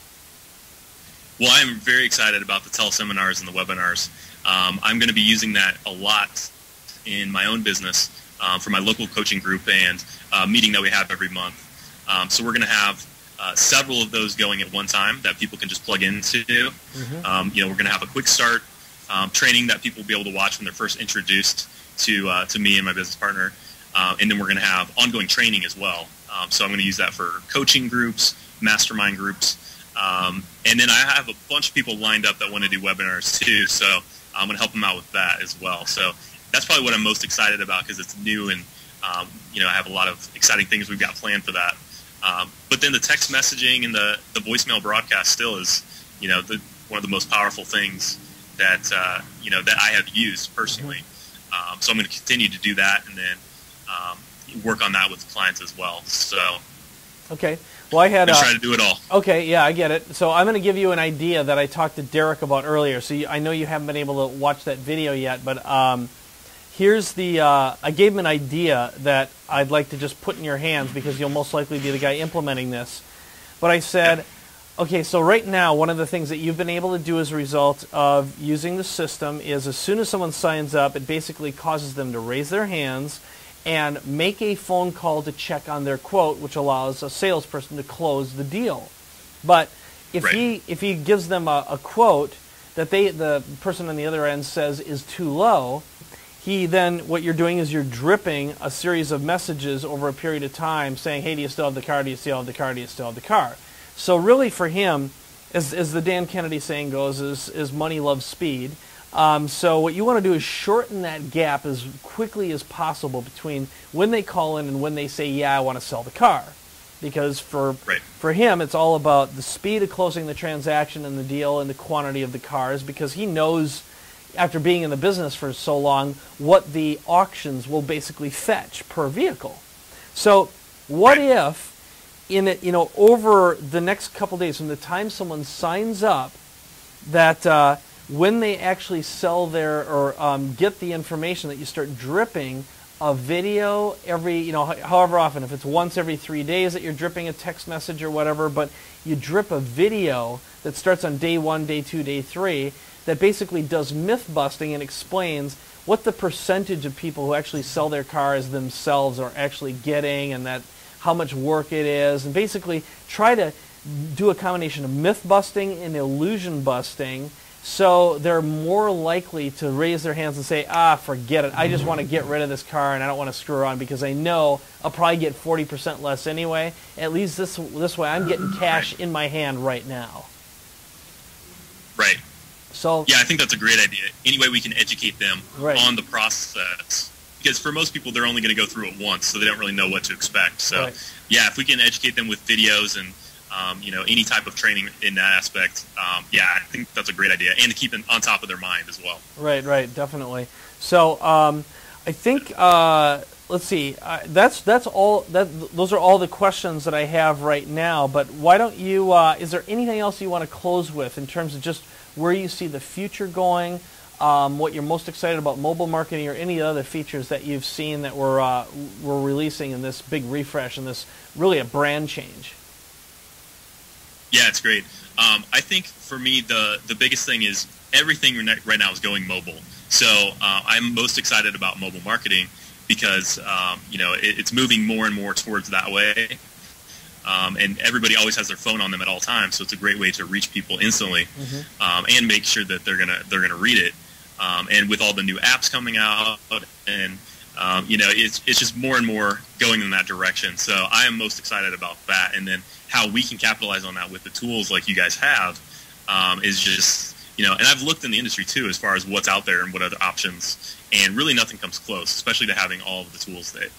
Speaker 7: Well, I'm very excited about the teleseminars and the webinars. I'm going to be using that a lot in my own business for my local coaching group and meeting that we have every month. So we're going to have several of those going at one time that people can just plug into. We're going to have a quick start training that people will be able to watch when they're first introduced to me and my business partner. And then we're going to have ongoing training as well. So I'm going to use that for coaching groups, mastermind groups. And then I have a bunch of people lined up that want to do webinars too. So I'm going to help them out with that as well. So that's probably what I'm most excited about, because it's new, and I have a lot of exciting things we've got planned for that. But then the text messaging and the voicemail broadcast still is, one of the most powerful things that that I have used personally. So I'm going to continue to do that, and then work on that with clients as well. So
Speaker 1: okay. Well, I had
Speaker 7: try to do it all. Okay,
Speaker 1: yeah, I get it. So I'm going to give you an idea that I talked to Derek about earlier. So I know you haven't been able to watch that video yet, but here's the, I gave him an idea that I'd like to just put in your hands, because you'll most likely be the guy implementing this. But I said, okay, so right now, one of the things that you've been able to do as a result of using the system is, as soon as someone signs up, it basically causes them to raise their hands and make a phone call to check on their quote, which allows a salesperson to close the deal. But if he gives them a quote that the person on the other end says is too low, what you're doing is you're dripping a series of messages over a period of time saying, hey, do you still have the car? Do you still have the car? Do you still have the car? So really for him, as the Dan Kennedy saying goes, is money loves speed. So what you want to do is shorten that gap as quickly as possible between when they call in and when they say, yeah, I want to sell the car. Because for him, it's all about the speed of closing the transaction and the deal and the quantity of the cars, because he knows, after being in the business for so long, what the auctions will basically fetch per vehicle. So what if in it, over the next couple days, from the time someone signs up, that when they actually sell their or get the information, that you start dripping a video every, however often, if it's once every 3 days that you're dripping a text message or whatever, but you drip a video that starts on day 1, day 2, day 3, that basically does myth busting and explains what the percentage of people who actually sell their cars themselves are actually getting, and that how much work it is, and basically try to do a combination of myth busting and illusion busting, so they're more likely to raise their hands and say, forget it, I just want to get rid of this car and I don't want to screw around because I know I'll probably get 40% less anyway. At least this way I'm getting cash in my hand right now.
Speaker 7: Right.
Speaker 1: So
Speaker 7: yeah, I think that's a great idea. Any way we can educate them
Speaker 1: right.
Speaker 7: on the process. Because for most people, they're only going to go through it once, so they don't really know what to expect. So,
Speaker 1: right.
Speaker 7: yeah, if we can educate them with videos and any type of training in that aspect, yeah, I think that's a great idea, and to keep them on top of their mind as well.
Speaker 1: Right, definitely. So I think let's see, that's all. Those are all the questions that I have right now. But why don't you? Is there anything else you want to close with in terms of just where you see the future going? What you're most excited about mobile marketing, or any other features that you've seen that we're releasing in this big refresh and this really a brand change?
Speaker 7: Yeah, it's great. I think for me the biggest thing is everything right now is going mobile. So I'm most excited about mobile marketing because it's moving more and more towards that way. And everybody always has their phone on them at all times, so it's a great way to reach people instantly, and make sure that they're gonna read it. And with all the new apps coming out, and it's just more and more going in that direction. So I am most excited about that, and then how we can capitalize on that with the tools like you guys have is just and I've looked in the industry too as far as what's out there and what other options, and really nothing comes close, especially to having all of the tools that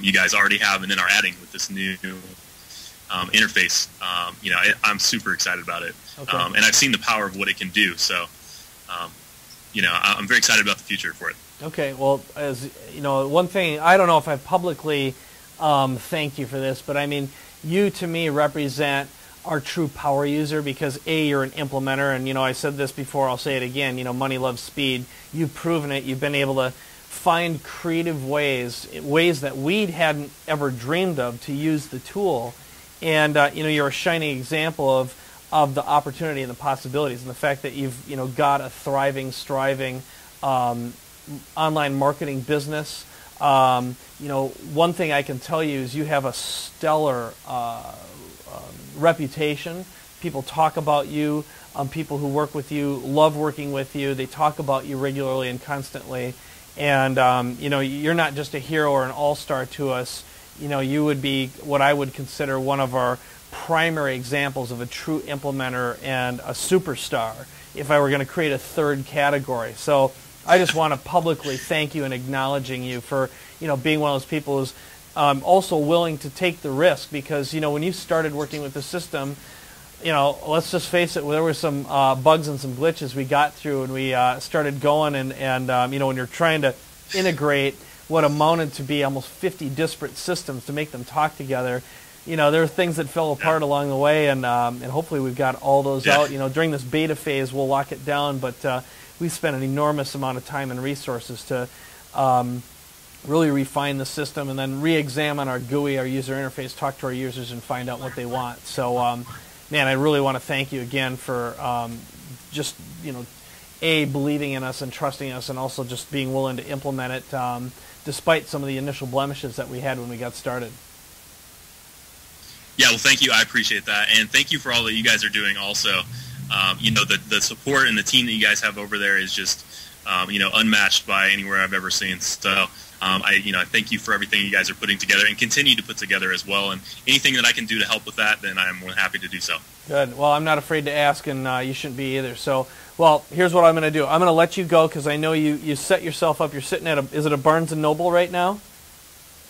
Speaker 7: you guys already have and then are adding with this new interface. I'm super excited about it,
Speaker 1: okay.
Speaker 7: And I've seen the power of what it can do. So, I'm very excited about the future for it.
Speaker 1: Okay, well, as one thing, I don't know if I've publicly thanked you for this, but I mean, you to me represent our true power user because A, you're an implementer, and I said this before, I'll say it again. Money loves speed. You've proven it. You've been able to find creative ways that we hadn't ever dreamed of to use the tool. And you're a shining example of the opportunity and the possibilities, and the fact that you've got a thriving, striving online marketing business. One thing I can tell you is you have a stellar reputation. People talk about you. People who work with you love working with you. They talk about you regularly and constantly. And you're not just a hero or an all-star to us. You would be what I would consider one of our primary examples of a true implementer and a superstar if I were going to create a third category. So I just want to publicly thank you and acknowledging you for being one of those people who's also willing to take the risk, because when you started working with the system, let's just face it, there were some bugs and some glitches we got through, and we started going, and when you're trying to integrate what amounted to be almost 50 disparate systems to make them talk together, there are things that fell apart along the way, and hopefully we've got all those out. During this beta phase, we'll lock it down, but we spent an enormous amount of time and resources to really refine the system and then re-examine our GUI, our user interface, talk to our users, and find out what they want. So, man, I really want to thank you again for just, A, believing in us and trusting us, and also just being willing to implement it despite some of the initial blemishes that we had when we got started.
Speaker 7: Yeah, well, thank you. I appreciate that. And thank you for all that you guys are doing also. The support and the team that you guys have over there is just, unmatched by anywhere I've ever seen. So, I thank you for everything you guys are putting together and continue to put together as well. And anything that I can do to help with that, then I'm more than happy to do so.
Speaker 1: Good. Well, I'm not afraid to ask, and you shouldn't be either. So, well, here's what I'm going to do. I'm going to let you go because I know you set yourself up. You're sitting at is it a Barnes & Noble right now?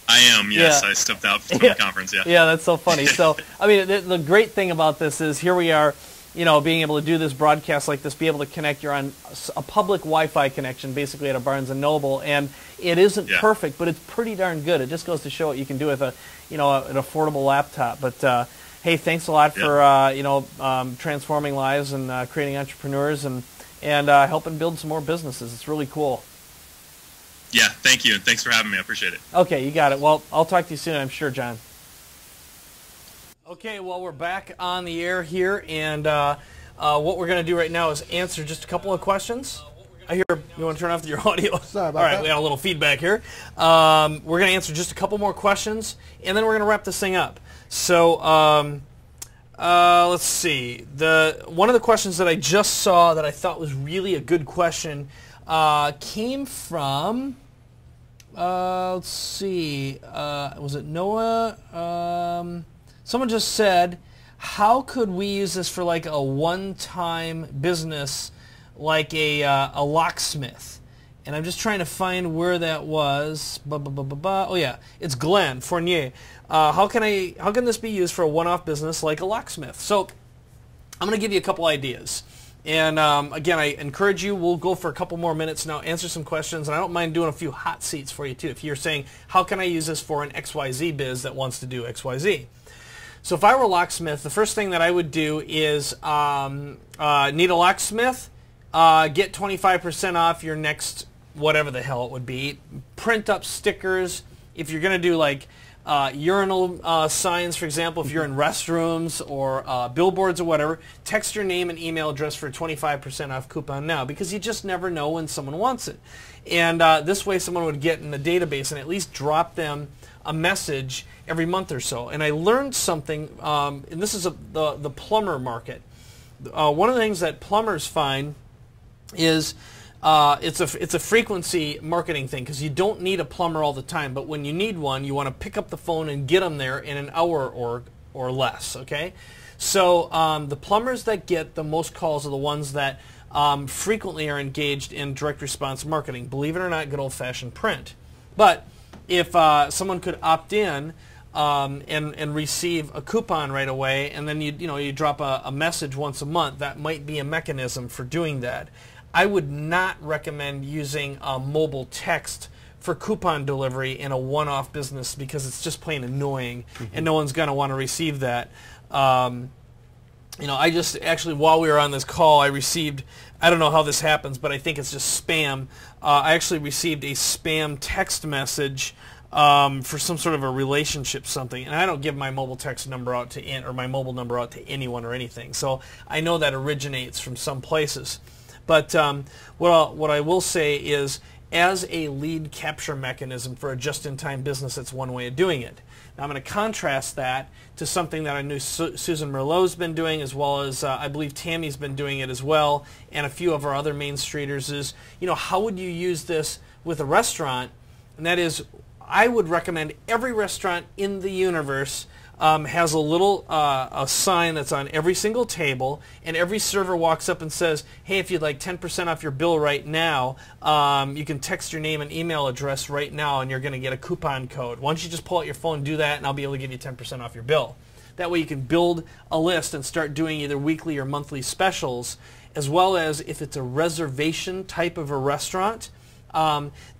Speaker 7: I am, yes.
Speaker 1: Yeah.
Speaker 7: I stepped out from the conference, yeah.
Speaker 1: Yeah, that's so funny. So, I mean, the great thing about this is here we are. being able to do this broadcast like this, be able to connect. You're on a public Wi-Fi connection, basically at a Barnes & Noble, and it isn't perfect, but it's pretty darn good. It just goes to show what you can do with an affordable laptop. But hey, thanks a lot for transforming lives and creating entrepreneurs and helping build some more businesses. It's really cool.
Speaker 7: Yeah, thank you, and thanks for having me. I appreciate it.
Speaker 1: Okay, you got it. Well, I'll talk to you soon, I'm sure, John. Okay, well, we're back on the air here, and what we're going to do right now is answer just a couple of questions. I hear you want to turn off your audio.
Speaker 2: Sorry about
Speaker 1: All right,
Speaker 2: that.
Speaker 1: we got a little feedback here. We're going to answer just a couple more questions, and then we're going to wrap this thing up. So let's see. One of the questions that I just saw that I thought was really a good question came from, let's see, was it Noah? Someone just said, how could we use this for like a one-time business, like a locksmith? And I'm just trying to find where that was. Oh yeah, it's Glenn Fournier. How can this be used for a one-off business like a locksmith? So I'm going to give you a couple ideas. And again, I encourage you, we'll go for a couple more minutes now, answer some questions, and I don't mind doing a few hot seats for you too. If you're saying, how can I use this for an XYZ biz that wants to do XYZ? So if I were a locksmith, the first thing that I would do is need a locksmith, get 25% off your next whatever the hell it would be. Print up stickers. If you're going to do like urinal signs, for example, if you're in restrooms or billboards or whatever, text your name and email address for a 25% off coupon now, because you just never know when someone wants it. And this way someone would get in the database and at least drop them a message every month or so. And I learned something, and this is the plumber market. One of the things that plumbers find is it's a frequency marketing thing, because you don't need a plumber all the time, but when you need one, you want to pick up the phone and get them there in an hour or less. Okay, so the plumbers that get the most calls are the ones that frequently are engaged in direct response marketing. Believe it or not, good old-fashioned print. But if someone could opt in and receive a coupon right away, and then you drop a message once a month, that might be a mechanism for doing that. I would not recommend using mobile text for coupon delivery in a one-off business, because it's just plain annoying, and no one's going to want to receive that. I just actually, while we were on this call, I received, I don't know how this happens, but I think it's just spam. I actually received a spam text message for some sort of a relationship something, and I don't give my mobile text number out to or my mobile number out to anyone or anything. So I know that originates from some places. But what I will say is, as a lead capture mechanism for a just-in-time business, that's one way of doing it. Now I'm going to contrast that to something that I knew Susan Merlot's been doing, as well as I believe Tammy's been doing it as well, and a few of our other Main Streeters. Is, how would you use this with a restaurant? And that is, I would recommend every restaurant in the universe has a little a sign that's on every single table, and every server walks up and says, hey, if you'd like 10% off your bill right now, you can text your name and email address right now, and you're going to get a coupon code. Why don't you just pull out your phone and do that, and I'll be able to give you 10% off your bill. That way you can build a list and start doing either weekly or monthly specials, as well as if it's a reservation type of a restaurant,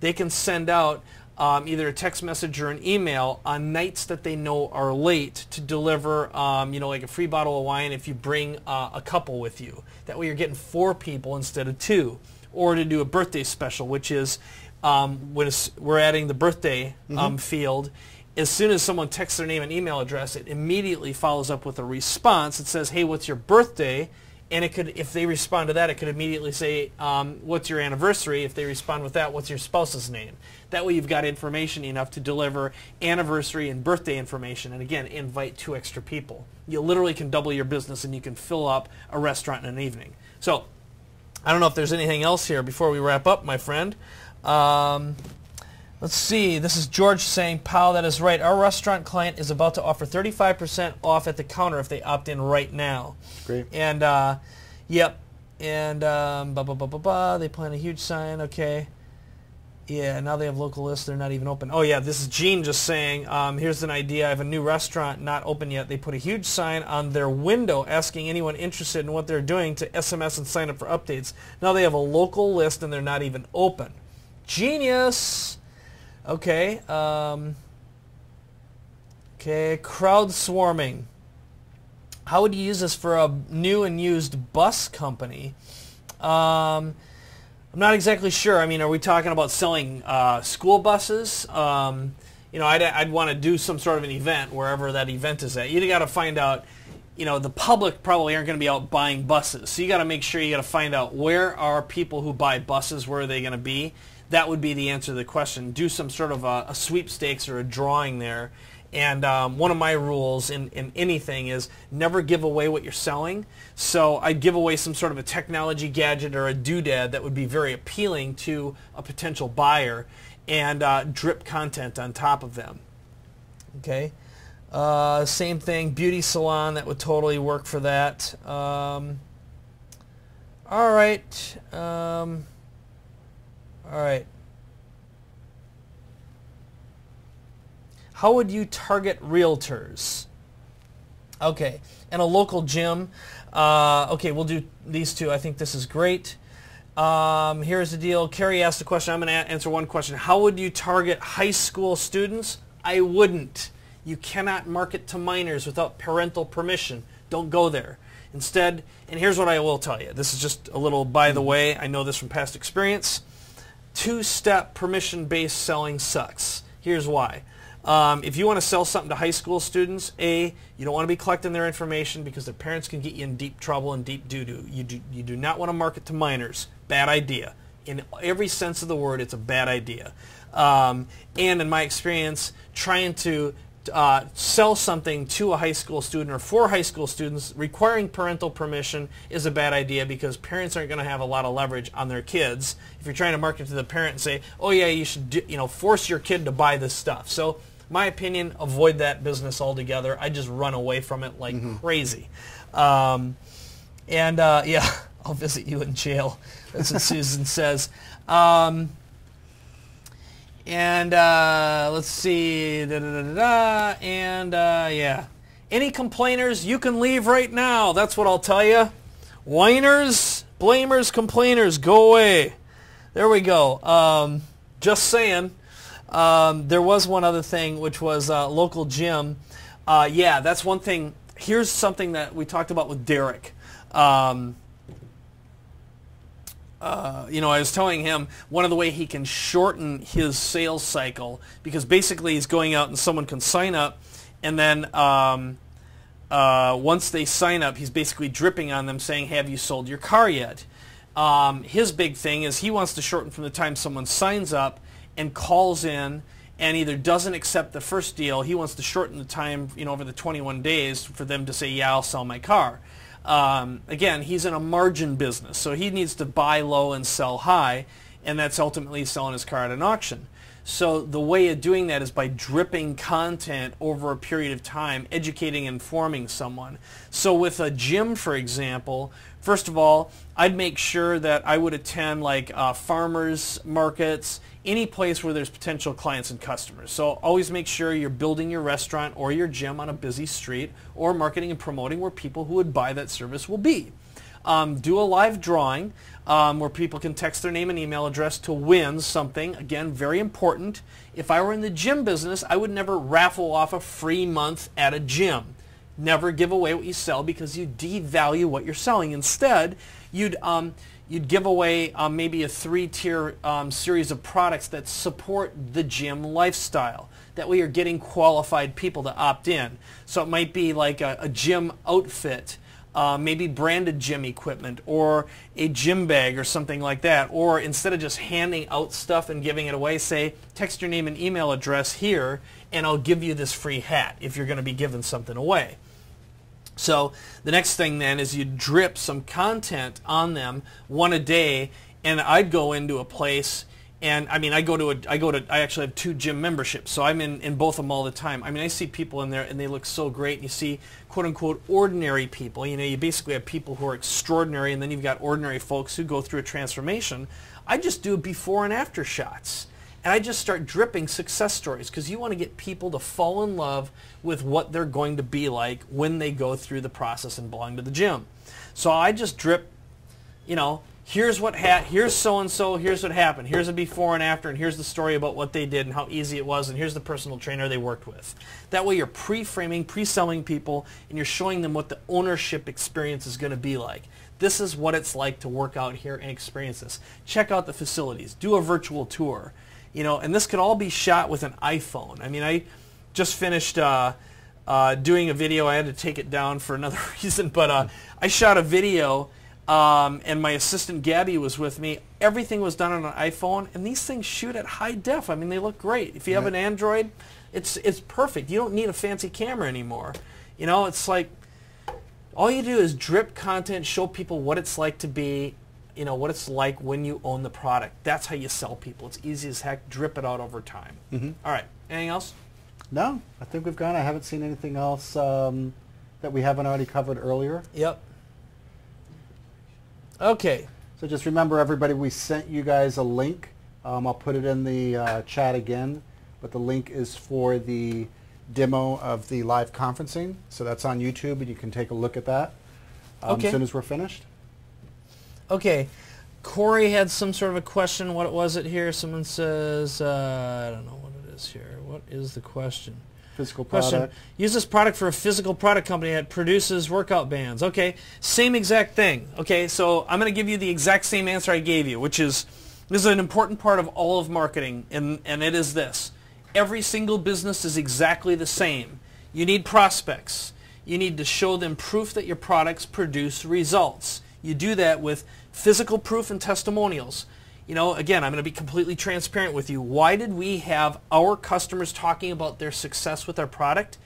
Speaker 1: they can send out either a text message or an email on nights that they know are late to deliver, like a free bottle of wine if you bring a couple with you. That way you're getting 4 people instead of 2. Or to do a birthday special, which is when we're adding the birthday field. As soon as someone texts their name and email address, it immediately follows up with a response. It says, hey, what's your birthday? And it could, if they respond to that, it could immediately say, what's your anniversary? If they respond with that, what's your spouse's name? That way you've got information enough to deliver anniversary and birthday information. And again, invite 2 extra people. You literally can double your business, and you can fill up a restaurant in an evening. So I don't know if there's anything else here before we wrap up, my friend. Let's see. This is George saying, Powell, that is right. Our restaurant client is about to offer 35% off at the counter if they opt in right now.
Speaker 2: Great.
Speaker 1: And, yep. And, they plan a huge sign. Okay. Yeah, now they have local lists. They're not even open. Oh, yeah, this is Gene just saying, here's an idea. I have a new restaurant not open yet. They put a huge sign on their window asking anyone interested in what they're doing to SMS and sign up for updates. Now they have a local list and they're not even open. Genius! Okay. Okay, crowd swarming. How would you use this for a new and used bus company? I'm not exactly sure. I mean, are we talking about selling school buses? You know, I'd want to do some sort of an event wherever that event is at. You got to find out, you know, the public probably aren't going to be out buying buses. So you got to make sure you got to find out where are people who buy buses, where are they going to be? That would be the answer to the question. Do some sort of a sweepstakes or a drawing there. And one of my rules in anything is never give away what you're selling. So I'd give away some sort of a technology gadget or a doodad that would be very appealing to a potential buyer and drip content on top of them. Okay. Same thing, beauty salon, that would totally work for that. All right. All right. How would you target realtors? Okay, and a local gym. Okay, we'll do these two. I think this is great. Here's the deal. Carrie asked a question. I'm going to answer one question. How would you target high school students? I wouldn't. You cannot market to minors without parental permission. Don't go there. Instead, and here's what I will tell you. This is just a little by the way. I know this from past experience. Two-step permission-based selling sucks. Here's why. If you want to sell something to high school students, A, you don't want to be collecting their information because their parents can get you in deep trouble and deep doo-doo. You do not want to market to minors. Bad idea. In every sense of the word, it's a bad idea. And in my experience, trying to sell something to a high school student or for high school students requiring parental permission is a bad idea because parents aren't going to have a lot of leverage on their kids. If you're trying to market to the parent and say, oh yeah, you should force your kid to buy this stuff. So my opinion, avoid that business altogether. I just run away from it like crazy. Yeah, I'll visit you in jail. That's what Susan says. Let's see. Yeah. Any complainers, you can leave right now. That's what I'll tell you. Whiners, blamers, complainers, go away. There we go. Just saying. There was one other thing, which was local gym. Yeah, that's one thing. Here's something that we talked about with Derek. I was telling him one of the way he can shorten his sales cycle, because basically he's going out and someone can sign up, and then once they sign up, he's basically dripping on them saying, have you sold your car yet? His big thing is he wants to shorten from the time someone signs up and calls in and either doesn't accept the first deal. He wants to shorten the time, over the 21 days for them to say, yeah, I'll sell my car. Again, he's in a margin business, so he needs to buy low and sell high, and that's ultimately selling his car at an auction. So the way of doing that is by dripping content over a period of time, educating and informing someone. So with a gym, for example, first of all, I'd make sure that I would attend like farmers markets, any place where there's potential clients and customers. So always make sure you're building your restaurant or your gym on a busy street, or marketing and promoting where people who would buy that service will be. Do a live drawing where people can text their name and email address to win something. Again, very important. If I were in the gym business, I would never raffle off a free month at a gym. Never give away what you sell because you devalue what you're selling. Instead, you'd give away maybe a 3-tier series of products that support the gym lifestyle. That way you're getting qualified people to opt in. So it might be like a gym outfit, maybe branded gym equipment, or a gym bag or something like that. Or instead of just handing out stuff and giving it away, say, text your name and email address here and I'll give you this free hat if you're going to be giving something away. So the next thing then is you drip some content on them, one a day, and I'd go into a place, and I actually have 2 gym memberships, so I'm in both of them all the time. I mean, I see people in there and they look so great, and you see quote unquote ordinary people. You basically have people who are extraordinary, and then you've got ordinary folks who go through a transformation. I just do before and after shots. and I just start dripping success stories because you want to get people to fall in love with what they're going to be like when they go through the process and belong to the gym. So I just drip, here's here's so-and-so, here's what happened, here's a before and after, and here's the story about what they did and how easy it was, and here's the personal trainer they worked with. That way you're pre-framing, pre-selling people, and you're showing them what the ownership experience is going to be like. This is what it's like to work out here and experience this. Check out the facilities. Do a virtual tour. And this could all be shot with an iPhone. I mean, I just finished doing a video. I had to take it down for another reason, but I shot a video, and my assistant Gabby was with me. Everything was done on an iPhone, and these things shoot at high def. I mean, they look great. If you have an Android, it's perfect. You don't need a fancy camera anymore. It's like all you do is drip content, show people what it's like to be, what it's like when you own the product. That's how you sell people. It's easy as heck. Drip it out over time. All right. Anything else?
Speaker 2: No, I think we've gone. I haven't seen anything else that we haven't already covered earlier.
Speaker 1: Yep. Okay.
Speaker 2: So just remember, everybody, we sent you guys a link. I'll put it in the chat again, but the link is for the demo of the live conferencing. So that's on YouTube, and you can take a look at that as soon as we're finished.
Speaker 1: Okay. Corey had some sort of a question. What was it here? Someone says, I don't know what it is here. What is the question?
Speaker 2: Physical product.
Speaker 1: Use this product for a physical product company that produces workout bands. Okay, same exact thing. Okay, so I'm going to give you the exact same answer I gave you, which is, this is an important part of all of marketing, and it is this. Every single business is exactly the same. You need prospects. You need to show them proof that your products produce results. You do that with physical proof and testimonials. Again, I'm going to be completely transparent with you. Why did we have our customers talking about their success with our product?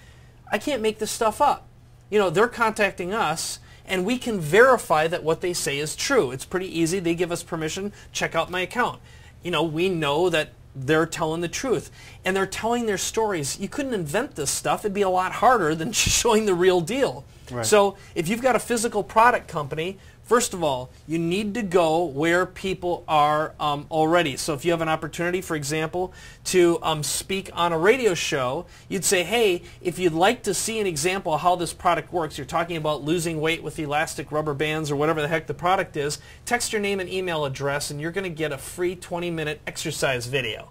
Speaker 1: I can't make this stuff up. They're contacting us, and we can verify that what they say is true. It's pretty easy. They give us permission. Check out my account. We know that they're telling the truth, and they're telling their stories. You couldn't invent this stuff. It'd be a lot harder than showing the real deal. Right. So if you've got a physical product company, first of all, you need to go where people are already. So if you have an opportunity, for example, to speak on a radio show, you'd say, hey, if you'd like to see an example of how this product works, you're talking about losing weight with elastic rubber bands or whatever the heck the product is, text your name and email address, and you're going to get a free 20-minute exercise video.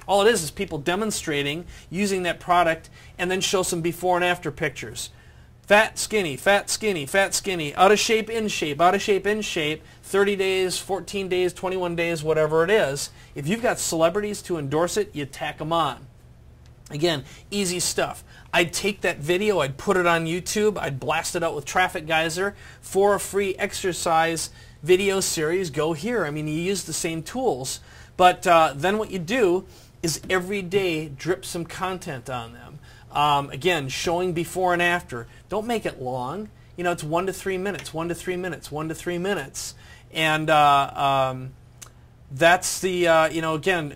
Speaker 1: All it is people demonstrating using that product, and then show some before and after pictures. Fat, skinny, fat, skinny, fat, skinny, out of shape, in shape, out of shape, in shape, 30 days, 14 days, 21 days, whatever it is. If you've got celebrities to endorse it, you tack them on. Again, easy stuff. I'd take that video, I'd put it on YouTube, I'd blast it out with Traffic Geyser for a free exercise video series. Go here. I mean, you use the same tools. But then what you do is every day drip some content on them. Again, showing before and after. Don't make it long. It's 1 to 3 minutes, 1 to 3 minutes, 1 to 3 minutes. And that's the, again,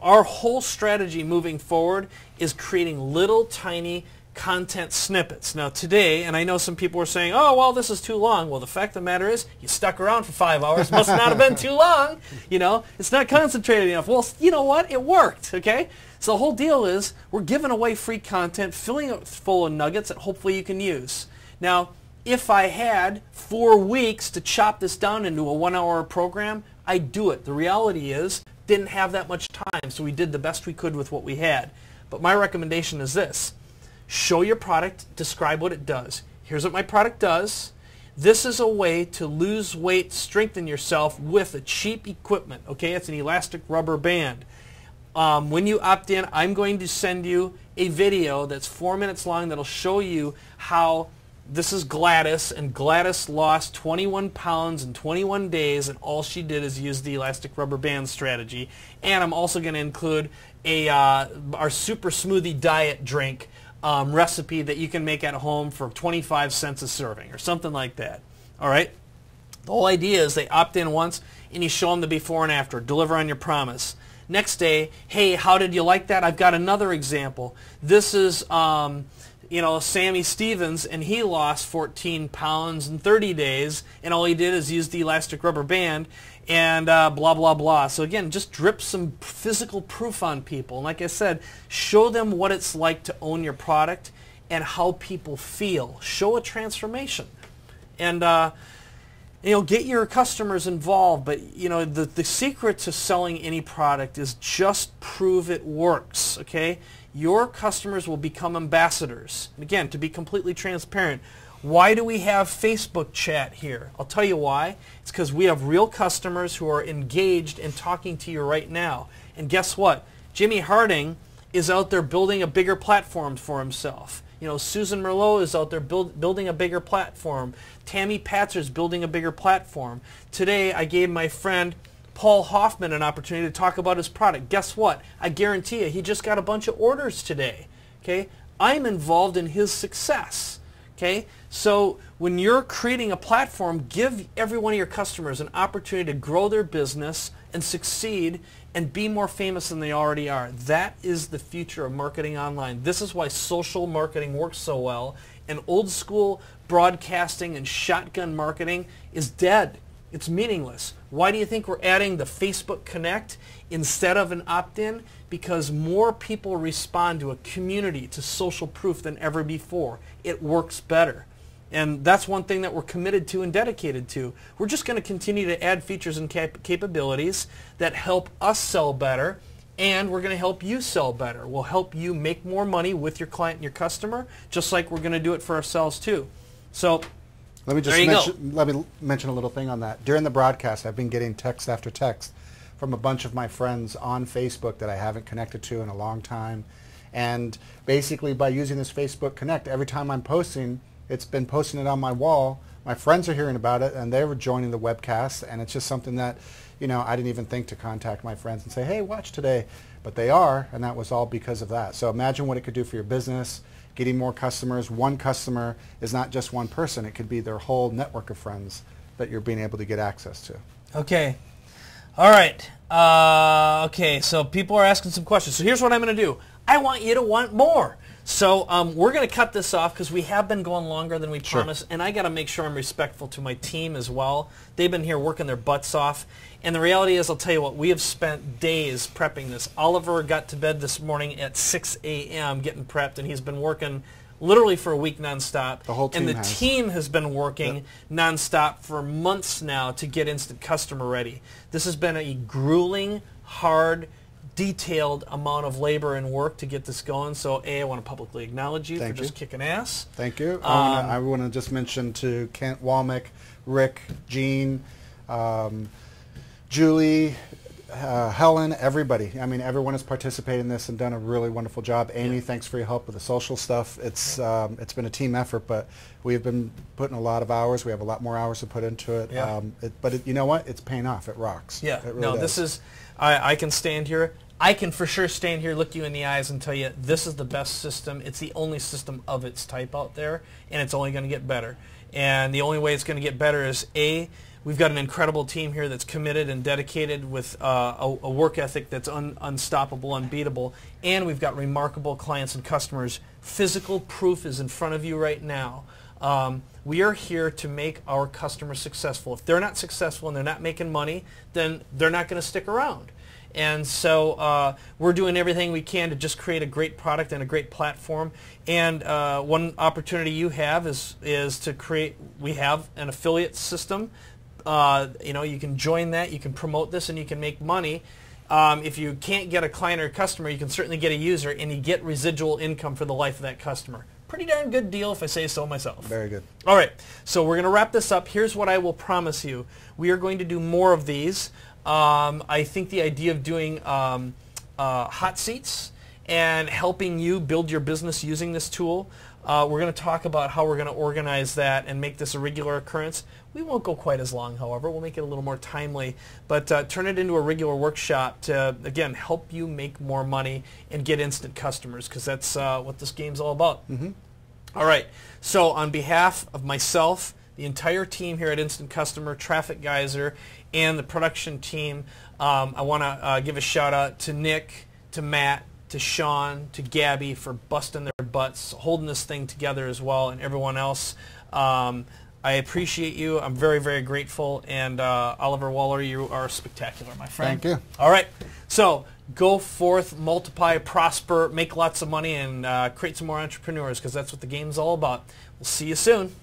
Speaker 1: our whole strategy moving forward is creating little tiny content snippets. Now today, and I know some people were saying, oh, well, this is too long. Well, the fact of the matter is, you stuck around for 5 hours. Must not have been too long. It's not concentrated enough. Well, you know what? It worked, okay? So the whole deal is we're giving away free content, filling it full of nuggets that hopefully you can use. Now, if I had 4 weeks to chop this down into a 1-hour program, I'd do it. The reality is, didn't have that much time, so we did the best we could with what we had. But my recommendation is this. Show your product, describe what it does. Here's what my product does. This is a way to lose weight, strengthen yourself with a cheap equipment. Okay, it's an elastic rubber band. When you opt in, I'm going to send you a video that's 4 minutes long that'll show you how this is Gladys, and Gladys lost 21 pounds in 21 days, and all she did is use the elastic rubber band strategy. And I'm also going to include our super smoothie diet drink recipe that you can make at home for 25 cents a serving or something like that. All right? The whole idea is they opt in once, and you show them the before and after. Deliver on your promise. Next day, hey, how did you like that? I've got another example. This is, Sammy Stevens, and he lost 14 pounds in 30 days, and all he did is use the elastic rubber band and blah, blah, blah. So again, just drip some physical proof on people. And like I said, show them what it's like to own your product and how people feel. Show a transformation. And get your customers involved, but the secret to selling any product is just prove it works, okay? Your customers will become ambassadors. And again, to be completely transparent, why do we have Facebook chat here? I'll tell you why. It's because we have real customers who are engaged in talking to you right now. And guess what? Jimmy Harding is out there building a bigger platform for himself. Susan Merlot is out there building a bigger platform. Tammy Patzer is building a bigger platform. Today, I gave my friend Paul Hoffman an opportunity to talk about his product. Guess what? I guarantee you, he just got a bunch of orders today. Okay? I'm involved in his success. Okay? So when you're creating a platform, give every one of your customers an opportunity to grow their business and succeed and be more famous than they already are. That is the future of marketing online. This is why social marketing works so well, and old school broadcasting and shotgun marketing is dead. It's meaningless. Why do you think we're adding the Facebook Connect instead of an opt-in? Because more people respond to a community, to social proof than ever before. It works better. And that's one thing that we're committed to and dedicated to. We're just going to continue to add features and capabilities that help us sell better, and we're going to help you sell better. We'll help you make more money with your client and your customer, just like we're going to do it for ourselves too. So
Speaker 2: let me mention a little thing on that. During the broadcast, I've been getting text after text from a bunch of my friends on Facebook that I haven't connected to in a long time. And basically by using this Facebook Connect, every time I'm posting, it's been posting it on my wall. My friends are hearing about it, and they were joining the webcast, and it's just something that, I didn't even think to contact my friends and say, hey, watch today. But they are, and that was all because of that. So imagine what it could do for your business, getting more customers. One customer is not just one person. It could be their whole network of friends that you're being able to get access to.
Speaker 1: Okay. All right. Okay, so people are asking some questions. So here's what I'm going to do. I want you to want more. So we're going to cut this off because we have been going longer than we promised, and I got to make sure I'm respectful to my team as well. They've been here working their butts off, and the reality is, I'll tell you what, we have spent days prepping this. Oliver got to bed this morning at 6 a.m. getting prepped, and he's been working literally for a week nonstop.
Speaker 2: The whole team
Speaker 1: and the team has been working nonstop for months now to get Instant Customer ready. This has been a grueling, hard, detailed amount of labor and work to get this going. So, I want to publicly acknowledge you for just kicking ass.
Speaker 2: Thank you. I want to just mention to Kent Walmick, Rick, Gene, Julie, Helen, everybody. I mean, everyone has participated in this and done a really wonderful job. Amy, thanks for your help with the social stuff. It's been a team effort, but we've been putting a lot of hours. We have a lot more hours to put into it.
Speaker 1: Yeah.
Speaker 2: But you know what? It's paying off. It rocks.
Speaker 1: Yeah.
Speaker 2: It really
Speaker 1: no,
Speaker 2: does.
Speaker 1: this is. I can stand here. I can for sure stand here, look you in the eyes, and tell you this is the best system. It's the only system of its type out there, and it's only going to get better. And the only way it's going to get better is we've got an incredible team here that's committed and dedicated with a work ethic that's unstoppable, unbeatable, and we've got remarkable clients and customers. Physical proof is in front of you right now. We are here to make our customers successful. If they're not successful and they're not making money, then they're not going to stick around. And so we're doing everything we can to just create a great product and a great platform. And one opportunity you have is to create, we have an affiliate system. You can join that, you can promote this, and you can make money. If you can't get a client or a customer, you can certainly get a user, and you get residual income for the life of that customer. Pretty darn good deal if I say so myself.
Speaker 2: Very good.
Speaker 1: All right, so we're going to wrap this up. Here's what I will promise you. We are going to do more of these. I think the idea of doing hot seats and helping you build your business using this tool, we're going to talk about how we're going to organize that and make this a regular occurrence. We won't go quite as long, however. We'll make it a little more timely, but turn it into a regular workshop to, again, help you make more money and get instant customers, because that's what this game's all about. Mm-hmm. All right, so on behalf of myself, the entire team here at Instant Customer, Traffic Geyser, and the production team, I want to give a shout out to Nick, to Matt, to Sean, to Gabby for busting their butts, holding this thing together as well, and everyone else. I appreciate you. I'm very, very grateful. And Oliver Waller, you are spectacular, my friend.
Speaker 2: Thank you.
Speaker 1: All right. So go forth, multiply, prosper, make lots of money, and create some more entrepreneurs, because that's what the game's all about. We'll see you soon.